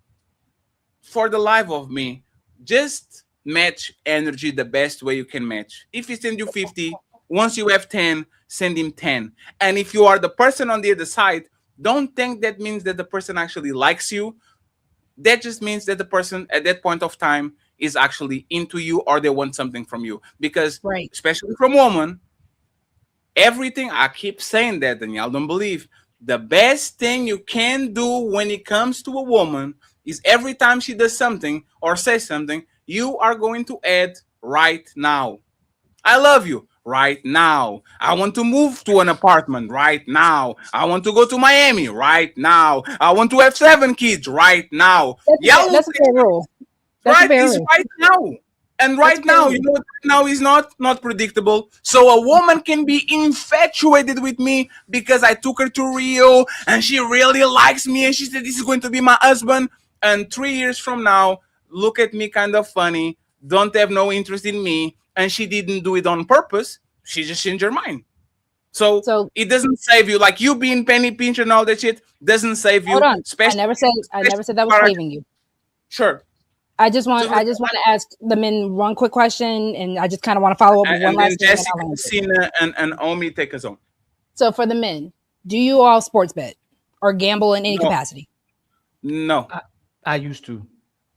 for the life of me, just match energy the best way you can match. If he sends you 50, once you have 10, send him 10. And if you are the person on the other side, don't think that means that the person actually likes you. That just means that the person at that point of time is actually into you, or they want something from you. Because especially from women, everything, I keep saying that, and y'all don't believe, the best thing you can do when it comes to a woman is every time she does something or says something, you are going to add right now. I love you right now. I want to move to an apartment right now. I want to go to Miami right now. I want to have 7 kids right now. That's a fair rule. Right? It's right now. And right now, you know what now is not predictable. So a woman can be infatuated with me because I took her to Rio and she really likes me and she said this is going to be my husband. And 3 years from now, look at me kind of funny, don't have no interest in me, and she didn't do it on purpose. She just changed her mind. So it doesn't save you. Like you being penny pinch and all that shit doesn't save Hold you. on. I Especially, never said that was saving you. Sure. I just want to ask the men one quick question, and I just kind of want to follow up with one And then last thing, and Jessica, I'll answer. Cena, and Omi take us on. So for the men, do you all sports bet or gamble in any capacity? No. I used to.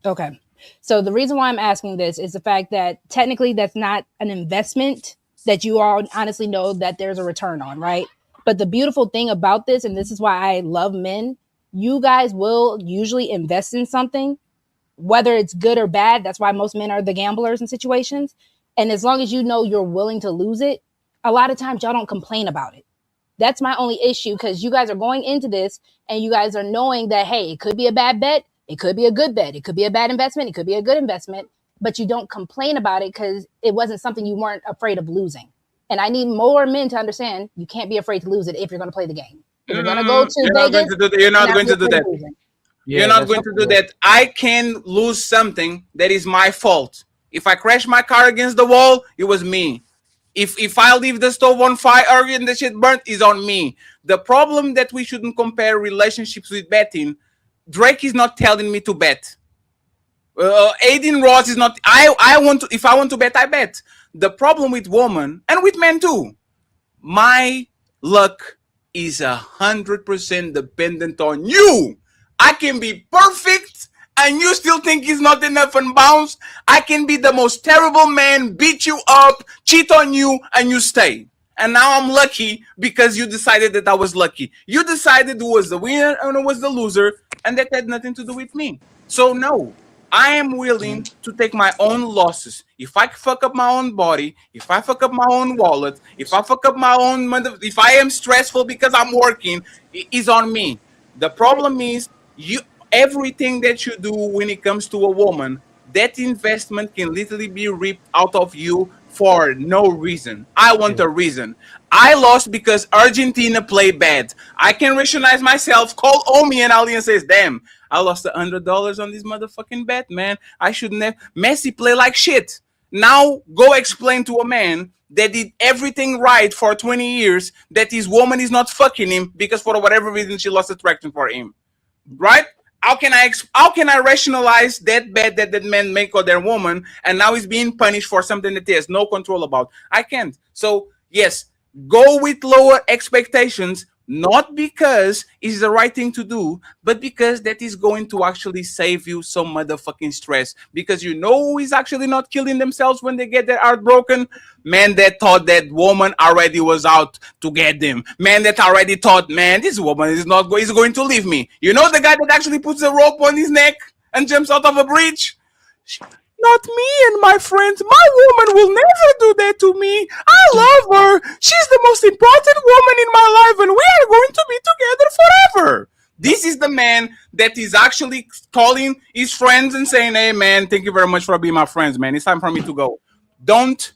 Okay. So the reason why I'm asking this is the fact that technically that's not an investment that you all honestly know that there's a return on, right? But the beautiful thing about this, and this is why I love men, you guys will usually invest in something, whether it's good or bad. That's why most men are the gamblers in situations. And as long as you know you're willing to lose it, a lot of times y'all don't complain about it. That's my only issue, because you guys are going into this and you guys are knowing that, hey, it could be a bad bet. It could be a good bet. It could be a bad investment. It could be a good investment, but you don't complain about it because it wasn't something you weren't afraid of losing. And I need more men to understand you can't be afraid to lose it if you're going to play the game. If you're going to go to Vegas, You're not going to do that. Yeah, you're not going to do that. I can lose something that is my fault. If I crash my car against the wall, it was me. If I leave the stove on fire and the shit burnt, is on me. The problem that we shouldn't compare relationships with betting. Drake is not telling me to bet. Aiden Ross is not. I want to. If I want to bet, I bet. The problem with women and with men too, my luck is 100% dependent on you. I can be perfect and you still think it's not enough and bounce. I can be the most terrible man, beat you up, cheat on you, and you stay. And now I'm lucky because you decided that I was lucky. You decided who was the winner and who was the loser, and that had nothing to do with me. So no, I am willing to take my own losses. If I fuck up my own body, if I fuck up my own wallet, if I fuck up my own, if I am stressful because I'm working, it is on me. The problem is you. Everything that you do when it comes to a woman, that investment can literally be ripped out of you for no reason. I want a reason. I lost because Argentina played bad. I can rationalize myself, call Omi and Ali and says, damn, I lost $100 on this motherfucking bet, man. I shouldn't have. Messi play like shit. Now go explain to a man that did everything right for 20 years that his woman is not fucking him because for whatever reason she lost attraction for him. Right? How can I rationalize that bet that that man make on their woman and now he's being punished for something that he has no control about? I can't. So yes, go with lower expectations, not because it's the right thing to do, but because that is going to actually save you some motherfucking stress. Because you know who is actually not killing themselves when they get their heart broken? Man that thought that woman already was out to get them. Man that already thought, man, this woman is not is going to leave me. You know the guy that actually puts a rope on his neck and jumps out of a bridge? Not me and my friends. My woman will never do that to me. I love her. She's the most important woman in my life, and we are going to be together forever. This is the man that is actually calling his friends and saying, hey, man, thank you very much for being my friends, man. It's time for me to go. Don't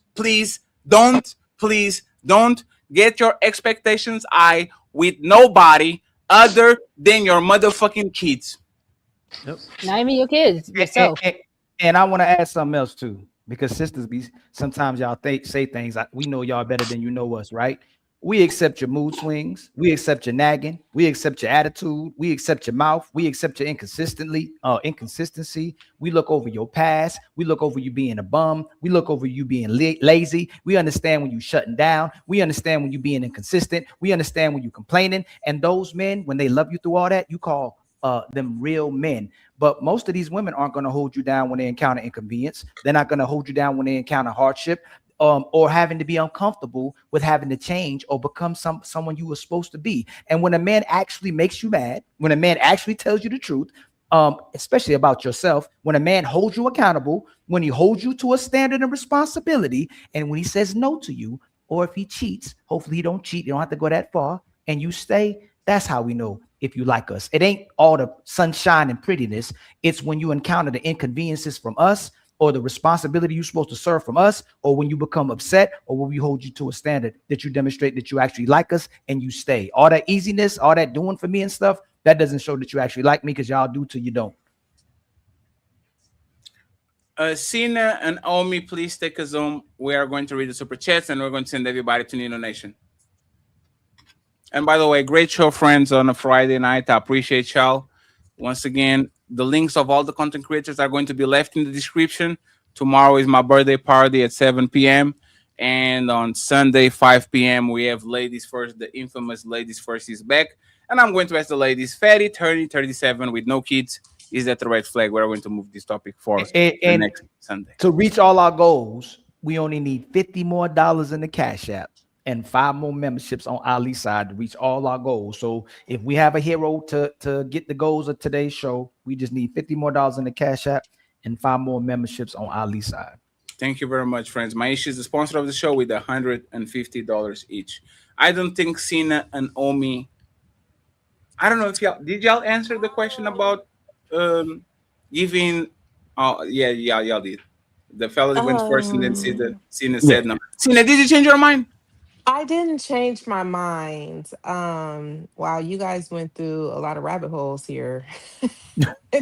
get your expectations high with nobody other than your motherfucking kids. Yep. Not even your kids, yourself. And I want to add something else too, because sisters be sometimes y'all say things like, we know y'all better than you know us, right? We accept your mood swings, we accept your nagging, we accept your attitude, we accept your mouth, we accept your inconsistency. We look over your past, we look over you being a bum, we look over you being lazy. We understand when you shutting down, we understand when you being inconsistent, we understand when you complaining. And those men, when they love you through all that, you call them real men. But most of these women aren't going to hold you down when they encounter inconvenience. They're not going to hold you down when they encounter hardship, or having to be uncomfortable with having to change or become someone you were supposed to be. And when a man actually makes you mad, when a man actually tells you the truth, especially about yourself, when a man holds you accountable, when he holds you to a standard of responsibility, and when he says no to you, or if he cheats, hopefully he don't cheat, you don't have to go that far, and you stay, that's how we know if you like us. It ain't all the sunshine and prettiness. It's when you encounter the inconveniences from us, or the responsibility you're supposed to serve from us, or when you become upset, or when we hold you to a standard that you demonstrate that you actually like us and you stay. All that easiness, all that doing for me and stuff, that doesn't show that you actually like me, because y'all do till you don't. Sina and Omi, please take a Zoom. We are going to read the super chats and we're going to send everybody to Nino Nation. And by the way, great show, friends, on a Friday night. I appreciate y'all. Once again, the links of all the content creators are going to be left in the description. Tomorrow is my birthday party at 7 p.m. And on Sunday, 5 p.m., we have Ladies First. The infamous Ladies First is back. And I'm going to ask the ladies, Fatty, 30, 37, with no kids. Is that the red flag? We're going to move this topic for the And next Sunday. to reach all our goals, we only need $50 more in the Cash App and 5 more memberships on Ali's side to reach all our goals. So if we have a hero to get the goals of today's show, we just need $50 more in the Cash App and 5 more memberships on Ali's side. Thank you very much, friends. Maisha is the sponsor of the show with $150 each. I don't think Cena and Omi. I don't know if y'all answer the question about giving. Oh yeah, y'all did. The fella that went first, and then Cena said no. Cena, did you change your mind? I didn't change my mind. Wow, you guys went through a lot of rabbit holes here.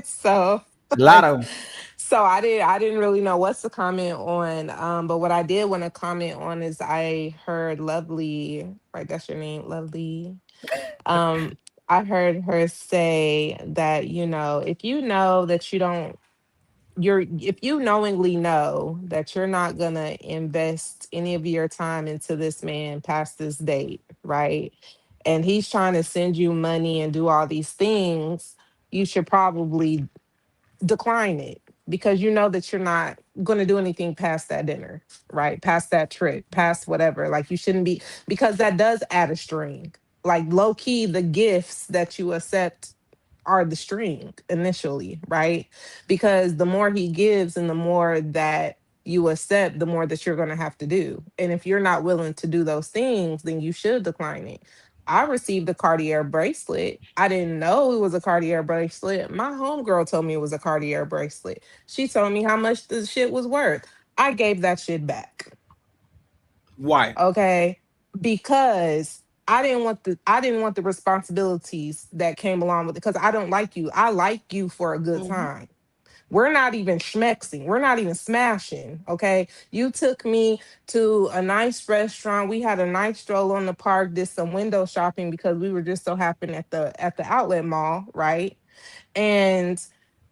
So A lot of them. so I didn't really know what's to comment on. But what I did want to comment on is I heard Lovely, right? That's your name, Lovely. Um, I heard her say that, if you know that you don't if you knowingly know that you're not gonna invest any of your time into this man past this date, right? And he's trying to send you money and do all these things, you should probably decline it because you know that you're not going to do anything past that dinner, right? Past that trip, past whatever. Like you shouldn't be, because that does add a string. Like low key, the gifts that you accept are the string initially, right? Because the more he gives and the more that you accept, the more that you're going to have to do. And if you're not willing to do those things, then you should decline it. I received a Cartier bracelet. I didn't know it was a Cartier bracelet. My homegirl told me it was a Cartier bracelet. She told me how much the shit was worth. I gave that shit back. Why? Okay. Because I didn't want the responsibilities that came along with it. Because I don't like you. I like you for a good time. We're not even schmexing. We're not even smashing. Okay. You took me to a nice restaurant. We had a nice stroll on the park, did some window shopping because we were just so happened at the outlet mall, right? And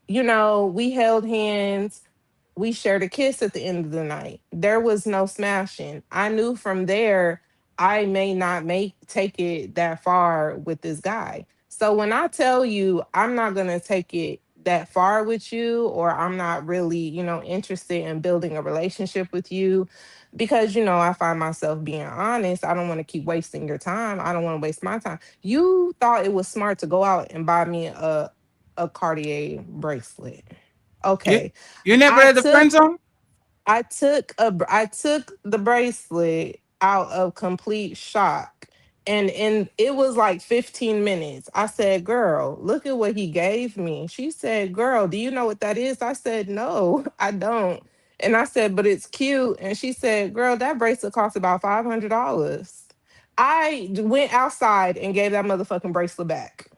we held hands, we shared a kiss at the end of the night. There was no smashing. I knew from there I may not take it that far with this guy. So when I tell you I'm not gonna take it that far with you, or I'm not really, interested in building a relationship with you, because I find myself being honest. I don't want to keep wasting your time. I don't want to waste my time. You thought it was smart to go out and buy me a Cartier bracelet. You, Okay. you never I had a friend took zone? I took the bracelet out of complete shock. And it was like 15 minutes. I said, "Girl, look at what he gave me." She said, "Girl, do you know what that is?" I said, "No, I don't." And I said, "But it's cute." And she said, "Girl, that bracelet cost about $500." I went outside and gave that motherfucking bracelet back.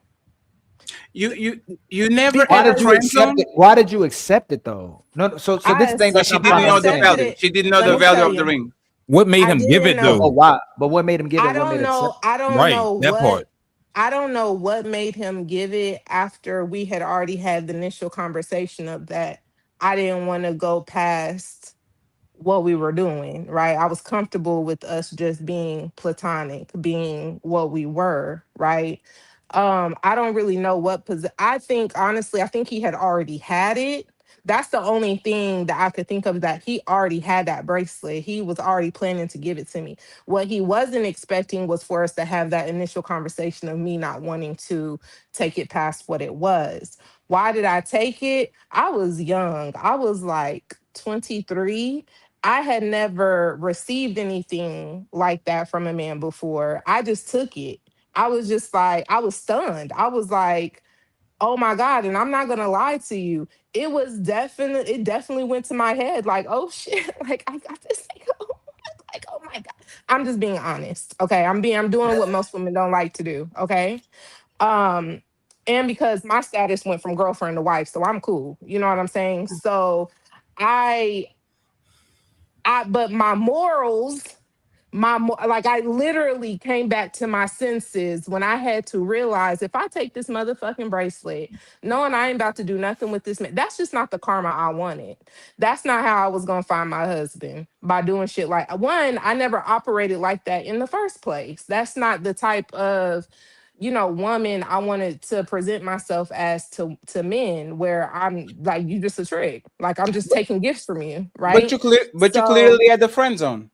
You never Why had a did Because you friend accept zone? it? Why did you accept it though? No, so this thing Because that's she I'm didn't trying I to know the accepted understand. value. it. She didn't know Let the me value tell of the you. ring. What made I him give didn't it But know. though? why? But what made him give I it? What don't made it accept? know. I don't Right, know that part. what. I don't know what made him give it after we had already had the initial conversation of that. I didn't want to go past what we were doing, right? I was comfortable with us just being platonic, being what we were, right? I don't really know I think honestly, I think he had already had it. That's the only thing that I could think of, that he already had that bracelet. He was already planning to give it to me. What he wasn't expecting was for us to have that initial conversation of me not wanting to take it past what it was. Why did I take it? I was young. I was like 23. I had never received anything like that from a man before. I just took it. I was just like, I was stunned. I was like, oh my God. And I'm not gonna lie to you. It definitely went to my head, like, oh shit, like I got this thing. Like, oh my God. I'm just being honest. Okay. I'm doing what most women don't like to do. Okay. Um, and because my status went from girlfriend to wife, so I'm cool. You know what I'm saying? So I but my morals like I literally came back to my senses when I had to realize if I take this motherfucking bracelet, knowing I ain't about to do nothing with this man, that's just not the karma I wanted. That's not how I was gonna find my husband, by doing shit like one. I never operated like that in the first place. That's not the type of woman I wanted to present myself as to men, where I'm like, you just a trick. Like I'm just taking gifts from you, But right? you So, clearly at the friend zone.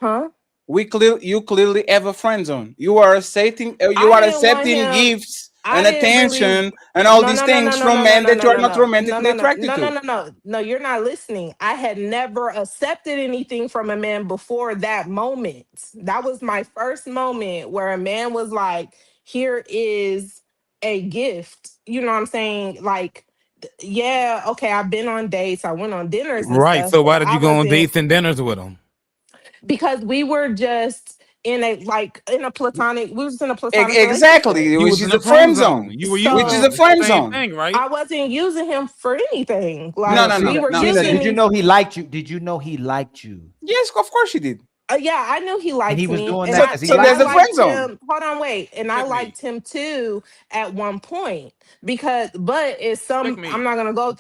huh? You clearly have a friend zone. You are accepting I didn't want him. gifts and I didn't really. attention and all No, these no, no, no, things no, from no, no, men no, that no, you are no, not no, no, romantically no, no, attracted no, no, to. no, no, no. You're not listening. I had never accepted anything from a man before that moment. That was my first moment where a man was like, "Here is a gift." You know what I'm saying? Like, yeah, okay. I've been on dates. I went on dinners and Right. stuff, So but why did I you go on wasn't, dates and dinners with him? because we were just in a platonic. We was in a platonic Exactly, relationship. You which was is in the the friend friend zone. zone, You were which using is him. the So It's the friend same zone. thing, right? I wasn't using him for anything. No, Like no, we no, were no. Cena, using did you me. know he liked you? Did you know he liked you? Yes, of course you did. Yeah, I knew he And he liked was me, doing and that So, because he so and there's I liked the you? friend liked zone. him. Hold on, wait, and I Checkmate. liked him too at one point, because, but it's some. Checkmate. I'm not gonna go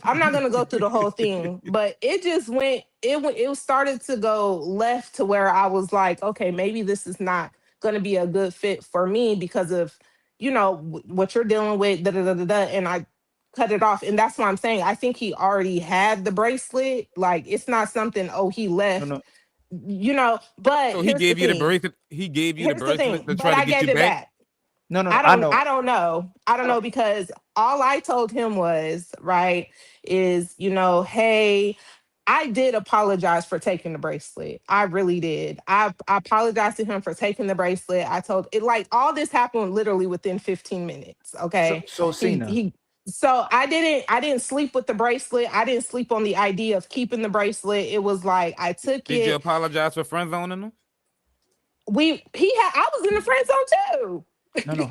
through the whole thing, but it just went. It started to go left to where I was like, okay, maybe this is not gonna be a good fit for me because of what you're dealing with. Da, da, da, da, da, and I cut it off, and that's what I'm saying. I think he already had the bracelet. Like it's not something. Oh, he No, left. no. But So he here's the gave you the thing. bracelet. He gave you the Here's the bracelet thing. to But try to I get you gave it back. back. No, no, no. I know. I don't know. I don't know, because all I told him was, right, is, hey, I did apologize for taking the bracelet. I really did. I apologized to him for taking the bracelet. I told it, like, all this happened literally within 15 minutes. So, Okay. so He Cena, he so I didn't sleep with the bracelet. I didn't sleep on the idea of keeping the bracelet. It was like I took Did you it. apologize for friend zoning him? I was in the friend zone too. no, no,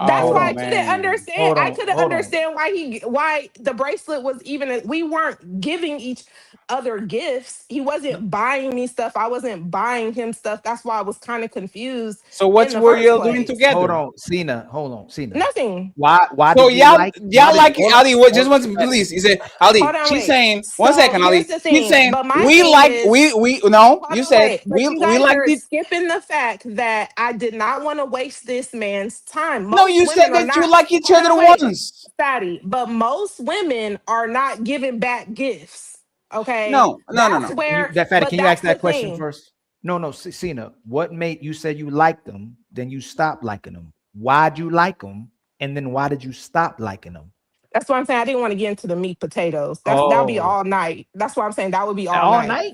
That's hold Oh why I on, couldn't man. understand. hold I on, couldn't hold on. understand why the bracelet was even. We weren't giving each other gifts. He No, wasn't buying me stuff. I wasn't buying him stuff. That's why I was kind of confused So in what the were first you doing place. hold together? on, Cena. Hold on, Cena. Nothing. Why So did you like? Why y'all did like hold on, Ali? What? hold Just want to on. please. He said Ali. Hold on, She's wait. saying one So second, here's Ali. the She's thing. saying But my we thing like is, we no. hold You on, said wait. But you we guys liked are it. skipping the fact that I did not want to waste this man's time. No, Most you women said are that you not. like each Hold other on, wait, once. Fatty. But most women are not giving back gifts. Okay, No, no, no, no. Fatty, But can you that's ask the that question thing. first? No, no, Cena. What made you said you liked them, then you stopped liking them? Why'd you like them, and then why did you stop liking them? That's what I'm saying. I didn't want to get into the meat potatoes. That would be Oh, all night. That's what I'm saying. That would be all all night. night?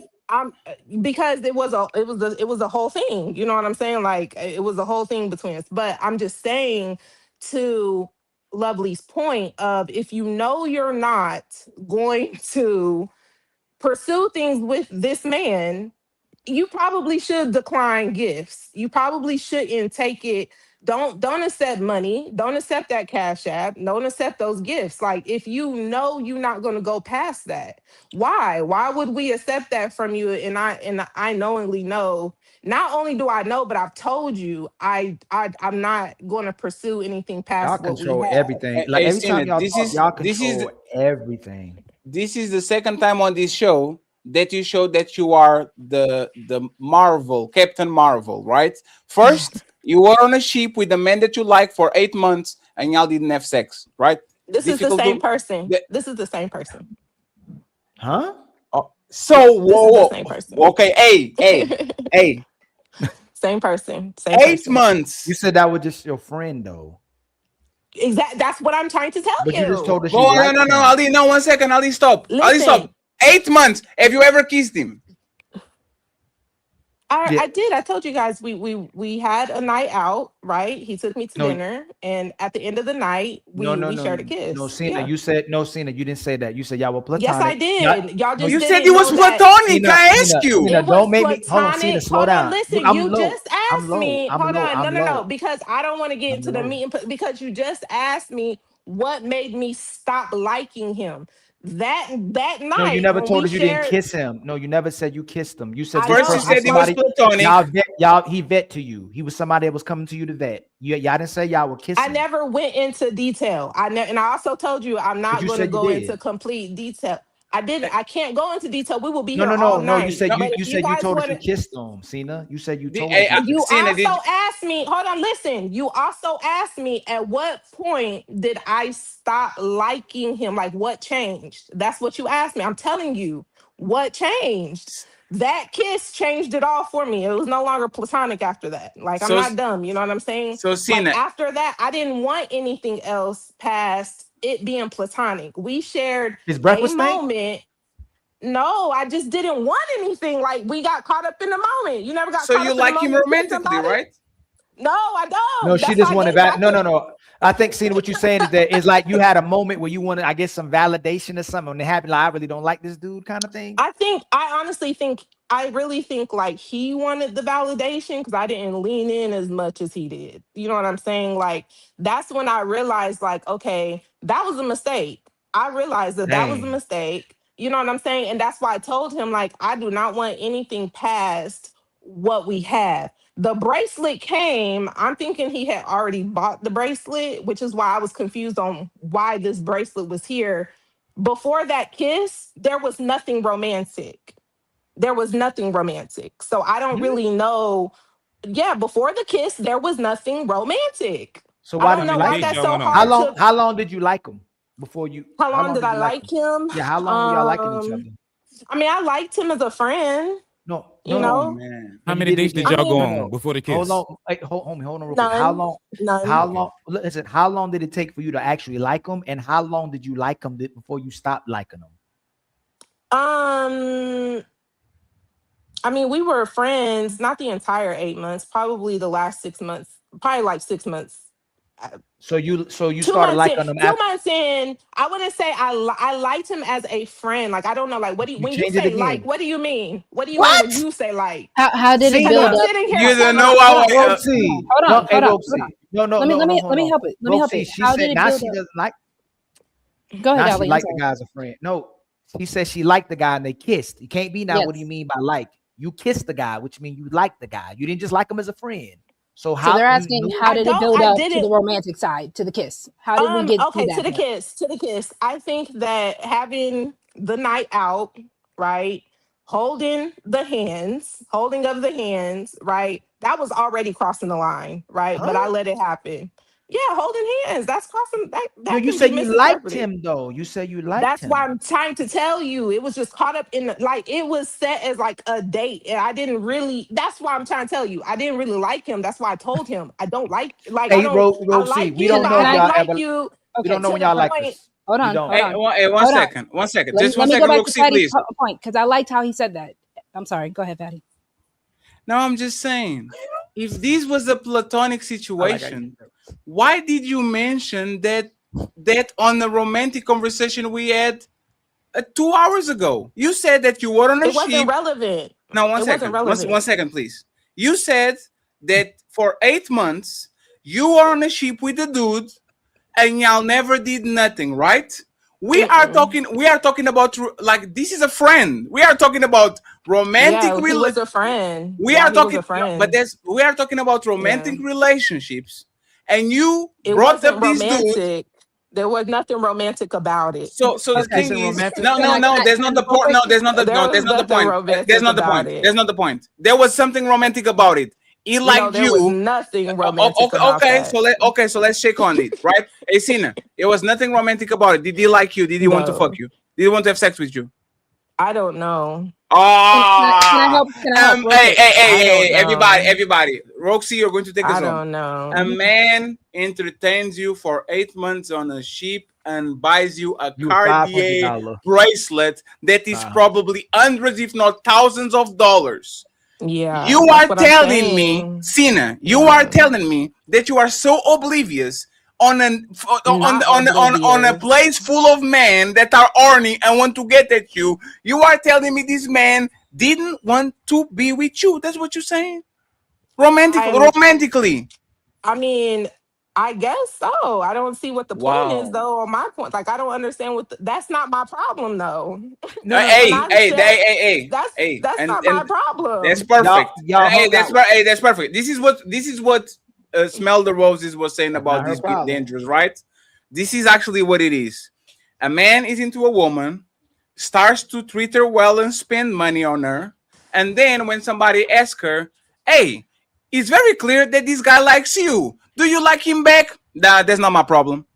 Because it was a whole thing. You know what I'm saying? Like it was a whole thing between us. But I'm just saying, to Lovely's point of, if you know you're not going to pursue things with this man, you probably should decline gifts. You probably shouldn't take it. Don't accept money. Don't accept that cash app. Don't accept those gifts. Like, if you know you're not going to go past that, why? Why would we accept that from you? And I knowingly know. Not only do I know, but I've told you I'm not going to pursue anything Y'all past what we control have. everything. Like Hey, every time Cena, y'all talk, y'all control everything. this is the second time on this show that you show that you are the Marvel, Captain Marvel, right? First, you were on a ship with a man that you like for 8 months, and y'all didn't have sex, right? This is the Difficult same to. person. This is the same person. Huh? So This is the same person. okay, hey, Same person. Same eight person. You months. said that was just your friend, though. That's what I'm trying to tell But you just you. told us you Oh no, liked no, no, him. Ali, no, 1 second, Ali, stop. Ali, Listen, stop. 8 months. Have you ever kissed him? Yeah. I did. I told you guys we had a night out, right? He took me to No, dinner, and at the end of the night, no, no, we no, shared a no, kiss. Cena. Yeah. You said no, Cena. You didn't say that. You said y'all were Yes, I platonic. did. Y'all No, just You said it didn't was know that platonic. Cena, I ask Cena, you. Cena. it was Don't make me. Hold on, Cena. platonic. Slow Hold on, down. listen. I'm You low. just I'm asked low. me. I'm Hold low. on. No, I'm no, no. low. Because I don't want to get I'm into the low. meat. Because you just asked me what made me stop liking him. that night. No, you never when told we us you didn't shared, kiss him. No, you never said you kissed him. You said I this First, you person was said it was somebody. platonic. He vet to you. He was somebody that was coming to you to vet. Y'all didn't say y'all were kissing. I never went into detail. And I also told you I'm not you going to said you go did. into complete detail. I didn't. I can't go into detail. We will be No, here no, all no, no. You night. said But you if said you guys told us want you to, kissed him, Cena. You said you told us. you Cena, also asked me, hold on, listen. You also asked me at what point did I stop liking him? Like what changed? That's what you asked me. I'm telling you what changed. That kiss changed it all for me. It was no longer platonic after that. Like I'm So, not dumb, you know what I'm saying? so Like Cena, after that, I didn't want anything else past it being platonic. We shared His breath a was stank? moment. No, I just didn't want anything. Like we got caught up in the moment. You never got so caught you up in the like him moment with romantically, somebody? right? No, I don't. No, she That's just why I wanted gave back. back the No. I think, Cena, what you're saying is that it's like you had a moment where you wanted, I guess, some validation or something. And it happened like, I really don't like this dude kind of thing. I honestly think, I really think like he wanted the validation because I didn't lean in as much as he did. You know what I'm saying? Like, that's when I realized, like, okay, that was a mistake. I realized that was a Dang. mistake. You know what I'm saying? And that's why I told him, like, I do not want anything past what we have. The bracelet came, I'm thinking he had already bought the bracelet, which is why I was confused on why this bracelet was here. Before that kiss, there was nothing romantic. There was nothing romantic. So I don't really know. Yeah, before the kiss, there was nothing romantic. So I why don't did you know like why him? that's so hard to. How long did you like him before you? How How long long did did I you like like him? him? Yeah, how long were y'all liking each other? I mean, I liked him as a friend. No, You Oh know, man. How many days did y'all go on before the Hold kiss? on, hey, hold on real quick. none, How none. long? Listen, how long did it take for you to actually like him, and how long did you like him before you stopped liking him? I mean, we were friends, not the entire 8 months, probably the last 6 months, probably like 6 months. So you 2 started months in, liking him 2 months in, I wouldn't say I liked him as a friend. Like, I don't know, like, you when you changed it say like, again. what do you mean? What do you mean when What? you say like? How did it Because build I'm Cena, up? sitting here, you don't hold know on, how hold on, I, Roxy. Hold No, on, hey hold on, hold on. Roxy. No, Let me hold on. help it. Let me help Roxy, it. she How said did it now build she up? doesn't like. Go ahead, Now she Ali. I'm liked the sorry. guy as a friend. No, she said she liked the guy and they kissed. You can't be now. What do you Yes. mean by like? You kissed the guy, which means you liked the guy. You didn't just like him as a friend. So So how they're you asking, knew? how did it build I up to the didn't. romantic side, to the kiss? How did we get to Okay, that point? to the kiss. I think that having the night out, right? Holding of the hands, right? That was already crossing the line, right? But I Huh? let it happen. Yeah, holding hands. That's crossing No, that you can be said you liked misinterpreted. him though. You said you liked That's why him. I'm trying to tell you. It was just caught up in like it was set as like a date, and I didn't really. That's why I'm trying to tell you. I didn't really like him. That's why I told him I don't like. I Hey, don't. I Roxy, like we you, don't but know I if Can I? don't y'all like ever. you We Okay, don't know to when the y'all like point. this. hold We on, don't. hold on, one hold on. second, one second, Let me just one let me go second, back to Roxy, Patty's please. point because I liked how he said that. I'm sorry. Go ahead, Patty. No, I'm just saying, if this was a platonic I like how you situation, why did you mention that on the romantic conversation we had 2 hours ago? You said that you were on a It wasn't ship. relevant. Now, It wasn't relevant. 1 second, please. You said that for 8 months you were on a ship with a dude and y'all never did nothing, right? We are Mm-mm. talking about like this is a friend. We are talking about romantic Yeah, he was a friend. we Yeah, are he was talking, a but friend. that's we are talking about Yeah, romantic relationships, and you it brought up wasn't this dude. romantic. There was nothing romantic about it. So the This Okay. thing isn't is, romantic. no, Can no, I? no. There's not the Real point. quick. No, there's not the There no. was There's not the nothing point. There's romantic not the about point. it. There's not the point. There was something romantic about it. He No, liked there was you. nothing romantic about Okay, that. so let's check on it, right? Hey, Sina, it was nothing romantic about it. Did he like you? Did he want to fuck No, you? Did he want to have sex with you? I don't know. Can I Ah, help? Can I help real hey, quick? hey, hey, I don't hey, everybody, know. everybody. Roxy, you're going to take us I home. don't know. A man entertains you for 8 months on a ship and buys you a You was Cartier $500. bracelet that is probably hundreds, if not thousands of dollars. Yeah, You that's are what I'm telling me, saying. Sina, you are Yeah, telling me that you are so oblivious on an not on a oblivious. place full of men that are horny and want to get at you. You are telling me this man didn't want to be with you. That's what you're saying. I'm. Romantically. I mean, I guess so. I don't see what the point is, though. On my point, like I don't understand that's not my problem, though. No, When hey, I'm hey, share, hey, that's not my and that's problem. perfect. Y'all Hey, hung out. hey, that's perfect. This is what Smell the Roses was saying That's about not her this being problem. dangerous, right? This is actually what it is. A man is into a woman, starts to treat her well and spend money on her, and then when somebody asks her, "Hey, it's very clear that this guy likes you. Do you like him back?" Nah, that's not my problem.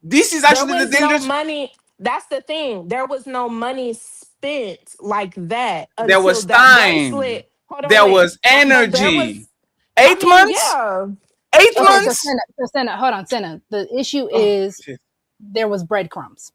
This is There actually the was no dangerous. money. That's the thing. There was no money spent like that There until was that time. bracelet. Hold on, There wait. was But there energy. was. I Eight mean, months? yeah. 8 Okay, so months? Senna, hold on, Senna. The issue Oh, is shit. there was breadcrumbs.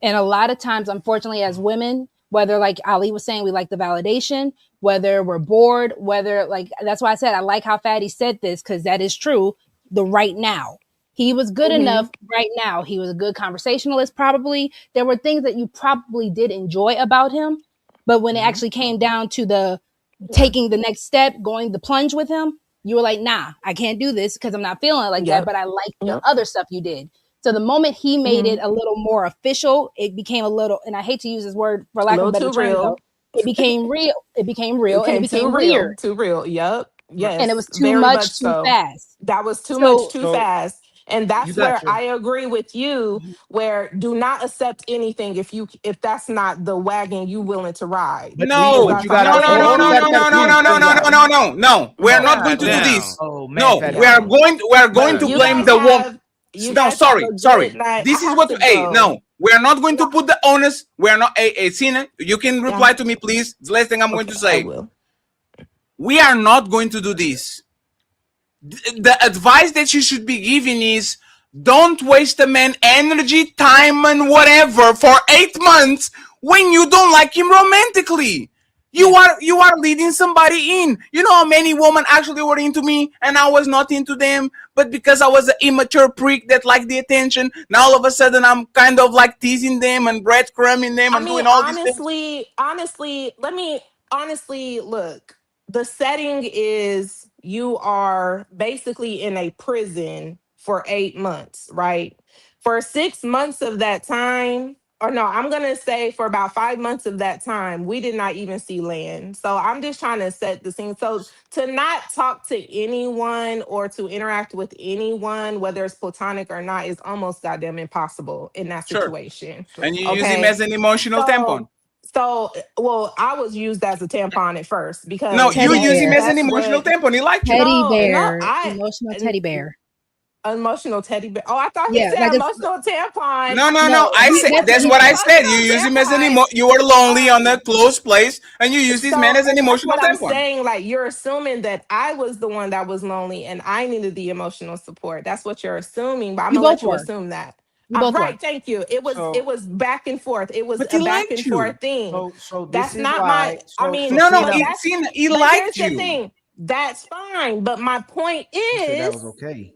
And a lot of times, unfortunately, as women, whether like Ali was saying, we like the validation, whether we're bored, whether like that's why I said I like how Fatty said this, because that is true. The right now. He was good enough right now. He was a good conversationalist, probably. There were things that you probably did enjoy about him. But when it actually came down to the taking the next step, going the plunge with him, you were like, nah, I can't do this because I'm not feeling it like that. Yep. But I like the Yep. other stuff you did. So the moment he made it Mhm. a little more official, it became a little, and I hate to use this word for A lack of a little better too term real. though, it became real. It became real It and it came too became real. weird. Too real. Yep. And it was Yes. too Very much much too so. fast. That was too much So too fast. And You that's got where your I agree with you, where do not accept anything if that's not the wagon you willing to ride. No, but you no, gotta no, no, hold no, on. You no, gotta no, no, no, please, no, no, please, no, y'all. no, no, no, no. We're Oh, not going God to do damn. this. oh man, No, Fatty, we come are on. going. We are going to You blame guys the woman. have you No, guys have sorry, a good sorry. night. I This is have what. to Hey, go. no, we are not going to put the onus. We are not. Hey, Cena, you can Yeah. reply to me, please. It's the last thing I'm going Okay, to I say. will. We are not going to do this. The advice that you should be giving is don't waste a man energy, time, and whatever for 8 months when you don't like him romantically. You are leading somebody in. You know how many women actually were into me and I was not into them, but because I was an immature prick that liked the attention, now all of a sudden I'm kind of like teasing them and breadcrumbing them I and mean, doing all these things. let me honestly look. The setting is you are basically in a prison for 8 months, right? For 6 months of that time, or no, I'm gonna say for about 5 months of that time, we did not even see land. So I'm just trying to set the scene. So to not talk to anyone or to interact with anyone, whether it's platonic or not, is almost goddamn impossible in that Sure. situation. And you use him Okay. as an emotional tampon. Well, I was used as a tampon at first No, because you teddy use him bear, as an that's emotional what. tampon. He liked you. No, emotional n- teddy bear. emotional teddy bear. Oh, I thought he Yeah, said like it's emotional tampon. No, no, no. no, I said that's what that's he what I said. said. You use him as an Emotional tampon. you were All lonely on right. a close place, and you use this man So, as an and that's emotional what I'm tampon. saying. Like, you're assuming that I was the one that was lonely and I needed the emotional support. That's what you're assuming, but I'm We gonna both let you were. assume that. We both were. Right, thank you. It So, was back and forth. It was But a he back liked and forth you. thing. so this That's is not my. why. I So mean, No, no. but Cena, He, that's. seen, he But here's liked the you. thing. That's fine. But my point you said that is. was okay.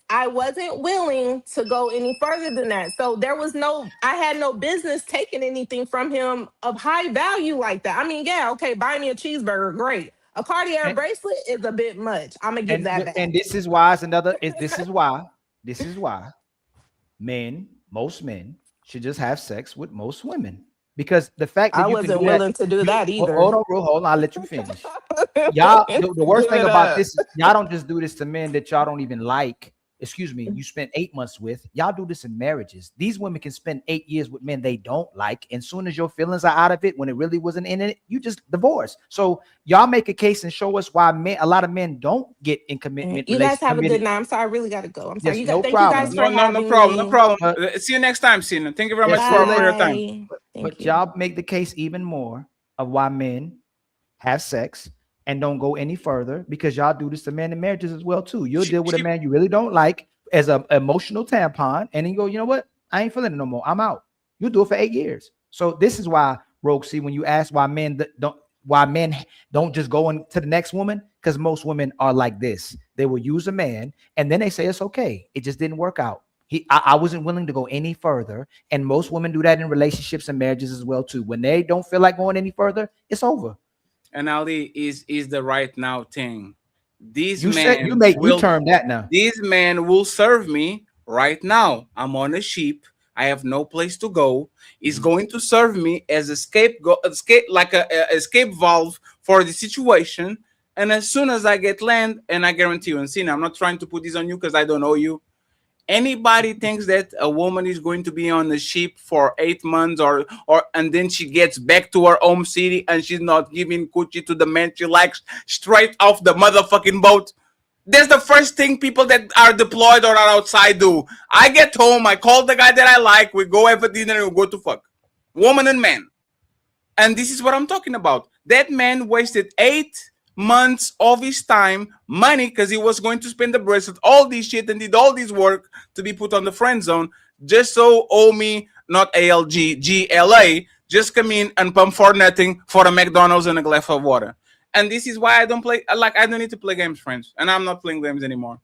I wasn't willing to go any further than that. So there was I had no business taking anything from him of high value like that. I mean, yeah, okay, buy me a cheeseburger, great. A Cartier And bracelet is a bit much. I'm gonna give that and back. this is why it's another. This is why most men should just have sex with most women because the fact I that you can wasn't do that. willing to do You that either. hold on, bro. Hold on. I'll let you finish. Y'all, the worst Give thing it about up. this is y'all don't just do this to men that y'all don't even like. Excuse me, you spent 8 months with. Y'all do this in marriages. These women can spend 8 years with men they don't like, and soon as your feelings are out of it, when it really wasn't in it, you just divorce. So y'all make a case and show us why a lot of men don't get in commitment, You guys have a good committed. night. I'm sorry, I really gotta go. I'm sorry. Yes, no Thank you guys problem. for No having problem, no me. problem. But See you next time, Cena. Thank you very much yes, see you for later. your time. Bye. Thank But you. y'all make the case even more of why men have sex and don't go any further because y'all do this to men in marriages as well too. You'll deal with a man you really don't like as an emotional tampon, and then you go, you know what? I ain't feeling it no more. I'm out. You'll do it for 8 years. So this is why, Rogue, see, when you ask why men don't just go into the next woman, because most women are like this. They will use a man and then they say it's okay. It just didn't work out. I wasn't willing to go any further. And most women do that in relationships and marriages as well too. When they don't feel like going any further, it's over. And Ali is the right now thing. This You said you man you will term that now. this man will serve me right now. I'm on a ship. I have no place to go. He's going to serve me as a escape like a escape valve for the situation. And as soon as I get land, and I guarantee you, and see, I'm not trying to put this on you because I don't know you. Anybody thinks that a woman is going to be on the ship for 8 months or and then she gets back to her home city and she's not giving coochie to the man she likes straight off the motherfucking boat? That's the first thing people that are deployed or are outside do. I get home, I call the guy that I like, we go have a dinner and we go to fuck. Woman and man. And this is what I'm talking about. That man wasted 8 months of his time, money, because he was going to spend the bracelet, all this shit, and did all this work to be put on the friend zone, just so owe me, not ALG, GLA, just come in and pump for nothing for a McDonald's and a glass of water. And this is why I don't play, like, I don't need to play games, friends. And I'm not playing games anymore.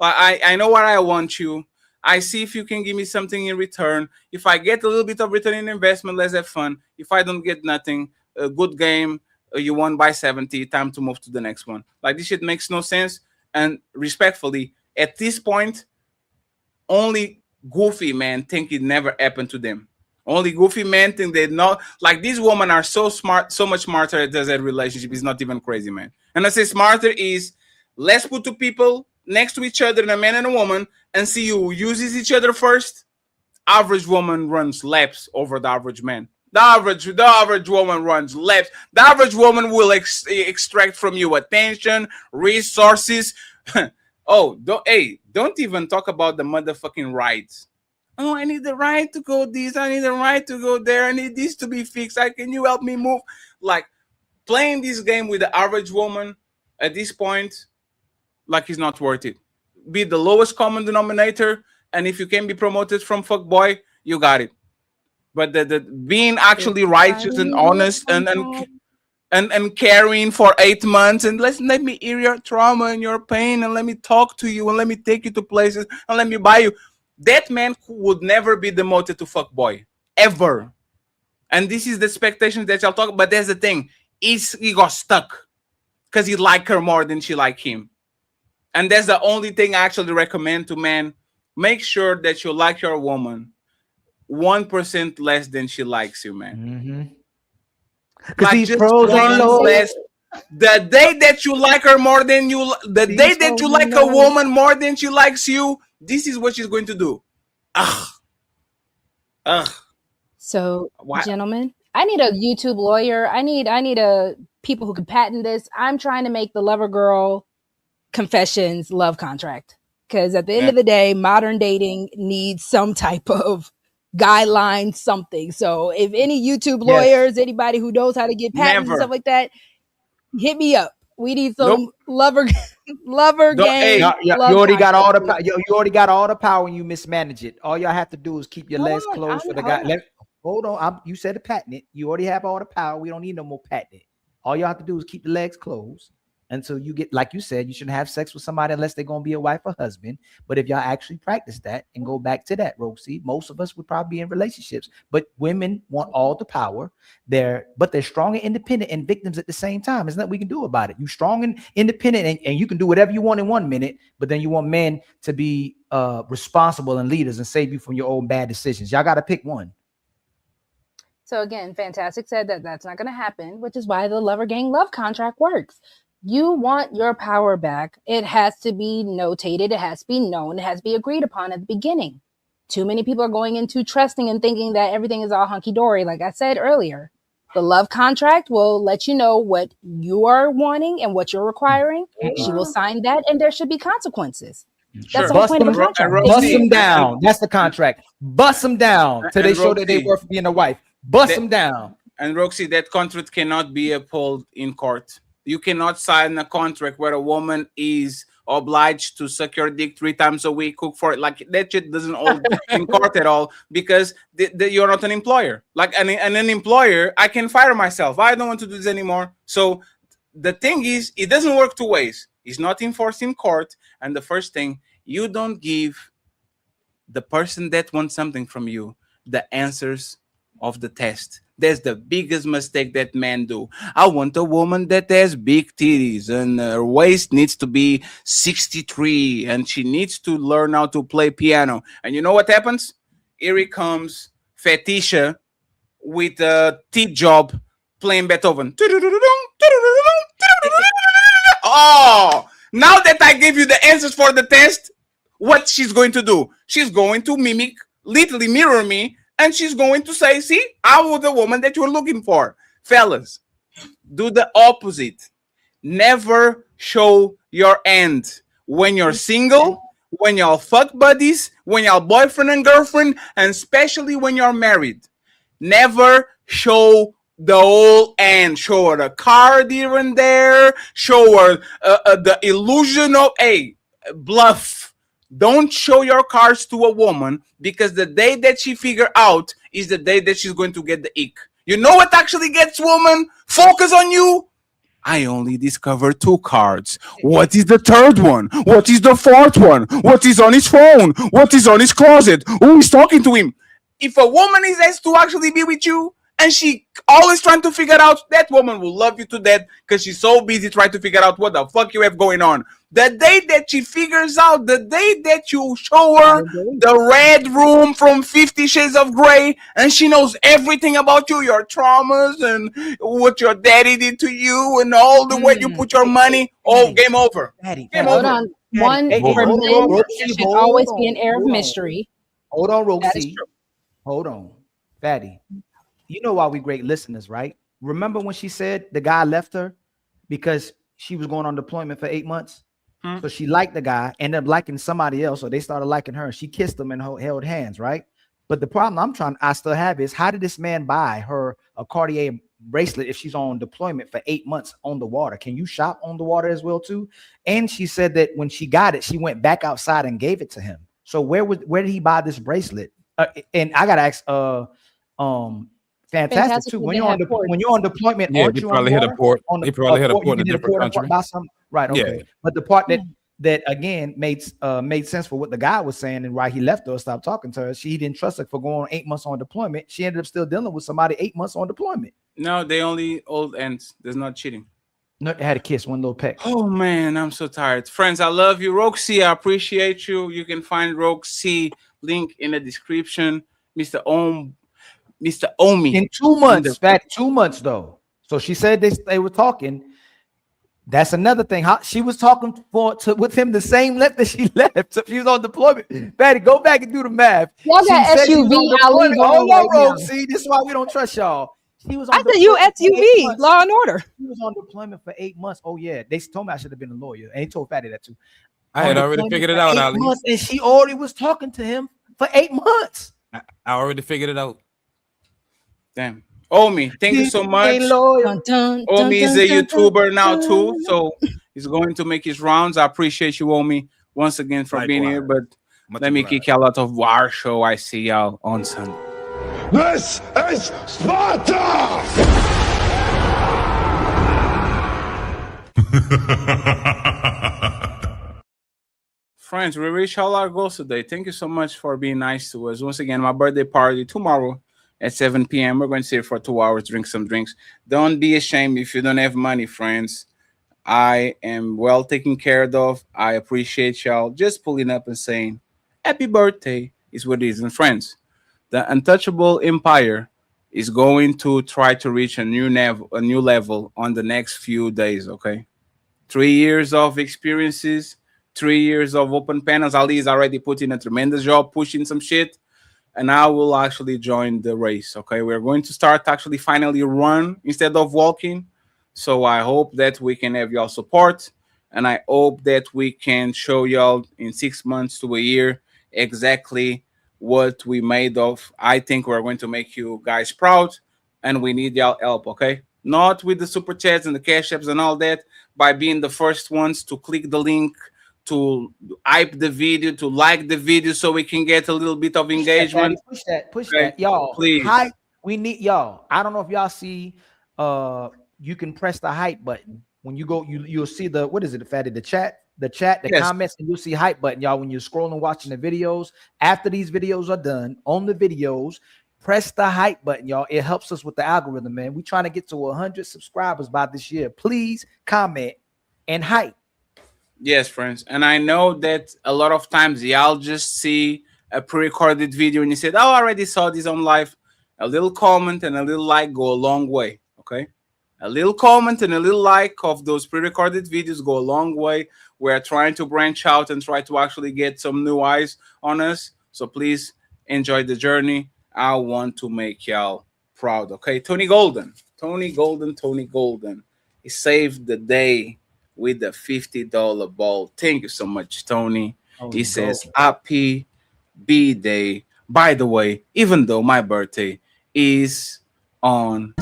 I know what I want you. I see if you can give me something in return. If I get a little bit of return in investment, let's have fun. If I don't get nothing, a good game, you won by 70, time to move to the next one. Like, this shit makes no sense. And respectfully, at this point, only goofy men think it never happened to them. Only goofy men think they know. Like, these women are so smart, so much smarter at that relationship. It's not even crazy, man. And I say smarter is, let's put two people next to each other, a man and a woman, and see who uses each other first. Average woman runs laps over the average man. The average woman runs laps. The average woman will extract from you attention, resources. Don't even talk about the motherfucking rights. Oh, I need the right to go this. I need the right to go there. I need this to be fixed. Can you help me move? Like, playing this game with the average woman at this point, like, it's not worth it. Be the lowest common denominator, and if you can be promoted from fuckboy, you got it. But the being actually righteous and honest and caring for 8 months, and let me hear your trauma and your pain, and let me talk to you, and let me take you to places, and let me buy you. That man would never be demoted to fuckboy ever. And this is the expectation that y'all talk. But there's the thing: he got stuck because he liked her more than she liked him. And that's the only thing I actually recommend to men. Make sure that you like your woman 1% less than she likes you, man. Because like, these just pros ain't low. less. The day that you like her more than the day that you like a woman more than she likes you, this is what she's going to do. So, gentlemen, I need a YouTube lawyer. I need a people who can patent this. I'm trying to make the Lover Girl Confessions love contract, because at the end of the day, modern dating needs some type of guideline, something. So if any YouTube lawyers, anybody who knows how to get patents and stuff like that, hit me up. We need some lover game. You already got all the you already got all the power when you mismanage it. All y'all have to do is keep your legs closed for the guy. Hold on. You said to patent it. You already have all the power. We don't need no more patent. All y'all have to do is keep the legs closed until you get, like you said, you shouldn't have sex with somebody unless they're going to be a wife or husband. But if y'all actually practice that and go back to that, Roxy, most of us would probably be in relationships. But women want all the power. They're strong and independent and victims at the same time. There's nothing we can do about it. You're strong and independent and you can do whatever you want in 1 minute, but then you want men to be responsible and leaders and save you from your own bad decisions. Y'all got to pick one. So again, Fantastic said that that's not going to happen, which is why the Lover Gang love contract works. You want your power back. It has to be notated. It has to be known. It has to be agreed upon at the beginning. Too many people are going into trusting and thinking that everything is all hunky-dory. Like I said earlier, the love contract will let you know what you are wanting and what you're requiring. She will sign that, and there should be consequences. That's the whole point of a contract. Bust them down. That's the contract. Bust them down till they show that they worth being a wife. Bust them down. And Roxy, that contract cannot be upheld in court. You cannot sign a contract where a woman is obliged to suck your dick 3 times a week, cook for it. Like, that shit doesn't hold in court at all, because you're not an employer. Like an employer, I can fire myself. I don't want to do this anymore. So the thing is, it doesn't work 2 ways. It's not enforced in court. And the first thing, you don't give the person that wants something from you the answers of the test. That's the biggest mistake that men do. I want a woman that has big titties and her waist needs to be 63 and she needs to learn how to play piano. And you know what happens? Here it comes Fetisha with a teeth job playing Beethoven. Oh, now that I gave you the answers for the test, what she's going to do? She's going to mimic, literally mirror me, and she's going to say, see, I was the woman that you're looking for. Fellas, do the opposite. Never show your end when you're single, when y'all fuck buddies, when y'all boyfriend and girlfriend, and especially when you're married. Never show the whole end. Show her the card here and there. Show her the illusion of a bluff. Don't show your cards to a woman because the day that she figure out is the day that she's going to get the ick. You know what actually gets woman focus on you? I only discovered 2 cards. What is the third one? What is the fourth one? What is on his phone? What is on his closet? Who is talking to him? If a woman is asked to actually be with you and she always trying to figure out, that woman will love you to death because she's so busy trying to figure out what the fuck you have going on. The day that she figures out, the day that you show her the red room from 50 Shades of Grey and she knows everything about you, your traumas and what your daddy did to you and all the way you put your money, game over. Game Hold over. on. One, for men, there should always be an air of mystery. Hold on, That is Roxy. true. Hold on. Fatty. You know why we great listeners, right? Remember when she said the guy left her because she was going on deployment for 8 months? So she liked the guy, ended up liking somebody else, so they started liking her. She kissed him and held hands, right? But the problem I still have is, how did this man buy her a Cartier bracelet if she's on deployment for 8 months on the water? Can you shop on the water as well too? And she said that when she got it, she went back outside and gave it to him. So where did he buy this bracelet? And I gotta ask, fantastic too. When you're on deployment, Yeah, aren't they you probably on hit a water? port. On They probably hit a port, port you in a can hit different port country. by some, right? Okay, Yeah. but the part that again made sense for what the guy was saying and why he left her, stopped talking to her. She didn't trust her for going 8 months on deployment. She ended up still dealing with somebody 8 months on deployment. No, they only old ends. There's not cheating. No, they had a kiss, one little peck. Oh man, I'm so tired. Friends, I love you. Roxy, I appreciate you. You can find Roxy link in the description. Mr. Omi. In 2 months, 2 months though. So she said they were talking. That's another thing. How she was talking with him the same length that she left. So she was on deployment. Fatty, go back and do the math. Y'all got SUV Ali going right now. See, this is why we don't trust y'all. She was on I thought you deployment for 8 SUV, months. Law and Order. She was on deployment for 8 months. Oh yeah, they told me I should have been a lawyer, and he told Fatty that too. I had already figured it out, Ali. And she already was talking to him for 8 months. I already figured it out. Damn. Omi, thank you so much. Omi is a YouTuber now too, so he's going to make his rounds. I appreciate you, Omi, once again for being here. But let me kick y'all out of our show. I see y'all on Sunday. This is Sparta! Friends, we reached all our goals today. Thank you so much for being nice to us. Once again, my birthday party tomorrow at 7 p.m. We're going to sit for 2 hours, drink some drinks. Don't be ashamed if you don't have money, friends. I am well taken care of. I appreciate y'all just pulling up and saying, happy birthday is what it is. And friends, the Untouchable Empire is going to try to reach a new level on the next few days, okay? 3 years of experiences, 3 years of open panels. Ali is already putting a tremendous job pushing some shit. And I will actually join the race, okay? We're going to start actually finally run instead of walking. So I hope that we can have y'all support. And I hope that we can show y'all in 6 months to a year exactly what we made of. I think we're going to make you guys proud. And we need y'all help, okay? Not with the super chats and the cash apps and all that, by being the first ones to click the link, to hype the video, to like the video so we can get a little bit of engagement. Push that, y'all. Please. Hype, we need y'all. I don't know if y'all see you can press the hype button. When you go, you'll see the, what is it, Fatty? The chat, the comments, and you'll see hype button, y'all. When you're scrolling watching the videos, after these videos are done, on the videos, Press the hype button, y'all. It helps us with the algorithm, man. We trying to get to 100 subscribers by this year. Please comment and hype. Yes, friends. And I know that a lot of times y'all just see a pre-recorded video and you said, "Oh, I already saw this on live." A little comment and a little like go a long way. Okay. A little comment and a little like of those pre-recorded videos go a long way. We're trying to branch out and try to actually get some new eyes on us. So please enjoy the journey. I want to make y'all proud. Okay. Tony Golden. He saved the day with the $50 ball. Thank you so much, Tony. He says, "Happy B-Day." By the way, even though my birthday is on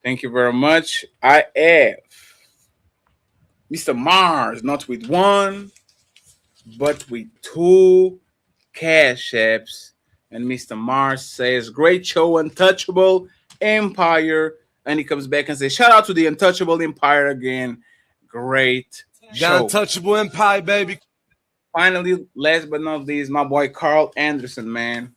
Thank you very much. I have Mr. Mars, not with one, but with two cash apps. And Mr. Mars says, "Great show, Untouchable Empire." And he comes back and says, "Shout out to the Untouchable Empire again. Great show." Untouchable Empire, baby. Finally, last but not least, my boy Carl Anderson, man.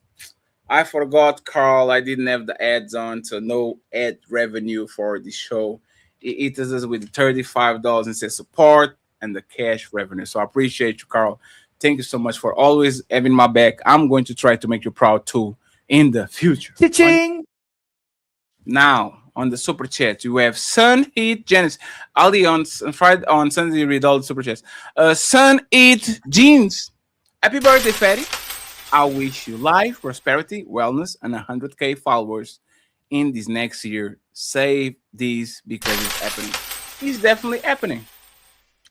I forgot, Carl. I didn't have the ads on, so no ad revenue for the show. It is us with $35 and says support and the cash revenue. So I appreciate you, Carl. Thank you so much for always having my back. I'm going to try to make you proud too in the future. Cha-ching! Now, on the super chat, you have Sun Eat Janice. Ali on Friday on Sunday, read all the super chats. Sun Eat Jeans. Happy birthday, Fatty. I wish you life, prosperity, wellness, and 100K followers in this next year. Save these because it's happening. It's definitely happening.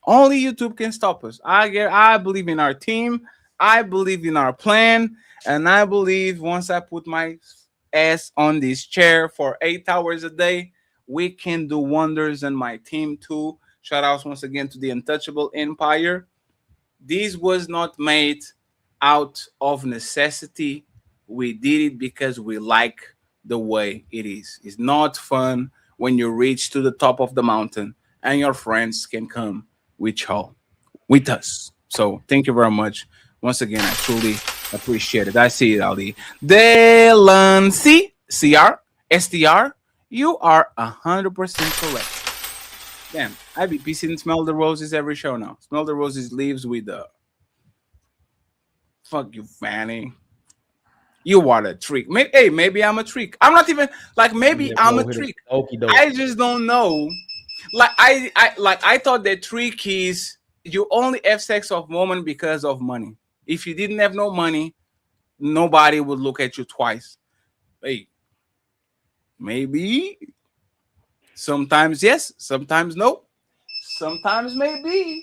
Only YouTube can stop us. I believe in our team. I believe in our plan. And I believe once I put my ass on this chair for 8 hours a day, we can do wonders. And my team too. Shout outs once again to the Untouchable Empire. This was not made out of necessity. We did it because we like the way it is. It's not fun when you reach to the top of the mountain and your friends can come with us. So thank you very much. Once again, I truly appreciate it. I see it, Ali. Delancy, CR, STR, you are 100% correct. Damn, I be pissing Smell the Roses every show now. Smell the Roses leaves with the fuck you, Fanny. You are a trick. Maybe I'm a trick. I'm not even like maybe I'm a trick. I just don't know. Like I thought that trick is you only have sex of woman because of money. If you didn't have no money, nobody would look at you twice. Hey, maybe. Sometimes yes, sometimes no. Sometimes maybe.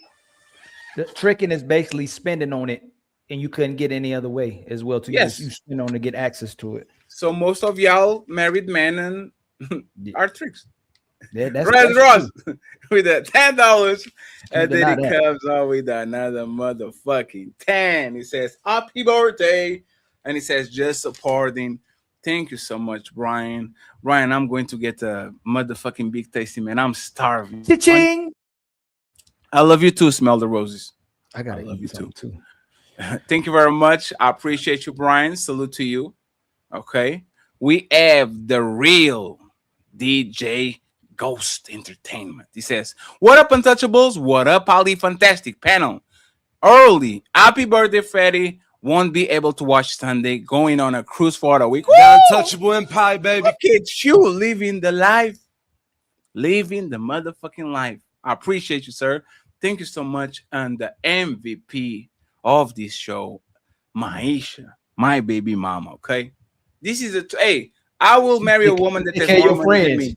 The tricking is basically spending on it, and you couldn't get any other way as well. To Yes, you spend on to get access to it. So most of y'all married men and are tricks. Yeah, that's Ross with a $10, and deny then he that. comes on with another motherfucking 10. He says, "Happy birthday," and he says, "Just supporting." Thank you so much, Brian. Brian, I'm going to get a motherfucking big tasty, man. I'm starving. Cha-ching! I love you too. Smell the roses. I gotta love eat you something too. Thank you very much. I appreciate you, Brian. Salute to you. Okay. We have the real DJ Ghost Entertainment. He says, "What up, Untouchables? What up, Ali? Fantastic panel. Early. Happy birthday, Freddie. Won't be able to watch Sunday. Going on a cruise for a week." Untouchable Empire, baby. Look at you living the life. Living the motherfucking life. I appreciate you, sir. Thank you so much. And the MVP of this show, Maisha, my baby mama. Okay. This is hey, I will marry a woman that has more money than me.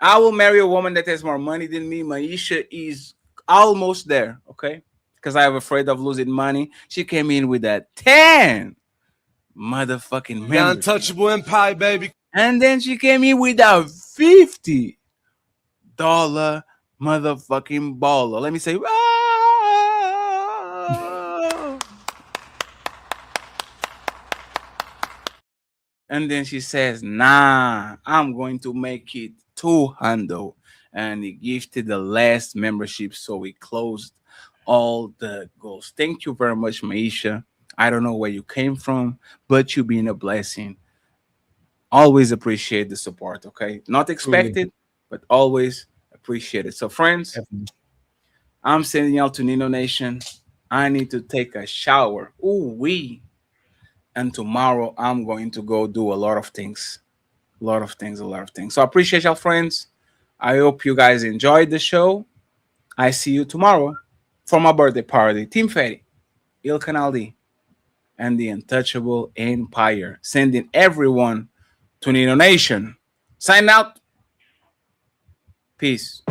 I will marry a woman that has more money than me. Maisha is almost there, okay? Because I am afraid of losing money. She came in with a 10 motherfucking membership. Untouchable Empire, baby. And then she came in with a $50 motherfucking baller. Let me say, and then she says, "Nah, I'm going to make it 200." And he gifted the last membership, so we closed all the goals. Thank you very much, Maisha. I don't know where you came from, but you being a blessing. Always appreciate the support, okay? Not expected, but always appreciate it. So, friends, I'm sending y'all to Nino Nation. I need to take a shower. Ooh, wee. And tomorrow I'm going to go do a lot of things. A lot of things, a lot of things. So I appreciate y'all, friends. I hope you guys enjoyed the show. I see you tomorrow for my birthday party. Team Fetty, Il Canaldi, and the Untouchable Empire. Sending everyone to Nino Nation. Sign out. Peace.